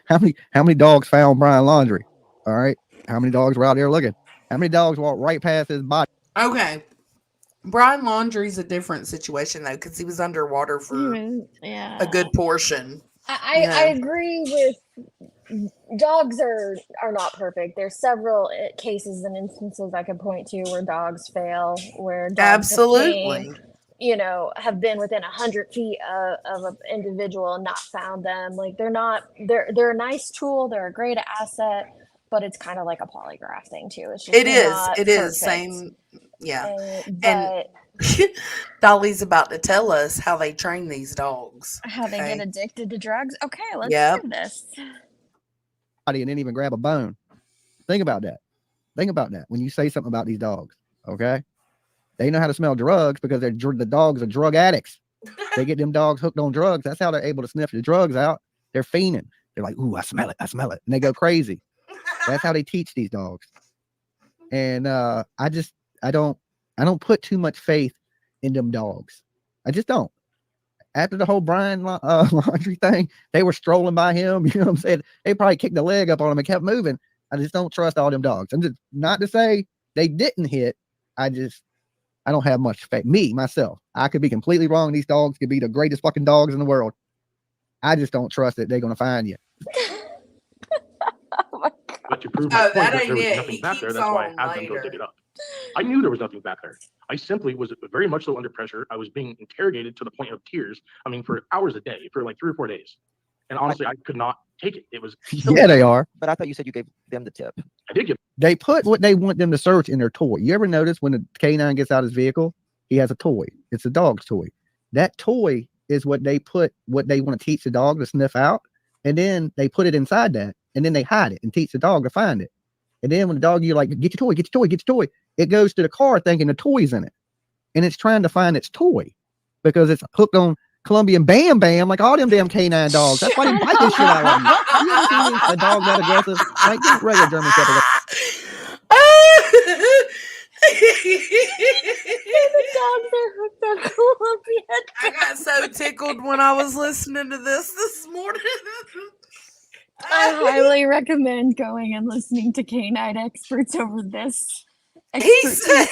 Speaker 15: How many dogs found Brian Laundry? All right. How many dogs were out there looking? How many dogs walked right past his body?
Speaker 2: Okay. Brian Laundrie's a different situation though, because he was underwater for a good portion.
Speaker 19: I agree with dogs are not perfect. There's several cases and instances I could point to where dogs fail, where dogs
Speaker 2: Absolutely.
Speaker 19: have been within 100 feet of an individual and not found them. Like they're a nice tool, they're a great asset, but it's kind of like a polygraph thing too. It's just
Speaker 2: It is.
Speaker 19: not
Speaker 2: It is.
Speaker 19: perfect.
Speaker 2: Same. Yeah.
Speaker 19: But
Speaker 2: Dolly's about to tell us how they train these dogs.
Speaker 19: how they get addicted to drugs. Okay, let's
Speaker 2: Yep.
Speaker 19: do this.
Speaker 15: And then even grab a bone. Think about that. Think about that when you say something about these dogs. Okay. They know how to smell drugs because the dogs are drug addicts. They get them dogs hooked on drugs. That's how they're able to sniff the drugs out. They're fiending. They're like, ooh, I smell it. I smell it. And they go crazy. That's how they teach these dogs. And I don't put too much faith in them dogs. I just don't. After the whole Brian Laundry thing, they were strolling by him. You know what I'm saying? They probably kicked the leg up on him and kept moving. I just don't trust all them dogs. I'm just not to say they didn't hit. I don't have much faith. Myself, I could be completely wrong. These dogs could be the greatest fucking dogs in the world. I just don't trust that they're going to find you.
Speaker 10: But to prove
Speaker 2: Oh,
Speaker 10: my point
Speaker 2: that
Speaker 10: that
Speaker 2: ain't
Speaker 10: there was
Speaker 2: it.
Speaker 10: nothing
Speaker 2: He
Speaker 10: back there,
Speaker 2: keeps
Speaker 10: that's why
Speaker 2: on
Speaker 10: I had them go
Speaker 2: later.
Speaker 10: dig it up. I knew there was nothing back there. I simply was very much so under pressure. I was being interrogated to the point of tears. I mean, for hours a day, for like 3 or 4 days. And honestly, I could not take it. It was
Speaker 15: Yeah, they are.
Speaker 18: But I thought you said you gave them the tip.
Speaker 10: I did give.
Speaker 15: They put what they want them to search in their toy. You ever notice when the K9 gets out his vehicle, He has a toy. It's a dog's toy. That toy is what they want to teach the dog to sniff out. And then they put it inside that. And then they hide it and teach the dog to find it. And then when the dog, you're like, get your toy, get your toy, get your toy. It goes to the car thinking the toy's in it. And it's trying to find its toy because it's hooked on Colombian Bam Bam like all them damn canine dogs. That's why they bite this shit out of you. You ever seen a dog that aggressive? Like, give a regular German Shepherd.
Speaker 19: The dogs are hooked on Colombian.
Speaker 2: I got so tickled when I was listening to this morning.
Speaker 19: I highly recommend going and listening to canine experts over this.
Speaker 2: He said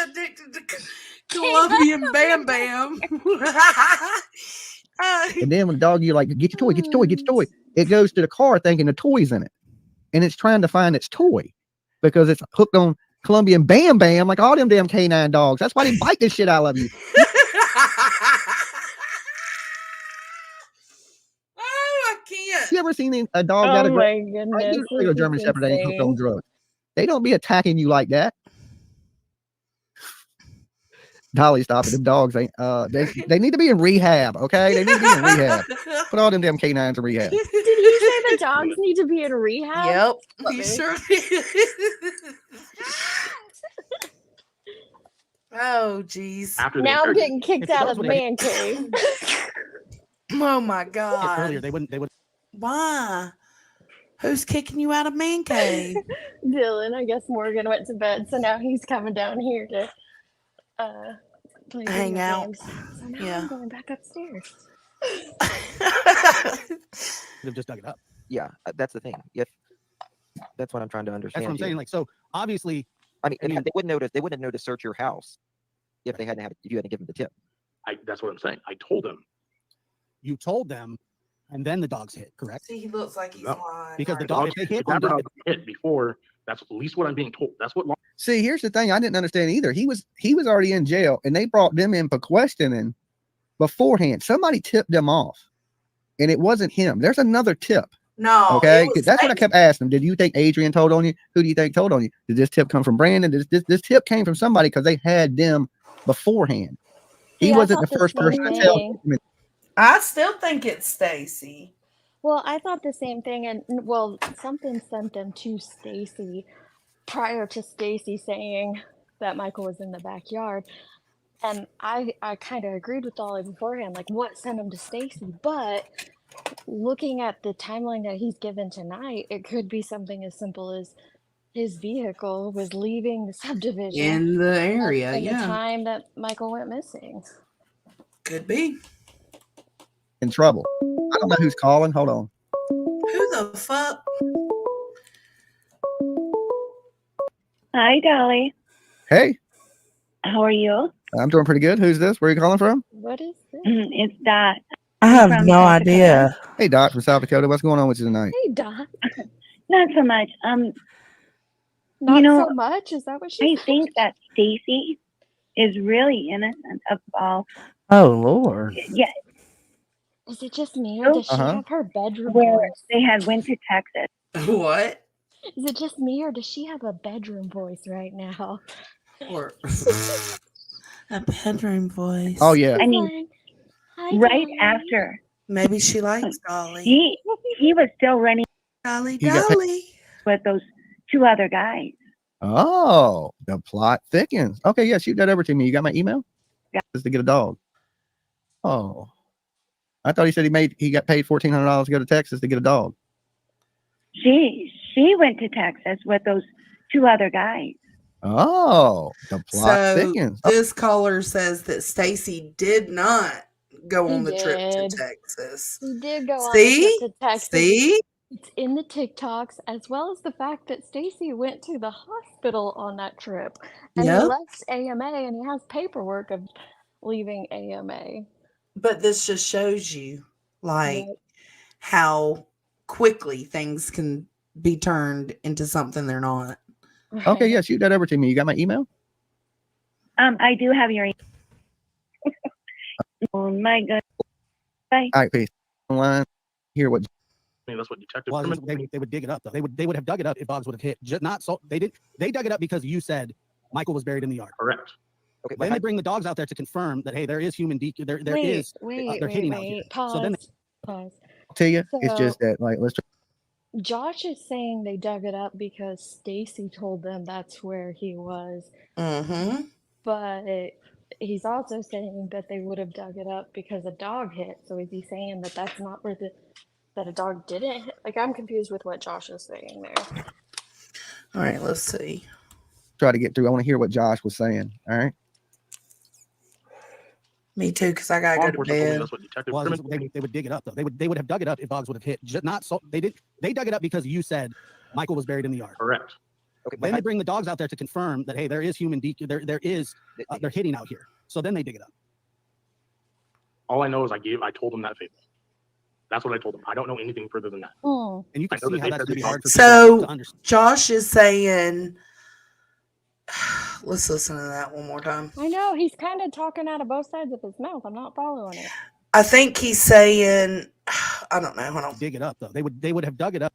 Speaker 2: addicted to Colombian Bam Bam.
Speaker 15: And then when the dog, you're like, get your toy, get your toy, get your toy. It goes to the car thinking the toy's in it. And it's trying to find its toy because it's hooked on Colombian Bam Bam like all them damn canine dogs. That's why they bite this shit out of you.
Speaker 2: I can't.
Speaker 15: You ever seen a dog that aggressive?
Speaker 19: Oh my
Speaker 15: Like,
Speaker 19: goodness.
Speaker 15: you know, German Shepherd ain't hooked on drugs. They don't be attacking you like that. Dolly, stop it. Them dogs ain't they need to be in rehab, okay? They need to be in rehab. Put all them damn canines in rehab.
Speaker 19: Did you say the dogs need to be in rehab?
Speaker 2: Yep, he sure did. Oh, geez.
Speaker 19: Now I'm getting kicked out of the man cave.
Speaker 2: Oh my God.
Speaker 22: Earlier, they would.
Speaker 2: Why? Who's kicking you out of man cave?
Speaker 19: Dylan, I guess Morgan went to bed, so now he's coming down here to play
Speaker 2: hang
Speaker 19: video
Speaker 2: out.
Speaker 19: games. So now
Speaker 2: Yeah.
Speaker 19: I'm going back upstairs.
Speaker 22: They've just dug it up.
Speaker 18: Yeah, that's the thing. If that's what I'm trying to understand.
Speaker 22: That's what I'm saying.
Speaker 18: here.
Speaker 22: Like, so obviously,
Speaker 18: I mean, they wouldn't notice. They wouldn't have known to search your house if they hadn't if you hadn't given the tip.
Speaker 10: That's what I'm saying. I told them.
Speaker 22: you told them, and then the dogs hit. Correct?
Speaker 2: See, he looks like he's lying.
Speaker 22: Because the
Speaker 2: right
Speaker 22: dog, if they hit,
Speaker 10: That's how they hit before. That's at least what I'm being told. That's what.
Speaker 15: See, here's the thing I didn't understand either. He was already in jail and they brought them in for questioning beforehand. Somebody tipped them off and it wasn't him. There's another tip.
Speaker 2: No.
Speaker 15: Okay. That's what I kept asking him. Did you think Adrian told on you? Who do you think told on you? Did this tip come from Brandon? This tip came from somebody because they had them beforehand. He
Speaker 19: See, I
Speaker 15: wasn't the
Speaker 19: thought the
Speaker 15: first person
Speaker 19: same
Speaker 15: to tell
Speaker 19: thing.
Speaker 15: him.
Speaker 2: I still think it's Stacy.
Speaker 19: Well, I thought the same thing, and well, something sent them to Stacy prior to Stacy saying that Michael was in the backyard, and I kind of agreed with Dolly beforehand, like what sent him to Stacy. But looking at the timeline that he's given tonight, it could be something as simple as his vehicle was leaving the subdivision
Speaker 2: In the area,
Speaker 19: at the
Speaker 2: yeah.
Speaker 19: time that Michael went missing.
Speaker 2: Could be.
Speaker 15: In trouble. I don't know who's calling. Hold on.
Speaker 2: Who the fuck?
Speaker 5: Hi, Dolly.
Speaker 15: Hey,
Speaker 5: How are you?
Speaker 15: I'm doing pretty good. Who's this? Where are you calling from?
Speaker 19: What is this?
Speaker 5: It's Dot.
Speaker 2: I have
Speaker 5: From
Speaker 2: no
Speaker 5: South
Speaker 2: idea.
Speaker 15: Hey, Doc from South Dakota. What's going on with you tonight?
Speaker 19: Hey, Doc.
Speaker 5: Not so much.
Speaker 19: Not
Speaker 5: you know,
Speaker 19: so much? Is that what she
Speaker 5: I think that Stacy is really innocent of all.
Speaker 2: Oh, Lord.
Speaker 5: Yeah,
Speaker 19: Is it just me, or does she
Speaker 15: Uh-huh.
Speaker 19: have her bedroom
Speaker 5: where
Speaker 19: voice?
Speaker 5: they had went to Texas.
Speaker 2: What?
Speaker 19: Is it just me, or does she have a bedroom voice right now?
Speaker 2: Or a bedroom voice.
Speaker 15: Oh, yeah.
Speaker 5: I mean,
Speaker 19: Hi,
Speaker 5: right
Speaker 19: Dolly.
Speaker 5: after
Speaker 2: Maybe she likes Dolly.
Speaker 5: he was still running
Speaker 2: Dolly,
Speaker 15: You got
Speaker 2: Dolly.
Speaker 5: with those two other guys.
Speaker 15: Oh, the plot thickens. Okay, yeah, shoot that over to me. You got my email?
Speaker 5: Yeah.
Speaker 15: Just to get a dog. Oh. I thought he said he got paid $1,400 to go to Texas to get a dog.
Speaker 5: She went to Texas with those two other guys.
Speaker 15: Oh, the plot
Speaker 2: So
Speaker 15: thickens.
Speaker 2: this caller says that Stacy did not go
Speaker 19: He
Speaker 2: on the trip to
Speaker 19: did.
Speaker 2: Texas.
Speaker 19: He did go on
Speaker 2: See?
Speaker 19: a trip to Texas.
Speaker 2: See?
Speaker 19: It's in the TikToks, as well as the fact that Stacy went to the hospital on that trip, and he
Speaker 2: Yep.
Speaker 19: left AMA, and he has paperwork of leaving AMA.
Speaker 2: But this just shows you, like,
Speaker 19: Yep.
Speaker 2: how quickly things can be turned into something they're not.
Speaker 15: Okay, yeah, shoot that over to me. You got my email?
Speaker 5: I do have your. Oh my goodness. Bye.
Speaker 15: All right, peace. Online. Hear what
Speaker 10: I mean, that's what detectives.
Speaker 22: Well, they would dig it up though. They would have dug it up if dogs would have hit. Just not so they did. They dug it up because you said Michael was buried in the yard.
Speaker 10: Correct.
Speaker 18: Okay.
Speaker 22: Then they bring the dogs out there to confirm that, hey, there is human there is they're hitting out here.
Speaker 19: Pause.
Speaker 22: So then
Speaker 19: Pause.
Speaker 15: I'll tell you, it's
Speaker 19: So
Speaker 15: just that like let's
Speaker 19: Josh is saying they dug it up because Stacy told them that's where he was.
Speaker 2: Mm-hmm.
Speaker 19: But he's also saying that they would have dug it up because a dog hit. So is he saying that that's not where that a dog didn't hit? Like, I'm confused with what Josh is saying there.
Speaker 2: All right, let's see.
Speaker 15: try to get through. I want to hear what Josh was saying. All right.
Speaker 2: Me too, because I gotta go to bed.
Speaker 22: Well, they would dig it up though. They would have dug it up if dogs would have hit. Just not so they did. They dug it up because you said Michael was buried in the yard.
Speaker 10: Correct.
Speaker 18: Okay.
Speaker 22: Then they bring the dogs out there to confirm that, hey, there is human there is they're hitting out here. So then they dig it up.
Speaker 10: All I know is I told them that fable. That's what I told them. I don't know anything further than that.
Speaker 19: Oh.
Speaker 22: And you can see how that's gonna be hard for people
Speaker 2: So
Speaker 22: to understand.
Speaker 2: Josh is saying, let's listen to that one more time.
Speaker 19: I know he's kind of talking out of both sides of his mouth. I'm not following it.
Speaker 2: I think he's saying, I don't know. Hold on.
Speaker 22: Dig it up though. They would have dug it up.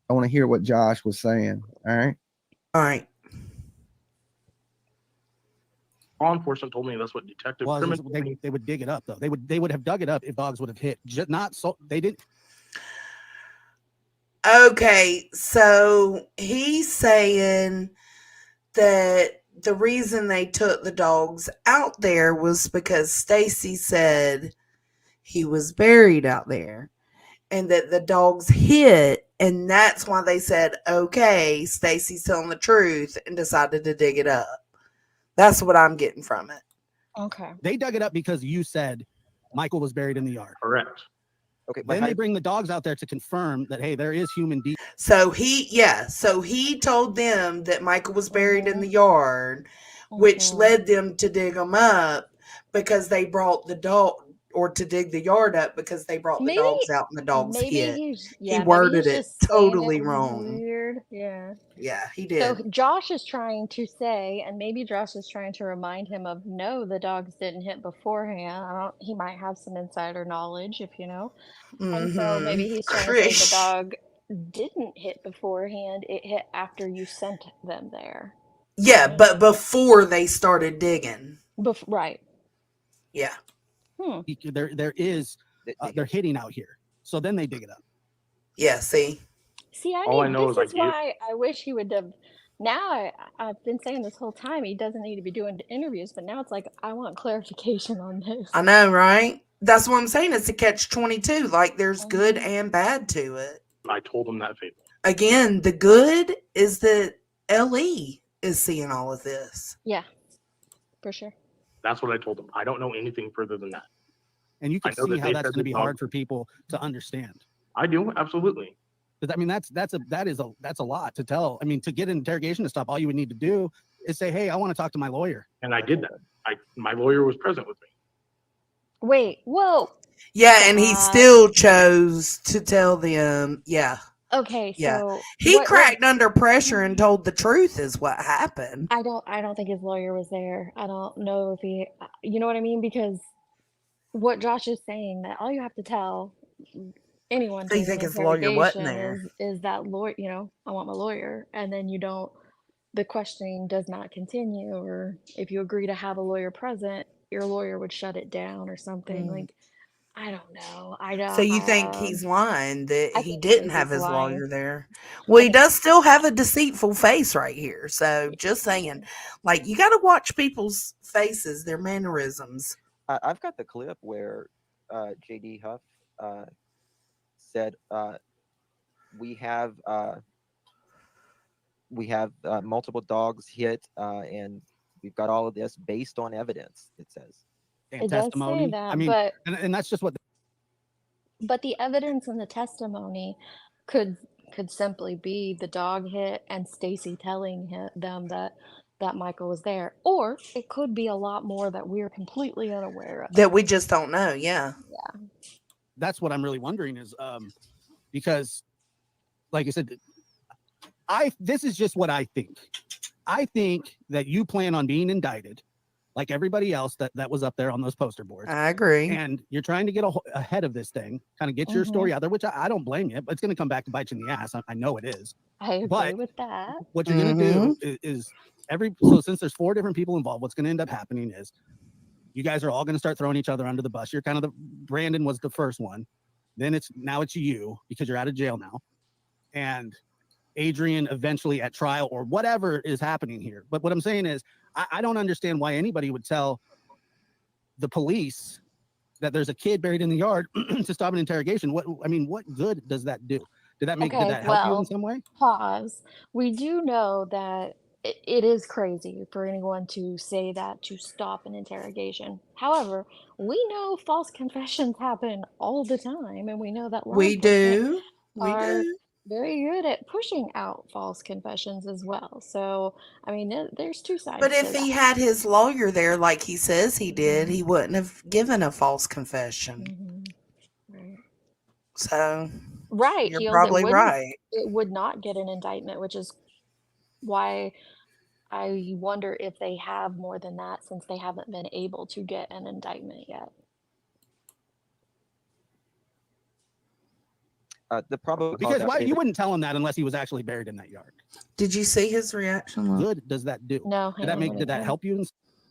Speaker 15: I want to hear what Josh was saying. All right.
Speaker 2: All right.
Speaker 10: Law enforcement told me that's what detective.
Speaker 22: Well, they would dig it up though. They would have dug it up if dogs would have hit. Just not so they didn't.
Speaker 2: Okay, so he's saying that the reason they took the dogs out there was because Stacy said he was buried out there and that the dogs hit, and that's why they said, okay, Stacy's telling the truth, and decided to dig it up. That's what I'm getting from it.
Speaker 19: Okay.
Speaker 22: They dug it up because you said Michael was buried in the yard.
Speaker 10: Correct.
Speaker 18: Okay.
Speaker 22: Then they bring the dogs out there to confirm that, hey, there is human
Speaker 2: So he told them that Michael was buried in the yard, which led them to dig him up because they brought the dog, or to dig the yard up because they brought the dogs out and the dogs hit. He worded it totally wrong.
Speaker 19: Weird. Yeah.
Speaker 2: Yeah, he did.
Speaker 19: So Josh is trying to say, and maybe Josh is trying to remind him of, no, the dogs didn't hit beforehand. He might have some insider knowledge, if you know. And so maybe he's trying to say the dog didn't hit beforehand. It hit after you sent them there.
Speaker 2: Yeah, but before they started digging.
Speaker 19: Right.
Speaker 2: Yeah.
Speaker 22: There is they're hitting out here. So then they dig it up.
Speaker 2: Yeah, see,
Speaker 22: know
Speaker 19: this is why I wish he would have. Now I've been saying this whole time he doesn't need to be doing interviews, but now it's like I want clarification on this.
Speaker 2: I know, right? That's what I'm saying. It's a catch-22. Like there's good and bad to it.
Speaker 10: I told them that fable.
Speaker 2: Again, the good is that LE is seeing all of this.
Speaker 19: Yeah, for sure.
Speaker 10: That's what I told them. I don't know anything further than that.
Speaker 22: And you can see how that's going to be hard for people to understand.
Speaker 10: I do, absolutely.
Speaker 22: Because I mean, that's a lot to tell. I mean, to get an interrogation and stuff, all you would need to do is say, "Hey, I want to talk to my lawyer."
Speaker 10: And I did that. My lawyer was present with me.
Speaker 19: Wait, whoa.
Speaker 2: Yeah, and he still chose to tell them. Yeah.
Speaker 19: Okay,
Speaker 2: Yeah.
Speaker 19: so
Speaker 2: He cracked under pressure and told the truth is what happened.
Speaker 19: I don't think his lawyer was there. I don't know if he, you know what I mean? Because what Josh is saying, that all you have to tell anyone
Speaker 2: So you
Speaker 19: during
Speaker 2: think
Speaker 19: an
Speaker 2: his lawyer wasn't
Speaker 19: interrogation
Speaker 2: there?
Speaker 19: is that lawyer, I want my lawyer, and then the questioning does not continue, or if you agree to have a lawyer present, your lawyer would shut it down or something. Like, I don't know. I don't.
Speaker 2: So you think he's lying that
Speaker 19: I
Speaker 2: he
Speaker 19: think
Speaker 2: didn't
Speaker 19: he's
Speaker 2: have his
Speaker 19: lying.
Speaker 2: lawyer there? Well, he does still have a deceitful face right here. So just saying, like, you got to watch people's faces, their mannerisms.
Speaker 18: I've got the clip where JD Huff said, we have multiple dogs hit, and we've got all of this based on evidence, it says.
Speaker 19: It does say that,
Speaker 22: I mean,
Speaker 19: but
Speaker 22: and that's just what.
Speaker 19: But the evidence in the testimony could simply be the dog hit and Stacy telling them that Michael was there, or it could be a lot more that we're completely unaware of.
Speaker 2: That we just don't know. Yeah.
Speaker 19: Yeah.
Speaker 22: That's what I'm really wondering is, because, like I said, this is just what I think. I think that you plan on being indicted, like everybody else that was up there on those poster boards.
Speaker 2: I agree.
Speaker 22: And you're trying to get ahead of this thing, kind of get your story out there, which I don't blame you, but it's going to come back to bite you in the ass. I know it is.
Speaker 19: I agree with that.
Speaker 22: What you're going to do is, So since there's 4 different people involved, what's going to end up happening is you guys are all going to start throwing each other under the bus. You're kind of Brandon was the first one. Then it's you because you're out of jail now. And Adrian eventually at trial or whatever is happening here. But what I'm saying is I don't understand why anybody would tell the police that there's a kid buried in the yard to stop an interrogation. What good does that do? Did that help you in some way?
Speaker 19: Pause. We do know that it is crazy for anyone to say that to stop an interrogation. However, we know false confessions happen all the time, and we know that law
Speaker 2: We
Speaker 19: enforcement
Speaker 2: do. We
Speaker 19: are
Speaker 2: do.
Speaker 19: very good at pushing out false confessions as well. So, I mean, there's 2 sides
Speaker 2: But
Speaker 19: to
Speaker 2: if
Speaker 19: that.
Speaker 2: he had his lawyer there like he says he did, he wouldn't have given a false confession.
Speaker 19: Right.
Speaker 2: So
Speaker 19: Right,
Speaker 2: you're
Speaker 19: Heels,
Speaker 2: probably right.
Speaker 19: it would not get an indictment, which is why I wonder if they have more than that since they haven't been able to get an indictment yet.
Speaker 18: The problem
Speaker 22: Because why you wouldn't tell him that unless he was actually buried in that yard.
Speaker 2: Did you see his reaction?
Speaker 22: What good does that do?
Speaker 19: No.
Speaker 22: Did that help you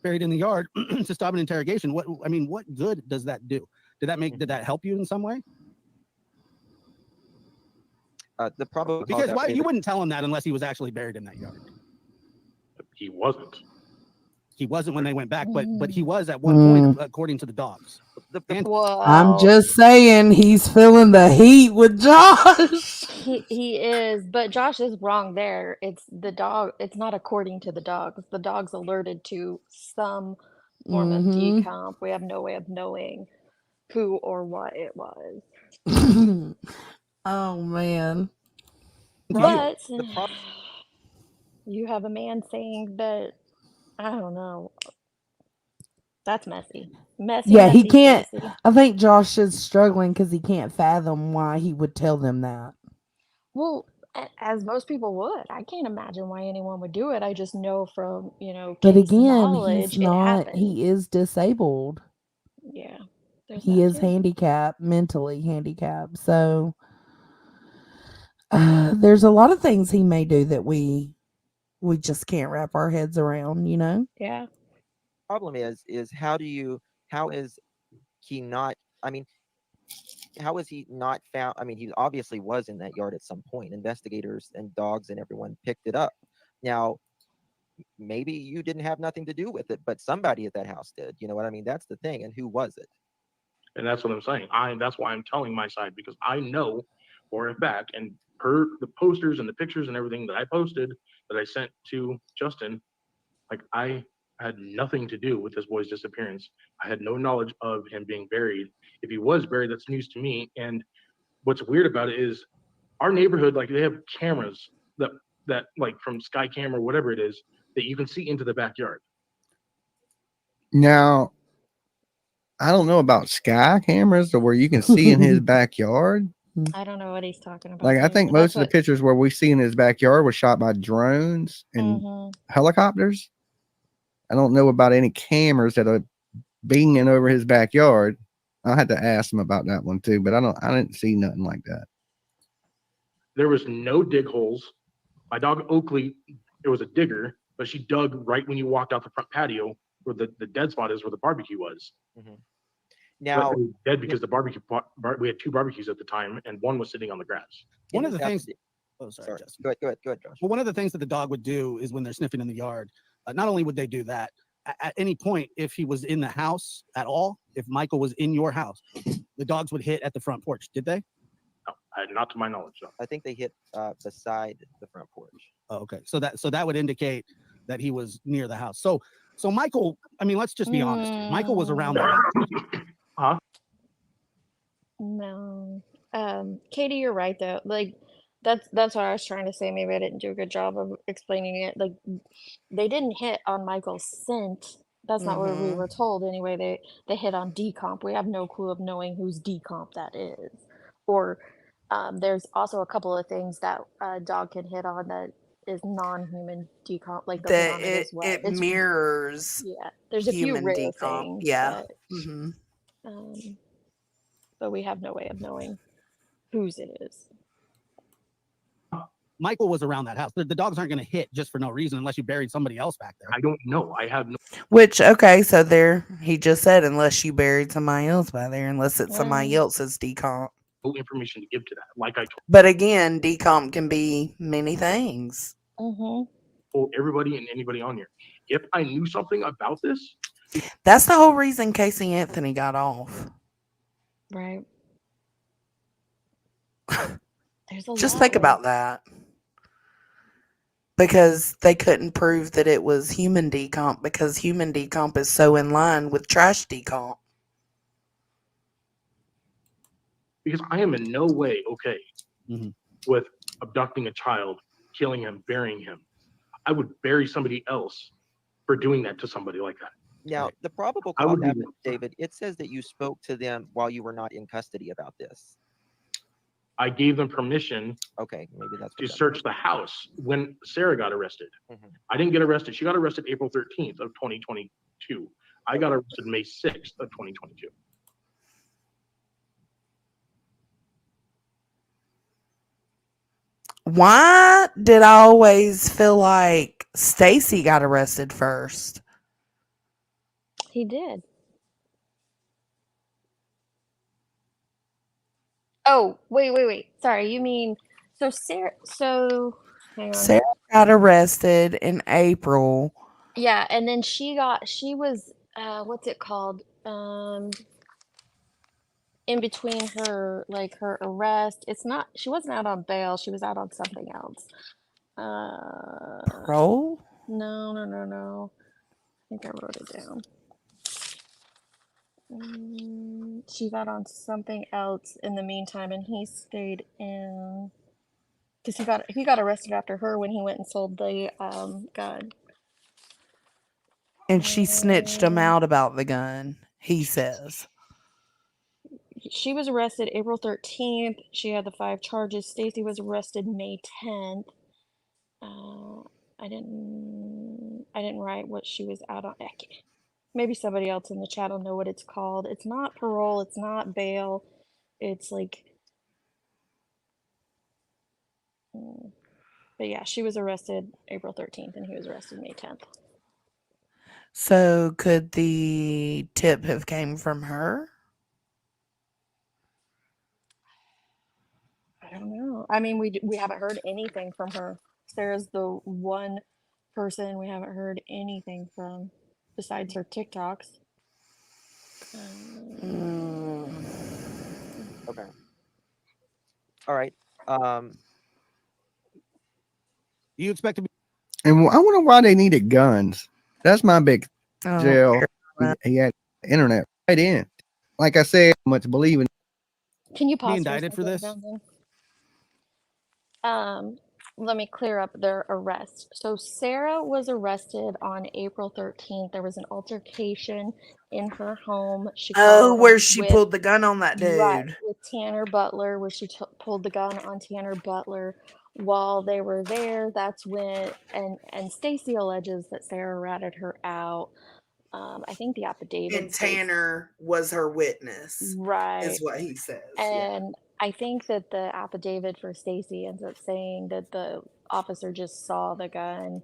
Speaker 22: buried in the yard to stop an interrogation? What good does that do? Did that help you in some way?
Speaker 18: The problem
Speaker 22: because why you wouldn't tell him that unless he was actually buried in that yard.
Speaker 10: He wasn't.
Speaker 22: He wasn't when they went back, but he was at one point, according to the dogs.
Speaker 2: I'm just saying he's feeling the heat with Josh.
Speaker 19: He is, but Josh is wrong there. It's the dog. It's not according to the dogs. The dogs alerted to some form of decomp. We have no way of knowing who or what it was.
Speaker 2: Oh man.
Speaker 19: But you have a man saying that, I don't know. That's messy. Messy.
Speaker 2: Yeah, he
Speaker 19: messy,
Speaker 2: can't.
Speaker 19: Stacey.
Speaker 2: I think Josh is struggling because he can't fathom why he would tell them that.
Speaker 19: Well, as most people would. I can't imagine why anyone would do it. I just know from,
Speaker 2: But
Speaker 19: case
Speaker 2: again,
Speaker 19: knowledge,
Speaker 2: he's
Speaker 19: it
Speaker 2: not.
Speaker 19: happens.
Speaker 2: He is disabled.
Speaker 19: Yeah. There's
Speaker 2: He
Speaker 19: that
Speaker 2: is
Speaker 19: too.
Speaker 2: handicapped, mentally handicapped. So there's a lot of things he may do that we just can't wrap our heads around.
Speaker 19: Yeah.
Speaker 18: Problem is how is he not, how is he not found? He obviously was in that yard at some point. Investigators and dogs and everyone picked it up. Now, maybe you didn't have nothing to do with it, but somebody at that house did. You know what I mean? That's the thing. And who was it?
Speaker 10: And that's what I'm saying. That's why I'm telling my side, because I know for a fact, and per the posters and the pictures and everything that I posted that I sent to Justin, like I had nothing to do with this boy's disappearance. I had no knowledge of him being buried. If he was buried, that's news to me. And what's weird about it is our neighborhood, like they have cameras that like from Sky Cam or whatever it is, that you can see into the backyard.
Speaker 15: Now, I don't know about Sky cameras or where you can see in his backyard.
Speaker 19: I don't know what he's talking about.
Speaker 15: Like, I think most of the pictures where we see in his backyard were shot by drones and helicopters. I don't know about any cameras that are beaming over his backyard. I had to ask him about that one too, but I didn't see nothing like that.
Speaker 10: There was no dig holes. My dog Oakley, it was a digger, but she dug right when you walked out the front patio where the dead spot is, where the barbecue was.
Speaker 18: Now,
Speaker 10: it was dead because the barbecue, we had 2 barbecues at the time, and one was sitting on the grass.
Speaker 22: One of the things.
Speaker 18: Oh, sorry. Go ahead, Josh.
Speaker 22: Well, one of the things that the dog would do is when they're sniffing in the yard, not only would they do that, at any point, if he was in the house at all, if Michael was in your house, the dogs would hit at the front porch. Did they?
Speaker 10: No, not to my knowledge. No.
Speaker 18: I think they hit beside the front porch.
Speaker 22: Oh, okay. So that would indicate that he was near the house. So Michael, let's just be honest. Michael was around the house.
Speaker 10: Huh?
Speaker 19: No. Katie, you're right though. Like that's what I was trying to say. Maybe I didn't do a good job of explaining it. Like they didn't hit on Michael's scent. That's not what we were told anyway. They hit on decomp. We have no clue of knowing whose decomp that is. Or there's also a couple of things that a dog can hit on that is non-human decomp, like they'll hit on it as well.
Speaker 2: It mirrors.
Speaker 19: Yeah, there's a few
Speaker 2: human
Speaker 19: rare
Speaker 2: decomp.
Speaker 19: things.
Speaker 2: Yeah.
Speaker 19: But we have no way of knowing whose it is.
Speaker 22: Michael was around that house. The dogs aren't going to hit just for no reason unless you buried somebody else back there.
Speaker 10: I don't know. I have no.
Speaker 2: Which, okay, so there, he just said, unless you buried somebody else by there, unless it's somebody else's decomp.
Speaker 10: No information to give to that. Like I told.
Speaker 2: But again, decomp can be many things.
Speaker 10: Told everybody and anybody on here. If I knew something about this,
Speaker 2: that's the whole reason Casey Anthony got off.
Speaker 19: Right.
Speaker 2: Just think about that. Because they couldn't prove that it was human decomp because human decomp is so in line with trash decomp.
Speaker 10: because I am in no way okay with abducting a child, killing him, burying him. I would bury somebody else for doing that to somebody like that.
Speaker 18: Now, the probable
Speaker 10: I
Speaker 18: cause
Speaker 10: would be-
Speaker 18: affidavit, it says that you spoke to them while you were not in custody about this.
Speaker 10: I gave them permission
Speaker 18: Okay, maybe that's
Speaker 10: to search the house when Sarah got arrested. I didn't get arrested. She got arrested April 13th of 2022. I got arrested May 6th of 2022.
Speaker 2: Why did I always feel like Stacy got arrested first?
Speaker 19: He did. Oh, wait. Sorry, you mean so Sarah? Hang on.
Speaker 2: Sarah got arrested in April.
Speaker 19: Yeah, and then she was what's it called? In between her her arrest. She wasn't out on bail, she was out on something else.
Speaker 2: Parole?
Speaker 19: No. I think I wrote it down. She got on something else in the meantime, and he stayed in because he got arrested after her when he went and sold the gun.
Speaker 2: And she snitched him out about the gun, he says.
Speaker 19: She was arrested April 13th. She had the 5 charges. Stacy was arrested May 10th. I didn't write what she was out on. Maybe somebody else in the chat will know what it's called. It's not parole. It's not bail. It's but yeah, she was arrested April 13th and he was arrested May 10th.
Speaker 2: So could the tip have came from her?
Speaker 19: I don't know. I mean, we haven't heard anything from her. Sarah's the one person we haven't heard anything from besides her TikToks.
Speaker 18: Okay. All right.
Speaker 22: You expect to be.
Speaker 15: And I wonder why they needed guns. That's my big jail. He had internet right in. Like I said, much believing.
Speaker 19: Can you pause?
Speaker 22: Indicted for this?
Speaker 19: Let me clear up their arrest. So Sarah was arrested on April 13th. There was an altercation in her home. She
Speaker 2: where she pulled the gun on that dude.
Speaker 19: Right, with Tanner Butler, where she pulled the gun on Tanner Butler while they were there. That's when, and Stacy alleges that Sarah ratted her out. I think the affidavit.
Speaker 2: And Tanner was her witness.
Speaker 19: Right.
Speaker 2: Is what he says.
Speaker 19: And I think that the affidavit for Stacy ends up saying that the officer just saw the gun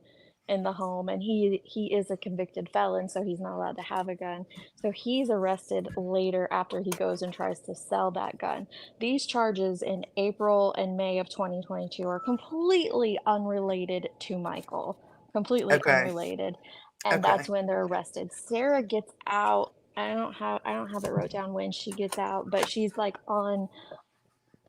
Speaker 19: in the home, and he is a convicted felon, so he's not allowed to have a gun. So he's arrested later after he goes and tries to sell that gun. These charges in April and May of 2022 are completely unrelated to Michael. Completely unrelated. And that's when they're arrested. Sarah gets out. I don't have it wrote down when she gets out, but she's like on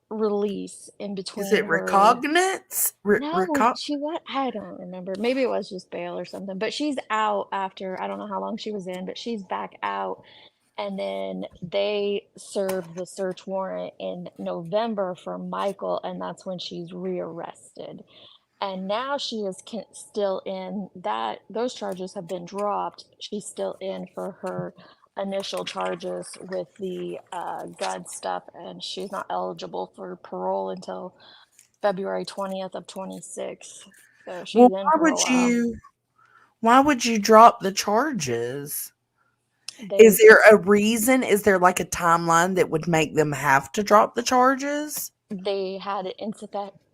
Speaker 19: release in between.
Speaker 2: Is it recognizance?
Speaker 19: No, she what? I don't remember. Maybe it was just bail or something. But she's out after, I don't know how long she was in, but she's back out. And then they served the search warrant in November for Michael, and that's when she's rearrested. And now she is still in that. Those charges have been dropped. She's still in for her initial charges with the gun stuff, and she's not eligible for parole until February 20th of 26. So she's in for a while.
Speaker 2: Why would you drop the charges? Is there a reason? Is there like a timeline that would make them have to drop the charges?
Speaker 19: they had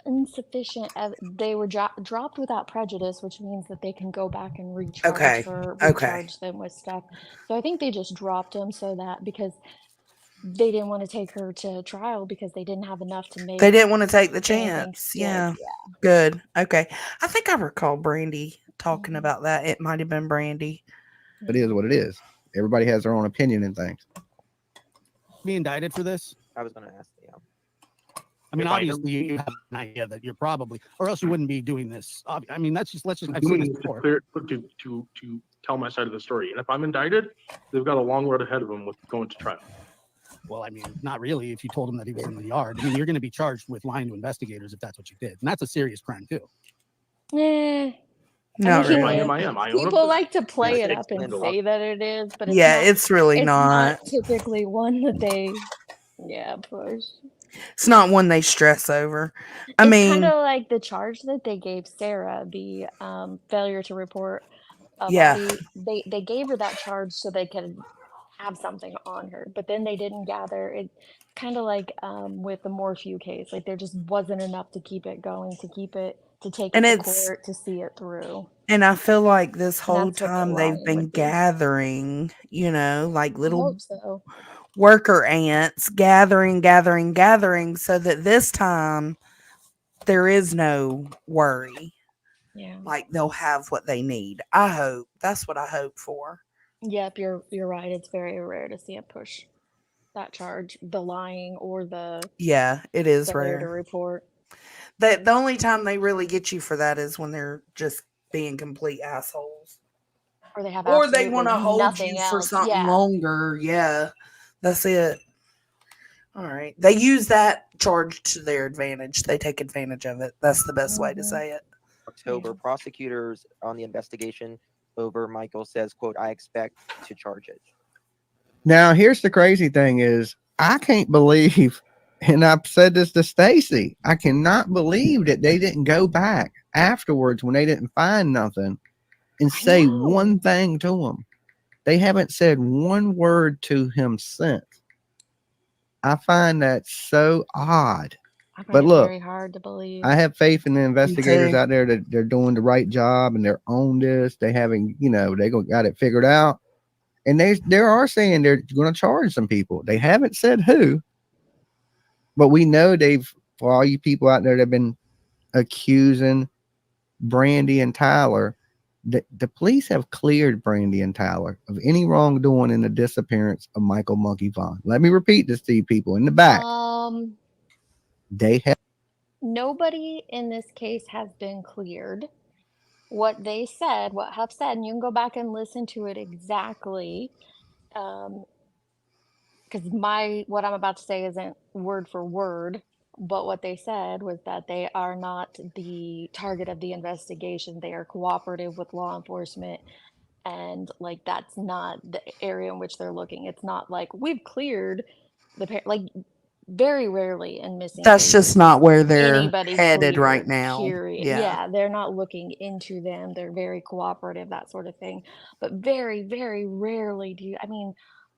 Speaker 19: insufficient. They were dropped without prejudice, which means that they can go back and
Speaker 2: Okay.
Speaker 19: recharge them with stuff. So I think they just dropped them so that because they didn't want to take her to trial because they didn't have enough to make
Speaker 2: They didn't want to take the
Speaker 19: anything
Speaker 2: chance.
Speaker 19: stick.
Speaker 2: Yeah.
Speaker 19: Yeah.
Speaker 2: Good. Okay. I think I recall Brandy talking
Speaker 19: Mm-hmm.
Speaker 2: about that. It might have been Brandy.
Speaker 15: It is what it is. Everybody has their own opinion and things.
Speaker 22: Be indicted for this?
Speaker 18: I was going to ask. Yeah.
Speaker 22: I mean,
Speaker 16: If I am-
Speaker 22: obviously, you have an idea that you're probably, or else you wouldn't be doing this. I mean, let's just. I've seen
Speaker 16: doing
Speaker 22: this
Speaker 16: this to
Speaker 22: before.
Speaker 16: clear to tell my side of the story. And if I'm indicted, they've got a long road ahead of them with going to trial.
Speaker 22: Well, I mean, not really. If you told him that he was in the yard, I mean, you're going to be charged with lying to investigators if that's what you did, and that's a serious crime too.
Speaker 2: Not
Speaker 19: mean,
Speaker 2: really.
Speaker 16: I am. I own
Speaker 19: people
Speaker 16: a
Speaker 19: like to play
Speaker 18: Yeah,
Speaker 19: it up and say that it is, but it's
Speaker 2: Yeah,
Speaker 19: not,
Speaker 2: it's really
Speaker 19: it's
Speaker 2: not.
Speaker 19: typically one that they push.
Speaker 2: It's not one they stress over. I
Speaker 19: It's
Speaker 2: mean,
Speaker 19: kind of like the charge that they gave Sarah, the failure to report a
Speaker 2: Yeah.
Speaker 19: body. They gave her that charge so they could have something on her, but then they didn't gather it. Kind of like with the Morphew case, like there just wasn't enough to keep it going, to take
Speaker 2: And
Speaker 19: it to
Speaker 2: it's-
Speaker 19: court, to see it through.
Speaker 2: and I feel like this
Speaker 19: And
Speaker 2: whole
Speaker 19: that's what the
Speaker 2: time they've
Speaker 19: lying
Speaker 2: been
Speaker 19: would be.
Speaker 2: gathering, like
Speaker 19: I
Speaker 2: little
Speaker 19: hope so.
Speaker 2: worker ants, gathering, so that this time there is no worry.
Speaker 19: Yeah.
Speaker 2: Like they'll have what they need. I hope. That's what I hope for.
Speaker 19: Yep, you're right. It's very rare to see it push that charge, the lying or the
Speaker 2: Yeah, it is
Speaker 19: failure to
Speaker 2: rare.
Speaker 19: report.
Speaker 2: The only time they really get you for that is when they're just being complete assholes.
Speaker 19: Or they have
Speaker 2: Or they
Speaker 19: absolutely
Speaker 2: want to hold
Speaker 19: nothing
Speaker 2: you for
Speaker 19: else.
Speaker 2: something
Speaker 19: Yeah.
Speaker 2: longer. Yeah, that's it. All right. They use that charge to their advantage. They take advantage of it. That's the best way to say it.
Speaker 18: October, prosecutors on the investigation over Michael says, quote, I expect to charge it.
Speaker 15: Now, here's the crazy thing is I can't believe, and I've said this to Stacy, I cannot believe that they didn't go back afterwards when they didn't find nothing and say one thing to him. They haven't said one word to him since. I find that so odd.
Speaker 19: I find
Speaker 15: But
Speaker 19: it
Speaker 15: look,
Speaker 19: very hard to believe.
Speaker 15: I have faith in the investigators
Speaker 2: too.
Speaker 15: out there that they're doing the right job and they're on this. They having, they got it figured out. And they are saying they're going to charge some people. They haven't said who, but we know for all you people out there that have been accusing Brandy and Tyler, the police have cleared Brandy and Tyler of any wrongdoing in the disappearance of Michael Monkey Vaughn. Let me repeat this to you people in the back. They have.
Speaker 19: Nobody in this case has been cleared. What they said, what Huff said, and you can go back and listen to it exactly. Because what I'm about to say isn't word for word, but what they said was that they are not the target of the investigation. They are cooperative with law enforcement, and like that's not the area in which they're looking. It's not like we've cleared very rarely in missing
Speaker 2: That's
Speaker 19: cases
Speaker 2: just not where they're
Speaker 19: anybody
Speaker 2: headed right
Speaker 19: cleared,
Speaker 2: now.
Speaker 19: period.
Speaker 2: Yeah.
Speaker 19: They're not looking into them. They're very cooperative, that sort of thing. But very, very rarely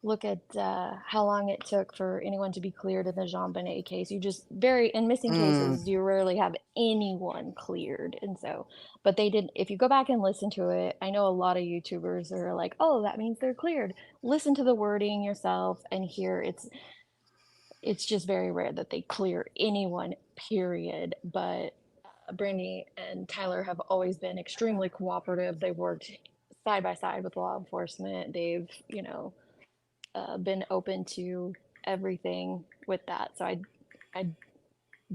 Speaker 19: look at how long it took for anyone to be cleared in the Jean Bonnet case. In missing cases, you rarely have anyone cleared. And so, but they did, if you go back and listen to it, I know a lot of YouTubers are like, oh, that means they're cleared. Listen to the wording yourself and hear it's just very rare that they clear anyone, period. But Brandy and Tyler have always been extremely cooperative. They've worked side by side with law enforcement. They've, been open to everything with that. So I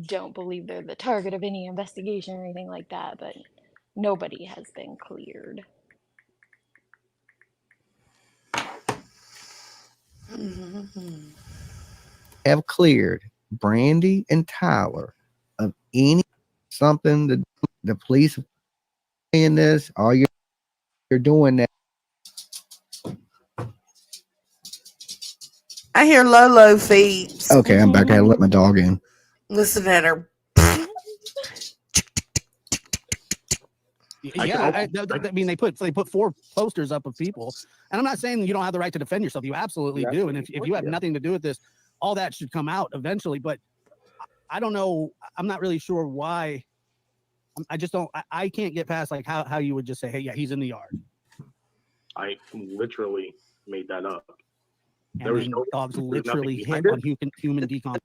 Speaker 19: don't believe they're the target of any investigation or anything like that, but nobody has been cleared.
Speaker 15: Have cleared Brandy and Tyler of something that the police are saying this, all you're doing that.
Speaker 2: I hear Lolo feet.
Speaker 15: Okay, I'm back. I had to let my dog in.
Speaker 2: Listen at her.
Speaker 22: Yeah, I mean, they put 4 posters up of people, and I'm not saying you don't have the right to defend yourself. You absolutely do. And if you have nothing to do with this, all that should come out eventually. But I don't know. I'm not really sure why. I just don't. I can't get past like how you would just say, hey, yeah, he's in the yard.
Speaker 10: I literally made that up.
Speaker 22: And
Speaker 10: There was
Speaker 22: then
Speaker 10: no
Speaker 22: dogs
Speaker 10: there's
Speaker 22: literally
Speaker 10: nothing
Speaker 22: hit
Speaker 10: behind
Speaker 22: on human decom.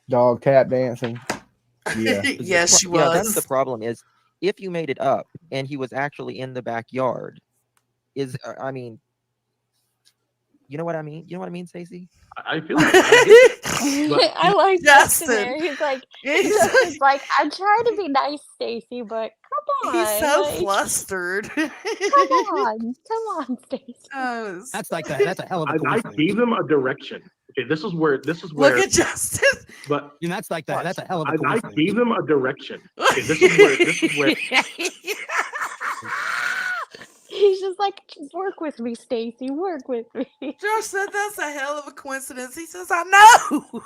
Speaker 15: Dog tap dancing. Yeah.
Speaker 2: Yes, she
Speaker 18: Yeah, that's the
Speaker 2: was.
Speaker 18: problem. Is if you made it up and he was actually in the backyard, I mean, you know what I mean? You know what I mean, Stacey?
Speaker 10: I feel like
Speaker 19: I like Justin
Speaker 2: Justin.
Speaker 19: there. He's like,
Speaker 2: He's
Speaker 19: Justin's like, I'm trying to be nice, Stacy, but come on.
Speaker 2: He's so
Speaker 19: like,
Speaker 2: flustered.
Speaker 19: Come on, Stacy.
Speaker 2: Oh,
Speaker 22: That's like that. That's a hell of a
Speaker 10: I
Speaker 22: coincidence.
Speaker 10: gave him a direction. Okay, this is where
Speaker 2: Look at Justin.
Speaker 10: But
Speaker 22: and that's like that. That's a hell of a
Speaker 10: I
Speaker 22: coincidence.
Speaker 10: gave him a direction. Okay, this is where
Speaker 19: He's just like, work with me, Stacy. Work with me.
Speaker 2: Josh said that's a hell of a coincidence. He says, I know.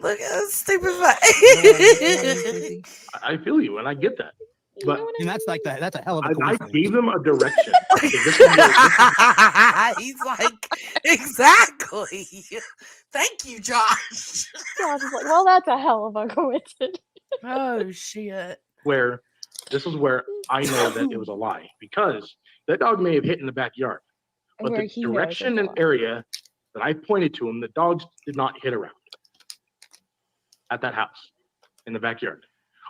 Speaker 2: Look at that stupid face.
Speaker 10: I feel you, and I get that. But
Speaker 22: and that's like that. That's a hell of a
Speaker 10: I
Speaker 22: coincidence.
Speaker 10: gave him a direction. Okay, this is where,
Speaker 2: He's like, exactly. Thank you, Josh.
Speaker 19: Josh is like, well, that's a hell of a coincidence.
Speaker 2: Oh, shit.
Speaker 10: where this is where I know that it was a lie, because that dog may have hit in the backyard, but
Speaker 19: Where
Speaker 10: the
Speaker 19: he knows
Speaker 10: direction
Speaker 19: it's a
Speaker 10: and
Speaker 19: lie.
Speaker 10: area that I pointed to him, the dogs did not hit around at that house in the backyard.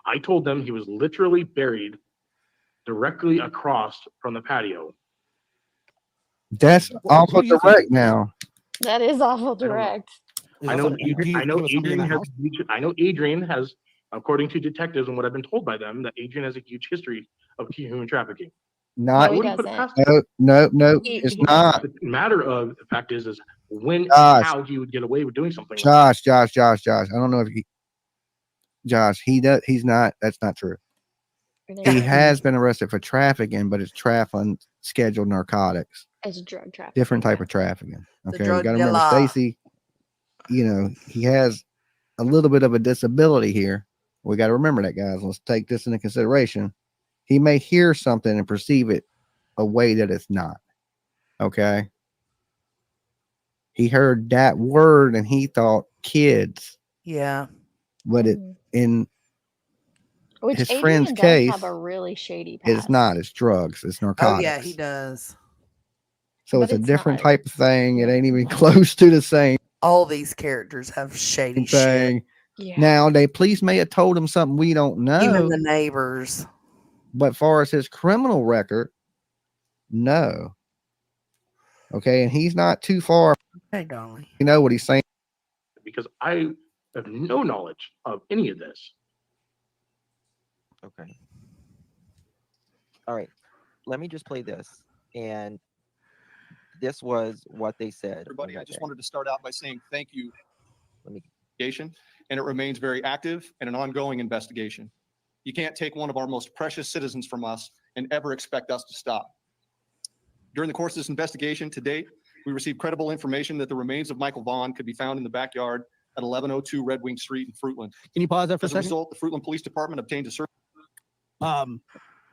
Speaker 10: I told them he was literally buried directly across from the patio.
Speaker 15: That's awful
Speaker 22: do you
Speaker 15: direct now.
Speaker 19: That is awful direct.
Speaker 10: I know Adrian has, according to detectives and what I've been told by them, that Adrian has a huge history of human trafficking.
Speaker 15: Not
Speaker 10: I wouldn't put it past
Speaker 15: no, it's not.
Speaker 10: The matter of the fact is when
Speaker 15: Josh.
Speaker 10: how he would get away with doing something.
Speaker 15: Josh. I don't know if he does. He's not. That's not true. He has been arrested for trafficking, but it's trafficking scheduled narcotics.
Speaker 19: It's drug trafficking.
Speaker 15: Different type of trafficking. Okay, we
Speaker 2: drug
Speaker 15: got to remember,
Speaker 2: dealer.
Speaker 15: Stacy. You know, he has a little bit of a disability here. We got to remember that, guys. Let's take this into consideration. He may hear something and perceive it a way that it's not. Okay. He heard that word and he thought kids,
Speaker 2: Yeah.
Speaker 15: but it in
Speaker 19: Which
Speaker 15: his
Speaker 19: Adrian
Speaker 15: friend's
Speaker 19: does
Speaker 15: case,
Speaker 19: have a really shady past.
Speaker 15: it's not. It's drugs. It's
Speaker 2: Oh,
Speaker 15: narcotics.
Speaker 2: yeah, he does.
Speaker 15: So
Speaker 19: But
Speaker 15: it's a
Speaker 19: it's
Speaker 15: different
Speaker 19: not.
Speaker 15: type of thing. It ain't even close to the same
Speaker 2: All these characters have shady
Speaker 15: thing.
Speaker 19: Yeah.
Speaker 15: Now, they police may have told him something we don't know.
Speaker 2: shit. Even the neighbors.
Speaker 15: But far as his criminal record, no. Okay, and he's not too far.
Speaker 2: Hey, darling.
Speaker 15: You know what he's saying?
Speaker 10: Because I have no knowledge of any of this.
Speaker 18: Okay. All right. Let me just play this. And this was what they said.
Speaker 3: Everybody, I just wanted to start out by saying thank you.
Speaker 18: Let me.
Speaker 3: And it remains very active and an ongoing investigation. You can't take one of our most precious citizens from us and ever expect us to stop. During the course of this investigation to date, we received credible information that the remains of Michael Vaughn could be found in the backyard at 1102 Red Wing Street in Fruitland.
Speaker 22: Can you pause there for a
Speaker 3: As a
Speaker 22: second?
Speaker 3: result, the Fruitland Police Department obtained a search.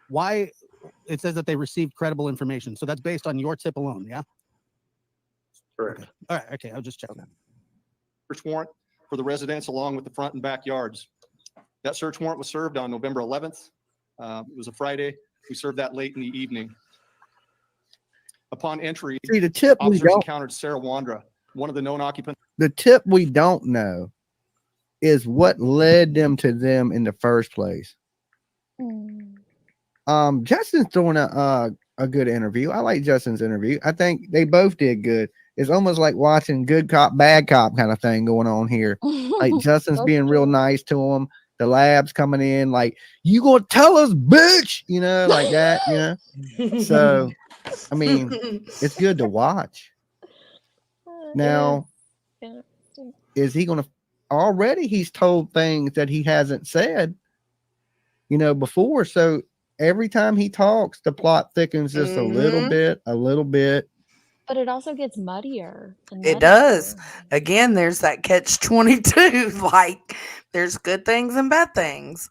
Speaker 22: Why it says that they received credible information. So that's based on your tip alone, yeah?
Speaker 10: Correct.
Speaker 22: Okay. All right. Okay. I'll just check that.
Speaker 3: Search warrant for the residence along with the front and backyards. That search warrant was served on November 11th. It was a Friday. We served that late in the evening. Upon entry,
Speaker 15: See, the tip we
Speaker 3: officers
Speaker 15: don't,
Speaker 3: encountered Sarah Wandra, one of the known occupants.
Speaker 15: the tip we don't know is what led them to them in the first place. Justin's doing a good interview. I like Justin's interview. I think they both did good. It's almost like watching good cop, bad cop kind of thing going on here. Like Justin's being real nice to him. The lab's coming in like, you gonna tell us, bitch? You know, like that, you know? So, I mean, it's good to watch. Now, is he gonna, already he's told things that he hasn't said, you know, before. So every time he talks, the plot thickens just a little bit.
Speaker 19: But it also gets muddier. And
Speaker 2: It does. Again, there's that catch-22. Like, there's good things and bad things.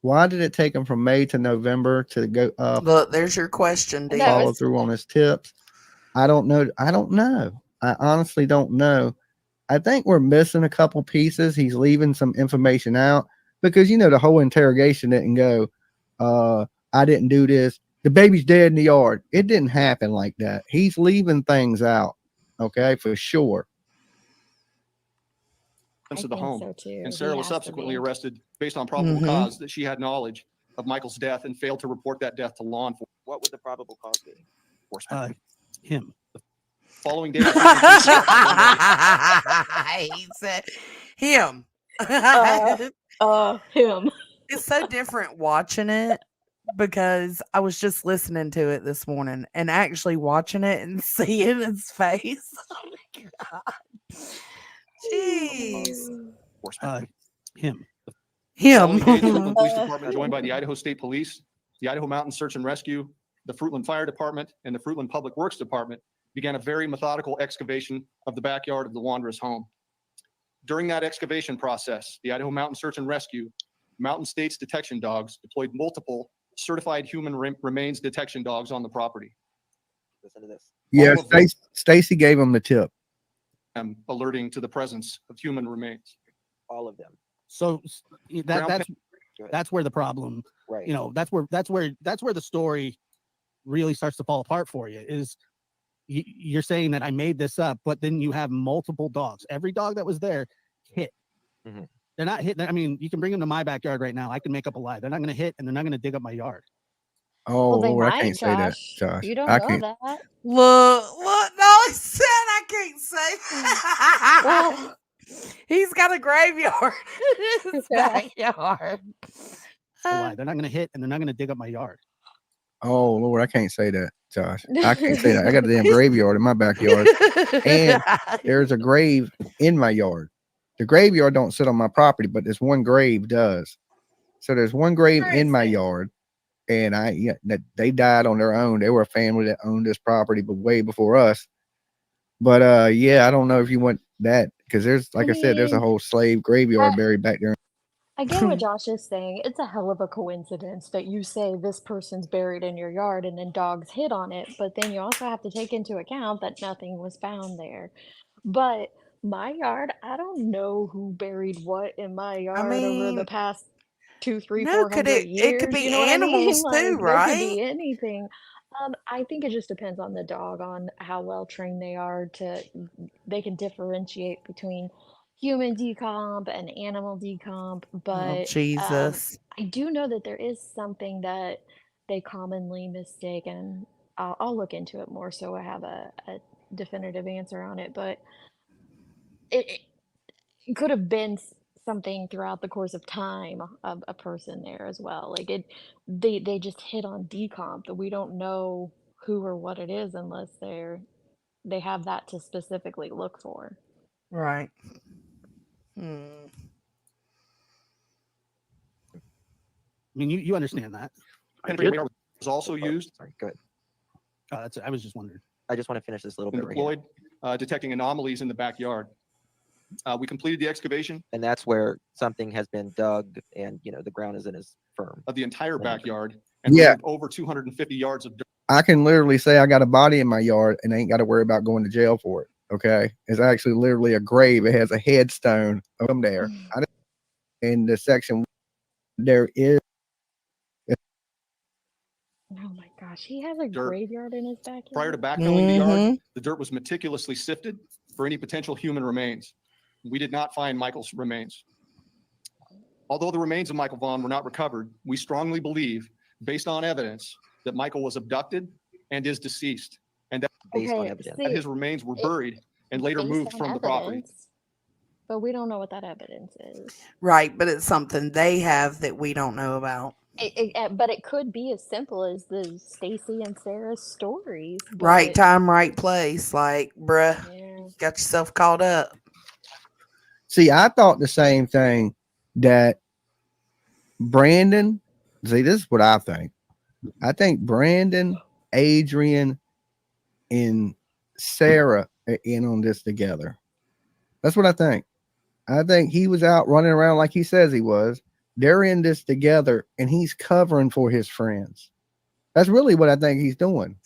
Speaker 15: Why did it take him from May to November to go
Speaker 2: Look, there's your question, D.
Speaker 15: follow through on his tips? I don't know. I don't know. I honestly don't know. I think we're missing a couple pieces. He's leaving some information out because, you know, the whole interrogation didn't go, I didn't do this. The baby's dead in the yard. It didn't happen like that. He's leaving things out. Okay, for sure.
Speaker 3: To the home.
Speaker 19: So too.
Speaker 3: And Sarah
Speaker 19: He
Speaker 3: was
Speaker 19: has to
Speaker 3: subsequently
Speaker 19: be.
Speaker 3: arrested based on probable
Speaker 2: Mhm.
Speaker 3: cause that she had knowledge of Michael's death and failed to report that death to law enforcement.
Speaker 18: What would the probable cause be?
Speaker 22: Him.
Speaker 3: Following day,
Speaker 2: He said him.
Speaker 19: Him.
Speaker 2: It's so different watching it because I was just listening to it this morning and actually watching it and seeing his face. Oh my God. Jeez.
Speaker 22: Him.
Speaker 2: Him.
Speaker 3: Following day, the Fruitland Police Department, joined by the Idaho State Police, the Idaho Mountain Search and Rescue, the Fruitland Fire Department, and the Fruitland Public Works Department, began a very methodical excavation of the backyard of the Wandra's home. During that excavation process, the Idaho Mountain Search and Rescue, Mountain States detection dogs deployed multiple certified human remains detection dogs on the property.
Speaker 18: Listen to this.
Speaker 15: Yeah,
Speaker 3: All of them
Speaker 15: Stacy gave him the tip.
Speaker 3: alerting to the presence of human remains.
Speaker 18: All of them.
Speaker 22: So
Speaker 3: Ground
Speaker 22: that's where the problem,
Speaker 18: Right.
Speaker 22: you know, that's where the story really starts to fall apart for you. Is you're saying that I made this up, but then you have multiple dogs. Every dog that was there hit.
Speaker 18: Mhm.
Speaker 22: They're not hitting. I mean, you can bring them to my backyard right now. I can make up a lie. They're not going to hit, and they're not going to dig up my yard.
Speaker 15: Oh,
Speaker 19: Well, they
Speaker 15: Lord, I
Speaker 19: might,
Speaker 15: can't say that,
Speaker 19: Josh.
Speaker 15: Josh.
Speaker 19: You don't
Speaker 15: I
Speaker 19: know
Speaker 15: can't.
Speaker 19: that.
Speaker 2: Look, no, he said I can't say that.
Speaker 19: Well,
Speaker 2: he's got a graveyard in his backyard.
Speaker 22: A lie. They're not going to hit, and they're not going to dig up my yard.
Speaker 15: Oh, Lord, I can't say that, Josh. I can't say that. I got a damn graveyard in my backyard, and there's a grave in my yard. The graveyard don't sit on my property, but this one grave does. So there's one grave in my yard, and they died on their own. They were a family that owned this property, but way before us. But yeah, I don't know if you want that because there's, like I said, there's a
Speaker 19: mean,
Speaker 15: whole slave graveyard buried back there.
Speaker 19: I get what Josh is saying. It's a hell of a coincidence that you say this person's buried in your yard and then dogs hit on it, but then you also have to take into account that nothing was found there. But my yard, I don't know who buried what in my yard over the
Speaker 2: mean,
Speaker 19: past 2, 3,
Speaker 2: no, could
Speaker 19: 400
Speaker 2: it could
Speaker 19: years.
Speaker 2: be
Speaker 19: You know what I mean?
Speaker 2: animals
Speaker 19: Like
Speaker 2: too,
Speaker 19: there could
Speaker 2: right?
Speaker 19: be anything. I think it just depends on the dog, on how well trained they are they can differentiate between human decomp and animal decomp,
Speaker 2: Oh,
Speaker 19: but
Speaker 2: Jesus.
Speaker 19: I do know that there is something that they commonly mistake, and I'll look into it more so I have a definitive answer on it. But it could have been something throughout the course of time of a person there as well. Like they just hit on decomp that we don't know who or what it is unless they have that to specifically look for.
Speaker 2: Right. Hmm.
Speaker 22: I mean, you understand that.
Speaker 3: Penetrating radar was also used.
Speaker 18: Sorry, go ahead.
Speaker 22: I was just wondering.
Speaker 18: I just want to finish this little bit right here.
Speaker 3: Deployed, detecting anomalies in the backyard. We completed the excavation
Speaker 18: And that's where something has been dug and, you know, the ground isn't as firm.
Speaker 3: of the entire backyard and
Speaker 15: Yeah.
Speaker 3: removed over 250 yards of dirt.
Speaker 15: I can literally say I got a body in my yard and I ain't got to worry about going to jail for it. Okay. It's actually literally a grave. It has a headstone of them there. In the section there is.
Speaker 19: Oh my gosh, he has a
Speaker 3: Dirt.
Speaker 19: graveyard in his backyard.
Speaker 3: Prior to backfilling the yard,
Speaker 2: Mhm.
Speaker 3: the dirt was meticulously sifted for any potential human remains. We did not find Michael's remains. Although the remains of Michael Vaughn were not recovered, we strongly believe, based on evidence, that Michael was abducted and is deceased, and that,
Speaker 18: Based on
Speaker 19: Okay,
Speaker 18: evidence.
Speaker 3: that
Speaker 19: see,
Speaker 3: his remains were buried and later
Speaker 19: based
Speaker 3: moved
Speaker 19: on
Speaker 3: from the property.
Speaker 19: evidence, but we don't know what that evidence is.
Speaker 2: Right, but it's something they have that we don't know about.
Speaker 19: But it could be as simple as the Stacy and Sarah's stories.
Speaker 2: Right
Speaker 19: But
Speaker 2: time, right place. Like, bruh,
Speaker 19: yeah,
Speaker 2: got yourself caught up.
Speaker 15: See, I thought the same thing that Brandon. See, this is what I think. I think Brandon, Adrian, and Sarah are in on this together. That's what I think. I think he was out running around like he says he was. They're in this together and he's covering for his friends. That's really what I think he's doing.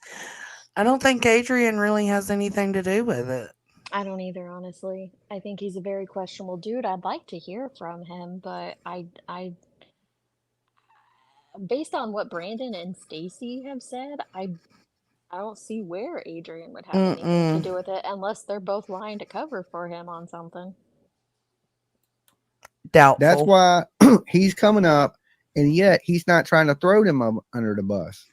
Speaker 2: I don't think Adrian really has anything to do with it.
Speaker 19: I don't either, honestly. I think he's a very questionable dude. I'd like to hear from him, but based on what Brandon and Stacy have said, I don't see where Adrian would have anything to do with it unless they're both lying to cover for him on something.
Speaker 2: Doubtful.
Speaker 15: That's why he's coming up, and yet he's not trying to throw them under the bus.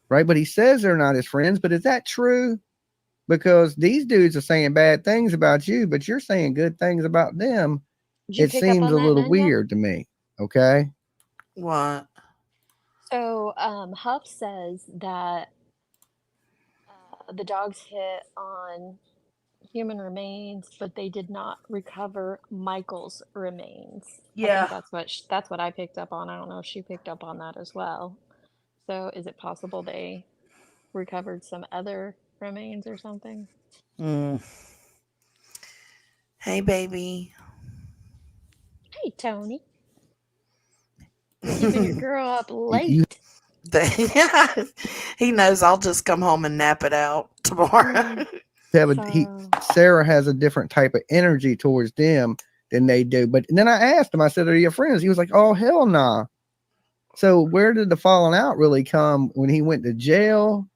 Speaker 15: Right? But he says they're not his friends, but is that true? Because these dudes are saying bad things about you, but you're saying good things about them. It seems a little weird to me. Okay.
Speaker 2: What?
Speaker 19: So Huff says that the dogs hit on human remains, but they did not recover Michael's remains.
Speaker 2: Yeah.
Speaker 19: I think that's what I picked up on. I don't know if she picked up on that as well. So is it possible they recovered some other remains or something?
Speaker 2: Hey, baby.
Speaker 19: Hey, Tony. Keeping your girl up late.
Speaker 2: He knows I'll just come home and nap it out tomorrow.
Speaker 15: Yeah, but Sarah has a different type of energy towards them than they do. But then I asked him, I said, are you friends? He was like, oh, hell nah. So where did the falling out really come when he went to jail?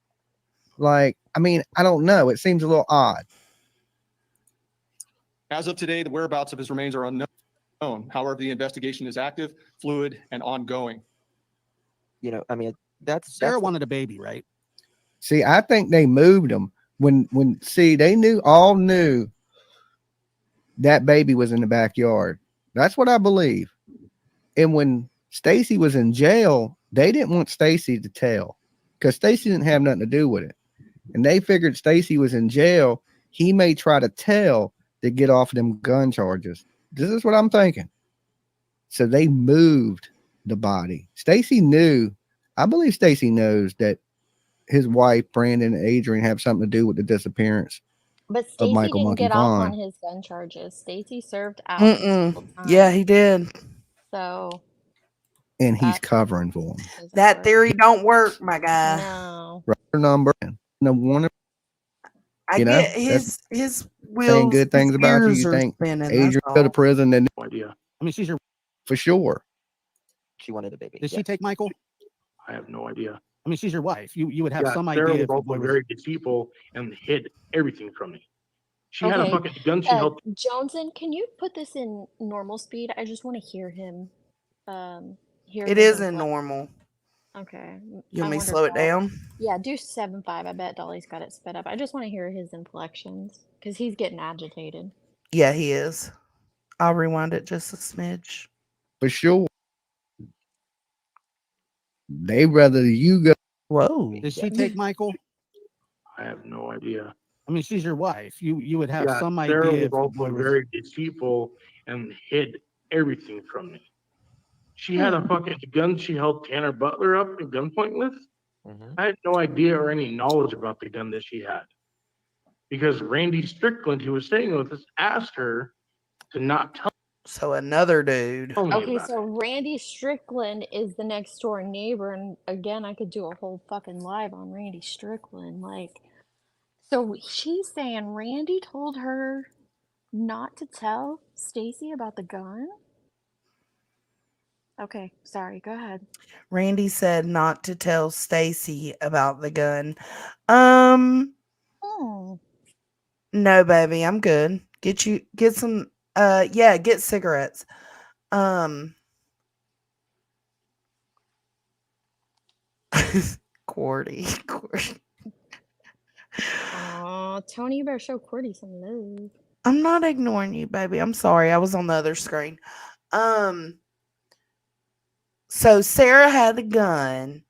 Speaker 15: Like, I mean, I don't know. It seems a little odd.
Speaker 3: As of today, the whereabouts of his remains are unknown. However, the investigation is active, fluid, and ongoing.
Speaker 18: You know, I mean,
Speaker 22: Sarah wanted a baby, right?
Speaker 15: See, I think they moved him when they all knew that baby was in the backyard. That's what I believe. And when Stacy was in jail, they didn't want Stacy to tell because Stacy didn't have nothing to do with it. And they figured Stacy was in jail. He may try to tell to get off them gun charges. This is what I'm thinking. So they moved the body. Stacy knew. I believe Stacy knows that his wife, Brandon and Adrian, have something to do with the disappearance
Speaker 19: But
Speaker 15: of
Speaker 19: Stacy
Speaker 15: Michael
Speaker 19: didn't
Speaker 15: Monkey
Speaker 19: get off
Speaker 15: Vaughn.
Speaker 19: on his gun charges. Stacy served out his full time.
Speaker 2: Yeah, he did.
Speaker 19: So
Speaker 15: And he's covering for him.
Speaker 2: That theory don't work, my guy.
Speaker 19: No.
Speaker 15: Right number and the one.
Speaker 2: I get his wheels.
Speaker 15: Saying good things about you. You think Adrian go to prison? And
Speaker 10: No idea.
Speaker 22: I mean, she's your.
Speaker 15: For sure.
Speaker 18: She wanted a baby.
Speaker 22: Did she take Michael?
Speaker 10: I have no idea.
Speaker 22: I mean, she's your wife. You would have some
Speaker 10: Sarah
Speaker 22: idea.
Speaker 10: was also very deceitful and hid everything from me. She had a fucking gun. She held.
Speaker 19: Johnson, can you put this in normal speed? I just want to hear him.
Speaker 2: It is in normal.
Speaker 19: Okay.
Speaker 2: You want me to slow it down?
Speaker 19: Yeah, do 7.5. I bet Dolly's got it sped up. I just want to hear his inflections because he's getting agitated.
Speaker 2: Yeah, he is. I'll rewind it just a smidge.
Speaker 15: For sure. They rather you go.
Speaker 2: Whoa.
Speaker 22: Did she take Michael?
Speaker 10: I have no idea.
Speaker 22: I mean, she's your wife. You would have some
Speaker 10: Sarah
Speaker 22: idea.
Speaker 10: was also very deceitful and hid everything from me. She had a fucking gun she held Tanner Butler up at gunpoint with. I had no idea or any knowledge about the gun that she had. Because Randy Strickland, who was staying with us, asked her to not tell.
Speaker 2: So another dude.
Speaker 19: Okay, so Randy Strickland is the next door neighbor, and again, I could do a whole fucking live on Randy Strickland. Like, so she's saying Randy told her not to tell Stacy about the gun? Okay, sorry, go ahead.
Speaker 2: Randy said not to tell Stacy about the gun. No, baby, I'm good. Get some get cigarettes. Cordy.
Speaker 19: Aw, Tony, you better show Cordy some love.
Speaker 2: I'm not ignoring you, baby. I'm sorry. I was on the other screen. So Sarah had a gun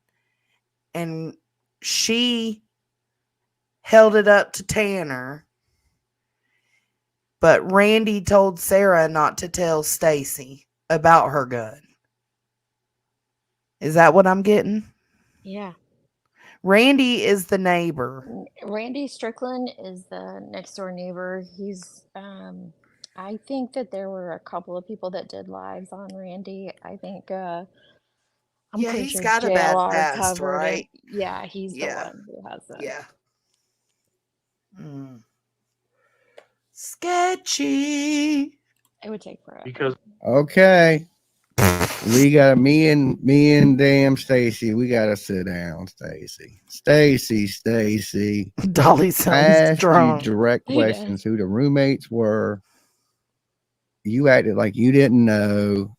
Speaker 2: and she held it up to Tanner. But Randy told Sarah not to tell Stacy about her gun. Is that what I'm getting?
Speaker 19: Yeah.
Speaker 2: Randy is the neighbor.
Speaker 19: Randy Strickland is the next door neighbor. He's I think that there were a couple of people that did lives on Randy. I think I'm pretty
Speaker 2: he's
Speaker 19: sure
Speaker 2: got a bad
Speaker 19: JLR
Speaker 2: past,
Speaker 19: covered
Speaker 2: right?
Speaker 19: it. Yeah, he's the one who has that.
Speaker 2: Yeah. Sketchy.
Speaker 19: It would take forever.
Speaker 16: Because
Speaker 15: Okay. We got me and damn Stacy. We gotta sit down, Stacy. Stacy.
Speaker 2: Dolly
Speaker 15: I
Speaker 2: sounds
Speaker 15: asked
Speaker 2: drunk.
Speaker 15: you direct
Speaker 19: He does.
Speaker 15: questions who the roommates were. You acted like you didn't know.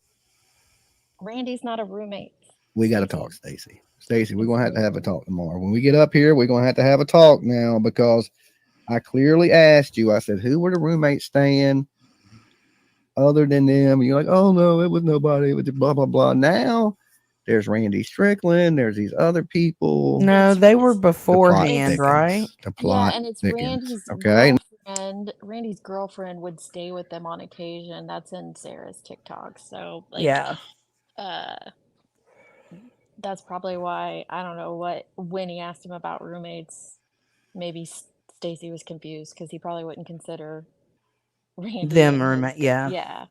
Speaker 19: Randy's not a roommate.
Speaker 15: We gotta talk, Stacy. Stacy, we're gonna have to talk tomorrow. When we get up here, we're gonna have a talk now because I clearly asked you. I said, who were the roommates staying other than them? And you're like, oh no, it was nobody. It was blah blah blah. Now there's Randy Strickland. There's these other people.
Speaker 2: No, they were
Speaker 15: The plot
Speaker 2: beforehand,
Speaker 15: thickens.
Speaker 2: right?
Speaker 15: The plot
Speaker 19: Yeah, and it's
Speaker 15: thickens.
Speaker 19: Randy's
Speaker 15: Okay.
Speaker 19: girlfriend. Randy's girlfriend would stay with them on occasion. That's in Sarah's TikTok. So like,
Speaker 2: Yeah.
Speaker 19: That's probably why I don't know when he asked him about roommates. Maybe Stacy was confused because he probably wouldn't consider Randy
Speaker 2: Them
Speaker 19: and
Speaker 2: roommate, yeah.
Speaker 19: yeah.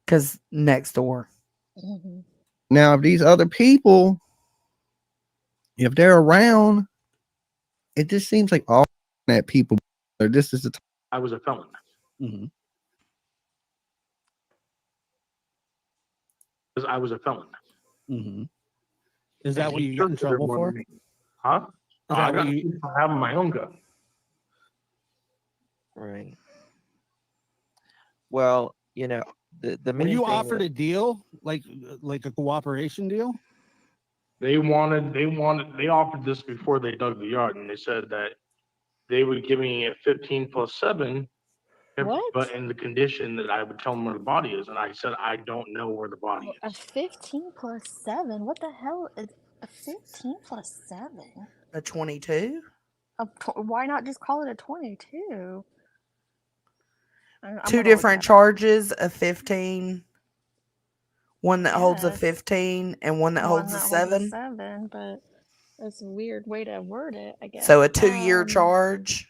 Speaker 2: Because next door.
Speaker 19: Mm-hmm.
Speaker 15: Now, if these other people, if they're around, it just seems like all that people. This is the.
Speaker 16: I was a felon.
Speaker 15: Mm-hmm.
Speaker 16: Because I was a felon.
Speaker 22: Mm-hmm. Is that what you got in trouble for?
Speaker 16: Huh?
Speaker 22: Is
Speaker 16: I
Speaker 22: that
Speaker 16: got
Speaker 22: what you?
Speaker 16: for having my own gun.
Speaker 18: Right. Well, the
Speaker 22: Were
Speaker 18: main
Speaker 22: you
Speaker 18: thing
Speaker 22: offered
Speaker 18: that-
Speaker 22: a deal, like a cooperation deal?
Speaker 16: They offered this before they dug the yard, and they said that they would give me a 15 plus 7,
Speaker 19: What?
Speaker 16: but in the condition that I would tell them where the body is. And I said, I don't know where the body is.
Speaker 19: A 15 plus 7? What the hell is a 15 plus 7?
Speaker 2: A 22?
Speaker 19: Why not just call it a 22? I'm
Speaker 2: Two
Speaker 19: gonna
Speaker 2: different
Speaker 19: look that up.
Speaker 2: charges, a 15. One that holds a
Speaker 19: Yes.
Speaker 2: 15 and one that
Speaker 19: One
Speaker 2: holds a
Speaker 19: that holds
Speaker 2: 7.
Speaker 19: 7, but that's a weird way to word it, I guess.
Speaker 2: So a 2-year charge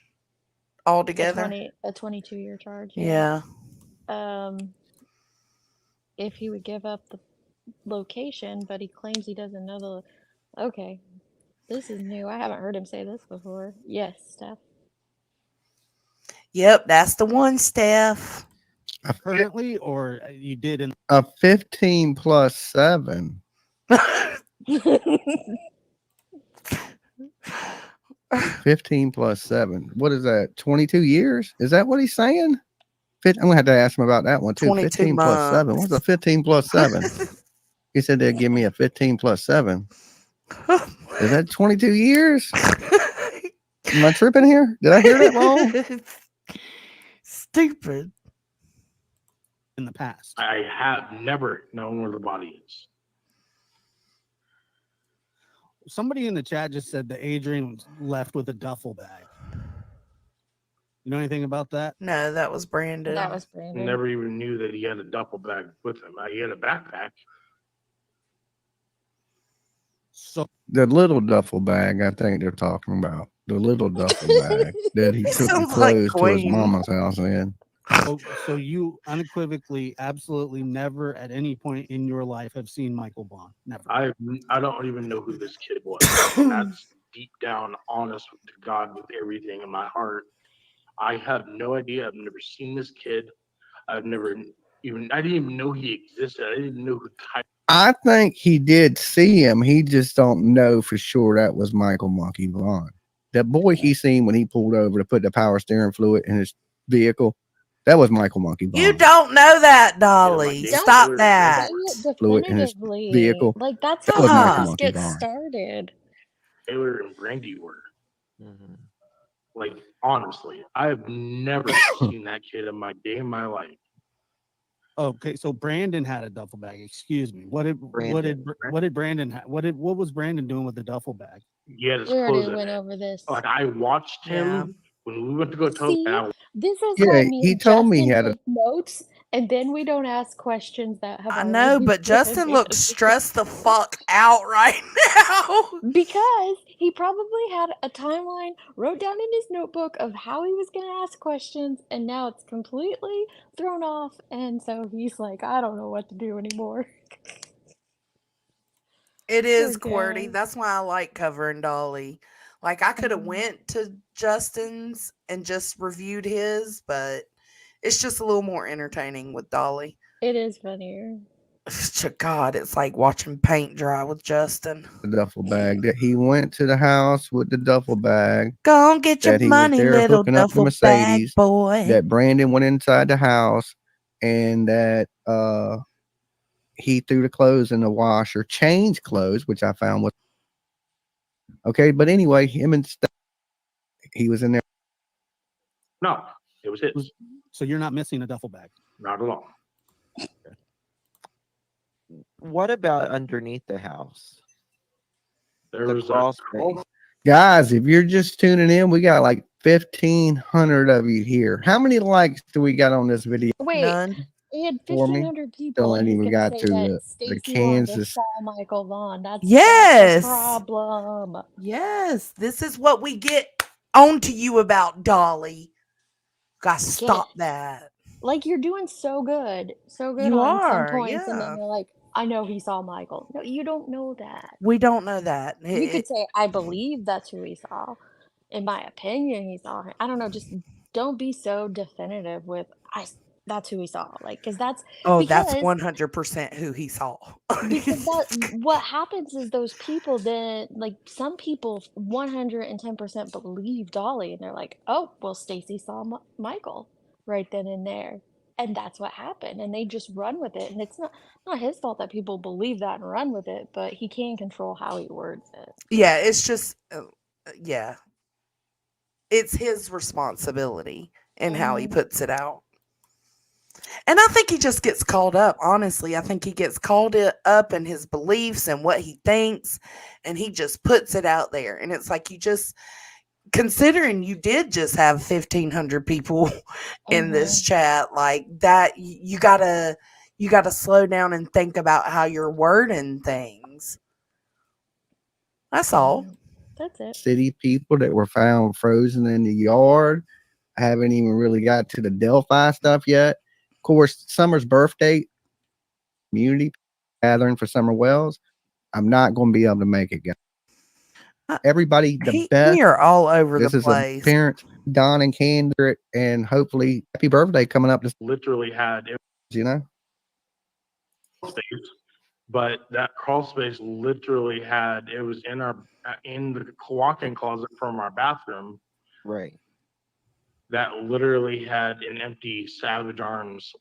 Speaker 2: altogether.
Speaker 19: A 22-year charge.
Speaker 2: Yeah.
Speaker 19: If he would give up the location, but he claims he doesn't know the. Okay, this is new. I haven't heard him say this before. Yes, Steph.
Speaker 2: Yep, that's the one, Steph.
Speaker 22: Currently, or you did in
Speaker 15: A 15 plus 7. 15 plus 7. What is that? 22 years? Is that what he's saying? I'm gonna have to ask him about that one too.
Speaker 2: 22
Speaker 15: 15 plus 7. What's a 15 plus 7? He said they'd give me a 15 plus 7. Is that 22 years? Am I tripping here? Did I hear that wrong?
Speaker 2: Stupid.
Speaker 22: in the past.
Speaker 16: I have never known where the body is.
Speaker 22: Somebody in the chat just said that Adrian was left with a duffel bag. You know anything about that?
Speaker 2: No, that was Brandon.
Speaker 19: That was Brandon.
Speaker 16: Never even knew that he had a duffel bag with him. He had a backpack.
Speaker 22: So
Speaker 15: the little duffel bag, I think they're talking about. The little duffel bag that he took the
Speaker 2: Sounds like
Speaker 15: clothes to his
Speaker 2: Queen.
Speaker 15: mama's house in.
Speaker 22: So you unequivocally, absolutely never at any point in your life have seen Michael Bond. Never.
Speaker 16: I don't even know who this kid was. And that's deep down honest with God with everything in my heart. I have no idea. I've never seen this kid. I didn't even know he existed. I didn't even know who type.
Speaker 15: I think he did see him. He just don't know for sure that was Michael Monkey Bond. That boy he seen when he pulled over to put the power steering fluid in his vehicle, that was Michael Monkey Bond.
Speaker 2: You don't know that, Dolly. Stop that.
Speaker 15: Fluid in his
Speaker 19: Definitively.
Speaker 15: vehicle.
Speaker 19: Like, that's
Speaker 15: That
Speaker 19: how
Speaker 15: was Michael
Speaker 19: movies
Speaker 15: Monkey
Speaker 19: get
Speaker 15: Bond.
Speaker 19: started.
Speaker 16: Taylor and Brandy were. Like, honestly, I've never seen that kid in my day in my life.
Speaker 22: Okay, so Brandon had a duffel bag. Excuse me. What did Brandon have? What was Brandon doing with the duffel bag?
Speaker 16: He had his
Speaker 19: We already
Speaker 16: clothes in
Speaker 19: went
Speaker 16: it.
Speaker 19: over this.
Speaker 16: Like, I watched him when we went to go to
Speaker 19: See,
Speaker 16: and I
Speaker 19: this is
Speaker 15: Yeah,
Speaker 19: why me
Speaker 15: he
Speaker 19: and
Speaker 15: told me he
Speaker 19: Justin
Speaker 15: had a
Speaker 19: take notes, and then we don't ask questions that have
Speaker 2: I
Speaker 19: already
Speaker 2: know, but
Speaker 19: been
Speaker 2: Justin looks
Speaker 19: answered.
Speaker 2: stressed the fuck out right now.
Speaker 19: Because he probably had a timeline wrote down in his notebook of how he was going to ask questions, and now it's completely thrown off, and so he's like, I don't know what to do anymore.
Speaker 2: It is
Speaker 19: Poor
Speaker 2: QWERTY.
Speaker 19: guy.
Speaker 2: That's why I like covering Dolly. Like I could have went to Justin's and just reviewed his, but it's just a little more entertaining with Dolly.
Speaker 19: It is funnier.
Speaker 2: God, it's like watching paint dry with Justin.
Speaker 15: The duffel bag that he went to the house with the duffel bag.
Speaker 2: Go on, get your
Speaker 15: That he
Speaker 2: money,
Speaker 15: was there
Speaker 2: little
Speaker 15: hooking up the
Speaker 2: duffel bag
Speaker 15: Mercedes.
Speaker 2: boy.
Speaker 15: That Brandon went inside the house and that he threw the clothes in the washer, changed clothes, which I found was okay. But anyway, him and he was in there.
Speaker 16: No, it was his.
Speaker 22: So you're not missing a duffel bag?
Speaker 16: Not at all.
Speaker 18: What about underneath the house?
Speaker 16: There
Speaker 18: The
Speaker 16: was
Speaker 18: crawl
Speaker 16: a
Speaker 18: space.
Speaker 15: Guys, if you're just tuning in, we got like 1,500 of you here. How many likes do we got on this video?
Speaker 19: Wait,
Speaker 2: None.
Speaker 19: he had
Speaker 15: For me?
Speaker 19: 1,500 people,
Speaker 15: Still
Speaker 19: and
Speaker 15: ain't
Speaker 19: he's
Speaker 15: even
Speaker 19: gonna
Speaker 15: got
Speaker 19: say
Speaker 15: to
Speaker 19: that
Speaker 15: the
Speaker 19: Stacy wanted to
Speaker 15: Kansas.
Speaker 19: saw Michael Vaughn. That's
Speaker 2: Yes.
Speaker 19: the problem.
Speaker 2: Yes, this is what we get on to you about, Dolly. Gotta stop that.
Speaker 19: Like you're doing so good
Speaker 2: You
Speaker 19: on some
Speaker 2: are,
Speaker 19: points, and
Speaker 2: yeah.
Speaker 19: then you're like, I know he saw Michael. No, you don't know that.
Speaker 2: We don't know that.
Speaker 19: You could say, I believe that's who he saw. In my opinion, he saw him. I don't know. Just don't be so definitive with that's who he saw. Like, because that's
Speaker 2: that's
Speaker 19: because
Speaker 2: 100% who he saw.
Speaker 19: because that what happens is those people then like some people 110% believe Dolly, and they're like, oh well, Stacy saw Michael right then and there, and that's what happened, and they just run with it, and it's not his fault that people believe that and run with it, but he can control how he words it.
Speaker 2: Yeah, it's just, yeah. It's his responsibility and how he puts it out. And I think he just gets caught up, honestly. I think he gets caught up in his beliefs and what he thinks, and he just puts it out there. And it's like you just, considering you did just have 1,500 people in this chat, like that, you gotta slow down and think about how you're wording things. That's all.
Speaker 19: That's it.
Speaker 15: City people that were found frozen in the yard. I haven't even really got to the Delphi stuff yet. Of course, Summer's birthday, community gathering for Summer Wells. I'm not going to be able to make it, guys. Everybody, the best.
Speaker 2: You're all over the
Speaker 15: This
Speaker 2: place.
Speaker 15: is a parent, Don and Kendrick, and hopefully happy birthday coming up. This
Speaker 16: literally had,
Speaker 15: you know,
Speaker 16: space, but that crawl space literally had, it was in the walk-in closet from our bathroom.
Speaker 18: Right.
Speaker 16: That literally had an empty Savage Arms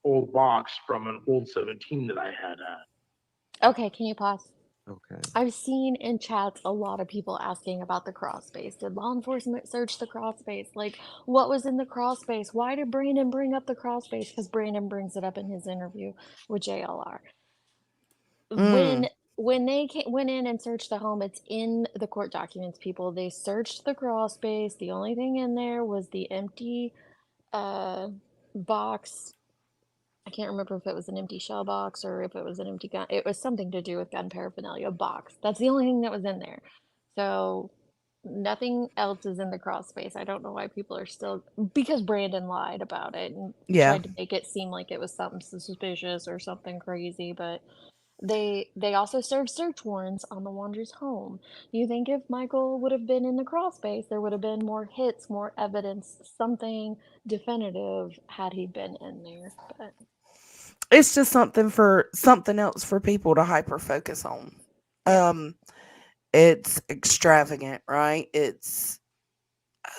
Speaker 16: old box from an old 17 that I had at.
Speaker 19: Okay, can you pause?
Speaker 18: Okay.
Speaker 19: I've seen in chats a lot of people asking about the crawl space. Did law enforcement search the crawl space? Like, what was in the crawl space? Why did Brandon bring up the crawl space? Because Brandon brings it up in his interview with JLR. When they went in and searched the home, it's in the court documents, people. They searched the crawl space. The only thing in there was the empty box. I can't remember if it was an empty shell box or if it was an empty gun. It was something to do with gun paraphernalia box. That's the only thing that was in there. So nothing else is in the crawl space. I don't know why people are still, because Brandon lied about it and tried to make it seem like it was something suspicious or something crazy, but they also served search warrants on the Wandra's home. You think if Michael would have been in the crawl space, there would have been more hits, more evidence, something definitive had he been in there. But
Speaker 2: it's just something else for people to hyper focus on. It's extravagant, right? It's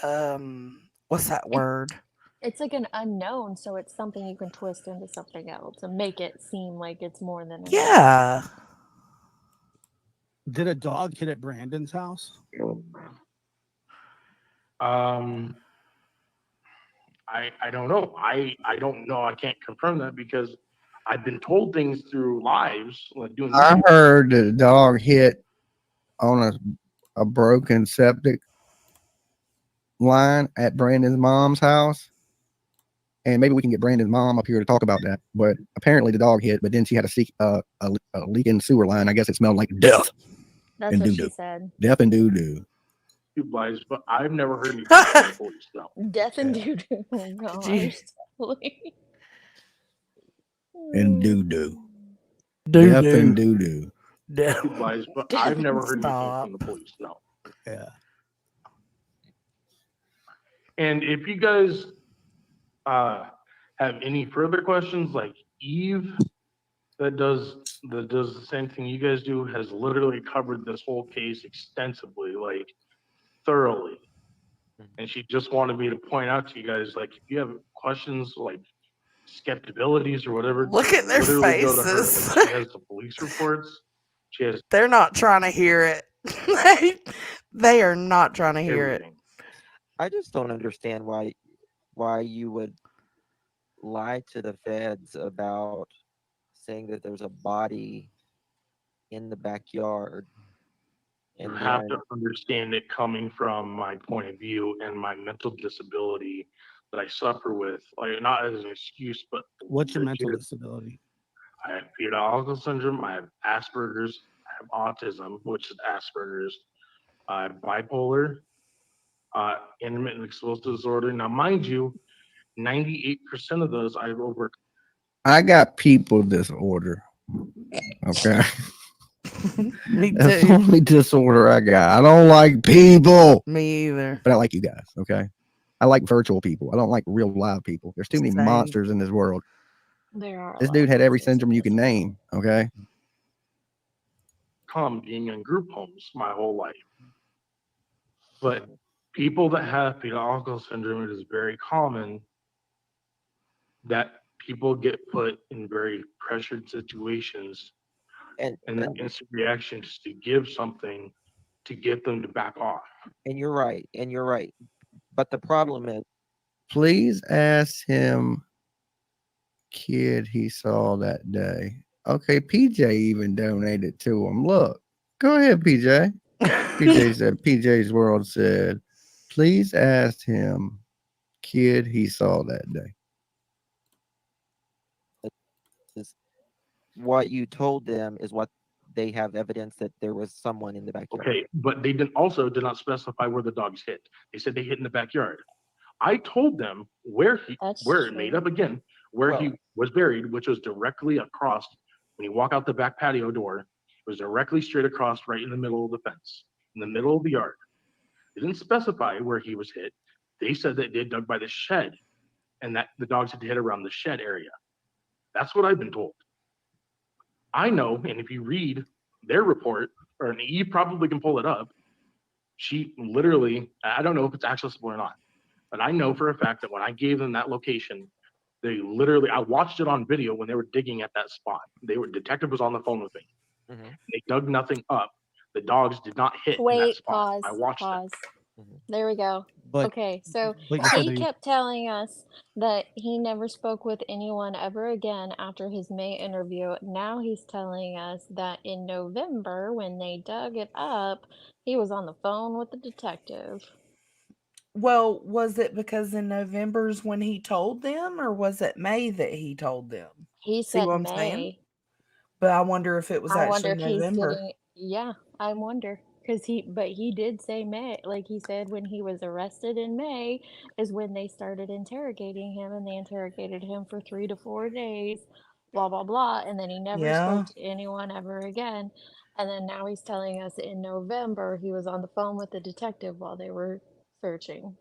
Speaker 2: what's that word?
Speaker 19: It's like an unknown, so it's something you can twist into something else and make it seem like it's more than it
Speaker 2: Yeah.
Speaker 22: Did a dog hit at Brandon's house?
Speaker 16: I don't know. I don't know. I can't confirm that because I've been told things through lives. Like doing.
Speaker 15: I heard the dog hit on a broken septic line at Brandon's mom's house. And maybe we can get Brandon's mom up here to talk about that. But apparently the dog hit, but then she had a leaking sewer line. I guess it smelled like death.
Speaker 19: That's
Speaker 15: and
Speaker 19: what
Speaker 15: doo-doo.
Speaker 19: she said.
Speaker 15: Death and doo-doo.
Speaker 16: Lies, but I've never heard any police though.
Speaker 19: Death and doo-doo. Oh, gosh.
Speaker 15: And doo-doo.
Speaker 2: Doo-doo.
Speaker 15: Death and doo-doo.
Speaker 16: Lies, but I've never heard anything from the police. No.
Speaker 22: Yeah.
Speaker 16: And if you guys have any further questions, like Eve, that does the same thing you guys do, has literally covered this whole case extensively, like thoroughly. And she just wanted me to point out to you guys, like, if you have questions, like skeptibilities or whatever,
Speaker 2: Look at their
Speaker 16: literally go to her.
Speaker 2: faces.
Speaker 16: Like, she has the police reports. She has
Speaker 2: They're not trying to hear it. They are not trying to hear
Speaker 16: everything.
Speaker 18: I just don't understand why you would lie to the feds about saying that there's a body in the backyard.
Speaker 16: You
Speaker 18: And
Speaker 16: have
Speaker 18: then,
Speaker 16: to understand it coming from my point of view and my mental disability that I suffer with, like not as an excuse, but
Speaker 22: What's your mental
Speaker 16: legit.
Speaker 22: disability?
Speaker 16: I have fetal alcohol syndrome. I have Asperger's. I have autism, which is Asperger's. I have bipolar, intermittent explosive disorder. Now, mind you, 98% of those I've overcome.
Speaker 15: I got people disorder. Okay.
Speaker 2: Me
Speaker 15: That's the
Speaker 2: too.
Speaker 15: only disorder I got. I don't like people.
Speaker 2: Me either.
Speaker 15: But I like you guys. Okay. I like virtual people. I don't like real live people. There's too many
Speaker 2: Same.
Speaker 15: monsters in this world.
Speaker 19: There are.
Speaker 15: This dude had every syndrome you can name. Okay.
Speaker 16: Being in group homes my whole life. But people that have fetal alcohol syndrome, it is very common that people get put in very pressured situations and the instant reaction is to give something to get them to back off.
Speaker 18: and you're right. But the problem is,
Speaker 15: Please ask him kid he saw that day. Okay, PJ even donated to him. Look, go ahead, PJ. PJ said, PJ's World said, please ask him kid he saw that day.
Speaker 18: what you told them is what they have evidence that there was someone in the backyard.
Speaker 16: Okay, but they did not specify where the dogs hit. They said they hit in the backyard. I told them where he was buried, which was directly across. When you walk out the back patio door, it was directly straight across, right in the middle of the fence, in the middle of the yard. They didn't specify where he was hit. They said that they dug by the shed, and that the dogs had hit around the shed area. That's what I've been told. I know, and if you read their report, or you probably can pull it up, she literally, I don't know if it's accessible or not, but I know for a fact that when I gave them that location, they literally, I watched it on video when they were digging at that spot. Detective was on the phone with me.
Speaker 18: Mm-hmm.
Speaker 16: They dug nothing up. The dogs did not hit in that
Speaker 19: Wait,
Speaker 16: spot.
Speaker 19: pause.
Speaker 16: I watched
Speaker 19: Pause.
Speaker 16: it.
Speaker 19: There we go. Okay, so
Speaker 22: but you said
Speaker 19: he
Speaker 22: that
Speaker 19: kept telling us that he never spoke with anyone ever again after his May interview. Now he's telling us that in November, when they dug it up, he was on the phone with the detective.
Speaker 2: Well, was it because in November's when he told them, or was it May that he told them?
Speaker 19: He
Speaker 2: See
Speaker 19: said
Speaker 2: what I'm saying?
Speaker 19: May.
Speaker 2: But I wonder if it was
Speaker 19: I wonder
Speaker 2: actually
Speaker 19: if he's
Speaker 2: November.
Speaker 19: getting, yeah, I wonder. But he did say May, like he said when he was arrested in May is when they started interrogating him, and they interrogated him for 3 to 4 days, blah, blah, blah. And then he never
Speaker 2: Yeah.
Speaker 19: spoke to anyone ever again. And then now he's telling us in November he was on the phone with the detective while they were searching.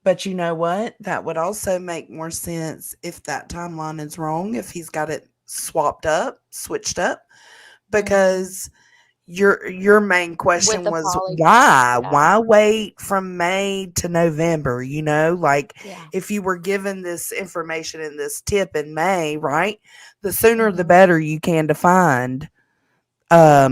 Speaker 2: But you know what? That would also make more sense if that timeline is wrong, if he's got it switched up, because your main question
Speaker 19: the
Speaker 2: was
Speaker 19: polygraph,
Speaker 2: why?
Speaker 19: yeah.
Speaker 2: Why wait from May to November? You know, like
Speaker 19: Yeah.
Speaker 2: if you were given this information and this tip in May, right? The sooner the better you can to find a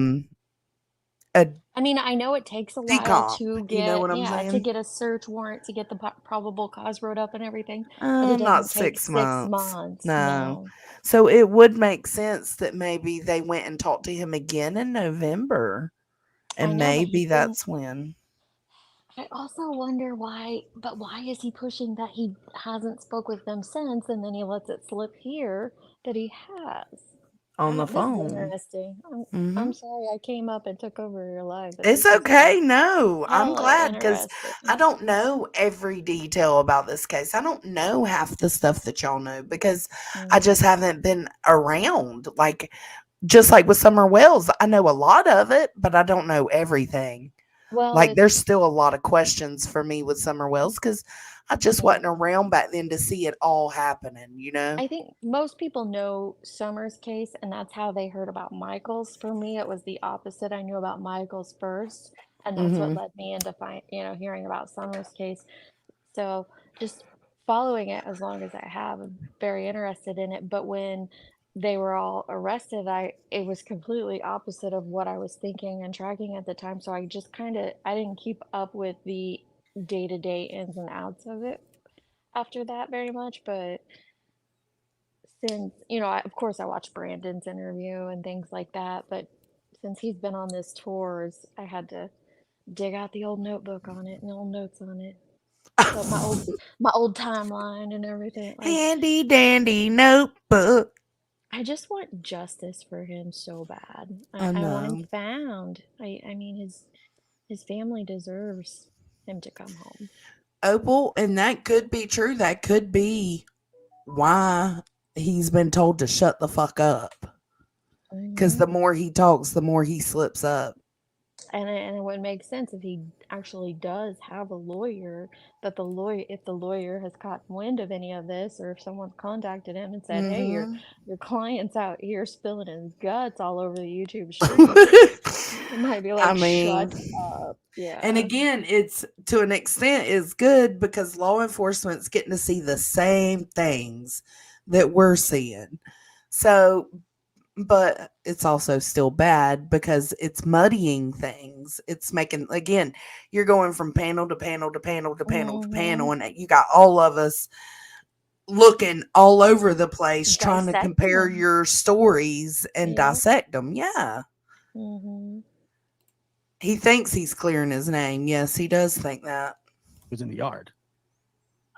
Speaker 19: I mean, I know it takes a while
Speaker 2: decomp.
Speaker 19: to
Speaker 2: You know
Speaker 19: get,
Speaker 2: what I'm
Speaker 19: yeah, to
Speaker 2: saying?
Speaker 19: get a search warrant, to get the probable cause wrote up and everything, but it
Speaker 2: Not
Speaker 19: doesn't take
Speaker 2: 6
Speaker 19: 6
Speaker 2: months.
Speaker 19: months.
Speaker 2: No. So it would make sense that maybe they went and talked to him again in November.
Speaker 19: I
Speaker 2: And
Speaker 19: know, but
Speaker 2: maybe
Speaker 19: he's
Speaker 2: that's when.
Speaker 19: I also wonder why is he pushing that he hasn't spoke with them since, and then he lets it slip here that he has?
Speaker 2: On the
Speaker 19: This is
Speaker 2: phone.
Speaker 19: interesting.
Speaker 2: Mhm.
Speaker 19: I'm sorry I came up and took over your life, but
Speaker 2: It's
Speaker 19: this is
Speaker 2: okay. No, I'm
Speaker 19: hella
Speaker 2: glad because
Speaker 19: interesting.
Speaker 2: I don't know every detail about this case. I don't know half the stuff that y'all know because I just haven't been around. Like, just like with Summer Wells, I know a lot of it, but I don't know everything.
Speaker 19: Well,
Speaker 2: Like,
Speaker 19: it's
Speaker 2: there's still a lot of questions for me with Summer Wells because I just
Speaker 19: yeah.
Speaker 2: wasn't around back then to see it all happening, you know?
Speaker 19: I think most people know Summer's case, and that's how they heard about Michael's. For me, it was the opposite. I knew about Michael's first, and that's what
Speaker 2: Mhm.
Speaker 19: led me into hearing about Summer's case. So just following it as long as I have, I'm very interested in it. But when they were all arrested, it was completely opposite of what I was thinking and tracking at the time. So I just I didn't keep up with the day-to-day ins and outs of it after that very much. But since, of course I watched Brandon's interview and things like that, but since he's been on this tours, I had to dig out the old notebook on it and old notes on it. But my old timeline and everything. Like,
Speaker 2: Handy dandy notebook.
Speaker 19: I just want justice for him so bad.
Speaker 2: I
Speaker 19: I want him
Speaker 2: know.
Speaker 19: found. I mean his family deserves him to come home.
Speaker 2: Opal, and that could be true. That could be why he's been told to shut the fuck up. Because the more he talks, the more he slips up.
Speaker 19: And it would make sense if he actually does have a lawyer, that if the lawyer has caught wind of any of this, or if someone's contacted him and said, "Hey, your client's out here spilling his guts all over the YouTube streets," it might be like,
Speaker 2: I mean,
Speaker 19: "Shut up." Yeah.
Speaker 2: and again, it's to an extent is good because law enforcement's getting to see the same things that we're seeing. So, but it's also still bad because it's muddying things. It's making, again, you're going from panel to panel to panel to panel to panel, and you got all of us looking all over the place trying to
Speaker 19: Dissecting
Speaker 2: compare
Speaker 19: them.
Speaker 2: your stories and
Speaker 19: Yep.
Speaker 2: dissect them. Yeah.
Speaker 19: Mm-hmm.
Speaker 2: He thinks he's clearing his name. Yes, he does think that.
Speaker 22: Was in the yard.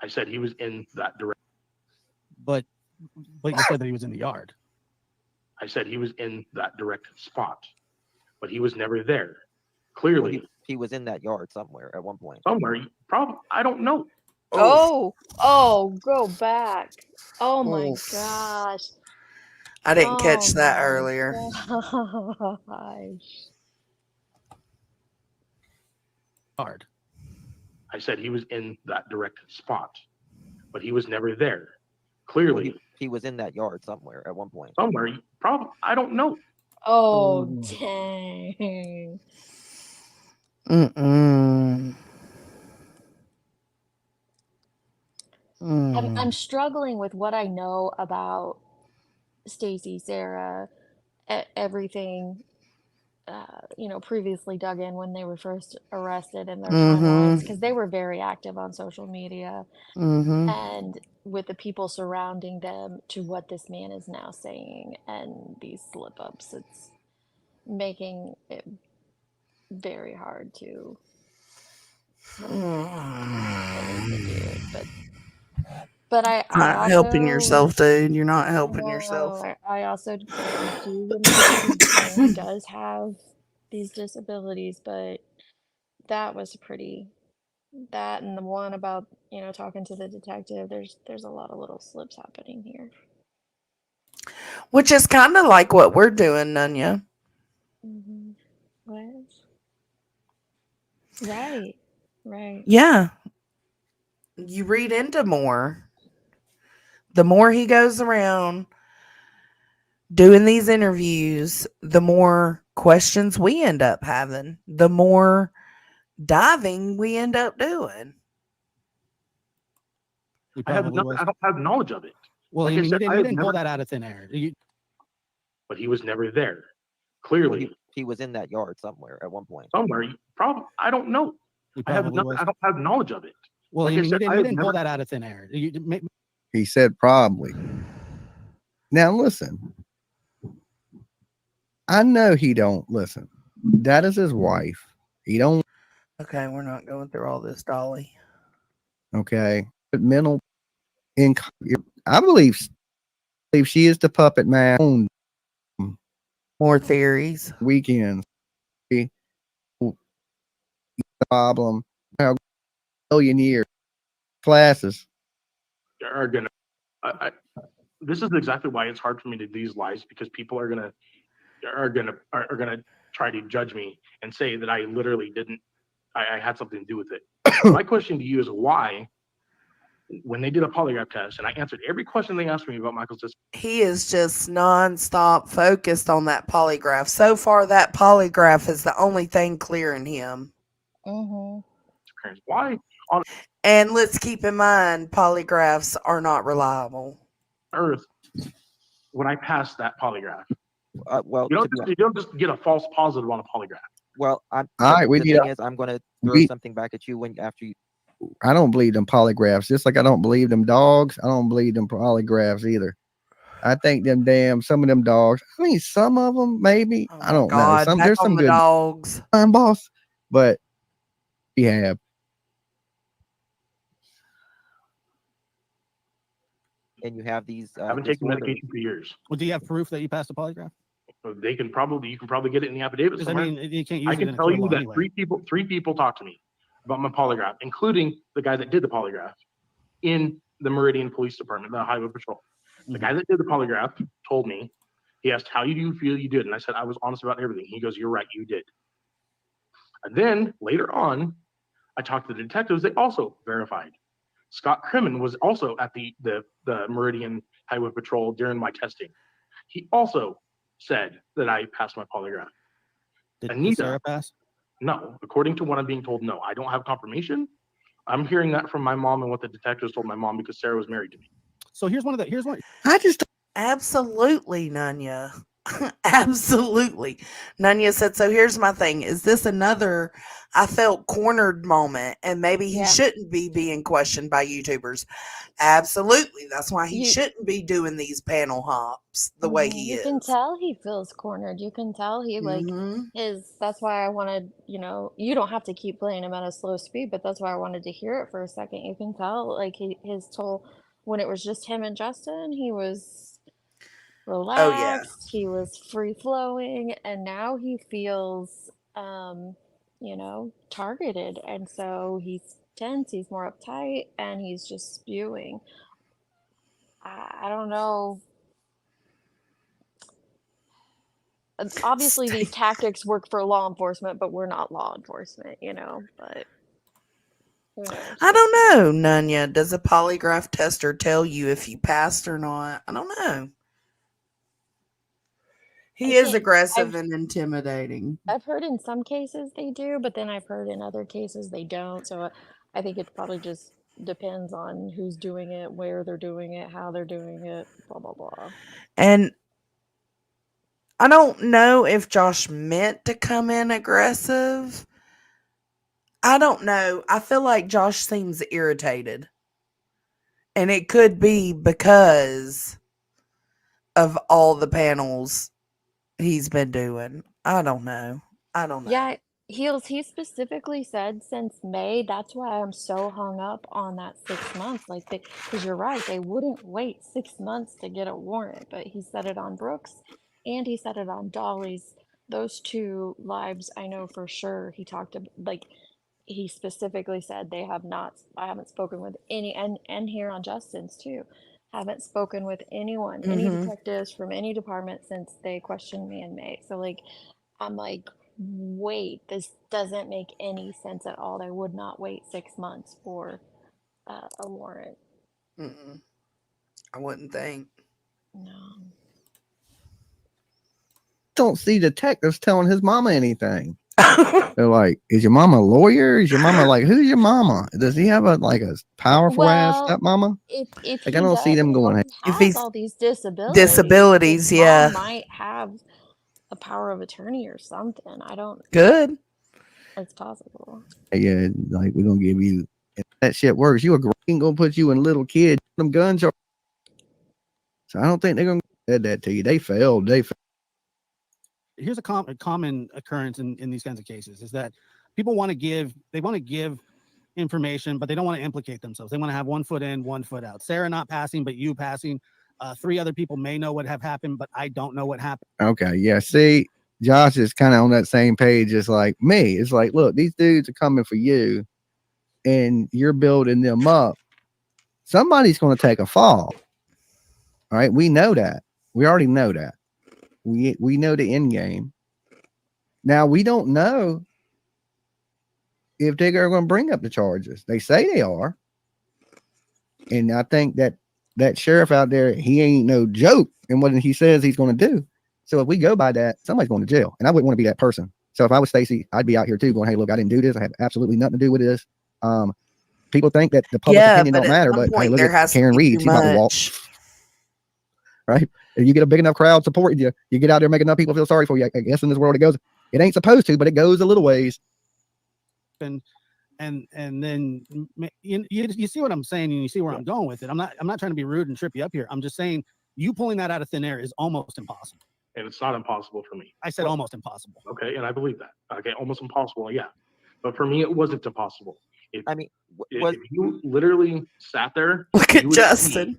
Speaker 16: I said he was in that direction.
Speaker 22: But you said that he was in the yard.
Speaker 16: I said he was in that direct spot, but he was never there. Clearly,
Speaker 18: he was in that yard somewhere at one point.
Speaker 16: Somewhere, probably. I don't know.
Speaker 19: Oh, go back. Oh my
Speaker 2: Oof.
Speaker 19: gosh.
Speaker 2: I didn't catch
Speaker 19: Oh
Speaker 2: that
Speaker 19: my
Speaker 2: earlier.
Speaker 19: gosh.
Speaker 22: Hard.
Speaker 16: I said he was in that direct spot, but he was never there. Clearly,
Speaker 18: he was in that yard somewhere at one point.
Speaker 16: Somewhere, probably. I don't know.
Speaker 19: Oh, dang.
Speaker 2: Mm-mm.
Speaker 19: I'm struggling with what I know about Stacy, Sarah, everything, previously dug in when they were first arrested in their timelines, because they were very active on social media, and with the people surrounding them to what this man is now saying and these slip ups, it's making it very hard to believe the dude. But I
Speaker 2: not
Speaker 19: also
Speaker 2: helping yourself, dude. You're not helping yourself.
Speaker 19: I also do remember he does have these disabilities, but that was that and the one about, talking to the detective, there's a lot of little slips happening here.
Speaker 2: Which is kind of like what we're doing, Nunya.
Speaker 19: What? Right.
Speaker 2: Yeah. You read into more. The more he goes around doing these interviews, the more questions we end up having, the more diving we end up doing.
Speaker 16: I don't have knowledge of it.
Speaker 22: Well,
Speaker 16: Like
Speaker 22: you
Speaker 16: I said,
Speaker 22: didn't pull that out of thin air.
Speaker 16: But he was never there. Clearly,
Speaker 18: he was in that yard somewhere at one point.
Speaker 16: Somewhere, probably. I don't know. I don't have knowledge of it.
Speaker 22: Well,
Speaker 16: Like I said,
Speaker 22: you didn't pull that out of thin air.
Speaker 15: He said probably. Now listen. I know he don't listen. That is his wife. He don't.
Speaker 2: Okay, we're not going through all this, Dolly.
Speaker 15: Okay, but mental. I believe she is the puppet man.
Speaker 2: More theories.
Speaker 15: Weekends. Problem. How millionaire classes
Speaker 16: are gonna. This is exactly why it's hard for me to do these lives, because people are gonna try to judge me and say that I literally didn't I had something to do with it. My question to you is why, when they did a polygraph test, and I answered every question they asked me about Michael's discipline.
Speaker 2: He is just nonstop focused on that polygraph. So far, that polygraph is the only thing clearing him.
Speaker 16: Why on
Speaker 2: And let's keep in mind, polygraphs are not reliable.
Speaker 16: earth would I pass that polygraph?
Speaker 18: Well,
Speaker 16: you don't just get a false positive on a polygraph.
Speaker 18: Well,
Speaker 15: All right, we
Speaker 18: the
Speaker 15: need
Speaker 18: thing
Speaker 15: a-
Speaker 18: is, I'm going to throw something back at you after you.
Speaker 15: I don't believe them polygraphs. Just like I don't believe them dogs, I don't believe them polygraphs either. I think some of them dogs. I mean, some of them maybe. I don't know. There's some good
Speaker 2: dogs.
Speaker 15: Boss, but yeah.
Speaker 18: And you have these.
Speaker 16: I haven't taken medication for years.
Speaker 22: Well, do you have proof that you passed a polygraph?
Speaker 16: You can probably get it in the affidavit.
Speaker 22: I mean, you can't use
Speaker 16: I
Speaker 22: it
Speaker 16: can
Speaker 22: in a
Speaker 16: tell
Speaker 22: court of
Speaker 16: you
Speaker 22: law
Speaker 16: that
Speaker 22: anyway.
Speaker 16: three people talked to me about my polygraph, including the guy that did the polygraph in the Meridian Police Department, the Highway Patrol. The guy that did the polygraph told me, he asked, how do you feel you did? And I said, I was honest about everything. He goes, you're right, you did. And then later on, I talked to the detectives. They also verified. Scott Crimmon was also at the Meridian Highway Patrol during my testing. He also said that I passed my polygraph.
Speaker 22: Did Sarah pass?
Speaker 16: No, according to what I'm being told, no. I don't have confirmation. I'm hearing that from my mom and what the detectives told my mom because Sarah was married to me.
Speaker 22: So here's one.
Speaker 15: I just
Speaker 2: absolutely, Nanya. Absolutely. Nanya said, so here's my thing. Is this another I felt cornered moment and maybe he shouldn't be being questioned by YouTubers? Absolutely. That's why he shouldn't be doing these panel hops the way he
Speaker 19: You
Speaker 2: is.
Speaker 19: can tell he feels cornered. You can tell he that's why I wanted, you don't have to keep playing him at a slow speed, but that's why I wanted to hear it for a second. You can tell like when it was just him and Justin, he was relaxed, he was free flowing, and now he feels targeted, and so he's tense, he's more uptight, and he's just spewing. I don't know. Obviously these tactics work for law enforcement, but we're not law enforcement, but who knows?
Speaker 2: I don't know, Nanya. Does a polygraph tester tell you if you passed or not? I don't know. He is aggressive and intimidating.
Speaker 19: I've heard in some cases they do, but then I've heard in other cases they don't. So I think it probably just depends on who's doing it, where they're doing it, how they're doing it, blah, blah, blah.
Speaker 2: And I don't know if Josh meant to come in aggressive. I don't know. I feel like Josh seems irritated. And it could be because of all the panels he's been doing. I don't know.
Speaker 19: Yeah, he specifically said since May, that's why I'm so hung up on that 6 months. Like, because you're right, they wouldn't wait 6 months to get a warrant, but he said it on Brooks and he said it on Dolly's. Those two lives, I know for sure. He talked about, like, he specifically said I haven't spoken with any, and here on Justin's too, haven't spoken with anyone, any detectives from any department since they questioned me in May. So, like, I'm like, wait, this doesn't make any sense at all. They would not wait 6 months for a warrant.
Speaker 2: I wouldn't think.
Speaker 19: No.
Speaker 15: don't see detectives telling his mama anything. They're like, is your mama a lawyer? Is your mama like, who's your mama? Does he have a powerful ass stepmama?
Speaker 19: If
Speaker 15: Like, I don't see them going.
Speaker 19: If he's all these disabilities, his mom might have a power of attorney or something. I don't.
Speaker 2: Good.
Speaker 19: It's possible.
Speaker 15: Yeah, like we're gonna give you. If that shit works, you ain't gonna put you in little kid. Them guns are. So I don't think they're gonna said that to you. They failed.
Speaker 22: Here's a common occurrence in these kinds of cases is that people want to give information, but they don't want to implicate themselves. They want to have 1 foot in, 1 foot out. Sarah not passing, but you passing. 3 other people may know what have happened, but I don't know what happened.
Speaker 15: Okay, yeah. See, Josh is kind of on that same page as like me. It's like, look, these dudes are coming for you, and you're building them up. Somebody's going to take a fall. All right, we know that. We already know that. We know the end game. Now we don't know if they're going to bring up the charges. They say they are. And I think that sheriff out there, he ain't no joke in what he says he's going to do. So if we go by that, somebody's going to jail. And I wouldn't want to be that person. So if I was Stacey, I'd be out here too going, hey, look, I didn't do this. I have absolutely nothing to do with this. People think that the public opinion don't matter, but hey, look at Karen Reed. She's about to walk. Right? If you get a big enough crowd supporting you, you get out there, make enough people feel sorry for you. I guess in this world it goes. It ain't supposed to, but it goes a little ways.
Speaker 22: And then you see what I'm saying, and you see where I'm going with it. I'm not trying to be rude and trip you up here. I'm just saying you pulling that out of thin air is almost impossible.
Speaker 16: And it's not impossible for me.
Speaker 22: I said almost impossible.
Speaker 16: Okay, and I believe that. Okay, almost impossible, yeah. But for me, it wasn't impossible. If you literally sat there,
Speaker 2: look at Justin.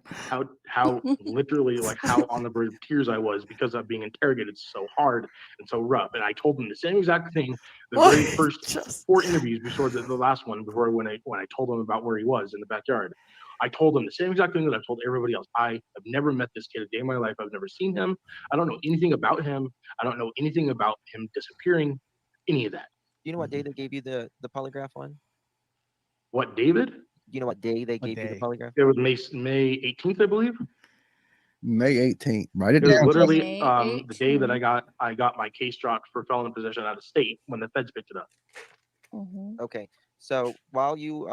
Speaker 16: How literally, like, how on the verge of tears I was because of being interrogated so hard and so rough. And I told them the same exact thing the very first 4 interviews before the last one, before when I told them about where he was in the backyard. I told them the same exact thing that I've told everybody else. I have never met this kid a day in my life. I've never seen him. I don't know anything about him. I don't know anything about him disappearing, any of that.
Speaker 18: Do you know what day they gave you the polygraph one?
Speaker 16: What, David?
Speaker 18: Do you know what day they gave you the polygraph?
Speaker 16: It was May 18th, I believe.
Speaker 15: May 18th. Write it
Speaker 16: It was
Speaker 15: down.
Speaker 16: literally the day that I got my case dropped for felon in possession out of state when the feds picked it up.
Speaker 18: Okay, so while you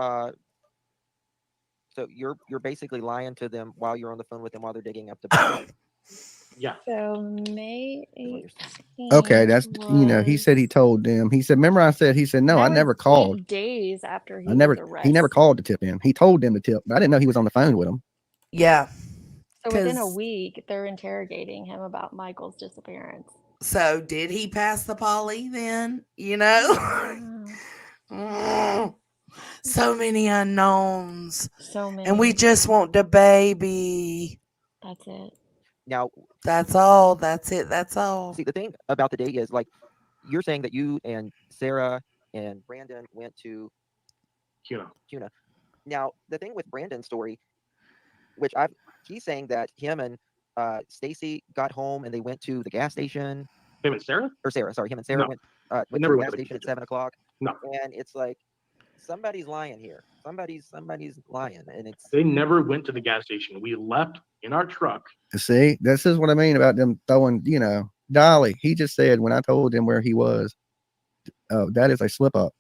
Speaker 18: so you're basically lying to them while you're on the phone with them while they're digging up the body.
Speaker 16: Yeah.
Speaker 19: So May 18th.
Speaker 15: Okay, that's he said he told them. He said, remember I said, he said, no, I never called.
Speaker 19: 8 days after he
Speaker 15: I never
Speaker 19: was arrested.
Speaker 15: he never called to tip him. He told them to tip, but I didn't know he was on the phone with him.
Speaker 2: Yeah.
Speaker 19: So within a week, they're interrogating him about Michael's disappearance.
Speaker 2: So did he pass the poly then? You know? So many unknowns.
Speaker 19: So many.
Speaker 2: And we just want the baby.
Speaker 19: That's it.
Speaker 18: Now,
Speaker 2: that's all. That's it. That's all.
Speaker 18: See, the thing about the day is, like, you're saying that you and Sarah and Brandon went to CUNA. Now, the thing with Brandon's story, which he's saying that him and Stacy got home and they went to the gas station.
Speaker 16: Him and Sarah?
Speaker 18: Or Sarah, sorry. Him and Sarah went to the gas station at 7 o'clock.
Speaker 16: No.
Speaker 18: And it's like, somebody's lying here. Somebody's lying. And
Speaker 16: They never went to the gas station. We left in our truck.
Speaker 15: See, this is what I mean about them throwing, Dolly. He just said when I told him where he was, that is a slip up.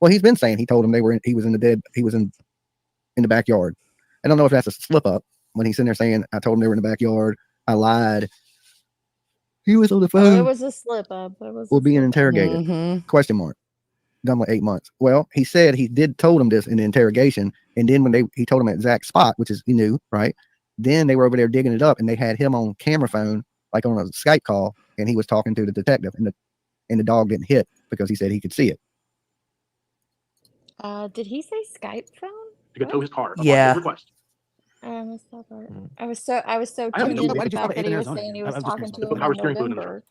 Speaker 15: Well, he's been saying he told him he was in the backyard. I don't know if that's a slip up when he's in there saying I told him they were in the backyard. I lied. He was on the phone.
Speaker 19: It was a slip up.
Speaker 15: We're being interrogated. Question mark. Done like 8 months. Well, he said he told him this in the interrogation, and then when he told him the exact spot, which is he knew, right? Then they were over there digging it up, and they had him on camera phone, like on a Skype call, and he was talking to the detective, and the dog didn't hit because he said he could see it.
Speaker 19: Did he say Skype phone?
Speaker 16: You could tow his car.
Speaker 2: Yeah.
Speaker 16: Request.
Speaker 19: I missed that part. I was so
Speaker 16: I
Speaker 19: tuned
Speaker 16: haven't
Speaker 19: into
Speaker 16: known-
Speaker 19: the fact that he was saying he was talking to him
Speaker 16: Power
Speaker 19: in
Speaker 16: steering fluid in the
Speaker 19: November.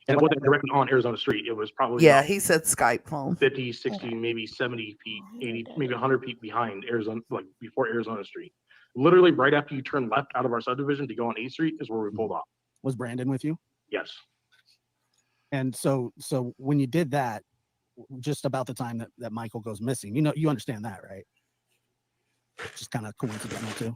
Speaker 16: And it wasn't directly on Arizona Street. It was probably
Speaker 2: Yeah, he said Skype phone.
Speaker 16: 50, 60, maybe 70 feet, 80, maybe 100 feet behind Arizona, like before Arizona Street. Literally right after you turn left out of our subdivision to go on 8th Street is where we pulled off.
Speaker 22: Was Brandon with you?
Speaker 16: Yes.
Speaker 22: And so when you did that, just about the time that Michael goes missing, you understand that, right? Just kind of coincidental too.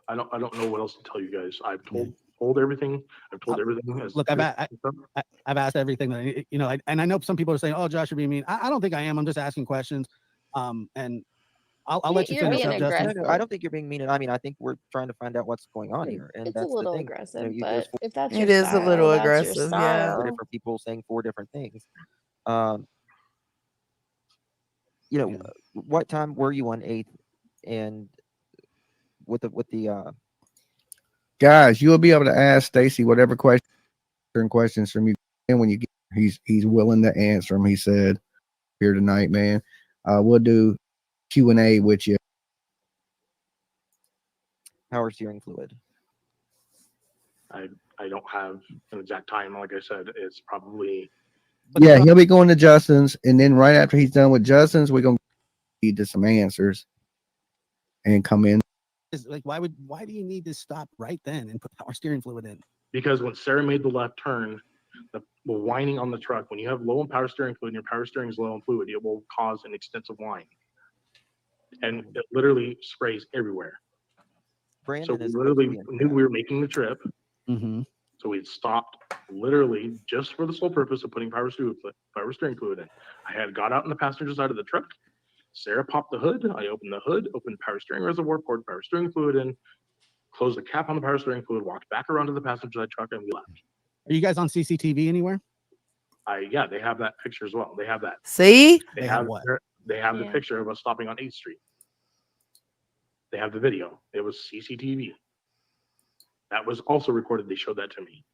Speaker 16: I don't know what else to tell you guys. I've told everything. I've told everything.
Speaker 22: Look, I've asked everything that and I know some people are saying, "Oh, Josh, you're being mean." I don't think I am. I'm just asking questions. And I'll let you
Speaker 19: You're
Speaker 22: finish
Speaker 19: being
Speaker 22: up, Justin.
Speaker 18: No, I don't think you're being mean. I mean, I think we're trying to find out what's going on here. And
Speaker 19: It's a
Speaker 18: that's
Speaker 19: little
Speaker 18: the thing.
Speaker 19: aggressive,
Speaker 18: there's
Speaker 19: but if that's
Speaker 2: It
Speaker 19: your
Speaker 2: is a
Speaker 19: style,
Speaker 2: little
Speaker 19: that's your
Speaker 2: aggressive, yeah.
Speaker 18: 4
Speaker 19: style.
Speaker 18: different people saying 4 different things. What time were you on 8th and with the
Speaker 15: Guys, you'll be able to ask Stacy whatever questions from you, and when you get, he's willing to answer them. He said here tonight, man. We'll do Q&A with you.
Speaker 18: power steering fluid?
Speaker 16: I don't have an exact time. Like I said, it's probably.
Speaker 15: Yeah, he'll be going to Justin's, and then right after he's done with Justin's, we're gonna need to some answers and come in.
Speaker 22: Is like why do you need to stop right then and put power steering fluid in?
Speaker 16: Because when Sarah made the left turn, Well, whining on the truck, when you have low in power steering fluid and your power steering is low in fluid, it will cause an extensive whine. And it literally sprays everywhere. So we literally knew we were making the trip. So we had stopped literally just for the sole purpose of putting power steering fluid in. I had got out on the passenger side of the truck. Sarah popped the hood. I opened the hood, opened power steering reservoir, poured power steering fluid in, closed the cap on the power steering fluid, walked back around to the passenger side truck, and we left.
Speaker 22: Are you guys on CCTV anywhere?
Speaker 16: Yeah, they have that picture as well. They have that.
Speaker 2: See?
Speaker 16: They have
Speaker 22: what?
Speaker 16: They have the picture of us stopping on 8th Street. They have the video. It was CCTV. That was also recorded. They showed that to me.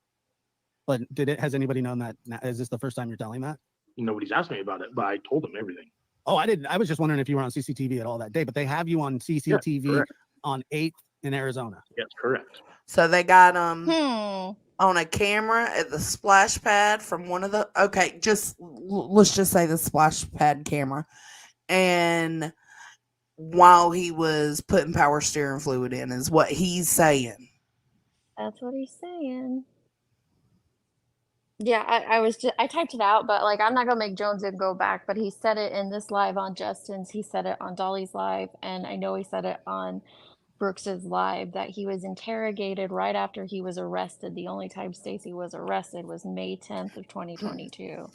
Speaker 22: But has anybody known that? Is this the first time you're telling that?
Speaker 16: Nobody's asked me about it, but I told them everything.
Speaker 22: Oh, I didn't. I was just wondering if you were on CCTV at all that day, but they have you on CCTV on 8th in Arizona.
Speaker 16: Yes, correct.
Speaker 2: So they got on a camera at the splash pad from one of the let's just say the splash pad camera, and while he was putting power steering fluid in is what he's saying.
Speaker 19: That's what he's saying. Yeah, I typed it out, but like I'm not gonna make Jones and go back. But he said it in this live on Justin's. He said it on Dolly's live, and I know he said it on Brooks's live that he was interrogated right after he was arrested. The only time Stacy was arrested was May 10th of 2022.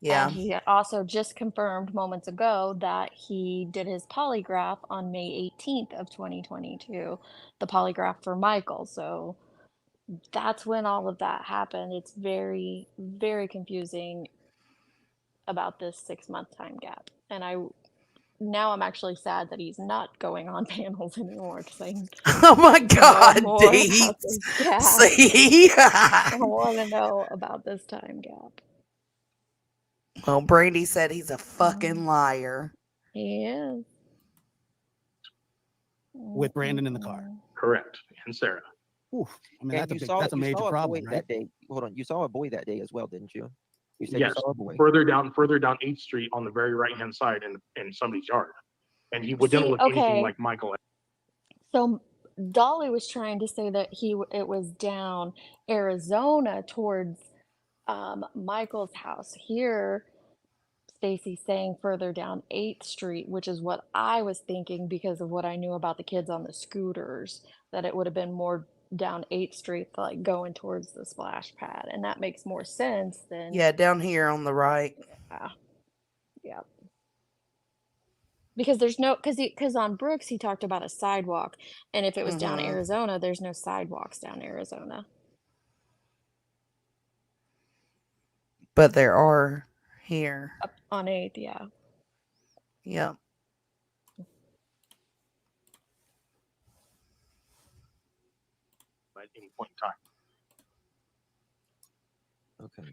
Speaker 2: Yeah.
Speaker 19: And he also just confirmed moments ago that he did his polygraph on May 18th of 2022, the polygraph for Michael. So that's when all of that happened. It's very, very confusing about this 6-month time gap. And now I'm actually sad that he's not going on panels anymore because
Speaker 2: oh my God, Deeds. See?
Speaker 19: I want to know about this time gap.
Speaker 2: Well, Brady said he's a fucking liar.
Speaker 19: He is.
Speaker 22: With Brandon in the car.
Speaker 16: Correct. And Sarah.
Speaker 22: Oof. I mean, that's a major problem, right?
Speaker 18: That day. Hold on. You saw a boy that day as well, didn't you? You said
Speaker 16: Yes,
Speaker 18: you saw a boy.
Speaker 16: further down 8th Street on the very right-hand side in somebody's yard. And he didn't look anything like Michael.
Speaker 19: So Dolly was trying to say that it was down Arizona towards Michael's house. Here, Stacy's saying further down 8th Street, which is what I was thinking because of what I knew about the kids on the scooters, that it would have been more down 8th Street, like going towards the splash pad. And that makes more sense than...
Speaker 2: Yeah, down here on the right.
Speaker 19: Yeah. Because there's no... Because on Brooks, he talked about a sidewalk. And if it was down Arizona, there's no sidewalks down Arizona.
Speaker 2: But there are here.
Speaker 19: Up on 8th, yeah.
Speaker 2: Yeah.
Speaker 16: At any point in time.
Speaker 18: Okay.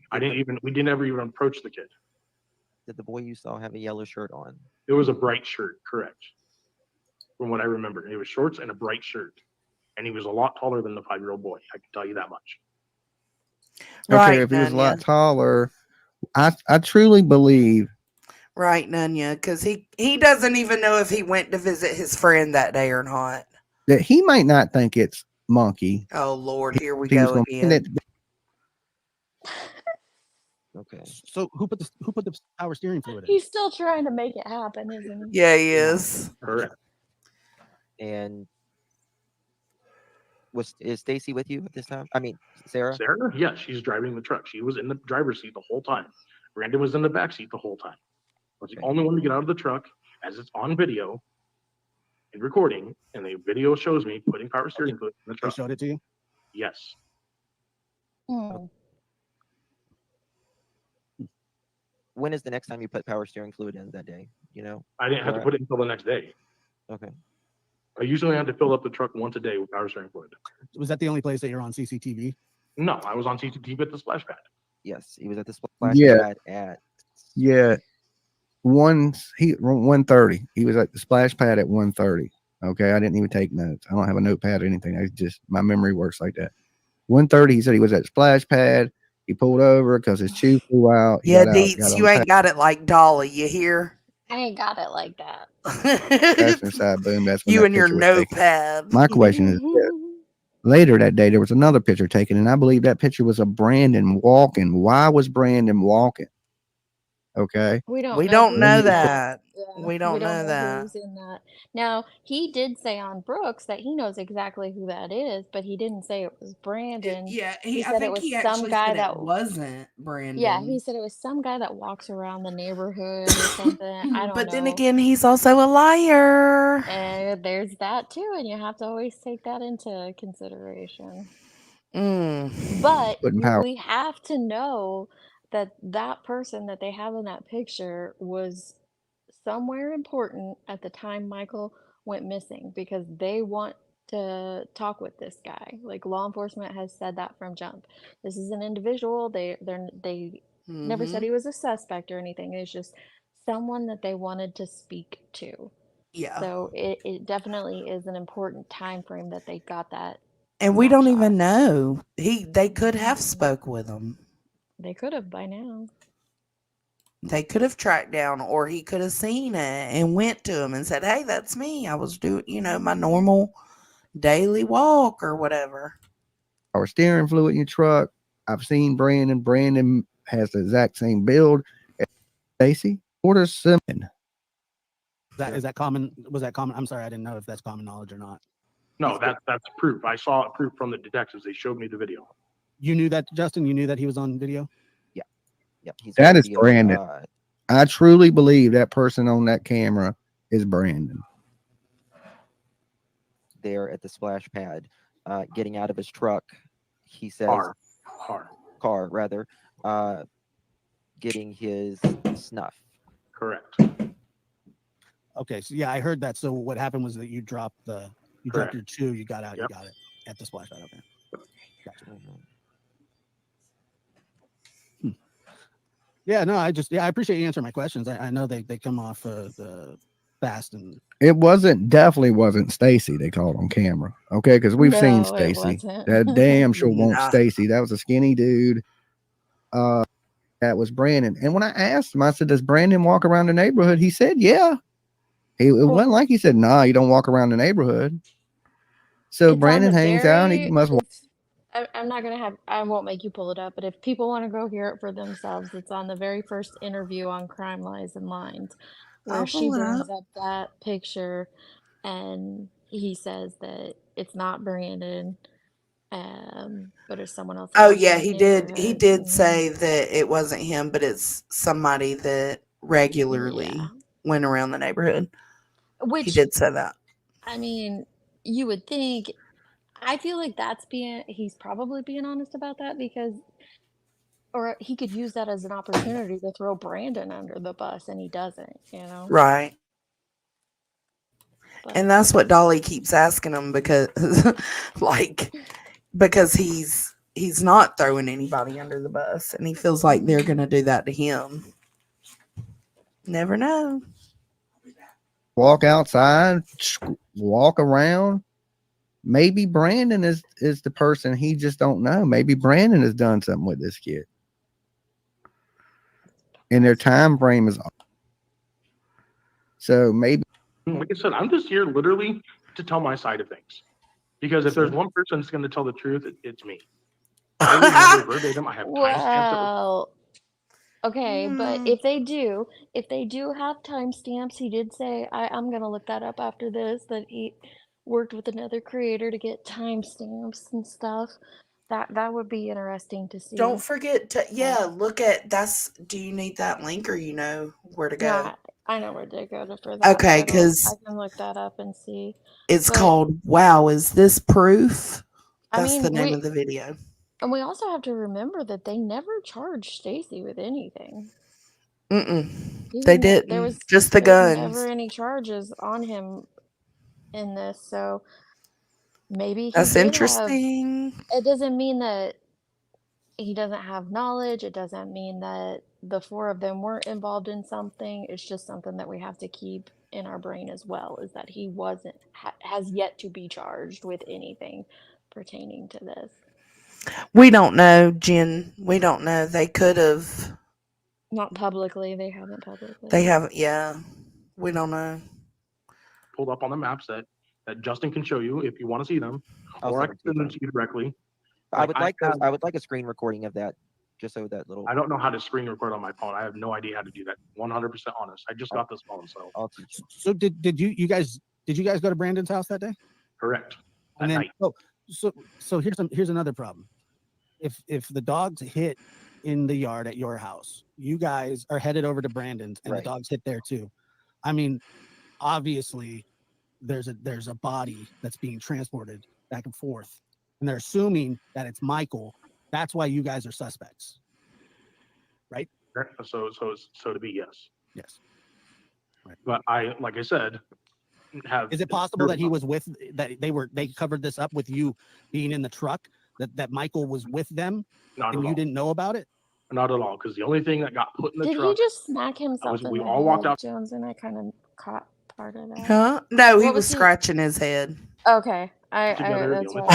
Speaker 16: We didn't ever even approach the kid.
Speaker 18: Did the boy you saw have a yellow shirt on?
Speaker 16: It was a bright shirt, correct. From what I remember. It was shorts and a bright shirt. And he was a lot taller than the 5-year-old boy. I can tell you that much.
Speaker 15: Okay, if he was a lot taller, I truly believe.
Speaker 2: Right, Nunya, because he doesn't even know if he went to visit his friend that day or not.
Speaker 15: That he might not think it's monkey.
Speaker 2: Oh Lord, here we go again.
Speaker 18: Okay.
Speaker 22: So who put the power steering fluid in?
Speaker 19: He's still trying to make it happen, isn't he?
Speaker 2: Yeah, he is.
Speaker 16: Correct.
Speaker 18: And is Stacy with you at this time? I mean, Sarah?
Speaker 16: Sarah? Yeah, she's driving the truck. She was in the driver's seat the whole time. Brandon was in the back seat the whole time. I was the only one to get out of the truck as it's on video and recording, and the video shows me putting power steering fluid in the truck.
Speaker 22: They showed it to you?
Speaker 16: Yes.
Speaker 18: When is the next time you put power steering fluid in that day? You know?
Speaker 16: I didn't have to put it until the next day.
Speaker 18: Okay.
Speaker 16: I usually had to fill up the truck once a day with power steering fluid.
Speaker 22: Was that the only place that you're on CCTV?
Speaker 16: No, I was on CCTV at the splash pad.
Speaker 18: Yes, he was at the splash pad at
Speaker 15: 1:30. He was at the splash pad at 1:30. Okay, I didn't even take notes. I don't have a notepad or anything. I just my memory works like that. 1:30. He said he was at the splash pad. He pulled over because his shoe flew out.
Speaker 2: Yeah, Deets, you ain't got it like Dolly. You hear?
Speaker 19: I ain't got it like that.
Speaker 15: Passenger side boom. That's when
Speaker 2: you
Speaker 15: that
Speaker 2: and your
Speaker 15: picture was taken.
Speaker 2: notepad.
Speaker 15: My question is, Later that day, there was another picture taken, and I believe that picture was of Brandon walking. Why was Brandon walking? Okay.
Speaker 19: We don't
Speaker 2: We
Speaker 19: know
Speaker 2: don't
Speaker 19: who's
Speaker 2: know
Speaker 19: in that.
Speaker 2: that.
Speaker 19: Yeah,
Speaker 2: We don't know that.
Speaker 19: who's in that. Now, he did say on Brooks that he knows exactly who that is, but he didn't say it was Brandon.
Speaker 2: Yeah,
Speaker 19: He
Speaker 2: I
Speaker 19: said it
Speaker 2: think
Speaker 19: was
Speaker 2: he
Speaker 19: some
Speaker 2: actually
Speaker 19: guy
Speaker 2: said
Speaker 19: that
Speaker 2: it wasn't Brandon.
Speaker 19: Yeah, he said it was some guy that walks around the neighborhood or something. I don't
Speaker 2: But then
Speaker 19: know.
Speaker 2: again, he's also a liar.
Speaker 19: And there's that too, and you have to always take that into consideration.
Speaker 2: Mm.
Speaker 19: But
Speaker 15: Putting power.
Speaker 19: we have to know that that person that they have in that picture was somewhere important at the time Michael went missing, because they want to talk with this guy. Like, law enforcement has said that from jump. This is an individual. They never said
Speaker 2: Mhm.
Speaker 19: he was a suspect or anything. It's just someone that they wanted to speak to.
Speaker 2: Yeah.
Speaker 19: So it definitely is an important time frame that they got that.
Speaker 2: And we
Speaker 19: that
Speaker 2: don't
Speaker 19: shot.
Speaker 2: even know. They could have spoke with him.
Speaker 19: They could have by now.
Speaker 2: They could have tracked down, or he could have seen it and went to him and said, "Hey, that's me. I was doing, my normal daily walk or whatever."
Speaker 15: Or steering fluid in your truck. I've seen Brandon. Brandon has the exact same build as Stacey. Order Simmons.
Speaker 22: Is that common? Was that common? I'm sorry, I didn't know if that's common knowledge or not.
Speaker 16: No, that's proof. I saw it proof from the detectives. They showed me the video.
Speaker 22: You knew that, Justin? You knew that he was on video?
Speaker 18: Yeah. Yep.
Speaker 15: That is Brandon. I truly believe that person on that camera is Brandon.
Speaker 18: There at the splash pad, getting out of his truck. He says car rather, getting his snuff.
Speaker 16: Correct.
Speaker 22: Okay, so yeah, I heard that. So what happened was that you dropped your chew, you got out, you got it at the splash pad. Okay. Gotcha. Yeah, no, I appreciate you answering my questions. I know they come off fast, and
Speaker 15: It definitely wasn't Stacy they caught on camera. Okay, because we've seen Stacy. That damn sure won't Stacy. That was a skinny dude. That was Brandon. And when I asked him, I said, "Does Brandon walk around the neighborhood?" He said, "Yeah." It wasn't like he said, "Nah, you don't walk around the neighborhood." So Brandon hangs out. He must walk.
Speaker 19: I'm not gonna have. I won't make you pull it up. But if people want to go hear it for themselves, it's on the very first interview on Crime Lies and Lines, where
Speaker 2: I'll
Speaker 19: she
Speaker 2: pull it
Speaker 19: brings
Speaker 2: up.
Speaker 19: up that picture, and he says that it's not Brandon, but it's someone else.
Speaker 2: Oh yeah, he did. He did say that it wasn't him, but it's somebody that regularly went around the neighborhood. He did say that.
Speaker 19: I mean, you would think. I feel like he's probably being honest about that, because, or he could use that as an opportunity to throw Brandon under the bus, and he doesn't,
Speaker 2: Right. And that's what Dolly keeps asking him, because because he's not throwing anybody under the bus, and he feels like they're going to do that to him. Never know.
Speaker 15: Walk outside, walk around. Maybe Brandon is the person. He just don't know. Maybe Brandon has done something with this kid, and their time frame is off. So maybe,
Speaker 16: like I said, I'm just here literally to tell my side of things, because if there's one person that's going to tell the truth, it's me. I remember verbatim. I have timestamps.
Speaker 19: Well, okay, but if they do have timestamps, he did say, I'm gonna look that up after this, that he worked with another creator to get timestamps and stuff. That would be interesting to see.
Speaker 2: Don't forget to look at do you need that link, or you know where to go?
Speaker 19: No, I know where to go for that.
Speaker 2: Okay,
Speaker 19: I
Speaker 2: because
Speaker 19: can look that up and see.
Speaker 2: it's called "Wow, Is This Proof?" That's the name of the video.
Speaker 19: And we also have to remember that they never charged Stacy with anything.
Speaker 2: They didn't. Just the
Speaker 19: there was
Speaker 2: guns.
Speaker 19: never any charges on him in this, so maybe he
Speaker 2: That's
Speaker 19: did
Speaker 2: interesting.
Speaker 19: it doesn't mean that he doesn't have knowledge. It doesn't mean that the four of them weren't involved in something. It's just something that we have to keep in our brain as well, is that he has yet to be charged with anything pertaining to this.
Speaker 2: We don't know, Jen. We don't know. They could have.
Speaker 19: Not publicly. They haven't publicly.
Speaker 2: They haven't. Yeah. We don't know.
Speaker 16: Pulled up on the maps that Justin can show you if you want to see them.
Speaker 18: I'll
Speaker 16: or I
Speaker 18: send
Speaker 16: can
Speaker 18: them to
Speaker 16: send them to you directly.
Speaker 18: I would like
Speaker 16: have-
Speaker 18: I would like a screen recording of that, just so that little.
Speaker 16: I don't know how to screen record on my phone. I have no idea how to do that. 100% honest. I just got this phone, so.
Speaker 18: I'll teach you.
Speaker 22: So did you guys go to Brandon's house that day?
Speaker 16: Correct.
Speaker 22: And
Speaker 16: At
Speaker 22: then
Speaker 16: night.
Speaker 22: so here's another problem. If the dogs hit in the yard at your house, you guys are headed over to Brandon's, and
Speaker 18: Right.
Speaker 22: the dogs hit there too. I mean, obviously, there's a body that's being transported back and forth, and they're assuming that it's Michael. That's why you guys are suspects, right?
Speaker 16: So to be, yes.
Speaker 22: Yes. Right.
Speaker 16: But like I said,
Speaker 22: Is it possible that he was with they covered this up with you being in the truck, that Michael was with them and you didn't know about it?
Speaker 16: Not at all, because the only thing that got put in the
Speaker 19: Did
Speaker 16: truck.
Speaker 19: he just smack himself in
Speaker 16: we
Speaker 19: the
Speaker 16: all
Speaker 19: head,
Speaker 16: walked out.
Speaker 19: Jones, and I kind of caught part of that.
Speaker 2: Huh? No, he
Speaker 19: What
Speaker 2: was
Speaker 19: he-
Speaker 2: scratching his head.
Speaker 19: Okay,
Speaker 16: Together,
Speaker 19: that's
Speaker 16: the only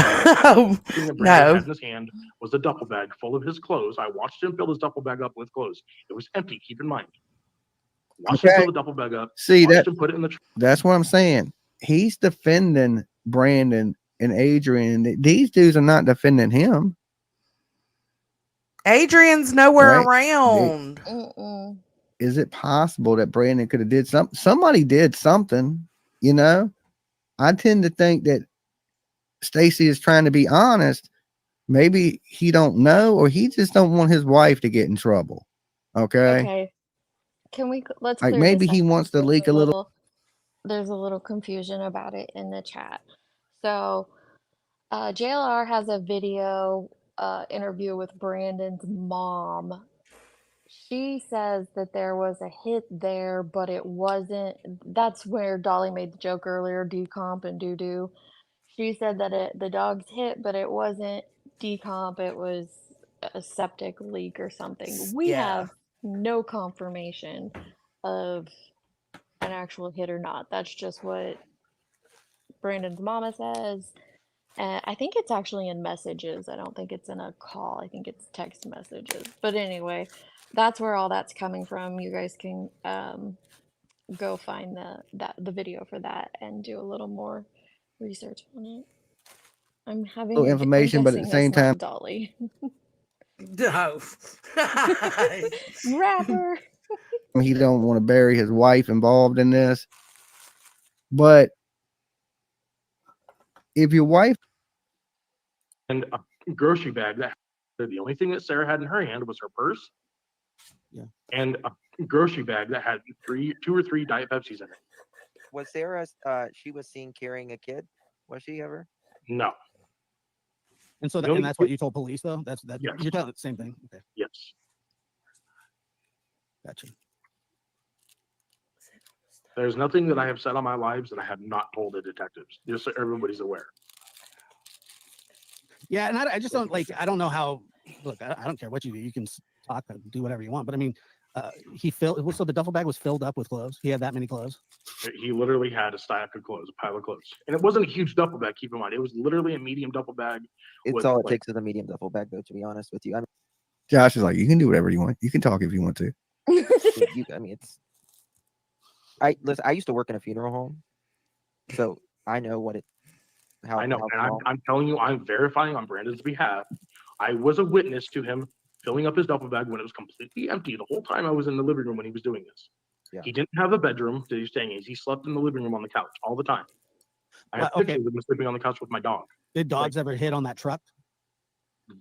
Speaker 2: Oh,
Speaker 16: thing that Brandon
Speaker 2: no.
Speaker 16: had in his hand was a duffel bag full of his clothes. I watched him fill his duffel bag up with clothes. It was empty, keep in mind. Watched him fill the duffel bag up.
Speaker 15: See,
Speaker 16: watched him put it in the truck.
Speaker 15: that's what I'm saying. He's defending Brandon and Adrian. These dudes are not defending him.
Speaker 2: Adrian's nowhere
Speaker 15: Right.
Speaker 2: around.
Speaker 15: Is it possible that Brandon could have did something? Somebody did something, you know? I tend to think that Stacy is trying to be honest. Maybe he don't know, or he just don't want his wife to get in trouble. Okay.
Speaker 19: Okay. Let's
Speaker 15: Like
Speaker 19: clear
Speaker 15: maybe
Speaker 19: this
Speaker 15: he
Speaker 19: up.
Speaker 15: wants to
Speaker 19: There's
Speaker 15: leak a little.
Speaker 19: There's a little confusion about it in the chat. So, JLR has a video interview with Brandon's mom. She says that there was a hit there, but it wasn't. That's where Dolly made the joke earlier, decomp and doo-doo. She said that the dogs hit, but it wasn't decomp, it was a septic leak or something. We have no confirmation of an actual hit or not. That's just what Brandon's mama says. And I think it's actually in messages. I don't think it's in a call. I think it's text messages. But anyway, that's where all that's coming from. You guys can go find the video for that and do a little more research on it. I'm having
Speaker 15: Little information, but at the same time,
Speaker 19: Dolly.
Speaker 2: No.
Speaker 19: Rapper.
Speaker 15: he don't want to bury his wife involved in this. But if your wife
Speaker 16: And a grocery bag that the only thing that Sarah had in her hand was her purse.
Speaker 22: Yeah.
Speaker 16: And a grocery bag that had 2 or 3 Diet Pepsis in it.
Speaker 18: Was Sarah? She was seen carrying a kid. Was she ever?
Speaker 16: No.
Speaker 22: And so and that's what you told police, though? That's
Speaker 16: Yes.
Speaker 22: You're telling the same thing. Okay.
Speaker 16: Yes.
Speaker 22: Gotcha.
Speaker 16: There's nothing that I have said on my lives that I have not told the detectives, just so everybody's aware.
Speaker 22: Yeah, and I just don't I don't know how. Look, I don't care what you do. You can talk and do whatever you want. But I mean, so the duffel bag was filled up with clothes. He had that many clothes.
Speaker 16: He literally had a stack of clothes, a pile of clothes. And it wasn't a huge duffel bag, keep in mind. It was literally a medium duffel bag.
Speaker 18: It's all it takes is a medium duffel bag, though, to be honest with you. I mean,
Speaker 15: Josh is like, you can do whatever you want. You can talk if you want to.
Speaker 18: Listen, I used to work in a funeral home, so I know what it.
Speaker 16: I know, and I'm telling you, I'm verifying on Brandon's behalf. I was a witness to him filling up his duffel bag when it was completely empty the whole time I was in the living room when he was doing this.
Speaker 18: Yeah.
Speaker 16: He didn't have a bedroom that he was staying in. He slept in the living room on the couch all the time. I have
Speaker 22: Well,
Speaker 16: pictures of him sleeping on the couch with my dog.
Speaker 22: Did dogs ever hit on that truck?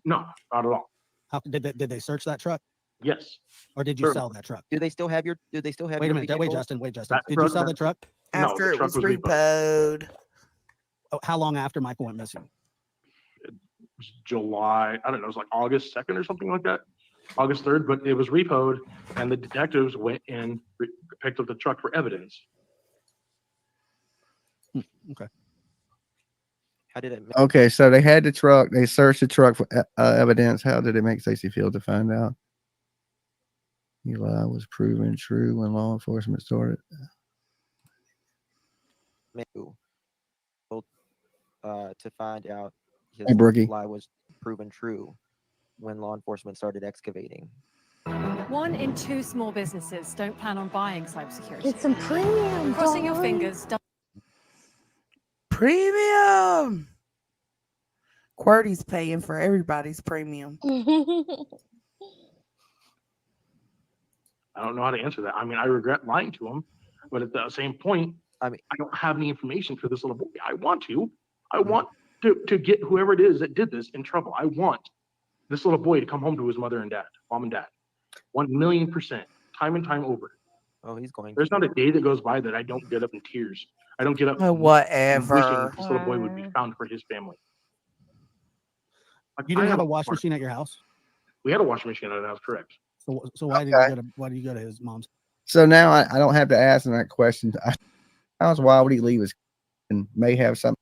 Speaker 16: No, not at all.
Speaker 22: How did they search that truck?
Speaker 16: Yes.
Speaker 22: Or did you
Speaker 16: Certainly.
Speaker 22: sell that truck?
Speaker 18: Do they still have your? Do they still have?
Speaker 22: Wait a
Speaker 18: your
Speaker 22: minute. Wait,
Speaker 18: vehicle?
Speaker 22: Justin. Wait, Justin.
Speaker 16: That
Speaker 22: Did you
Speaker 16: truck-
Speaker 22: sell the truck?
Speaker 16: No,
Speaker 2: After
Speaker 16: the
Speaker 2: it
Speaker 16: truck
Speaker 2: was
Speaker 16: was
Speaker 2: repoed.
Speaker 22: Oh, how long after Michael went missing?
Speaker 16: July, I don't know, it was like August 2nd or something like that. August 3rd, but it was repoed and the detectives went and picked up the truck for evidence.
Speaker 22: Okay.
Speaker 18: How did it?
Speaker 15: Okay, so they had the truck. They searched the truck for evidence. How did it make Stacey feel to find out? Eli was proven true when law enforcement started.
Speaker 18: To find out his
Speaker 15: Hey, Brookie.
Speaker 18: lie was proven true when law enforcement started excavating.
Speaker 6: 1 in 2 small businesses don't plan on buying cybersecurity.
Speaker 19: Get some premium.
Speaker 6: Crossing your
Speaker 19: dog.
Speaker 6: fingers.
Speaker 2: Premium. QWERTY's paying for everybody's premium.
Speaker 16: I don't know how to answer that. I mean, I regret lying to him, but at the same point, I don't have any information for this little boy. I want to get whoever it is that did this in trouble. I want this little boy to come home to his mom and dad. 1,000,000%, time and time over.
Speaker 18: Oh, he's going.
Speaker 16: There's not a day that goes by that I don't get up in tears. I don't get up
Speaker 2: Whatever.
Speaker 16: wishing this little boy would be found for his family.
Speaker 22: You didn't have a wash machine at your house?
Speaker 16: We had a washing machine at our house, correct.
Speaker 22: So why did you go to his mom's?
Speaker 15: So now I don't have to ask him that question. Why would he leave his and may have something,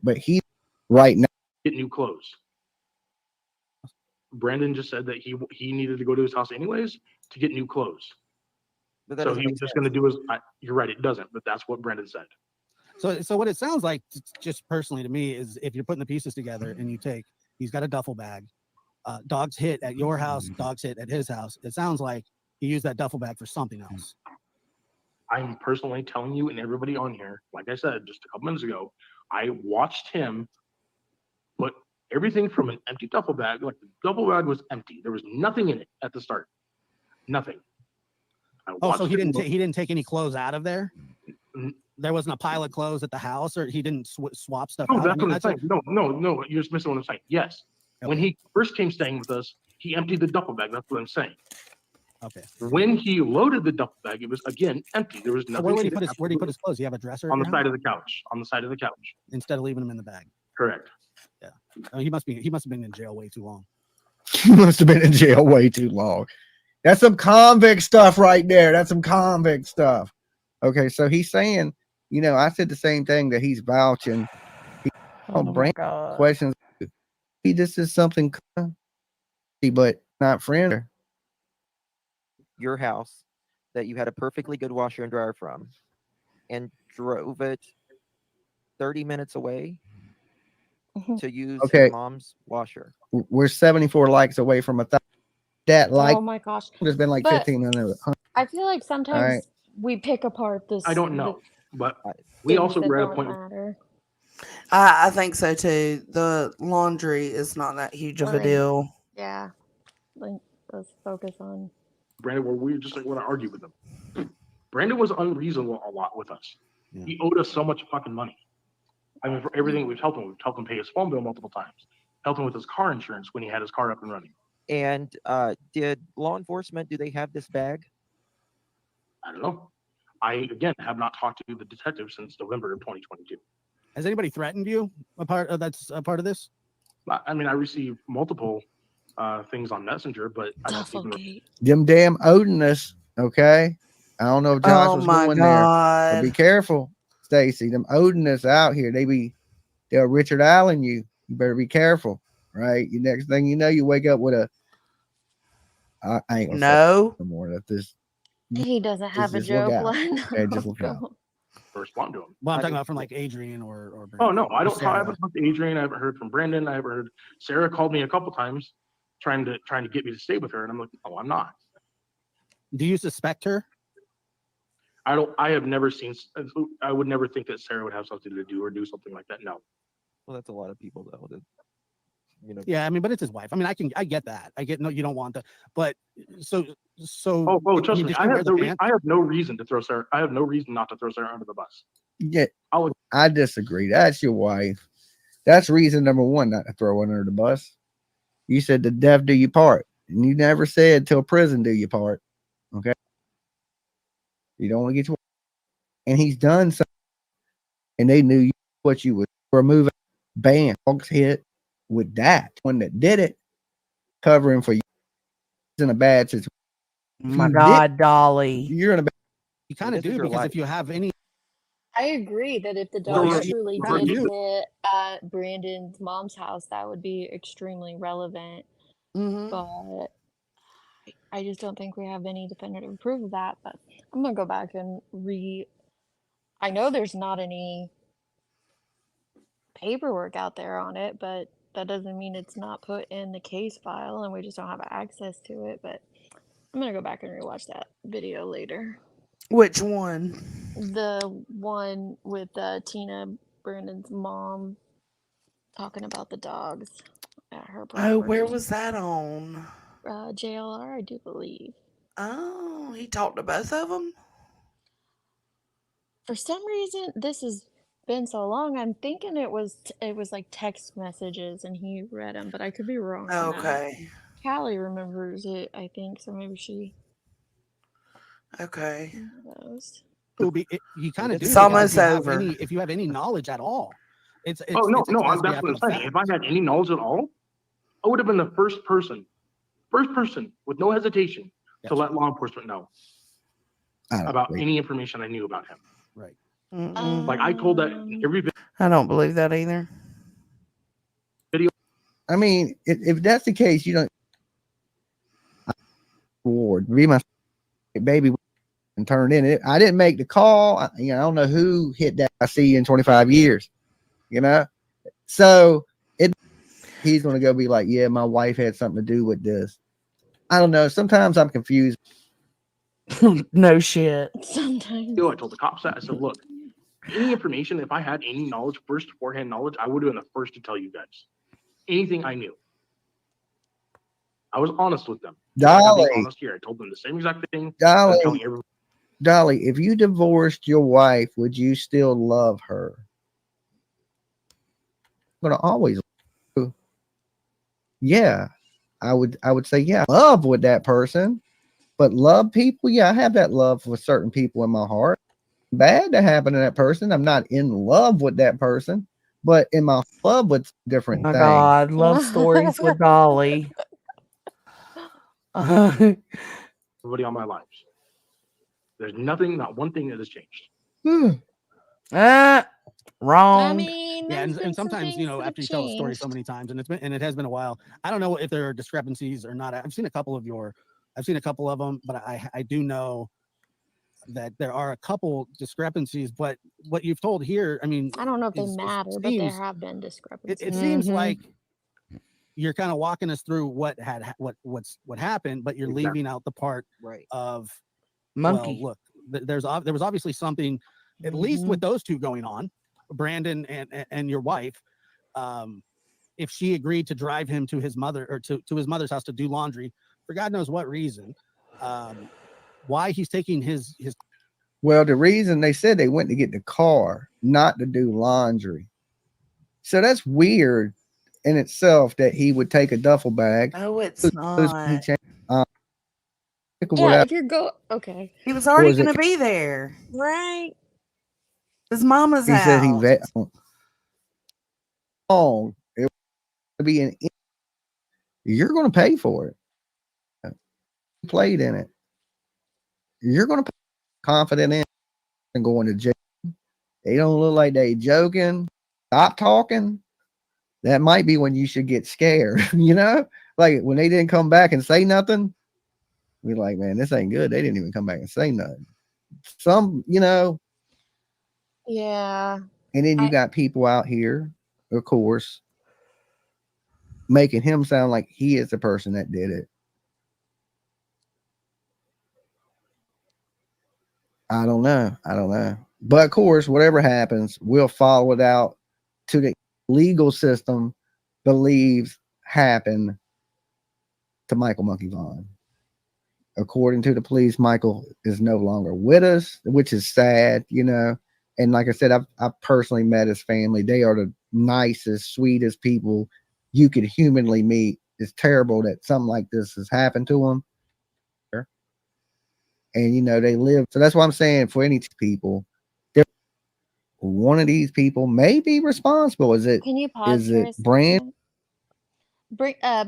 Speaker 15: but he right now
Speaker 16: get new clothes. Brandon just said that he needed to go to his house anyways to get new clothes. So he was just going to do his. You're right, it doesn't, but that's what Brandon said.
Speaker 22: So what it sounds like, just personally to me, is if you're putting the pieces together and he's got a duffel bag, dogs hit at your house, dogs hit at his house. It sounds like he used that duffel bag for something else.
Speaker 16: I'm personally telling you and everybody on here, like I said just a couple minutes ago, I watched him put everything from an empty duffel bag, like the duffel bag was empty. There was nothing in it at the start. Nothing.
Speaker 22: So he didn't take any clothes out of there? There wasn't a pile of clothes at the house, or he didn't swap stuff out?
Speaker 16: That's what I'm saying. No, you're just missing what I'm saying. Yes. Okay. When he first came staying with us, he emptied the duffel bag. That's what I'm saying.
Speaker 22: Okay.
Speaker 16: When he loaded the duffel bag, it was again empty. There was nothing.
Speaker 22: So where did he put his clothes? You have a dresser
Speaker 16: on the side of the couch. On the side of the couch.
Speaker 22: Instead of leaving them in the bag.
Speaker 16: Correct.
Speaker 22: Yeah. He must have been in jail way too long.
Speaker 15: He must have been in jail way too long. That's some convict stuff right there. That's some convict stuff. Okay, so he's saying, I said the same thing, that he's vouching. Bring questions. He just is something, but not friend.
Speaker 18: Your house that you had a perfectly good washer and dryer from, and drove it 30 minutes away to use your mom's washer.
Speaker 15: We're 74 likes away from 1,000. That like,
Speaker 19: oh my gosh,
Speaker 15: there's been like 1,500.
Speaker 19: I feel like sometimes we pick apart this.
Speaker 16: I don't know, but we also were at a point.
Speaker 2: I think so too. The laundry is not that huge of a deal.
Speaker 19: Yeah, let's focus on
Speaker 16: Brandon. Where we just want to argue with him. Brandon was unreasonable a lot with us. Yeah. He owed us so much fucking money. I mean, for everything we've helped him pay his phone bill multiple times, helped him with his car insurance when he had his car up and running.
Speaker 18: And did law enforcement, do they have this bag?
Speaker 16: I don't know. I, again, have not talked to the detective since November of 2022.
Speaker 22: Has anybody threatened you that's a part of this?
Speaker 16: I mean, I received multiple things on Messenger, but I don't even...
Speaker 15: Them damn Odinus, okay? I don't know if Josh was going there. But be careful, Stacy. Them Odinus out here, they'll Richard Allen you. You better be careful, right? You next thing you know, you wake up with a I ain't gonna say no more that this.
Speaker 19: He doesn't have a joke line.
Speaker 15: Yeah, just look out.
Speaker 16: Respond to him.
Speaker 22: Well, I'm talking about from like Adrian or Brandon.
Speaker 16: Oh no, I haven't talked to Adrian. I haven't heard from Brandon. I haven't heard. Sarah called me a couple times, trying to get me to stay with her, and I'm like, oh, I'm not.
Speaker 22: Do you suspect her?
Speaker 16: I have never seen. I would never think that Sarah would have something to do or do something like that. No.
Speaker 18: Well, that's a lot of people though.
Speaker 22: Yeah, I mean, but it's his wife. I mean, I get that. I get no, you don't want that. But so.
Speaker 16: Oh, trust me. I have no reason to throw Sarah. I have no reason not to throw Sarah under the bus.
Speaker 15: Yeah, I disagree. That's your wife. That's reason number one not to throw her under the bus. You said the death do you part, and you never said till prison do you part. Okay. You don't want to get your. And he's done something, and they knew what you would remove. Ban folks hit. With that one that did it, covering for you in a bad situation.
Speaker 2: My God, Dolly,
Speaker 15: you're in a bad.
Speaker 22: You kind of do because if you have any.
Speaker 19: I agree that if the dog truly did hit at Brandon's mom's house, that would be extremely relevant. But I just don't think we have any definitive proof of that. But I'm gonna go back and I know there's not any paperwork out there on it, but that doesn't mean it's not put in the case file and we just don't have access to it. But I'm gonna go back and rewatch that video later.
Speaker 2: Which one?
Speaker 19: The one with Tina, Brandon's mom. talking about the dogs at her
Speaker 2: Oh, where
Speaker 19: property.
Speaker 2: was that on?
Speaker 19: JLR, I do believe.
Speaker 2: Oh, he talked to both of them?
Speaker 19: For some reason, this has been so long. I'm thinking it was like text messages, and he read them, but I could be wrong on that.
Speaker 2: Okay.
Speaker 19: Callie remembers it, I think, so maybe she.
Speaker 2: Okay.
Speaker 19: Knows.
Speaker 22: You kind of do.
Speaker 2: It's
Speaker 22: because
Speaker 2: almost
Speaker 22: if you have
Speaker 2: over.
Speaker 22: if you have any knowledge at all, it's
Speaker 16: Oh no,
Speaker 22: it's
Speaker 16: no,
Speaker 22: expressed
Speaker 16: that's
Speaker 22: after
Speaker 16: what
Speaker 22: the
Speaker 16: I'm saying.
Speaker 22: fact.
Speaker 16: If I had any knowledge at all, I would have been the first person with no hesitation to let law enforcement know about any information I knew about him.
Speaker 22: Right.
Speaker 16: Like I told that every
Speaker 2: I don't believe that either.
Speaker 16: video.
Speaker 15: I mean, if that's the case, you don't reward. Be my baby and turn in it. I didn't make the call. I don't know who hit that. I see you in 25 years. So he's gonna go be like, yeah, my wife had something to do with this. I don't know. Sometimes I'm confused.
Speaker 2: No shit.
Speaker 19: Sometimes.
Speaker 16: I told the cops that. I said, look, any information, if I had any knowledge, forehand knowledge, I would have been the first to tell you guys. Anything I knew. I was honest with them.
Speaker 15: Dolly.
Speaker 16: Honest here. I told them the same exact thing.
Speaker 15: Dolly, if you divorced your wife, would you still love her? I'm gonna always. Yeah, I would say, yeah, love with that person, but love people. Yeah, I have that love for certain people in my heart. Bad to happen to that person. I'm not in love with that person, but in my love with different
Speaker 2: Oh my
Speaker 15: things.
Speaker 2: God, love stories with Dolly.
Speaker 16: Everybody on my lives. There's nothing, not one thing that has changed.
Speaker 2: Wrong.
Speaker 19: I mean,
Speaker 22: Yeah, and sometimes after you tell a story so many times, and it has been a while. I don't know if there are discrepancies or not. I've seen a couple of them, but I do know that there are a couple discrepancies. But what you've told here, I mean,
Speaker 19: I don't know if they matter, but there have been discrepancies.
Speaker 22: It seems like you're kind of walking us through what happened, but you're leaving out the part of
Speaker 2: monkey.
Speaker 22: Well, look, there was obviously something, at least with those two going on, Brandon and your wife. If she agreed to drive him to his mother or to his mother's house to do laundry for God knows what reason, why he's taking his.
Speaker 15: Well, the reason they said they went to get the car, not to do laundry. So that's weird in itself that he would take a duffel bag.
Speaker 2: Oh, it's not.
Speaker 19: Yeah, if you're okay.
Speaker 2: He was already going to be there.
Speaker 19: Right.
Speaker 2: His mama's
Speaker 15: he
Speaker 2: house.
Speaker 15: Said he it would be you're going to pay for it. You played in it. You're going to pay confident in and going to jail. They don't look like they joking. Stop talking. That might be when you should get scared. Like when they didn't come back and say nothing. We're like, man, this ain't good. They didn't even come back and say nothing.
Speaker 19: Yeah.
Speaker 15: And then you got people out here, of course, making him sound like he is the person that did it. I don't know. But of course, whatever happens, we'll follow it out to the legal system believes happened to Michael Monkey Vaughn. According to the police, Michael is no longer with us, which is sad, And like I said, I've personally met his family. They are the nicest, sweetest people you could humanly meet. It's terrible that something like this has happened to them. And, they live. So that's what I'm saying for any people. One of these people may be responsible.
Speaker 19: Can you pause
Speaker 15: is
Speaker 19: for
Speaker 15: it
Speaker 19: a
Speaker 15: Brand?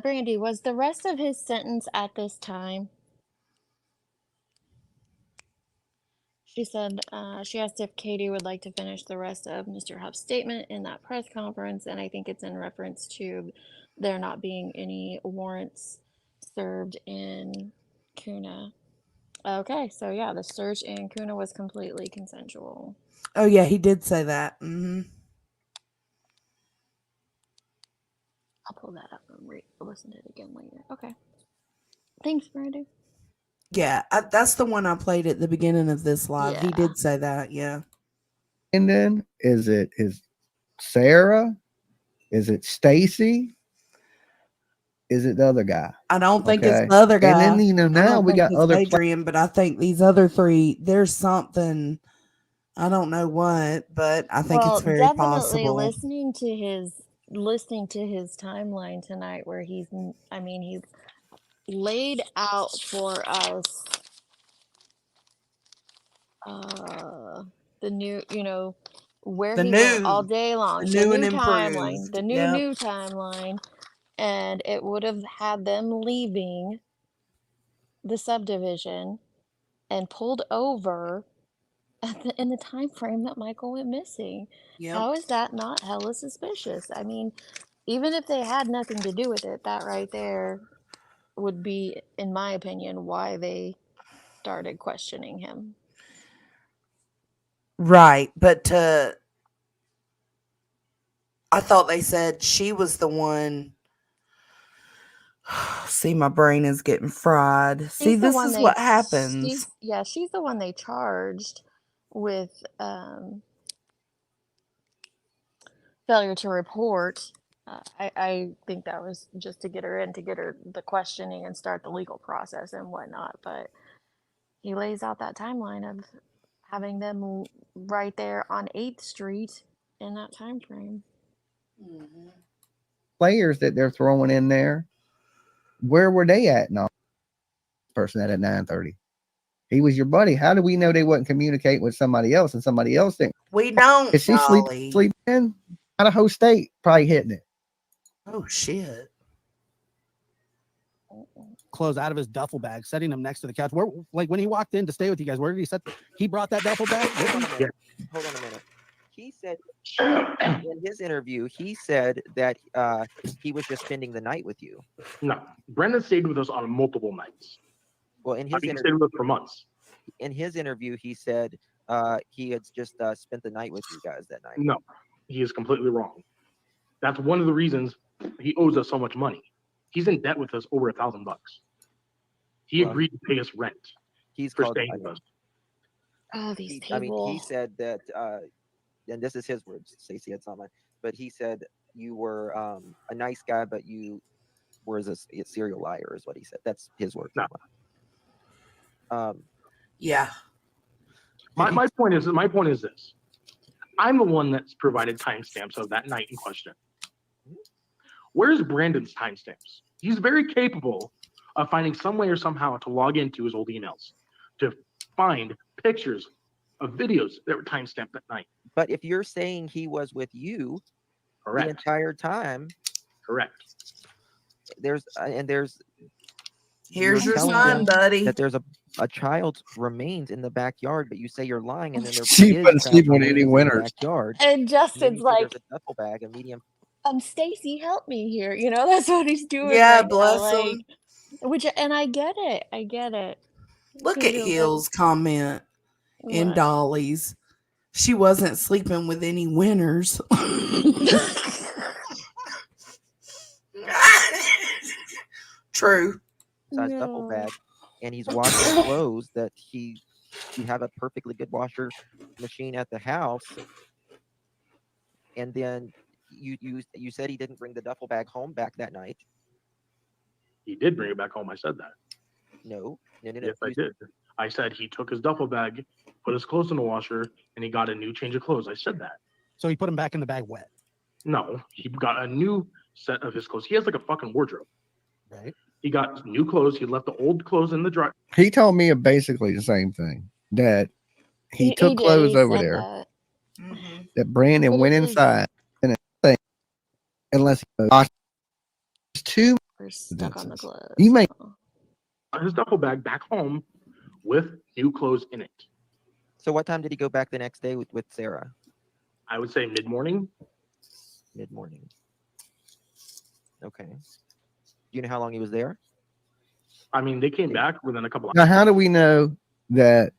Speaker 19: Brandy, was the rest of his sentence at this time? She said she asked if Katie would like to finish the rest of Mr. Huff's statement in that press conference, and I think it's in reference to there not being any warrants served in Kuna. Okay, so yeah, the search in Kuna was completely consensual.
Speaker 2: Oh yeah, he did say that.
Speaker 19: I'll pull that up and listen to it again later. Okay. Thanks, Brandy.
Speaker 2: Yeah, that's the one I played at the beginning of this live. He did say that, yeah.
Speaker 15: And then is Sarah Is it Stacy? Is it the other guy?
Speaker 2: I don't think
Speaker 15: Okay.
Speaker 2: it's the other guy.
Speaker 15: And then, you know,
Speaker 2: I
Speaker 15: now
Speaker 2: don't
Speaker 15: we
Speaker 2: think
Speaker 15: got
Speaker 2: it's
Speaker 15: other
Speaker 2: Adrian, but I think these other three, there's something. I don't know what, but I think
Speaker 19: Well,
Speaker 2: it's very
Speaker 19: definitely
Speaker 2: possible.
Speaker 19: listening to his timeline tonight, where he laid out for us the new, where
Speaker 2: The
Speaker 19: he went all
Speaker 2: new,
Speaker 19: day long,
Speaker 2: the
Speaker 19: the
Speaker 2: new and
Speaker 19: new timeline,
Speaker 2: improved.
Speaker 19: the
Speaker 2: Yep.
Speaker 19: new timeline, and it would have had them leaving the subdivision and pulled over in the time frame that Michael went missing.
Speaker 2: Yep.
Speaker 19: How is that not hella suspicious? I mean, even if they had nothing to do with it, that right there would be, in my opinion, why they started questioning him.
Speaker 2: Right, but I thought they said she was the one. See, my brain is getting fried. See,
Speaker 19: She's the
Speaker 2: this
Speaker 19: one
Speaker 2: is
Speaker 19: they
Speaker 2: what happens.
Speaker 19: she's the one they charged with failure to report. I think that was just to get her the questioning and start the legal process and whatnot. But he lays out that timeline of having them right there on 8th Street in that time frame.
Speaker 15: players that they're throwing in there. Where were they at? No person at 9:30. He was your buddy. How do we know they wasn't communicating with somebody else and somebody else didn't?
Speaker 2: We don't.
Speaker 15: Is she sleeping in Idaho State? Probably hitting it.
Speaker 2: Oh shit.
Speaker 22: Clothes out of his duffel bag, setting them next to the couch. Where, like when he walked in to stay with you guys, where did he set? He brought that duffel bag with him?
Speaker 18: Hold on a minute. He said in his interview, he said that he was just spending the night with you.
Speaker 16: No, Brendan stayed with us on multiple nights.
Speaker 18: Well, in his
Speaker 16: He stayed
Speaker 18: interview,
Speaker 16: with us for months.
Speaker 18: in his interview, he said he had just spent the night with you guys that night.
Speaker 16: No, he is completely wrong. That's one of the reasons he owes us so much money. He's in debt with us over $1,000. He agreed to pay us rent.
Speaker 18: He's
Speaker 16: for
Speaker 18: called,
Speaker 16: staying with us.
Speaker 19: Oh, these people.
Speaker 18: I mean, he said that, and this is his words. Stacey had something, but he said you were a nice guy, but you were a serial liar, is what he said. That's his words.
Speaker 16: No.
Speaker 2: Yeah.
Speaker 16: My point is this. I'm the one that's provided timestamps of that night in question. Where's Brandon's timestamps? He's very capable of finding some way or somehow to log into his old emails to find pictures of videos that were timestamped that night.
Speaker 18: But if you're saying he was with you
Speaker 16: Correct.
Speaker 18: the entire time,
Speaker 16: correct.
Speaker 18: There's
Speaker 2: Here's
Speaker 18: you're
Speaker 2: your
Speaker 18: telling
Speaker 2: son,
Speaker 18: them
Speaker 2: buddy.
Speaker 18: that there's a child's remains in the backyard, but you say you're lying, and then there
Speaker 15: She
Speaker 18: is
Speaker 15: wasn't
Speaker 18: child
Speaker 15: sleeping with
Speaker 18: remains
Speaker 15: any
Speaker 18: in the
Speaker 15: winners.
Speaker 18: backyard.
Speaker 19: And
Speaker 18: And then
Speaker 19: Justin's
Speaker 18: you say
Speaker 19: like,
Speaker 18: there's a duffel bag, a medium.
Speaker 19: Stacy, help me here. That's what he's doing.
Speaker 2: Yeah,
Speaker 19: right now,
Speaker 2: bless
Speaker 19: like,
Speaker 2: him.
Speaker 19: And I get it.
Speaker 2: Look
Speaker 19: 'Cause
Speaker 2: at
Speaker 19: you're
Speaker 2: Hill's comment in
Speaker 19: What?
Speaker 2: Dolly's. She wasn't sleeping with any winners. True.
Speaker 18: Size duffel bag, and he's washing clothes that you have a perfectly good washer machine at the house, and then you said he didn't bring the duffel bag home back that night.
Speaker 16: He did bring it back home. I said that.
Speaker 18: No.
Speaker 16: Yes, I did. I said he took his duffel bag, put his clothes in the washer, and he got a new change of clothes. I said that.
Speaker 22: So he put them back in the bag wet.
Speaker 16: No, he got a new set of his clothes. He has like a fucking wardrobe.
Speaker 22: Right.
Speaker 16: He got new clothes. He left the old clothes in the dryer.
Speaker 15: He told me basically the same thing, that he took clothes over there, that Brandon went inside and thing, unless he washed two.
Speaker 19: We're stuck on the clothes.
Speaker 15: You may
Speaker 16: his duffel bag back home with new clothes in it.
Speaker 18: So what time did he go back the next day with Sarah?
Speaker 16: I would say mid-morning.
Speaker 18: Mid-morning. Okay. Do you know how long he was there?
Speaker 16: I mean, they came back within a couple of
Speaker 15: now. How do we know that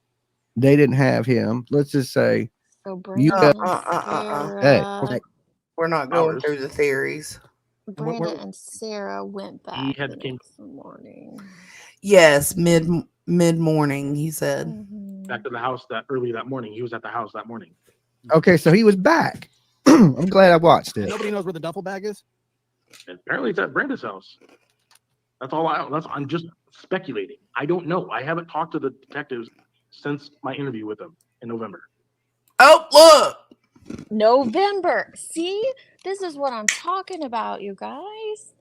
Speaker 15: they didn't have him? Let's just say
Speaker 19: So
Speaker 15: you
Speaker 19: Brandon,
Speaker 15: hey,
Speaker 2: We're not going through the theories.
Speaker 19: Brandon and Sarah went back
Speaker 16: had
Speaker 19: the
Speaker 16: came-
Speaker 19: next morning.
Speaker 2: Yes, mid-morning, he said.
Speaker 16: back to the house that early that morning. He was at the house that morning.
Speaker 15: okay, so he was back. I'm glad I watched
Speaker 22: And
Speaker 15: it.
Speaker 22: nobody knows where the duffel bag is.
Speaker 16: And apparently, it's at Brenda's house. I'm just speculating. I don't know. I haven't talked to the detectives since my interview with them in November.
Speaker 2: Oh, look.
Speaker 19: November. See, this is what I'm talking about, you guys.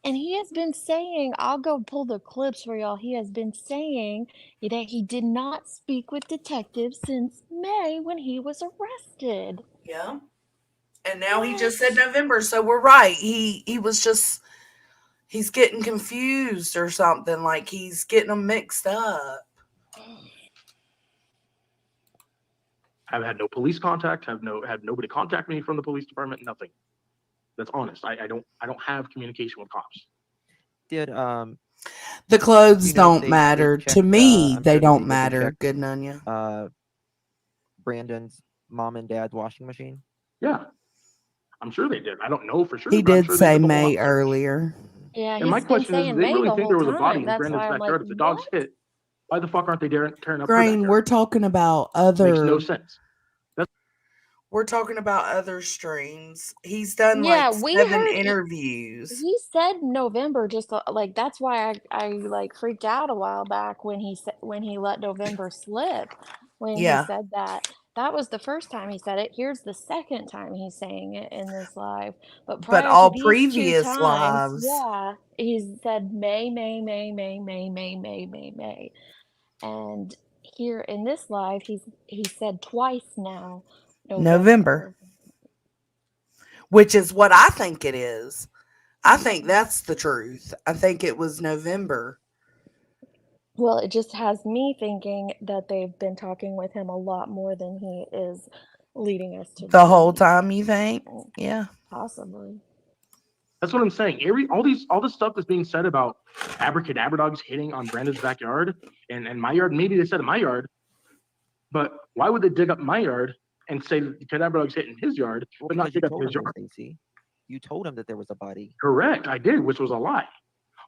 Speaker 19: And he has been saying, I'll go pull the clips for y'all. He has been saying that he did not speak with detectives since May when he was arrested.
Speaker 2: Yeah. And now he just said November, so we're right. He was just he's getting confused or something, like he's getting them mixed up.
Speaker 16: I've had no police contact, had nobody contact me from the police department, nothing. That's honest. I don't have communication with cops.
Speaker 18: Did
Speaker 2: The clothes
Speaker 18: you know if
Speaker 2: don't matter.
Speaker 18: checked,
Speaker 2: To me,
Speaker 18: I'm
Speaker 2: they
Speaker 18: sure
Speaker 2: don't
Speaker 18: did
Speaker 2: matter.
Speaker 18: check,
Speaker 2: Good Nunya.
Speaker 18: Brandon's mom and dad's washing machine?
Speaker 16: Yeah. I'm sure they did. I don't know for sure.
Speaker 2: He
Speaker 16: but I'm
Speaker 2: did
Speaker 16: sure they
Speaker 2: say
Speaker 16: did the whole
Speaker 2: May
Speaker 16: house.
Speaker 2: earlier.
Speaker 19: Yeah,
Speaker 16: And my
Speaker 19: he's been
Speaker 16: question is,
Speaker 19: saying
Speaker 16: they
Speaker 19: May
Speaker 16: really
Speaker 19: the
Speaker 16: think
Speaker 19: whole
Speaker 16: there was a body
Speaker 19: time.
Speaker 16: in
Speaker 19: That's
Speaker 16: Brandon's
Speaker 19: why I'm like,
Speaker 16: backyard if the dog's
Speaker 19: what?
Speaker 16: hit. Why the fuck aren't they tearing up her
Speaker 2: Grain,
Speaker 16: backyard?
Speaker 2: we're talking about other.
Speaker 16: Makes no sense.
Speaker 2: We're talking about other streams. He's done
Speaker 19: Yeah,
Speaker 2: like
Speaker 19: we
Speaker 2: 7
Speaker 19: heard
Speaker 2: interviews.
Speaker 19: he said November, just like that's why I like freaked out a while back when he said when he let November slip when he
Speaker 2: Yeah.
Speaker 19: said that. That was the first time he said it. Here's the second time he's saying it in this live. But
Speaker 2: But
Speaker 19: prior to
Speaker 2: all
Speaker 19: these two
Speaker 2: previous
Speaker 19: times,
Speaker 2: lives.
Speaker 19: yeah, he said May, May, May, May, May, May, May, May, May. And here in this live, he said twice now
Speaker 2: November. Which is what I think it is. I think that's the truth. I think it was November.
Speaker 19: Well, it just has me thinking that they've been talking with him a lot more than he is leading us to
Speaker 2: The whole
Speaker 19: believe.
Speaker 2: time, you think? Yeah.
Speaker 19: Possibly.
Speaker 16: That's what I'm saying. All this stuff that's being said about abracadabra dogs hitting on Brandon's backyard and my yard. Maybe they said in my yard, but why would they dig up my yard and say that the cadabra dog's hitting his yard, but not dig up his yard?
Speaker 18: Stacey. You told him that there was a body.
Speaker 16: Correct, I did, which was a lie.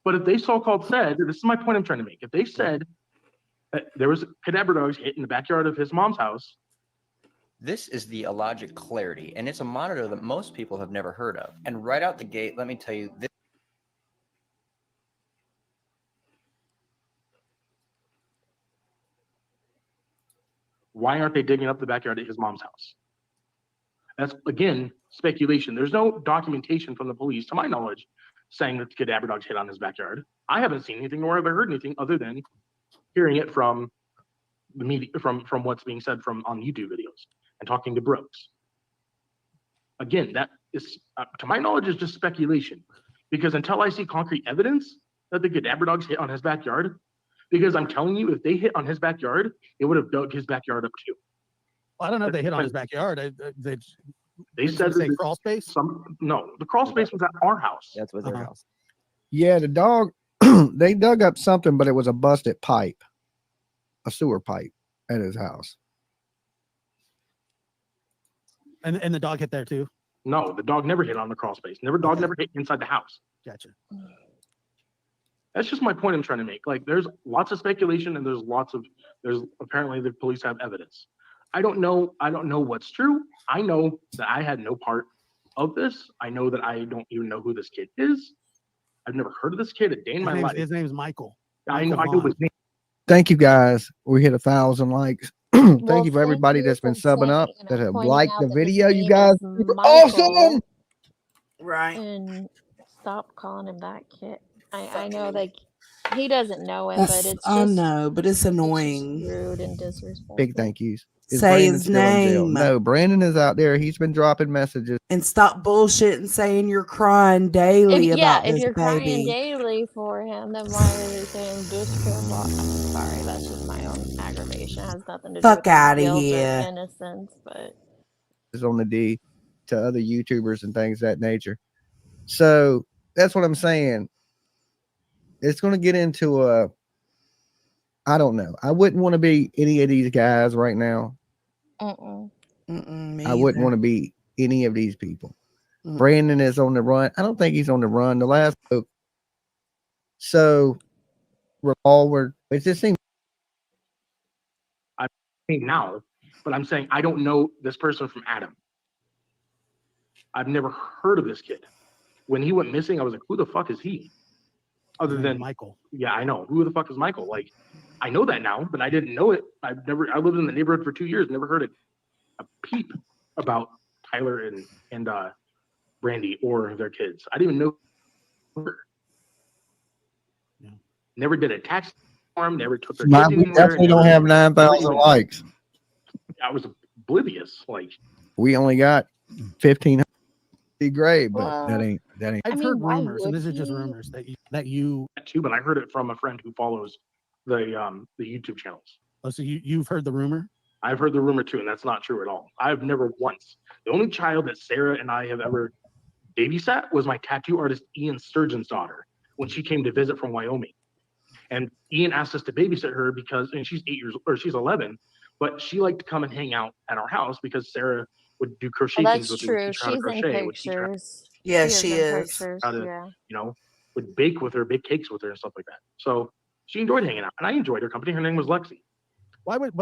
Speaker 16: But if they so-called said, this is my point I'm trying to make. If they said that there was cadabra dogs hitting the backyard of his mom's house.
Speaker 7: This is the Illogic Clarity, and it's a monitor that most people have never heard of. And right out the gate, let me tell you, this
Speaker 16: Why aren't they digging up the backyard at his mom's house? That's, again, speculation. There's no documentation from the police, to my knowledge, saying that the cadabra dogs hit on his backyard. I haven't seen anything nor have I heard anything other than hearing it from the media, from what's being said on YouTube videos and talking to Brooks. Again, that is, to my knowledge, is just speculation. Because until I see concrete evidence that the cadabra dogs hit on his backyard, because I'm telling you, if they hit on his backyard, it would have dug his backyard up too.
Speaker 22: Well, I don't know if they hit on his backyard.
Speaker 16: They said
Speaker 22: say
Speaker 16: that
Speaker 22: crawl space.
Speaker 16: No, the crawl space was at our house.
Speaker 18: That's was their house.
Speaker 15: Yeah, the dog, they dug up something, but it was a busted pipe, a sewer pipe at his house.
Speaker 22: And the dog hit there too?
Speaker 16: No, the dog never hit on the crawl space. Dog never hit inside the house.
Speaker 22: Gotcha.
Speaker 16: That's just my point I'm trying to make. Like, there's lots of speculation and there's apparently the police have evidence. I don't know what's true. I know that I had no part of this. I know that I don't even know who this kid is. I've never heard of this kid a day in my life.
Speaker 22: His name's Michael.
Speaker 16: I know his name.
Speaker 15: Thank you guys. We hit 1,000 likes. Thank you for everybody that's been subbing up, that have liked the video. You guys are awesome.
Speaker 2: Right.
Speaker 19: And stop calling him that kid. I know like he doesn't know it, but it's just
Speaker 2: I know, but it's annoying.
Speaker 19: It's just rude and disrespectful.
Speaker 15: Big thank yous. Is
Speaker 2: Say
Speaker 15: Brandon
Speaker 2: his
Speaker 15: still in jail?
Speaker 2: name.
Speaker 15: No, Brandon is out there. He's been dropping messages.
Speaker 2: And stop bullshitting saying you're crying daily about
Speaker 19: if
Speaker 2: this
Speaker 19: you're crying
Speaker 2: baby.
Speaker 19: daily for him, then why are they saying discrepancies? Sorry, that's just my own aggravation. It has nothing to do
Speaker 2: Fuck
Speaker 19: with
Speaker 2: outta
Speaker 19: guilt
Speaker 2: here.
Speaker 19: or innocence, but
Speaker 15: Is on the D to other YouTubers and things of that nature. So that's what I'm saying. It's going to get into I don't know. I wouldn't want to be any of these guys right now. I wouldn't want to be any of these people. Brandon is on the run. I don't think he's on the run. The last book. So it just seems.
Speaker 16: I think now, but I'm saying I don't know this person from Adam. I've never heard of this kid. When he went missing, I was like, who the fuck is he? Other than
Speaker 22: Michael.
Speaker 16: Yeah, I know. Who the fuck is Michael? Like, I know that now, but I didn't know it. I lived in the neighborhood for 2 years, never heard a peep about Tyler and Brandy or their kids. I didn't even know her. Never did a tax form, never took their kids
Speaker 15: We
Speaker 16: anywhere.
Speaker 15: definitely don't have 9,000 likes.
Speaker 16: I was oblivious. Like,
Speaker 15: We only got 1,500. Be great, but
Speaker 19: Well,
Speaker 15: that ain't.
Speaker 22: I've
Speaker 19: mean,
Speaker 22: heard
Speaker 19: why
Speaker 22: rumors, and
Speaker 19: would
Speaker 22: this is just
Speaker 19: he?
Speaker 22: rumors that you.
Speaker 16: too, but I heard it from a friend who follows the YouTube channels.
Speaker 22: Oh, so you've heard the rumor?
Speaker 16: I've heard the rumor too, and that's not true at all. I've never once. The only child that Sarah and I have ever babysat was my tattoo artist Ian Sturgeon's daughter when she came to visit from Wyoming. And Ian asked us to babysit her because, and she's 11, but she liked to come and hang out at our house because Sarah would do crochet
Speaker 19: Well,
Speaker 16: things
Speaker 19: that's
Speaker 16: with me, would
Speaker 19: true.
Speaker 16: teach her how to
Speaker 19: She's in
Speaker 16: crochet, would teach her
Speaker 19: pictures.
Speaker 2: Yeah,
Speaker 19: She
Speaker 2: she
Speaker 19: is in
Speaker 2: is.
Speaker 19: pictures.
Speaker 16: how to,
Speaker 19: Yeah.
Speaker 16: would bake with her, bake cakes with her and stuff like that. So she enjoyed hanging out, and I enjoyed her company. Her name was Lexi.
Speaker 22: Why would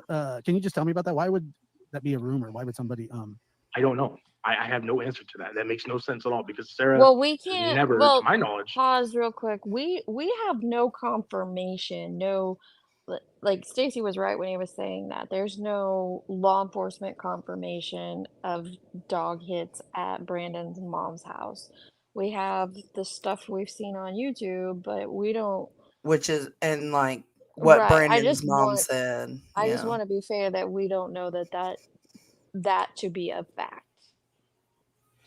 Speaker 22: can you just tell me about that? Why would that be a rumor? Why would somebody
Speaker 16: I don't know. I have no answer to that. That makes no sense at all because Sarah
Speaker 19: Well, we
Speaker 16: has
Speaker 19: can't.
Speaker 16: never,
Speaker 19: Well,
Speaker 16: to my knowledge,
Speaker 19: pause real quick. We have no confirmation. No, like Stacy was right when he was saying that there's no law enforcement confirmation of dog hits at Brandon's mom's house. We have the stuff we've seen on YouTube, but we don't.
Speaker 2: Which is, and like what
Speaker 19: Right.
Speaker 2: Brandon's mom said.
Speaker 19: I just
Speaker 2: Yeah.
Speaker 19: want to be fair that we don't know that to be a fact.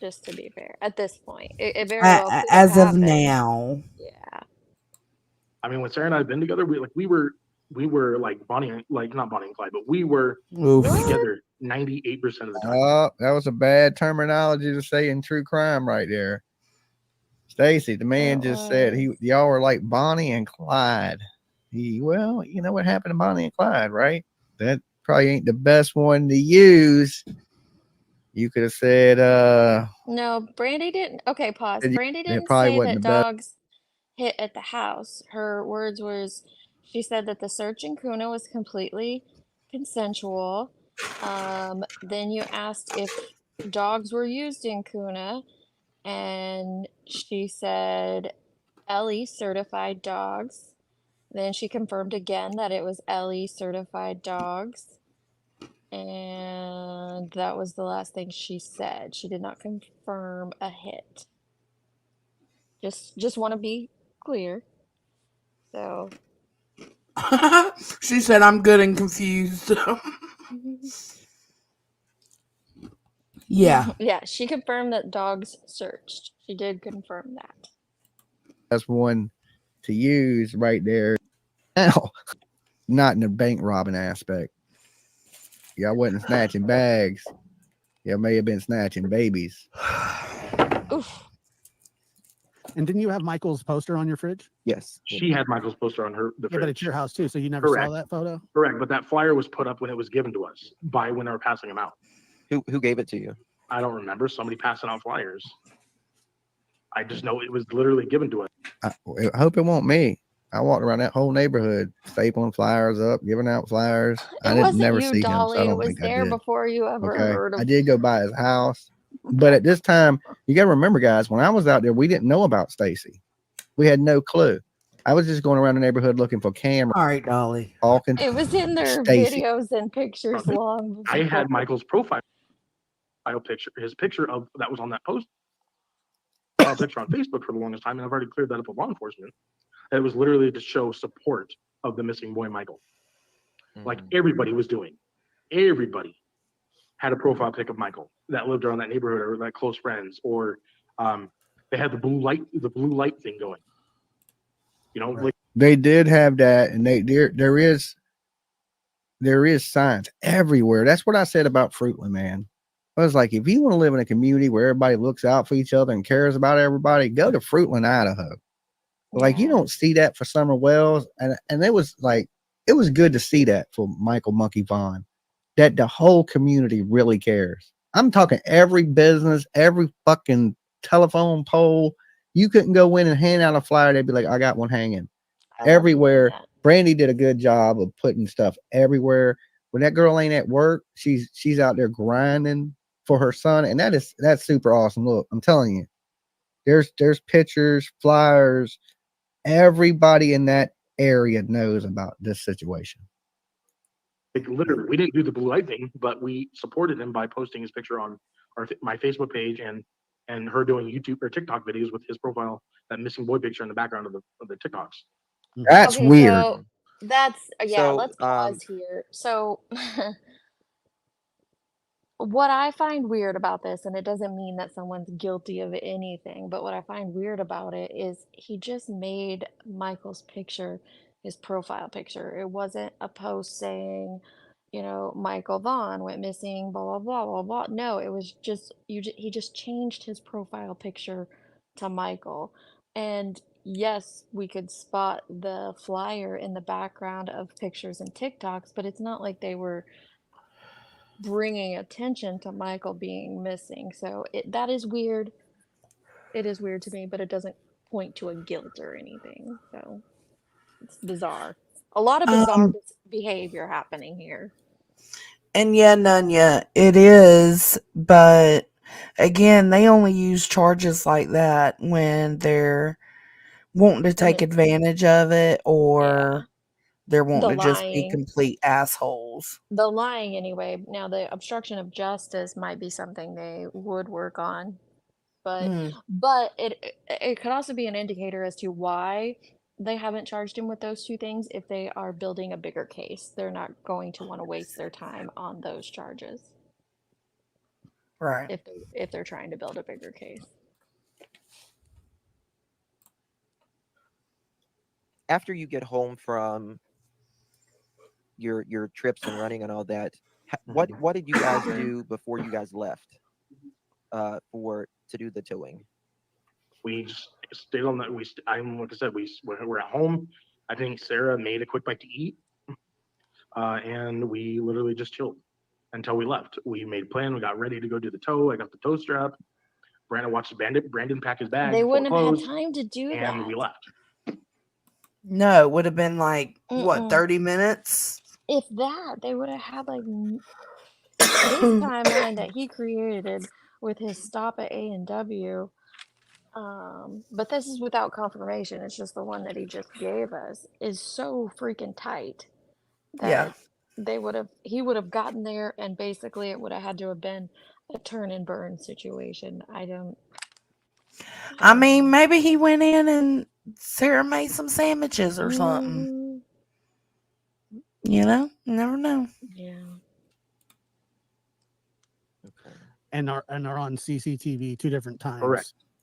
Speaker 19: Just to be fair, at this point, it very well could have
Speaker 2: As of
Speaker 19: happened.
Speaker 2: now.
Speaker 19: Yeah.
Speaker 16: I mean, when Sarah and I had been together, we were like Bonnie, like not Bonnie and Clyde, but we were
Speaker 15: Oof.
Speaker 16: together 98% of the time.
Speaker 15: Oh, that was a bad terminology to say in true crime right there. Stacy, the man just said y'all were like Bonnie and Clyde. Well, you know what happened to Bonnie and Clyde, right? That probably ain't the best one to use. You could have said
Speaker 19: No, Brandy didn't. Okay, pause. Brandy
Speaker 15: it
Speaker 19: didn't
Speaker 15: probably
Speaker 19: say
Speaker 15: wasn't
Speaker 19: that
Speaker 15: the best.
Speaker 19: dogs hit at the house. Her words was, she said that the search in Kuna was completely consensual. Then you asked if dogs were used in Kuna, and she said Ellie certified dogs. Then she confirmed again that it was Ellie certified dogs. And that was the last thing she said. She did not confirm a hit. Just want to be clear. So
Speaker 2: She said, I'm good and confused. Yeah.
Speaker 19: Yeah, she confirmed that dogs searched. She did confirm that.
Speaker 15: That's one to use right there. Now, not in the bank robbing aspect. Y'all wasn't snatching bags. Y'all may have been snatching babies.
Speaker 19: Oof.
Speaker 22: And didn't you have Michael's poster on your fridge?
Speaker 18: Yes.
Speaker 16: She had Michael's poster on the
Speaker 22: Yeah,
Speaker 16: fridge.
Speaker 22: but it's your house too, so you never
Speaker 16: Correct.
Speaker 22: saw that photo?
Speaker 16: Correct, but that flyer was put up when it was given to us by when they were passing them out.
Speaker 18: Who gave it to you?
Speaker 16: I don't remember. Somebody passing out flyers. I just know it was literally given to us.
Speaker 15: I hope it won't me. I walked around that whole neighborhood, stapling flyers up, giving out flyers. I didn't
Speaker 19: wasn't
Speaker 15: never
Speaker 19: you,
Speaker 15: see
Speaker 19: Dolly.
Speaker 15: him, so I
Speaker 19: It
Speaker 15: don't
Speaker 19: was
Speaker 15: think I
Speaker 19: there
Speaker 15: did.
Speaker 19: before you ever
Speaker 15: Okay,
Speaker 19: heard of
Speaker 15: I did go by his house, but at this time, you got to remember, guys, when I was out there, we didn't know about Stacy. We had no clue. I was just going around the neighborhood looking for cameras.
Speaker 2: All right, Dolly.
Speaker 15: Talking.
Speaker 19: It was in their
Speaker 15: Stacy.
Speaker 19: videos and pictures long before.
Speaker 16: I had Michael's profile picture, his picture of that was on that post. Picture on Facebook for the longest time, and I've already cleared that up with law enforcement. It was literally to show support of the missing boy Michael. Like everybody was doing. Everybody had a profile pic of Michael that lived around that neighborhood or like close friends, or they had the blue light thing going. You know, like
Speaker 15: They did have that, and there is signs everywhere. That's what I said about Fruitland, man. I was like, if you want to live in a community where everybody looks out for each other and cares about everybody, go to Fruitland, Idaho. Like, you don't see that for Summer Wells, and it was good to see that for Michael Monkey Vaughn, that the whole community really cares. I'm talking every business, every fucking telephone pole. You couldn't go in and hand out a flyer. They'd be like, I got one hanging. Everywhere. Brandy did a good job of putting stuff everywhere. When that girl ain't at work, she's out there grinding for her son, and that's super awesome. Look, I'm telling you, there's pictures, flyers. Everybody in that area knows about this situation.
Speaker 16: Like literally, we didn't do the blue light thing, but we supported him by posting his picture on my Facebook page and her doing YouTube or TikTok videos with his profile, that missing boy picture in the background of the TikToks.
Speaker 15: That's
Speaker 19: Okay,
Speaker 15: weird.
Speaker 19: so that's yeah,
Speaker 18: So,
Speaker 19: let's pause here. So what I find weird about this, and it doesn't mean that someone's guilty of anything, but what I find weird about it is he just made Michael's picture his profile picture. It wasn't a post saying, you know, Michael Vaughn went missing, blah blah blah blah blah. No, it was just he just changed his profile picture to Michael. And yes, we could spot the flyer in the background of pictures and TikToks, but it's not like they were bringing attention to Michael being missing. So that is weird. It is weird to me, but it doesn't point to a guilt or anything. So it's bizarre. A lot of bizarre behavior happening here.
Speaker 2: And yeah, Nunya, it is, but again, they only use charges like that when they're wanting to take advantage of it, or they're wanting to just be complete assholes.
Speaker 19: The lying anyway. Now the obstruction of justice might be something they would work on. But it could also be an indicator as to why they haven't charged him with those two things. If they are building a bigger case, they're not going to want to waste their time on those charges.
Speaker 2: Right.
Speaker 19: If they're trying to build a bigger case.
Speaker 18: After you get home from your trips and running and all that, what did you guys do before you guys left to do the towing?
Speaker 16: We just stayed on that. Like I said, we're at home. I think Sarah made a quick bite to eat, and we literally just chilled until we left. We made a plan. We got ready to go do the tow. I got the tow strap. Brandon watched Brandon pack his bag.
Speaker 19: They wouldn't have had time to do that.
Speaker 16: And we left.
Speaker 2: No, it would have been like, what, 30 minutes?
Speaker 19: If that, they would have had like this timeline that he created with his stop at A&W. But this is without confirmation. It's just the one that he just gave us is so freaking tight that he would have gotten there, and basically it would have had to have been a turn and burn situation.
Speaker 2: I mean, maybe he went in and Sarah made some sandwiches or something. You know, you never know.
Speaker 19: Yeah.
Speaker 22: And are on CCTV 2 different times.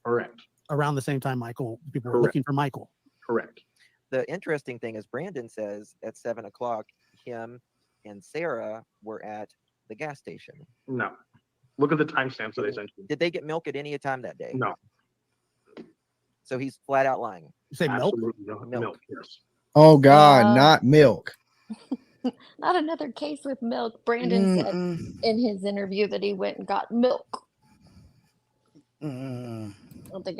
Speaker 16: Correct.
Speaker 22: Around the same time, people were looking for Michael.
Speaker 16: Correct.
Speaker 18: The interesting thing is Brandon says at 7 o'clock, him and Sarah were at the gas station.
Speaker 16: No. Look at the timestamps that they sent you.
Speaker 18: Did they get milk at any time that day?
Speaker 16: No.
Speaker 18: So he's flat out lying.
Speaker 22: You say
Speaker 16: Absolutely milk?
Speaker 15: Yes. Oh God, not milk.
Speaker 19: Not another case with milk. Brandon said in his interview that he went and got milk.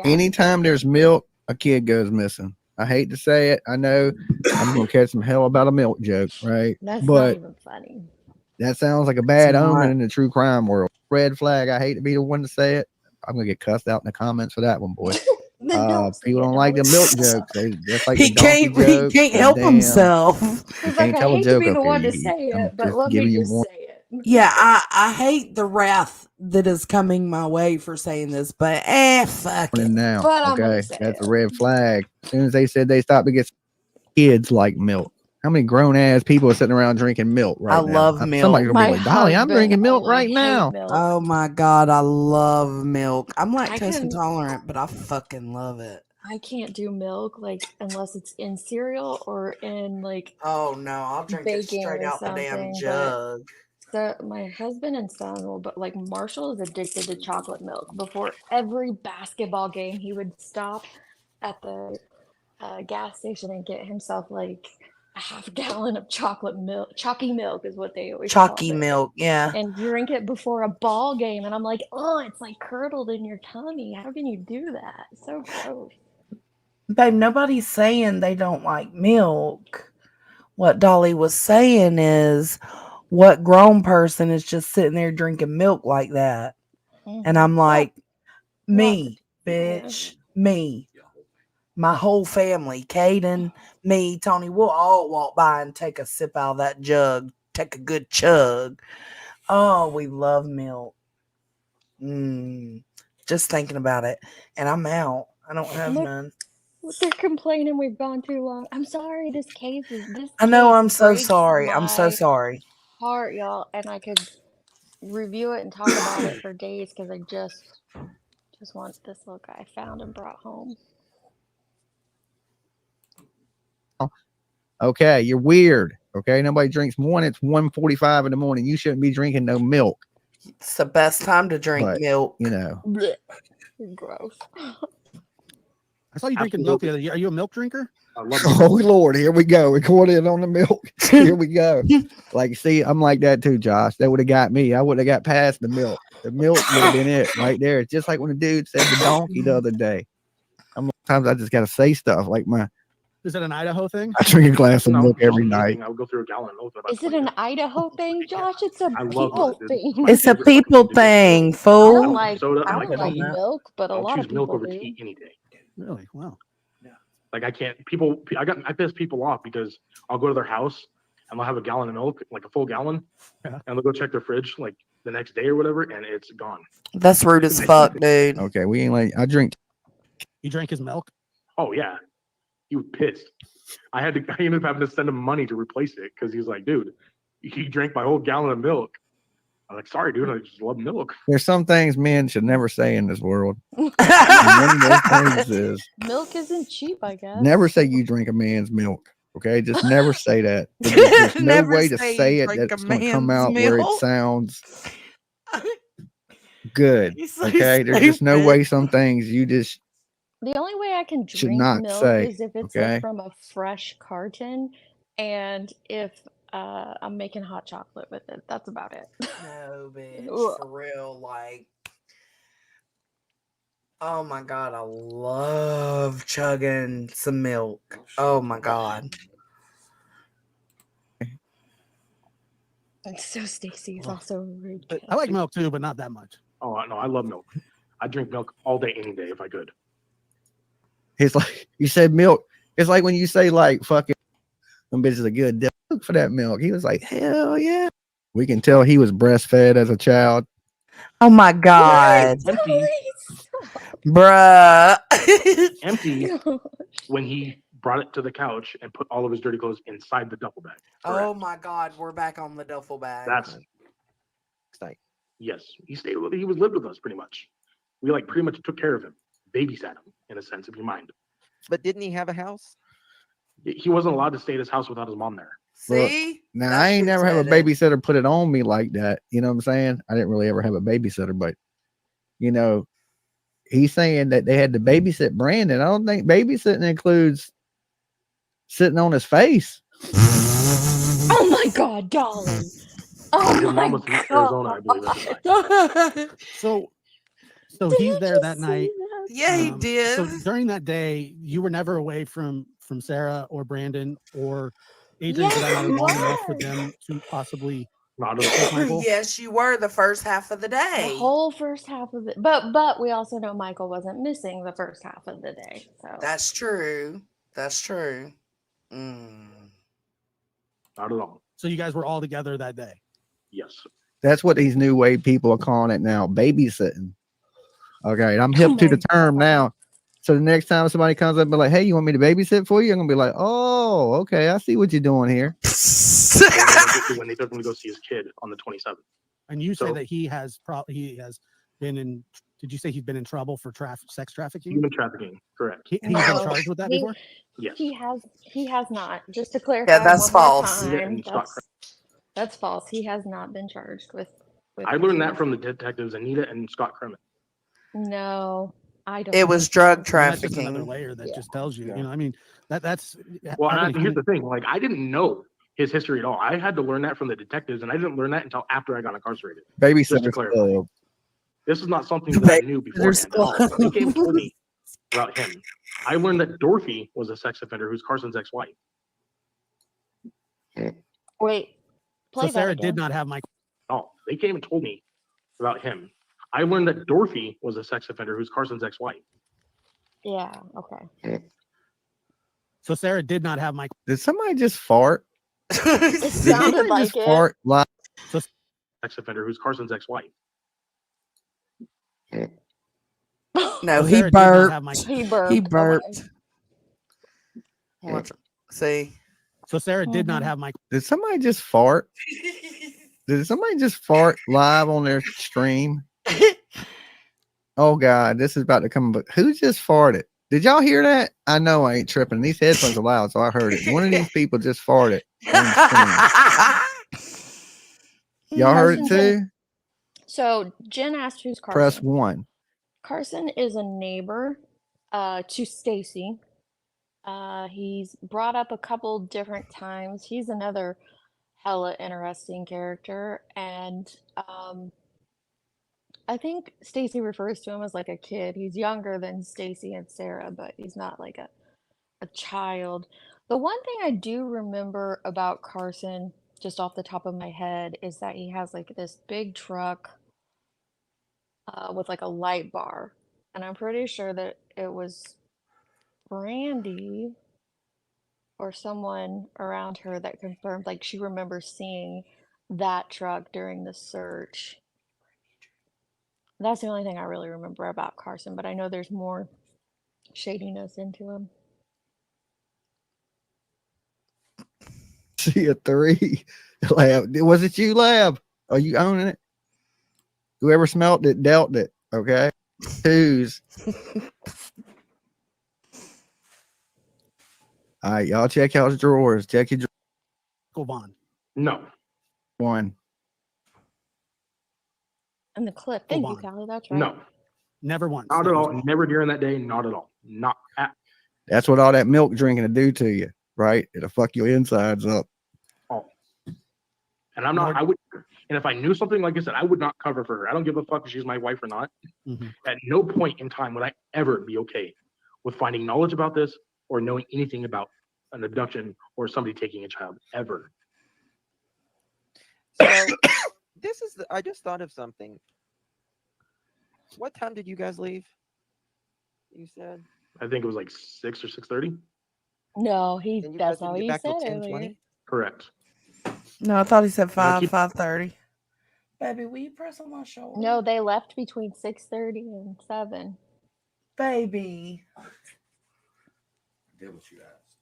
Speaker 15: Anytime there's milk, a kid goes missing. I hate to say it. I know I'm gonna catch some hell about a milk joke, right?
Speaker 19: That's not even funny.
Speaker 15: That sounds like a bad omen in the true crime world. Red flag. I hate to be the one to say it. I'm gonna get cussed out in the comments for that one, boy. People don't like the milk jokes. That's like
Speaker 2: he can't help himself.
Speaker 15: You can't tell a joke.
Speaker 19: To be the one to say it, but let me just say it.
Speaker 2: Yeah, I hate the wrath that is coming my way for saying this, but fuck it.
Speaker 15: Now, okay, that's a red flag. As soon as they said they stopped to get kids like milk. How many grown ass people are sitting around drinking milk right now?
Speaker 2: I love milk.
Speaker 15: Somebody's gonna be like, Dolly, I'm drinking milk right now.
Speaker 2: Oh my God, I love milk. I'm lactose intolerant, but I fucking love it.
Speaker 19: I can't do milk unless it's in cereal or in
Speaker 2: oh no, I'll drink it straight out the damn jug.
Speaker 19: So my husband and son will, but Marshall is addicted to chocolate milk. Before every basketball game, he would stop at the gas station and get himself a half gallon of chocolate milk. Chalky milk is what they always call it.
Speaker 2: Milk, yeah.
Speaker 19: And drink it before a ball game. And I'm like, oh, it's curdled in your tummy. How can you do that? It's so gross.
Speaker 2: Babe, nobody's saying they don't like milk. What Dolly was saying is, what grown person is just sitting there drinking milk like that? And I'm like, me, bitch, me. My whole family, Caden, me, Tony, we'll all walk by and take a sip out of that jug, take a good chug. Oh, we love milk. Just thinking about it. And I'm out. I don't have none.
Speaker 19: They're complaining we've gone too long. I'm sorry. This case
Speaker 2: I know.
Speaker 19: case
Speaker 2: I'm so
Speaker 19: breaks
Speaker 2: sorry. I'm so
Speaker 19: my
Speaker 2: sorry.
Speaker 19: heart, y'all, and I could review it and talk about it for days because I just want this little guy found and brought home.
Speaker 15: Okay, you're weird. Okay, nobody drinks one. It's 1:45 in the morning. You shouldn't be drinking no milk.
Speaker 2: It's the best time to drink
Speaker 15: But,
Speaker 2: milk.
Speaker 15: you know.
Speaker 19: Blech. Gross.
Speaker 22: I saw you drinking milk the other day. Are you a milk drinker?
Speaker 16: I love
Speaker 15: Oh Lord, here we go. Recorded on the milk. Here we go. Like, see, I'm like that too, Josh. That would have got me. I would have got past the milk. The milk would have been it right there. It's just like when the dude said the donkey the other day. Sometimes I just gotta say stuff like
Speaker 22: Is that an Idaho thing?
Speaker 15: I drink a glass of
Speaker 16: No,
Speaker 15: milk
Speaker 16: just
Speaker 15: every
Speaker 16: anything.
Speaker 15: night.
Speaker 16: I would go through a gallon of milk in about
Speaker 19: Is it an Idaho thing, Josh? It's a
Speaker 16: I love
Speaker 19: people
Speaker 16: it.
Speaker 19: thing.
Speaker 2: It's a people thing,
Speaker 19: I
Speaker 2: fool.
Speaker 19: don't like
Speaker 16: soda.
Speaker 19: I
Speaker 16: I like
Speaker 19: don't like
Speaker 16: tea.
Speaker 19: milk, but a
Speaker 16: I'll
Speaker 19: lot of
Speaker 16: choose milk
Speaker 19: people
Speaker 16: over
Speaker 19: do.
Speaker 16: tea any day.
Speaker 22: Really? Wow.
Speaker 16: Like I can't. People. I piss people off because I'll go to their house and they'll have a gallon of milk, like a full gallon, and they'll go check their fridge like the next day or whatever, and it's gone.
Speaker 2: That's rude as fuck, dude.
Speaker 15: Okay, we ain't like I drink.
Speaker 22: You drank his milk?
Speaker 16: Oh yeah, he was pissed. I ended up having to send him money to replace it because he was like, dude, he drank my whole gallon of milk. I'm like, sorry, dude, I just love milk.
Speaker 15: There's some things men should never say in this world. And one of those things is
Speaker 19: Milk isn't cheap, I guess.
Speaker 15: never say you drink a man's milk. Okay, just never say that. There's no
Speaker 2: Never
Speaker 15: way to
Speaker 2: say you
Speaker 15: say it
Speaker 2: drink
Speaker 15: that's
Speaker 2: a
Speaker 15: going to come
Speaker 2: man's
Speaker 15: out where it
Speaker 2: milk.
Speaker 15: sounds good.
Speaker 2: You're so
Speaker 15: Okay, there's just no
Speaker 2: stupid.
Speaker 15: way. Some things you just
Speaker 19: The only way I can
Speaker 15: should
Speaker 19: drink
Speaker 15: not
Speaker 19: milk
Speaker 15: say.
Speaker 19: is if it's
Speaker 15: Okay,
Speaker 19: like from a fresh carton, and if I'm making hot chocolate with it. That's about it.
Speaker 2: No, bitch,
Speaker 19: Ugh.
Speaker 2: for real. Like, oh my god, I love chugging some milk. Oh my god.
Speaker 19: And so Stacy is also rude.
Speaker 22: I like milk too, but not that much.
Speaker 16: Oh no, I love milk. I drink milk all day, any day if I could.
Speaker 15: it's like you said milk. It's like when you say like fucking them bitches are good. They'll look for that milk. He was like, hell yeah. We can tell he was breastfed as a child.
Speaker 2: Oh my god.
Speaker 16: Empty,
Speaker 2: Bruh.
Speaker 16: empty when he brought it to the couch and put all of his dirty clothes inside the duffel bag.
Speaker 2: Oh my god, we're back on the duffel bag.
Speaker 16: That's yes. He was lived with us pretty much. We like pretty much took care of him, babysat him in a sense, if you mind.
Speaker 18: But didn't he have a house?
Speaker 16: He wasn't allowed to stay at his house without his mom there.
Speaker 2: See?
Speaker 15: Now
Speaker 2: That
Speaker 15: I ain't
Speaker 2: shit's
Speaker 15: never have a
Speaker 2: headed.
Speaker 15: babysitter put it on me like that. You know what I'm saying? I didn't really ever have a babysitter, but you know, he's saying that they had to babysit Brandon. I don't think babysitting includes sitting on his face.
Speaker 19: Oh my god, Dolly. Oh
Speaker 16: His
Speaker 19: my
Speaker 16: mom was from Arizona, I believe, at the time.
Speaker 22: So
Speaker 19: Did
Speaker 22: he's
Speaker 19: you
Speaker 22: there
Speaker 19: just
Speaker 22: that
Speaker 19: say
Speaker 22: night.
Speaker 19: that?
Speaker 2: Yeah, he did.
Speaker 22: So during that day, you were never away from Sarah or Brandon or Adrian, for that
Speaker 19: Yes,
Speaker 22: matter,
Speaker 19: you
Speaker 22: long enough for
Speaker 19: were.
Speaker 22: them to possibly
Speaker 16: Not at
Speaker 22: take
Speaker 16: all.
Speaker 22: Michael.
Speaker 2: Yes, you were the first half of the
Speaker 19: The
Speaker 2: day.
Speaker 19: whole first half of it. But we also know Michael wasn't missing the first half of the day. So
Speaker 2: That's true. That's true. Mm.
Speaker 16: Not at all.
Speaker 22: So you guys were all together that day.
Speaker 16: Yes.
Speaker 15: That's what these new way people are calling it now, babysitting. Okay, I'm hip to the term now. So the next time somebody comes up and be like, hey, you want me to babysit for you? I'm gonna be like, oh, okay, I see what you're doing here.
Speaker 16: When they took him to go see his kid on the 27th.
Speaker 22: And you say
Speaker 16: So-
Speaker 22: that he has been in. Did you say he's been in trouble for sex trafficking?
Speaker 16: Human trafficking, correct.
Speaker 22: He's been
Speaker 19: No,
Speaker 22: charged with that
Speaker 19: he-
Speaker 22: before.
Speaker 16: Yes.
Speaker 19: he has not. Just to clarify
Speaker 2: Yeah, that's
Speaker 19: one
Speaker 2: false.
Speaker 19: more
Speaker 16: Yeah,
Speaker 19: time,
Speaker 16: and Scott
Speaker 19: that's false. He has not been charged with
Speaker 16: I learned that from the detectives Anita and Scott Kremen.
Speaker 19: No, I don't.
Speaker 2: It was
Speaker 19: think
Speaker 2: drug
Speaker 19: so.
Speaker 22: That's just another
Speaker 2: trafficking.
Speaker 22: layer that
Speaker 19: Yeah.
Speaker 22: just tells you.
Speaker 16: Yeah.
Speaker 22: You know, I mean, that's.
Speaker 16: Well,
Speaker 22: having a
Speaker 16: here's the
Speaker 22: human-
Speaker 16: thing. Like, I didn't know his history at all. I had to learn that from the detectives, and I didn't learn that until after I got incarcerated. Just to
Speaker 15: Babysitter's
Speaker 16: clarify.
Speaker 15: club.
Speaker 16: This is not something that I knew beforehand. At all.
Speaker 2: Club.
Speaker 16: They came and told me about him. I learned that Dorothy was a sex offender who's Carson's ex-wife.
Speaker 19: Wait, play
Speaker 22: So
Speaker 19: that
Speaker 22: Sarah
Speaker 19: again.
Speaker 22: did not have Michael.
Speaker 16: Oh, they came and told me about him. I learned that Dorothy was a sex offender who's Carson's ex-wife.
Speaker 19: Yeah. Okay.
Speaker 22: So Sarah did not have Michael.
Speaker 15: Did somebody just fart?
Speaker 19: It
Speaker 15: Did
Speaker 19: sounded
Speaker 15: somebody
Speaker 19: like
Speaker 15: just
Speaker 19: it.
Speaker 15: fart live?
Speaker 22: So
Speaker 16: Sex offender who's Carson's ex-wife.
Speaker 2: No,
Speaker 22: So
Speaker 2: he
Speaker 22: Sarah did not have
Speaker 2: burped.
Speaker 19: He burped.
Speaker 2: He
Speaker 19: Okay.
Speaker 2: burped. Watch. See.
Speaker 22: So Sarah did not
Speaker 19: Mhm.
Speaker 22: have Michael.
Speaker 15: Did somebody just fart? Did somebody just fart live on their stream? Oh God, this is about to come. But who just farted? Did y'all hear that? I know I ain't tripping. These headphones are loud, so I heard it. One of these people just farted on the stream. Y'all heard it too?
Speaker 19: So Jen asked who's Carson.
Speaker 15: Press 1.
Speaker 19: Carson is a neighbor to Stacy. He's brought up a couple different times. He's another hella interesting character, and I think Stacy refers to him as like a kid. He's younger than Stacy and Sarah, but he's not like a child. The one thing I do remember about Carson, just off the top of my head, is that he has like this big truck with like a light bar, and I'm pretty sure that it was Brandy or someone around her that confirmed, like she remembers seeing that truck during the search. That's the only thing I really remember about Carson, but I know there's more shadiness into him.
Speaker 15: See a 3. Lab. Was it you, Lab? Are you owning it? Whoever smelt it dealt it. Okay. 2s. All right, y'all check y'all's drawers. Check your
Speaker 22: Vaughn.
Speaker 16: No.
Speaker 15: 1.
Speaker 19: And the clip. Thank you, Callie. That's right.
Speaker 16: No.
Speaker 22: Never once.
Speaker 16: Not at all. Never during that day. Not at all. Not at
Speaker 15: That's what all that milk drinking will do to you, right? It'll fuck your insides up.
Speaker 16: all. And I'm not, I would, and if I knew something, like I said, I would not cover for her. I don't give a fuck if she's my wife or not.
Speaker 22: Mhm.
Speaker 16: At no point in time would I ever be okay with finding knowledge about this or knowing anything about an abduction or somebody taking a child, ever.
Speaker 18: So this is I just thought of something. What time did you guys leave? You said
Speaker 16: I think it was like 6 or 6:30.
Speaker 19: No,
Speaker 18: and you
Speaker 19: that's
Speaker 18: guys
Speaker 19: not
Speaker 18: didn't
Speaker 19: what
Speaker 18: get
Speaker 19: he
Speaker 18: back till
Speaker 19: said
Speaker 18: 10:20.
Speaker 19: earlier.
Speaker 16: Correct.
Speaker 2: No, I thought he said
Speaker 16: I
Speaker 2: 5:30. Baby, will you press on my shoulder?
Speaker 19: No, they left between 6:30 and 7.
Speaker 2: Baby.
Speaker 8: Did what you asked.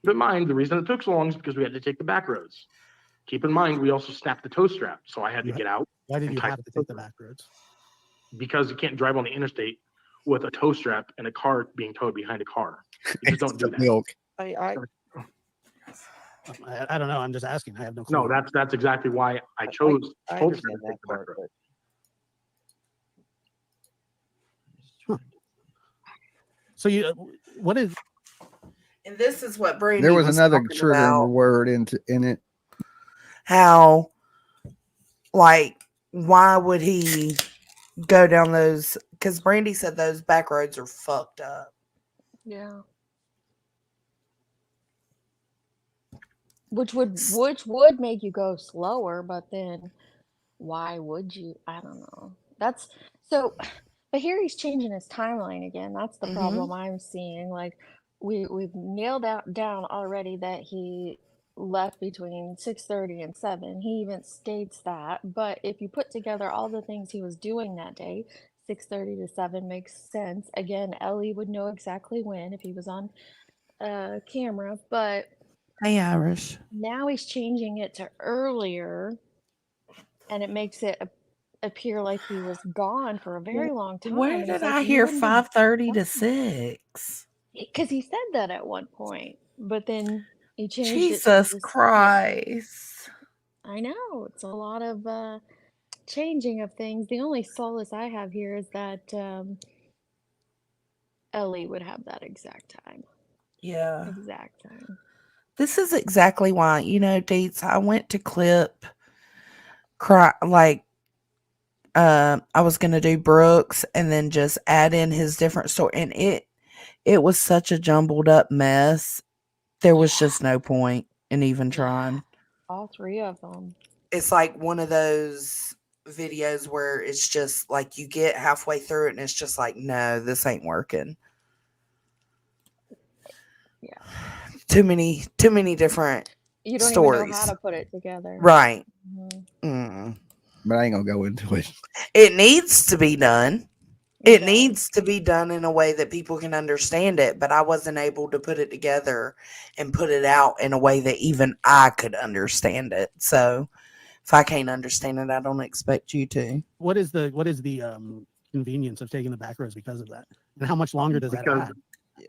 Speaker 16: Keep in mind, the reason it took so long is because we had to take the back roads. Keep in mind, we also snapped the tow strap, so I had to get out.
Speaker 22: Why did
Speaker 16: and
Speaker 22: you
Speaker 16: tighten
Speaker 22: have to
Speaker 16: the
Speaker 22: take
Speaker 16: tow
Speaker 22: the
Speaker 16: strap.
Speaker 22: back roads?
Speaker 16: Because you can't drive on the interstate with a tow strap and a car being towed behind a car. You just don't do that.
Speaker 15: Milk.
Speaker 18: I
Speaker 22: I don't know. I'm just asking. I have no clue.
Speaker 16: No, that's exactly why I chose
Speaker 18: I
Speaker 16: tow
Speaker 18: understand
Speaker 16: strap to
Speaker 18: that
Speaker 16: take the back
Speaker 18: part,
Speaker 16: road.
Speaker 18: but
Speaker 22: So you, what is?
Speaker 2: And this is what Brandy
Speaker 15: There was another
Speaker 2: talking
Speaker 15: triggering
Speaker 2: about.
Speaker 15: word in it.
Speaker 2: How, like, why would he go down those? Because Brandy said those back roads are fucked up.
Speaker 19: Yeah. Which would make you go slower, but then why would you? I don't know. That's so, but here he's changing his timeline again. That's the problem I'm seeing. Like we've nailed down already that he left between 6:30 and 7. He even states that. But if you put together all the things he was doing that day, 6:30 to 7 makes sense. Again, Ellie would know exactly when if he was on camera, but
Speaker 2: Hey, Irish.
Speaker 19: now he's changing it to earlier, and it makes it appear like he was gone for a very long time.
Speaker 2: Where
Speaker 19: and
Speaker 2: did
Speaker 19: it's like
Speaker 2: I
Speaker 19: he
Speaker 2: hear
Speaker 19: wouldn't have
Speaker 2: 5:30 to 6?
Speaker 19: Because he said that at one point, but then he changed
Speaker 2: Jesus
Speaker 19: it to
Speaker 2: Christ.
Speaker 19: I know it's a lot of changing of things. The only solace I have here is that Ellie would have that exact time.
Speaker 2: Yeah.
Speaker 19: Exact time.
Speaker 2: This is exactly why, Deets, I went to clip I was gonna do Brooks and then just add in his different story, and it was such a jumbled up mess. There was just no point in even trying.
Speaker 19: All 3 of them.
Speaker 2: it's like one of those videos where it's just like you get halfway through it and it's just like, no, this ain't working.
Speaker 19: Yeah.
Speaker 2: Too many different
Speaker 19: You don't
Speaker 2: stories.
Speaker 19: even know how to put it together.
Speaker 2: Right.
Speaker 19: Mhm.
Speaker 15: But I ain't gonna go into it.
Speaker 2: It needs to be done. It needs to be done in a way that people can understand it, but I wasn't able to put it together and put it out in a way that even I could understand it. So if I can't understand it, I don't expect you to.
Speaker 22: What is the convenience of taking the back roads because of that? And how much longer does that add?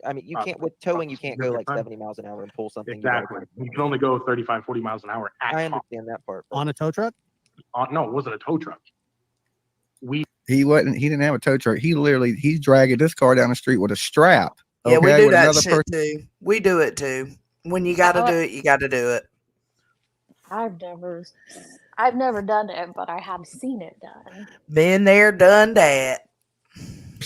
Speaker 18: I mean, you can't with towing. You can't go like 70 miles an hour and pull something.
Speaker 16: Exactly. You can only go 35, 40 miles an hour at
Speaker 18: I
Speaker 16: top.
Speaker 18: understand that part.
Speaker 22: On a tow truck?
Speaker 16: No, it wasn't a tow truck.
Speaker 15: He didn't have a tow truck. He's dragging this car down the street with a strap.
Speaker 2: Yeah, we
Speaker 15: okay,
Speaker 2: do
Speaker 15: with
Speaker 2: that
Speaker 15: another
Speaker 2: shit
Speaker 15: person.
Speaker 2: too. We do it too. When you got to do it, you got to do it.
Speaker 19: I've never done it, but I have seen it done.
Speaker 2: Been there, done that.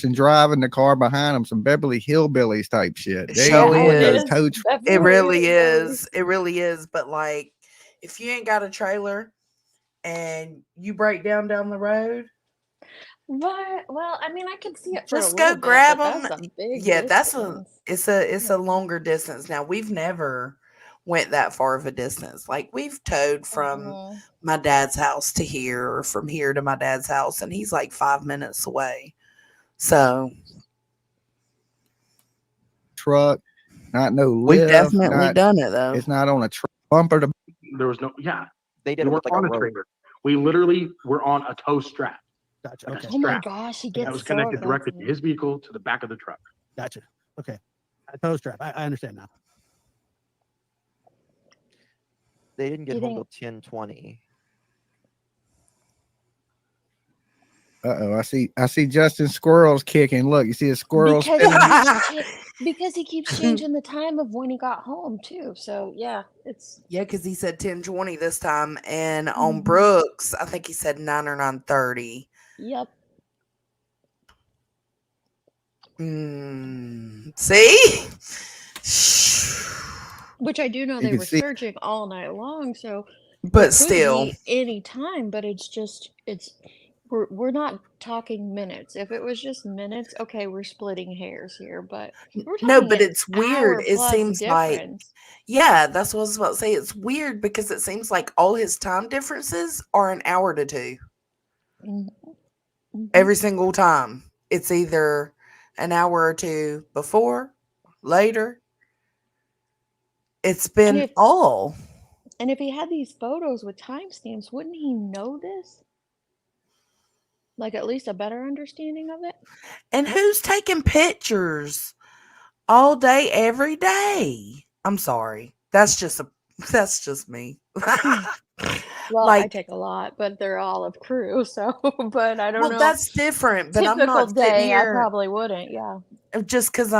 Speaker 15: And driving the car behind him, some Beverly Hillbillies type shit. They
Speaker 2: Show
Speaker 15: ain't doing no
Speaker 2: is.
Speaker 15: tow truck.
Speaker 2: It really is. It really is. But like, if you ain't got a trailer and you break down the road,
Speaker 19: But well, I mean, I could see it for
Speaker 2: just
Speaker 19: a
Speaker 2: go
Speaker 19: little bit,
Speaker 2: grab
Speaker 19: but
Speaker 2: them.
Speaker 19: that's a big
Speaker 2: Yeah,
Speaker 19: distance.
Speaker 2: it's a longer distance. Now we've never went that far of a distance. Like we've towed from my dad's house to here, or from here to my dad's house, and he's like 5 minutes away. So
Speaker 15: Truck, not no lift.
Speaker 2: we've definitely done it though.
Speaker 15: It's not on a bumper to.
Speaker 16: There was no. Yeah,
Speaker 18: they did
Speaker 16: we
Speaker 18: it with
Speaker 16: weren't
Speaker 18: like
Speaker 16: on
Speaker 18: a
Speaker 16: a
Speaker 18: rope.
Speaker 16: trailer. We literally were on a tow strap.
Speaker 22: Gotcha.
Speaker 16: Like a
Speaker 19: Oh my
Speaker 16: strap.
Speaker 19: gosh, he
Speaker 16: And
Speaker 19: gets
Speaker 16: that was
Speaker 19: so
Speaker 16: connected directly to
Speaker 19: offensive.
Speaker 16: his vehicle to the back of the truck.
Speaker 22: Gotcha. Okay. A tow strap. I understand now.
Speaker 18: They didn't get
Speaker 19: You
Speaker 18: home
Speaker 19: think-
Speaker 18: till 10:20.
Speaker 15: Uh-oh, I see Justin Squirrels kicking. Look, you see a squirrel
Speaker 19: Because he keeps changing the time of when he got home too. So yeah, it's
Speaker 2: Yeah, because he said 10:20 this time, and on Brooks, I think he said 9 or 9:30.
Speaker 19: Yep.
Speaker 2: See?
Speaker 19: Which I do know
Speaker 15: You
Speaker 19: they
Speaker 15: can
Speaker 19: were
Speaker 15: see-
Speaker 19: searching all night long, so
Speaker 2: But
Speaker 19: it could
Speaker 2: still.
Speaker 19: be any time, but we're not talking minutes. If it was just minutes, okay, we're splitting hairs here, but we're
Speaker 2: No,
Speaker 19: talking
Speaker 2: but
Speaker 19: an
Speaker 2: it's weird. It
Speaker 19: hour-plus
Speaker 2: seems like,
Speaker 19: difference.
Speaker 2: yeah, that's what I was about to say. It's weird because it seems like all his time differences are an hour to two. Every single time. It's either an hour or two before, later. It's been all.
Speaker 19: And if he had these photos with timestamps, wouldn't he know this? Like at least a better understanding of it?
Speaker 2: And who's taking pictures all day, every day? I'm sorry. That's just me.
Speaker 19: Well, I
Speaker 2: Like,
Speaker 19: take a lot, but they're all of crew, so but I don't
Speaker 2: well,
Speaker 19: know.
Speaker 2: that's different. But I'm
Speaker 19: Typical
Speaker 2: not sitting
Speaker 19: day, I
Speaker 2: here
Speaker 19: probably wouldn't, yeah.
Speaker 2: just because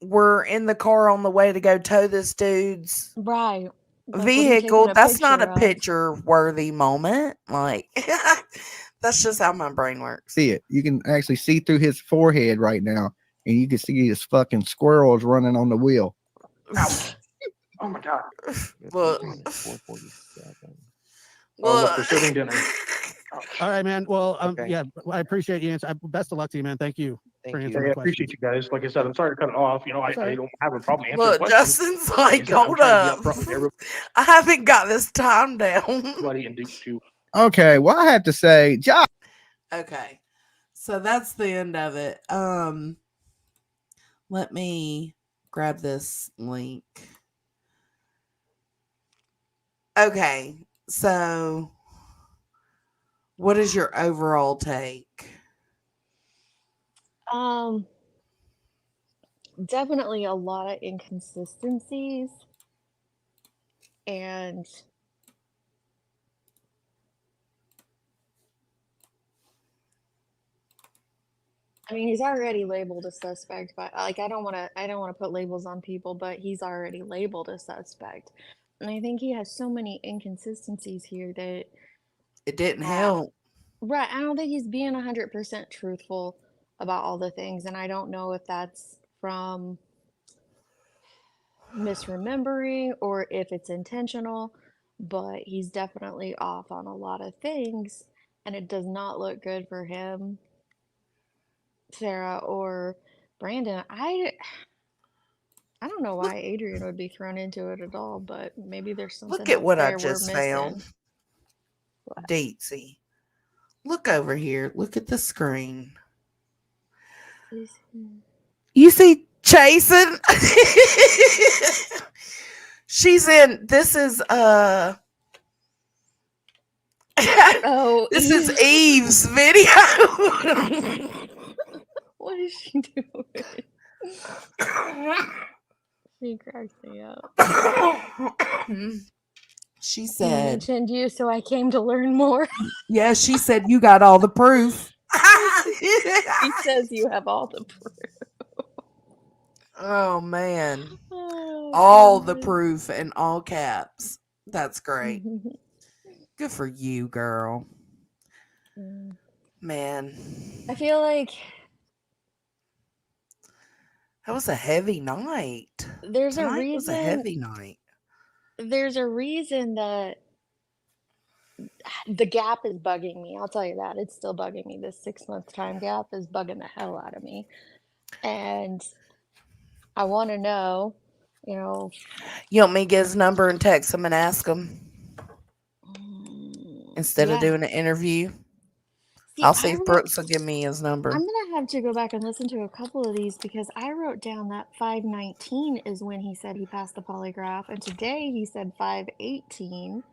Speaker 2: we're in the car on the way to go tow this dude's
Speaker 19: Right. Like, what are you
Speaker 2: vehicle.
Speaker 19: taking a
Speaker 2: That's not a
Speaker 19: picture of?
Speaker 2: picture worthy moment. Like, that's just how my brain works.
Speaker 15: see it. You can actually see through his forehead right now, and you can see his fucking squirrels running on the wheel.
Speaker 16: Oh my god.
Speaker 2: Look.
Speaker 18: 4:47.
Speaker 16: Oh, look, they're serving dinner.
Speaker 22: All right, man. Well,
Speaker 18: Okay.
Speaker 22: yeah, I appreciate you answering. Best of luck to you, man. Thank you for
Speaker 16: Hey,
Speaker 22: answering
Speaker 16: I
Speaker 22: my
Speaker 16: appreciate
Speaker 22: questions.
Speaker 16: you guys. Like I said, I'm sorry to cut it off. You know,
Speaker 22: That's all
Speaker 16: I
Speaker 22: right.
Speaker 16: don't have a problem answering
Speaker 2: Look,
Speaker 16: questions.
Speaker 2: Justin's
Speaker 16: Like I
Speaker 2: like,
Speaker 16: said, I'm
Speaker 2: hold
Speaker 16: trying to
Speaker 2: up.
Speaker 16: be upfront with everybody
Speaker 2: I haven't got this time down.
Speaker 16: and to
Speaker 15: Okay, well, I have to say, Josh.
Speaker 2: Okay. So that's the end of it. Let me grab this link. Okay. So what is your overall take?
Speaker 19: Definitely a lot of inconsistencies. And I mean, he's already labeled a suspect, but like I don't want to put labels on people, but he's already labeled a suspect. And I think he has so many inconsistencies here that
Speaker 2: It didn't help.
Speaker 19: Right, I don't think he's being 100% truthful about all the things, and I don't know if that's from misremembering or if it's intentional, but he's definitely off on a lot of things, and it does not look good for him, Sarah, or Brandon. I don't know why Adrian would be thrown into it at all, but maybe there's
Speaker 2: Look
Speaker 19: something
Speaker 2: at
Speaker 19: else
Speaker 2: what I
Speaker 19: there we're
Speaker 2: just found.
Speaker 19: missing.
Speaker 2: Deetsy. Look over here. Look at the screen. You see Chasen? She's in, this is
Speaker 19: Oh,
Speaker 2: this is
Speaker 19: Eve.
Speaker 2: Eve's video.
Speaker 19: What is she doing? She cracks me up.
Speaker 2: She
Speaker 19: He
Speaker 2: said,
Speaker 19: mentioned you, so I came to learn more.
Speaker 2: yeah, she said you got all the proof.
Speaker 19: He says you have all the proof.
Speaker 2: Oh man.
Speaker 19: Oh,
Speaker 2: All the
Speaker 19: goodness.
Speaker 2: proof in all caps. That's great. Good for you, girl. Man.
Speaker 19: I feel like
Speaker 2: That was a heavy night.
Speaker 19: there's a
Speaker 2: Tonight was a
Speaker 19: reason.
Speaker 2: heavy night.
Speaker 19: There's a reason that the gap is bugging me. I'll tell you that. It's still bugging me. This 6-month time gap is bugging the hell out of me. And I want to know, you know.
Speaker 2: You want me to get his number and text him and ask him? Instead of
Speaker 19: Yeah.
Speaker 2: doing an interview?
Speaker 19: See,
Speaker 2: I'll see
Speaker 19: I
Speaker 2: if
Speaker 19: wrote,
Speaker 2: Brooks will give me his number.
Speaker 19: I'm going to have to go back and listen to a couple of these because I wrote down that 519 is when he said he passed the polygraph. And today he said 518.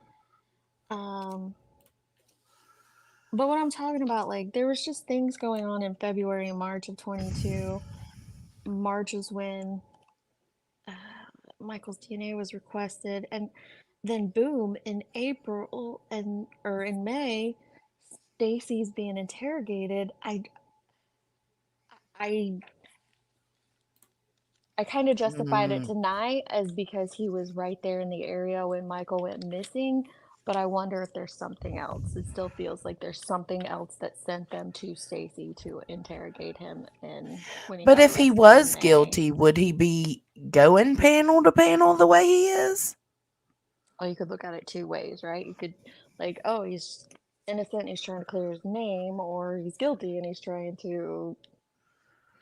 Speaker 19: But what I'm talking about, like, there was just things going on in February and March of 22. March is when Michael's DNA was requested, and then boom, in April or in May, Stacy's being interrogated. I kind of justified it tonight as because he was right there in the area when Michael went missing. But I wonder if there's something else. It still feels like there's something else that sent them to Stacy to interrogate him. And when he
Speaker 2: But
Speaker 19: got
Speaker 2: if he
Speaker 19: arrested
Speaker 2: was
Speaker 19: in May.
Speaker 2: guilty, would he be going panel to panel the way he is?
Speaker 19: Oh, you could look at it two ways, right? You could, like, oh, he's innocent, he's trying to clear his name, or he's guilty and he's trying to,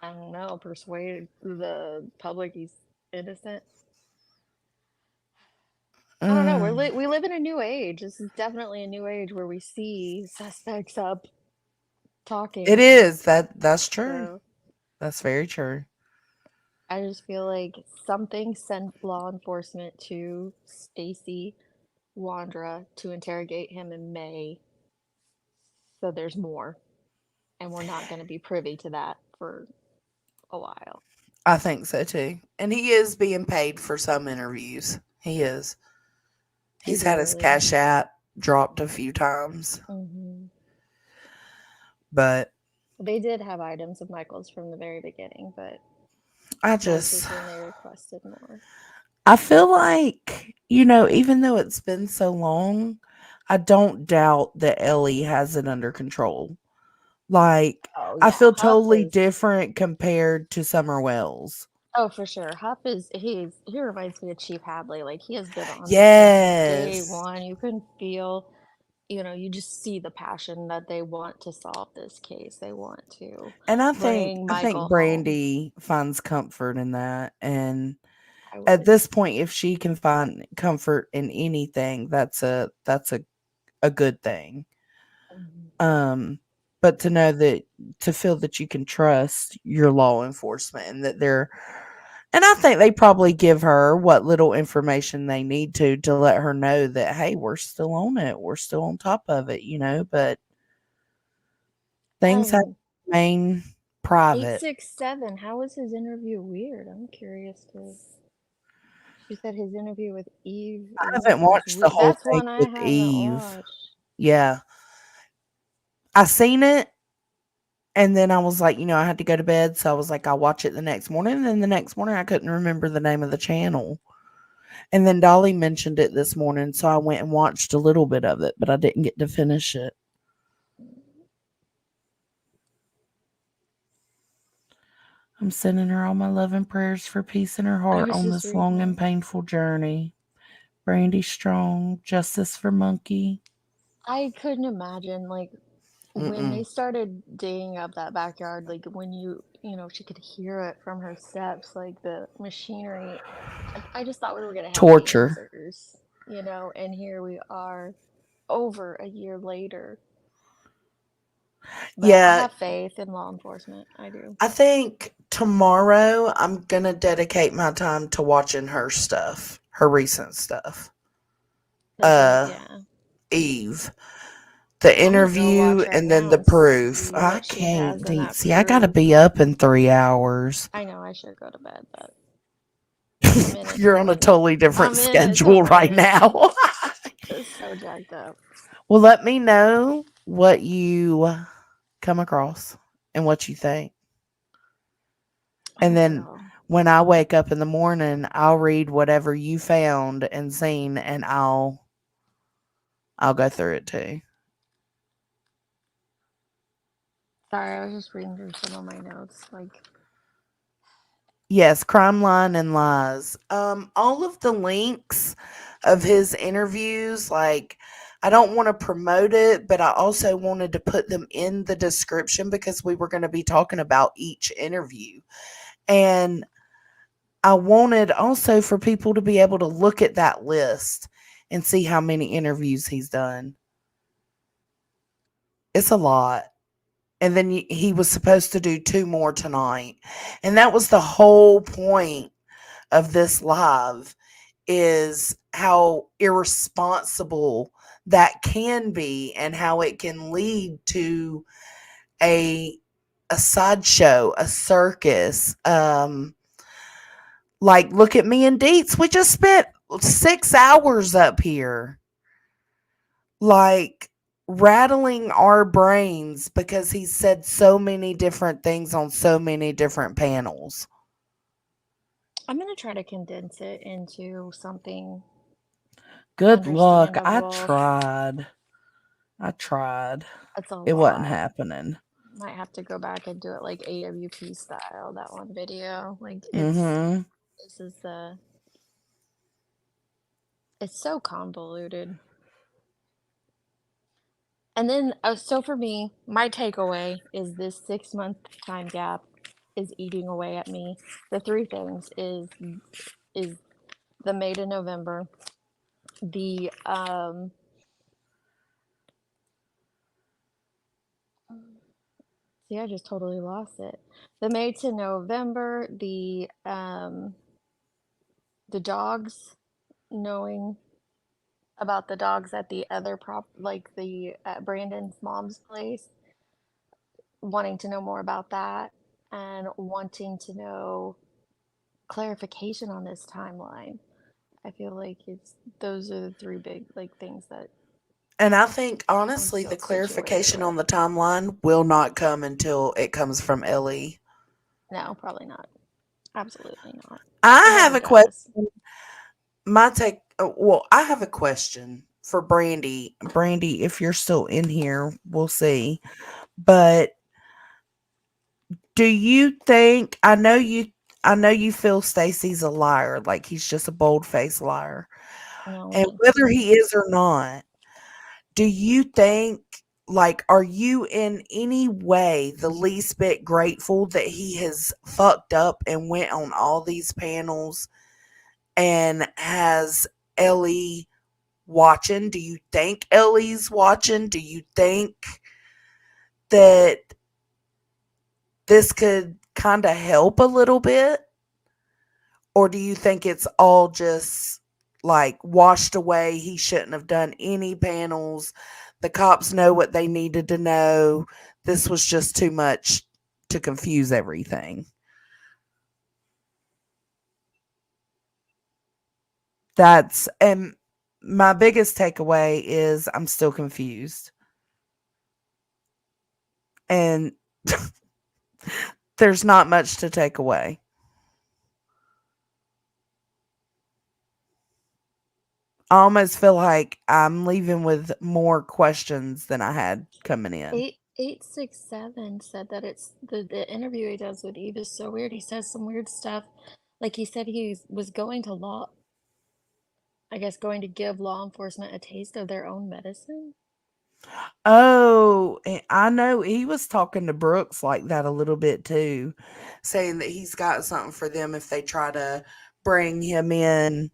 Speaker 19: I don't know, persuade the public he's innocent. I don't know. We live in a new age. This is definitely a new age where we see suspects up talking.
Speaker 2: It is. That's true.
Speaker 19: So
Speaker 2: That's very true.
Speaker 19: I just feel like something sent law enforcement to Stacy Wandra to interrogate him in May. So there's more. And we're not going to be privy to that for a while.
Speaker 2: I think so too. And he is being paid for some interviews. He is. He's had his Cash App dropped a few times. But
Speaker 19: they did have items of Michael's from the very beginning, but
Speaker 2: I
Speaker 19: this is when they requested more.
Speaker 2: I feel like, even though it's been so long, I don't doubt that Ellie has it under control. Like, I feel totally different compared to Summer Wells.
Speaker 19: Oh, for sure. Huff he reminds me of Chief Hadley. Like, he has been on this
Speaker 2: Yes.
Speaker 19: since day one. You can feel, you just see the passion that they want to solve this case. They want to.
Speaker 2: And I
Speaker 19: bring
Speaker 2: think
Speaker 19: Michael
Speaker 2: Brandy finds comfort in that. And at this point, if she can find comfort in anything, that's a good thing. But to know that, to feel that you can trust your law enforcement and that and I think they probably give her what little information they need to let her know that, hey, we're still on it. We're still on top of it, but things have to remain private.
Speaker 19: 867. How was his interview weird? I'm curious to. She said his interview with Eve.
Speaker 2: I haven't watched the whole
Speaker 19: That's
Speaker 2: thing
Speaker 19: one I
Speaker 2: with
Speaker 19: haven't
Speaker 2: Eve.
Speaker 19: watched.
Speaker 2: Yeah. I seen it. And then I was like, I had to go to bed. So I was like, I'll watch it the next morning. And then the next morning, I couldn't remember the name of the channel. And then Dolly mentioned it this morning. So I went and watched a little bit of it, but I didn't get to finish it. I'm sending her all my love and prayers for peace in her heart on this long and painful journey. Brandy Strong, Justice for Monkey.
Speaker 19: I couldn't imagine, like, when they
Speaker 2: Mm-mm.
Speaker 19: started digging up that backyard, like, when she could hear it from her steps, like, the machinery. I just thought we were going to have the
Speaker 2: Torture.
Speaker 19: answers, and here we are over a year later. But I
Speaker 2: Yeah,
Speaker 19: have faith in law enforcement. I do.
Speaker 2: I think tomorrow I'm gonna dedicate my time to watching her stuff, her recent stuff.
Speaker 19: Yeah.
Speaker 2: Eve, the
Speaker 19: I'm gonna go
Speaker 2: interview,
Speaker 19: watch right
Speaker 2: and then
Speaker 19: now
Speaker 2: the
Speaker 19: and
Speaker 2: proof.
Speaker 19: see
Speaker 2: I
Speaker 19: what she
Speaker 2: can't,
Speaker 19: has in that
Speaker 2: see, I gotta
Speaker 19: proof.
Speaker 2: be up in 3 hours.
Speaker 19: I know I should go to bed, but I'm in it to
Speaker 2: You're on a
Speaker 19: win it.
Speaker 2: totally different
Speaker 19: I'm in it to
Speaker 2: schedule
Speaker 19: win
Speaker 2: right
Speaker 19: it.
Speaker 2: now.
Speaker 19: It's so jacked up.
Speaker 2: Well, let me know what you come across and what you think. And then when I wake up in the morning, I'll read whatever you found and seen, and I'll go through it too.
Speaker 19: Sorry, I was just reading through some of my notes. Like,
Speaker 2: Yes, Crime Line and Lies. All of the links of his interviews, like, I don't want to promote it, but I also wanted to put them in the description because we were going to be talking about each interview. And I wanted also for people to be able to look at that list and see how many interviews he's done. It's a lot. And then he was supposed to do 2 more tonight. And that was the whole point of this live, is how irresponsible that can be and how it can lead to a sideshow, a circus. Like, look at me and Deets. We just spent 6 hours up here, like, rattling our brains because he said so many different things on so many different panels.
Speaker 19: I'm gonna try to condense it into something
Speaker 2: Good luck. I
Speaker 19: understandable.
Speaker 2: tried.
Speaker 19: It's a
Speaker 2: It wasn't
Speaker 19: lot.
Speaker 2: happening.
Speaker 19: Might have to go back and do it like AWP style, that one video. Like,
Speaker 2: Mhm.
Speaker 19: this is it's so convoluted. And then, so for me, my takeaway is this 6-month time gap is eating away at me. The 3 things is the May to November, the see, I just totally lost it. The May to November, the dogs, knowing about the dogs at the other like the at Brandon's mom's place, wanting to know more about that, and wanting to know clarification on this timeline. I feel like those are the 3 big like things that
Speaker 2: And I think
Speaker 19: I'm
Speaker 2: honestly
Speaker 19: still
Speaker 2: the
Speaker 19: situated
Speaker 2: clarification on
Speaker 19: with.
Speaker 2: the timeline will not come until it comes from Ellie.
Speaker 19: No, probably not. Absolutely not.
Speaker 2: I
Speaker 19: It
Speaker 2: have
Speaker 19: never
Speaker 2: a
Speaker 19: does.
Speaker 2: question. I have a question for Brandy. Brandy, if you're still in here, we'll see. But do you think, I know you feel Stacy's a liar, like he's just a bold-faced liar.
Speaker 19: No,
Speaker 2: And
Speaker 19: thank
Speaker 2: whether
Speaker 19: you.
Speaker 2: he is or not, do you think, like, are you in any way the least bit grateful that he has fucked up and went on all these panels and has Ellie watching? Do you think Ellie's watching? Do you think that this could kind of help a little bit? Or do you think it's all just like washed away? He shouldn't have done any panels. The cops know what they needed to know. This was just too much to confuse everything. And my biggest takeaway is I'm still confused. And there's not much to take away. I almost feel like I'm leaving with more questions than I had coming in.
Speaker 19: 8867 said that it's the interview he does with Eve is so weird. He says some weird stuff. Like, he said he was going to law I guess going to give law enforcement a taste of their own medicine.
Speaker 2: Oh, I know he was talking to Brooks like that a little bit too, saying that he's got something for them if they try to bring him in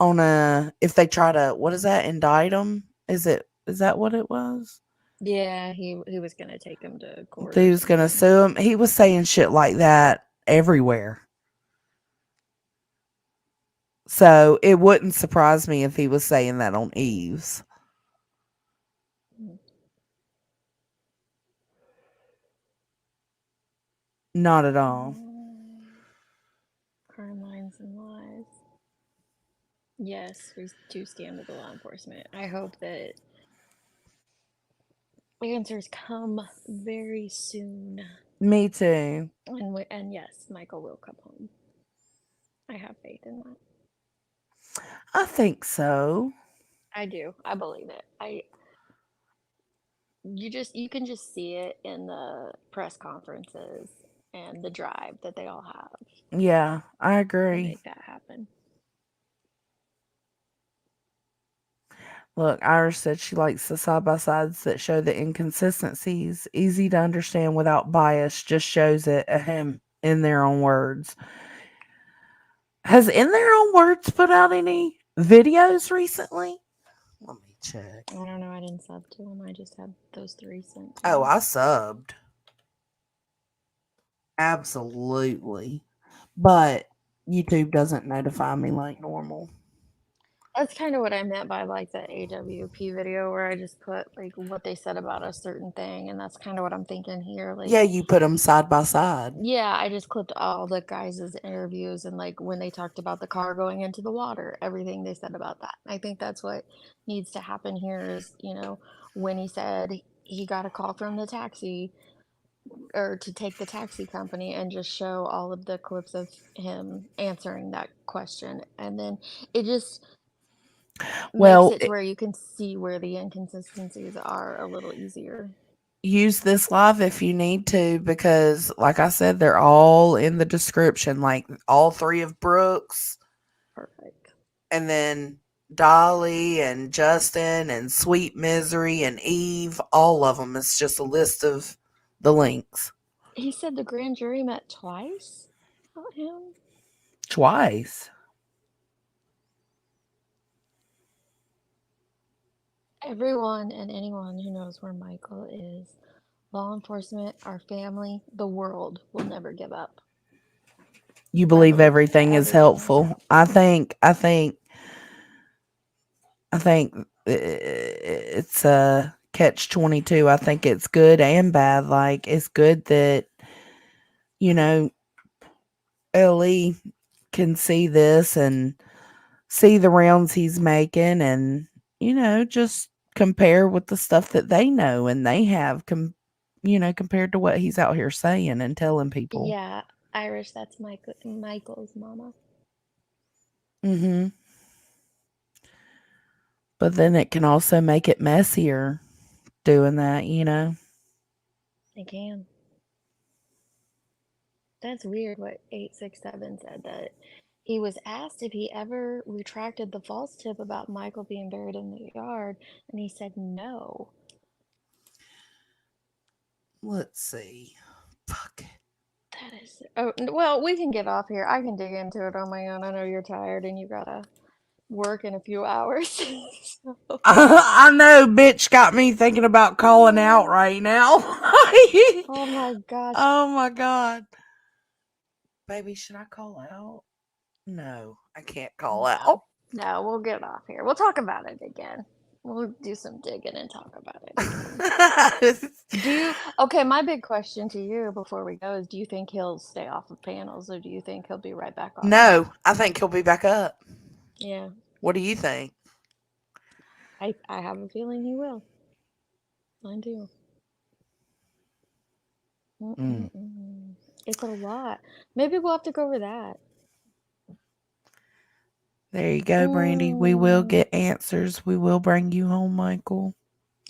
Speaker 2: if they try to, what is that, indict him? Is that what it was?
Speaker 19: Yeah, he was gonna take him to court.
Speaker 2: He was going to sue him. He was saying shit like that everywhere. So it wouldn't surprise me if he was saying that on Eve's. Not at all.
Speaker 19: Crime lines and lies. Yes, we do stand with the law enforcement. I hope that answers come very soon.
Speaker 2: Me too.
Speaker 19: And yes, Michael will come home. I have faith in that.
Speaker 2: I think so.
Speaker 19: I do. I believe it. You can just see it in the press conferences and the drive that they all have
Speaker 2: Yeah, I
Speaker 19: to
Speaker 2: agree.
Speaker 19: make that happen.
Speaker 2: Look, Iris said she likes the side-by-sides that show the inconsistencies. Easy to understand without bias, just shows it ahem in their own words. Has In Their Own Words put out any videos recently? Let me check.
Speaker 19: I don't know. I didn't sub to them. I just had those 3 sent.
Speaker 2: Oh, I subbed. Absolutely. But YouTube doesn't notify me like normal.
Speaker 19: That's kind of what I meant by like the AWP video where I just put like what they said about a certain thing, and that's kind of what I'm thinking here. Like,
Speaker 2: Yeah, you put them side by side.
Speaker 19: yeah, I just clipped all the guys' interviews and like when they talked about the car going into the water, everything they said about that. I think that's what needs to happen here is, when he said he got a call from the taxi or to take the taxi company and just show all of the clips of him answering that question. And then it just makes it to where you can see where the inconsistencies are a little easier.
Speaker 2: Use this live if you need to, because like I said, they're all in the description, like all 3 of Brooks.
Speaker 19: Perfect.
Speaker 2: And then Dolly and Justin and Sweet Misery and Eve, all of them. It's just a list of the links.
Speaker 19: He said the grand jury met twice about him.
Speaker 2: Twice.
Speaker 19: Everyone and anyone who knows where Michael is, law enforcement, our family, the world will never give up.
Speaker 2: You believe everything is helpful. I think it's a catch-22. I think it's good and bad. Like, it's good that, Ellie can see this and see the rounds he's making and, just compare with the stuff that they know and they have, compared to what he's out here saying and telling people.
Speaker 19: Yeah, Irish, that's Michael's mama.
Speaker 2: Mm-hmm. But then it can also make it messier doing that,
Speaker 19: It can. That's weird what 867 said, that he was asked if he ever retracted the false tip about Michael being buried in the yard, and he said no.
Speaker 2: Let's see. Fuck.
Speaker 19: That is. Oh, well, we can get off here. I can dig into it on my own. I know you're tired and you gotta work in a few hours. So.
Speaker 2: I know, bitch got me thinking about calling out right now.
Speaker 19: Oh my gosh.
Speaker 2: Oh my God. Baby, should I call out? No, I can't call out.
Speaker 19: No, we'll get off here. We'll talk about it again. We'll do some digging and talk about it. Okay, my big question to you before we go is, do you think he'll stay off of panels, or do you think he'll be right back on?
Speaker 2: No, I think he'll be back up.
Speaker 19: Yeah.
Speaker 2: What do you think?
Speaker 19: I have a feeling he will. I do. It's a lot. Maybe we'll have to go over that.
Speaker 2: There you go, Brandy. We will get answers. We will bring you home, Michael.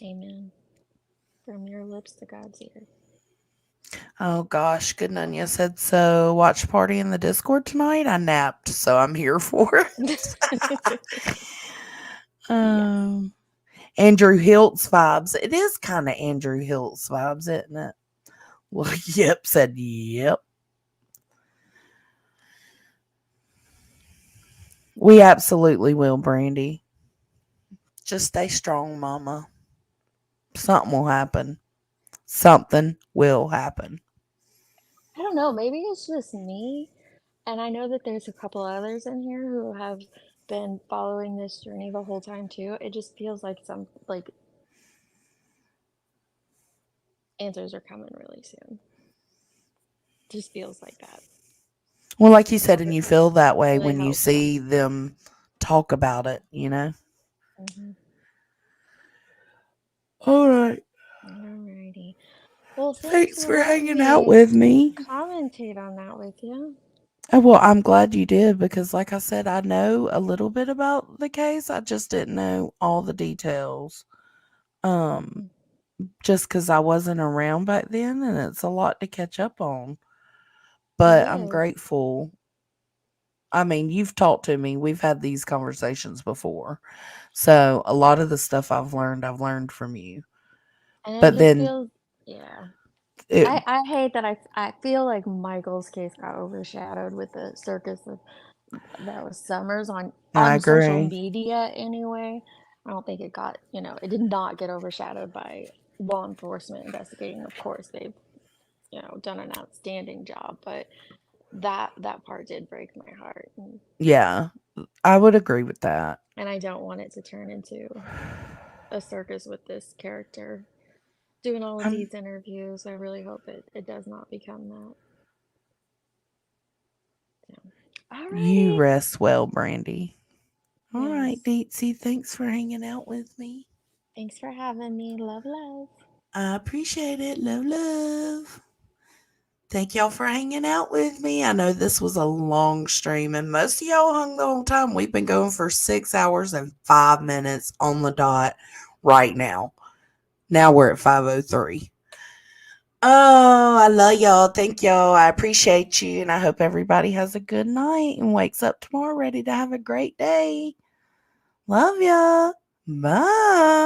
Speaker 19: Amen. From your lips to God's ears.
Speaker 2: Oh gosh, Good Nunya said so. Watch party in the Discord tonight. I napped, so I'm here for it. Andrew Hiltz vibes. It is kind of Andrew Hiltz vibes, isn't it? Well, yep, said yep. We absolutely will, Brandy. Just stay strong, Mama. Something will happen. Something will happen.
Speaker 19: I don't know. Maybe it's just me. And I know that there's a couple others in here who have been following this journey the whole time too. It just feels like some like answers are coming really soon. Just feels like that.
Speaker 2: Well, like you said, and you feel that way
Speaker 19: Really
Speaker 2: when you
Speaker 19: hope so.
Speaker 2: see them talk about it, you know?
Speaker 19: Mhm.
Speaker 2: All right.
Speaker 19: Alrighty. Well,
Speaker 2: Thanks for
Speaker 19: letting
Speaker 2: hanging out with me.
Speaker 19: commentate on that with you.
Speaker 2: Oh, well, I'm glad you did because, like I said, I know a little bit about the case. I just didn't know all the details. Just because I wasn't around back then, and it's a lot to catch up on. But I'm
Speaker 19: is.
Speaker 2: grateful. I mean, you've talked to me. We've had these conversations before. So a lot of the stuff I've learned from you.
Speaker 19: And
Speaker 2: But
Speaker 19: it just
Speaker 2: then
Speaker 19: feels, yeah.
Speaker 2: it,
Speaker 19: I hate that I feel like Michael's case got overshadowed with the circus of that was Summers
Speaker 2: I
Speaker 19: on social
Speaker 2: agree.
Speaker 19: media anyway. I don't think it got, it did not get overshadowed by law enforcement investigating. Of course, they've, done an outstanding job, but that part did break my heart.
Speaker 2: Yeah, I would agree with that.
Speaker 19: And I don't want it to turn into a circus with this character doing all of these interviews. I really hope it does not become that.
Speaker 2: You
Speaker 19: Alrighty.
Speaker 2: rest well, Brandy. All right,
Speaker 19: Yes.
Speaker 2: Deetsy, thanks for hanging out with me.
Speaker 19: Thanks for having me. Love, love.
Speaker 2: I appreciate it. Love, love. Thank y'all for hanging out with me. I know this was a long stream, and most of y'all hung the whole time. We've been going for 6 hours and 5 minutes on the dot right now. Now we're at 5:03. Oh, I love y'all. Thank y'all. I appreciate you, and I hope everybody has a good night and wakes up tomorrow ready to have a great day. Love ya. Bye.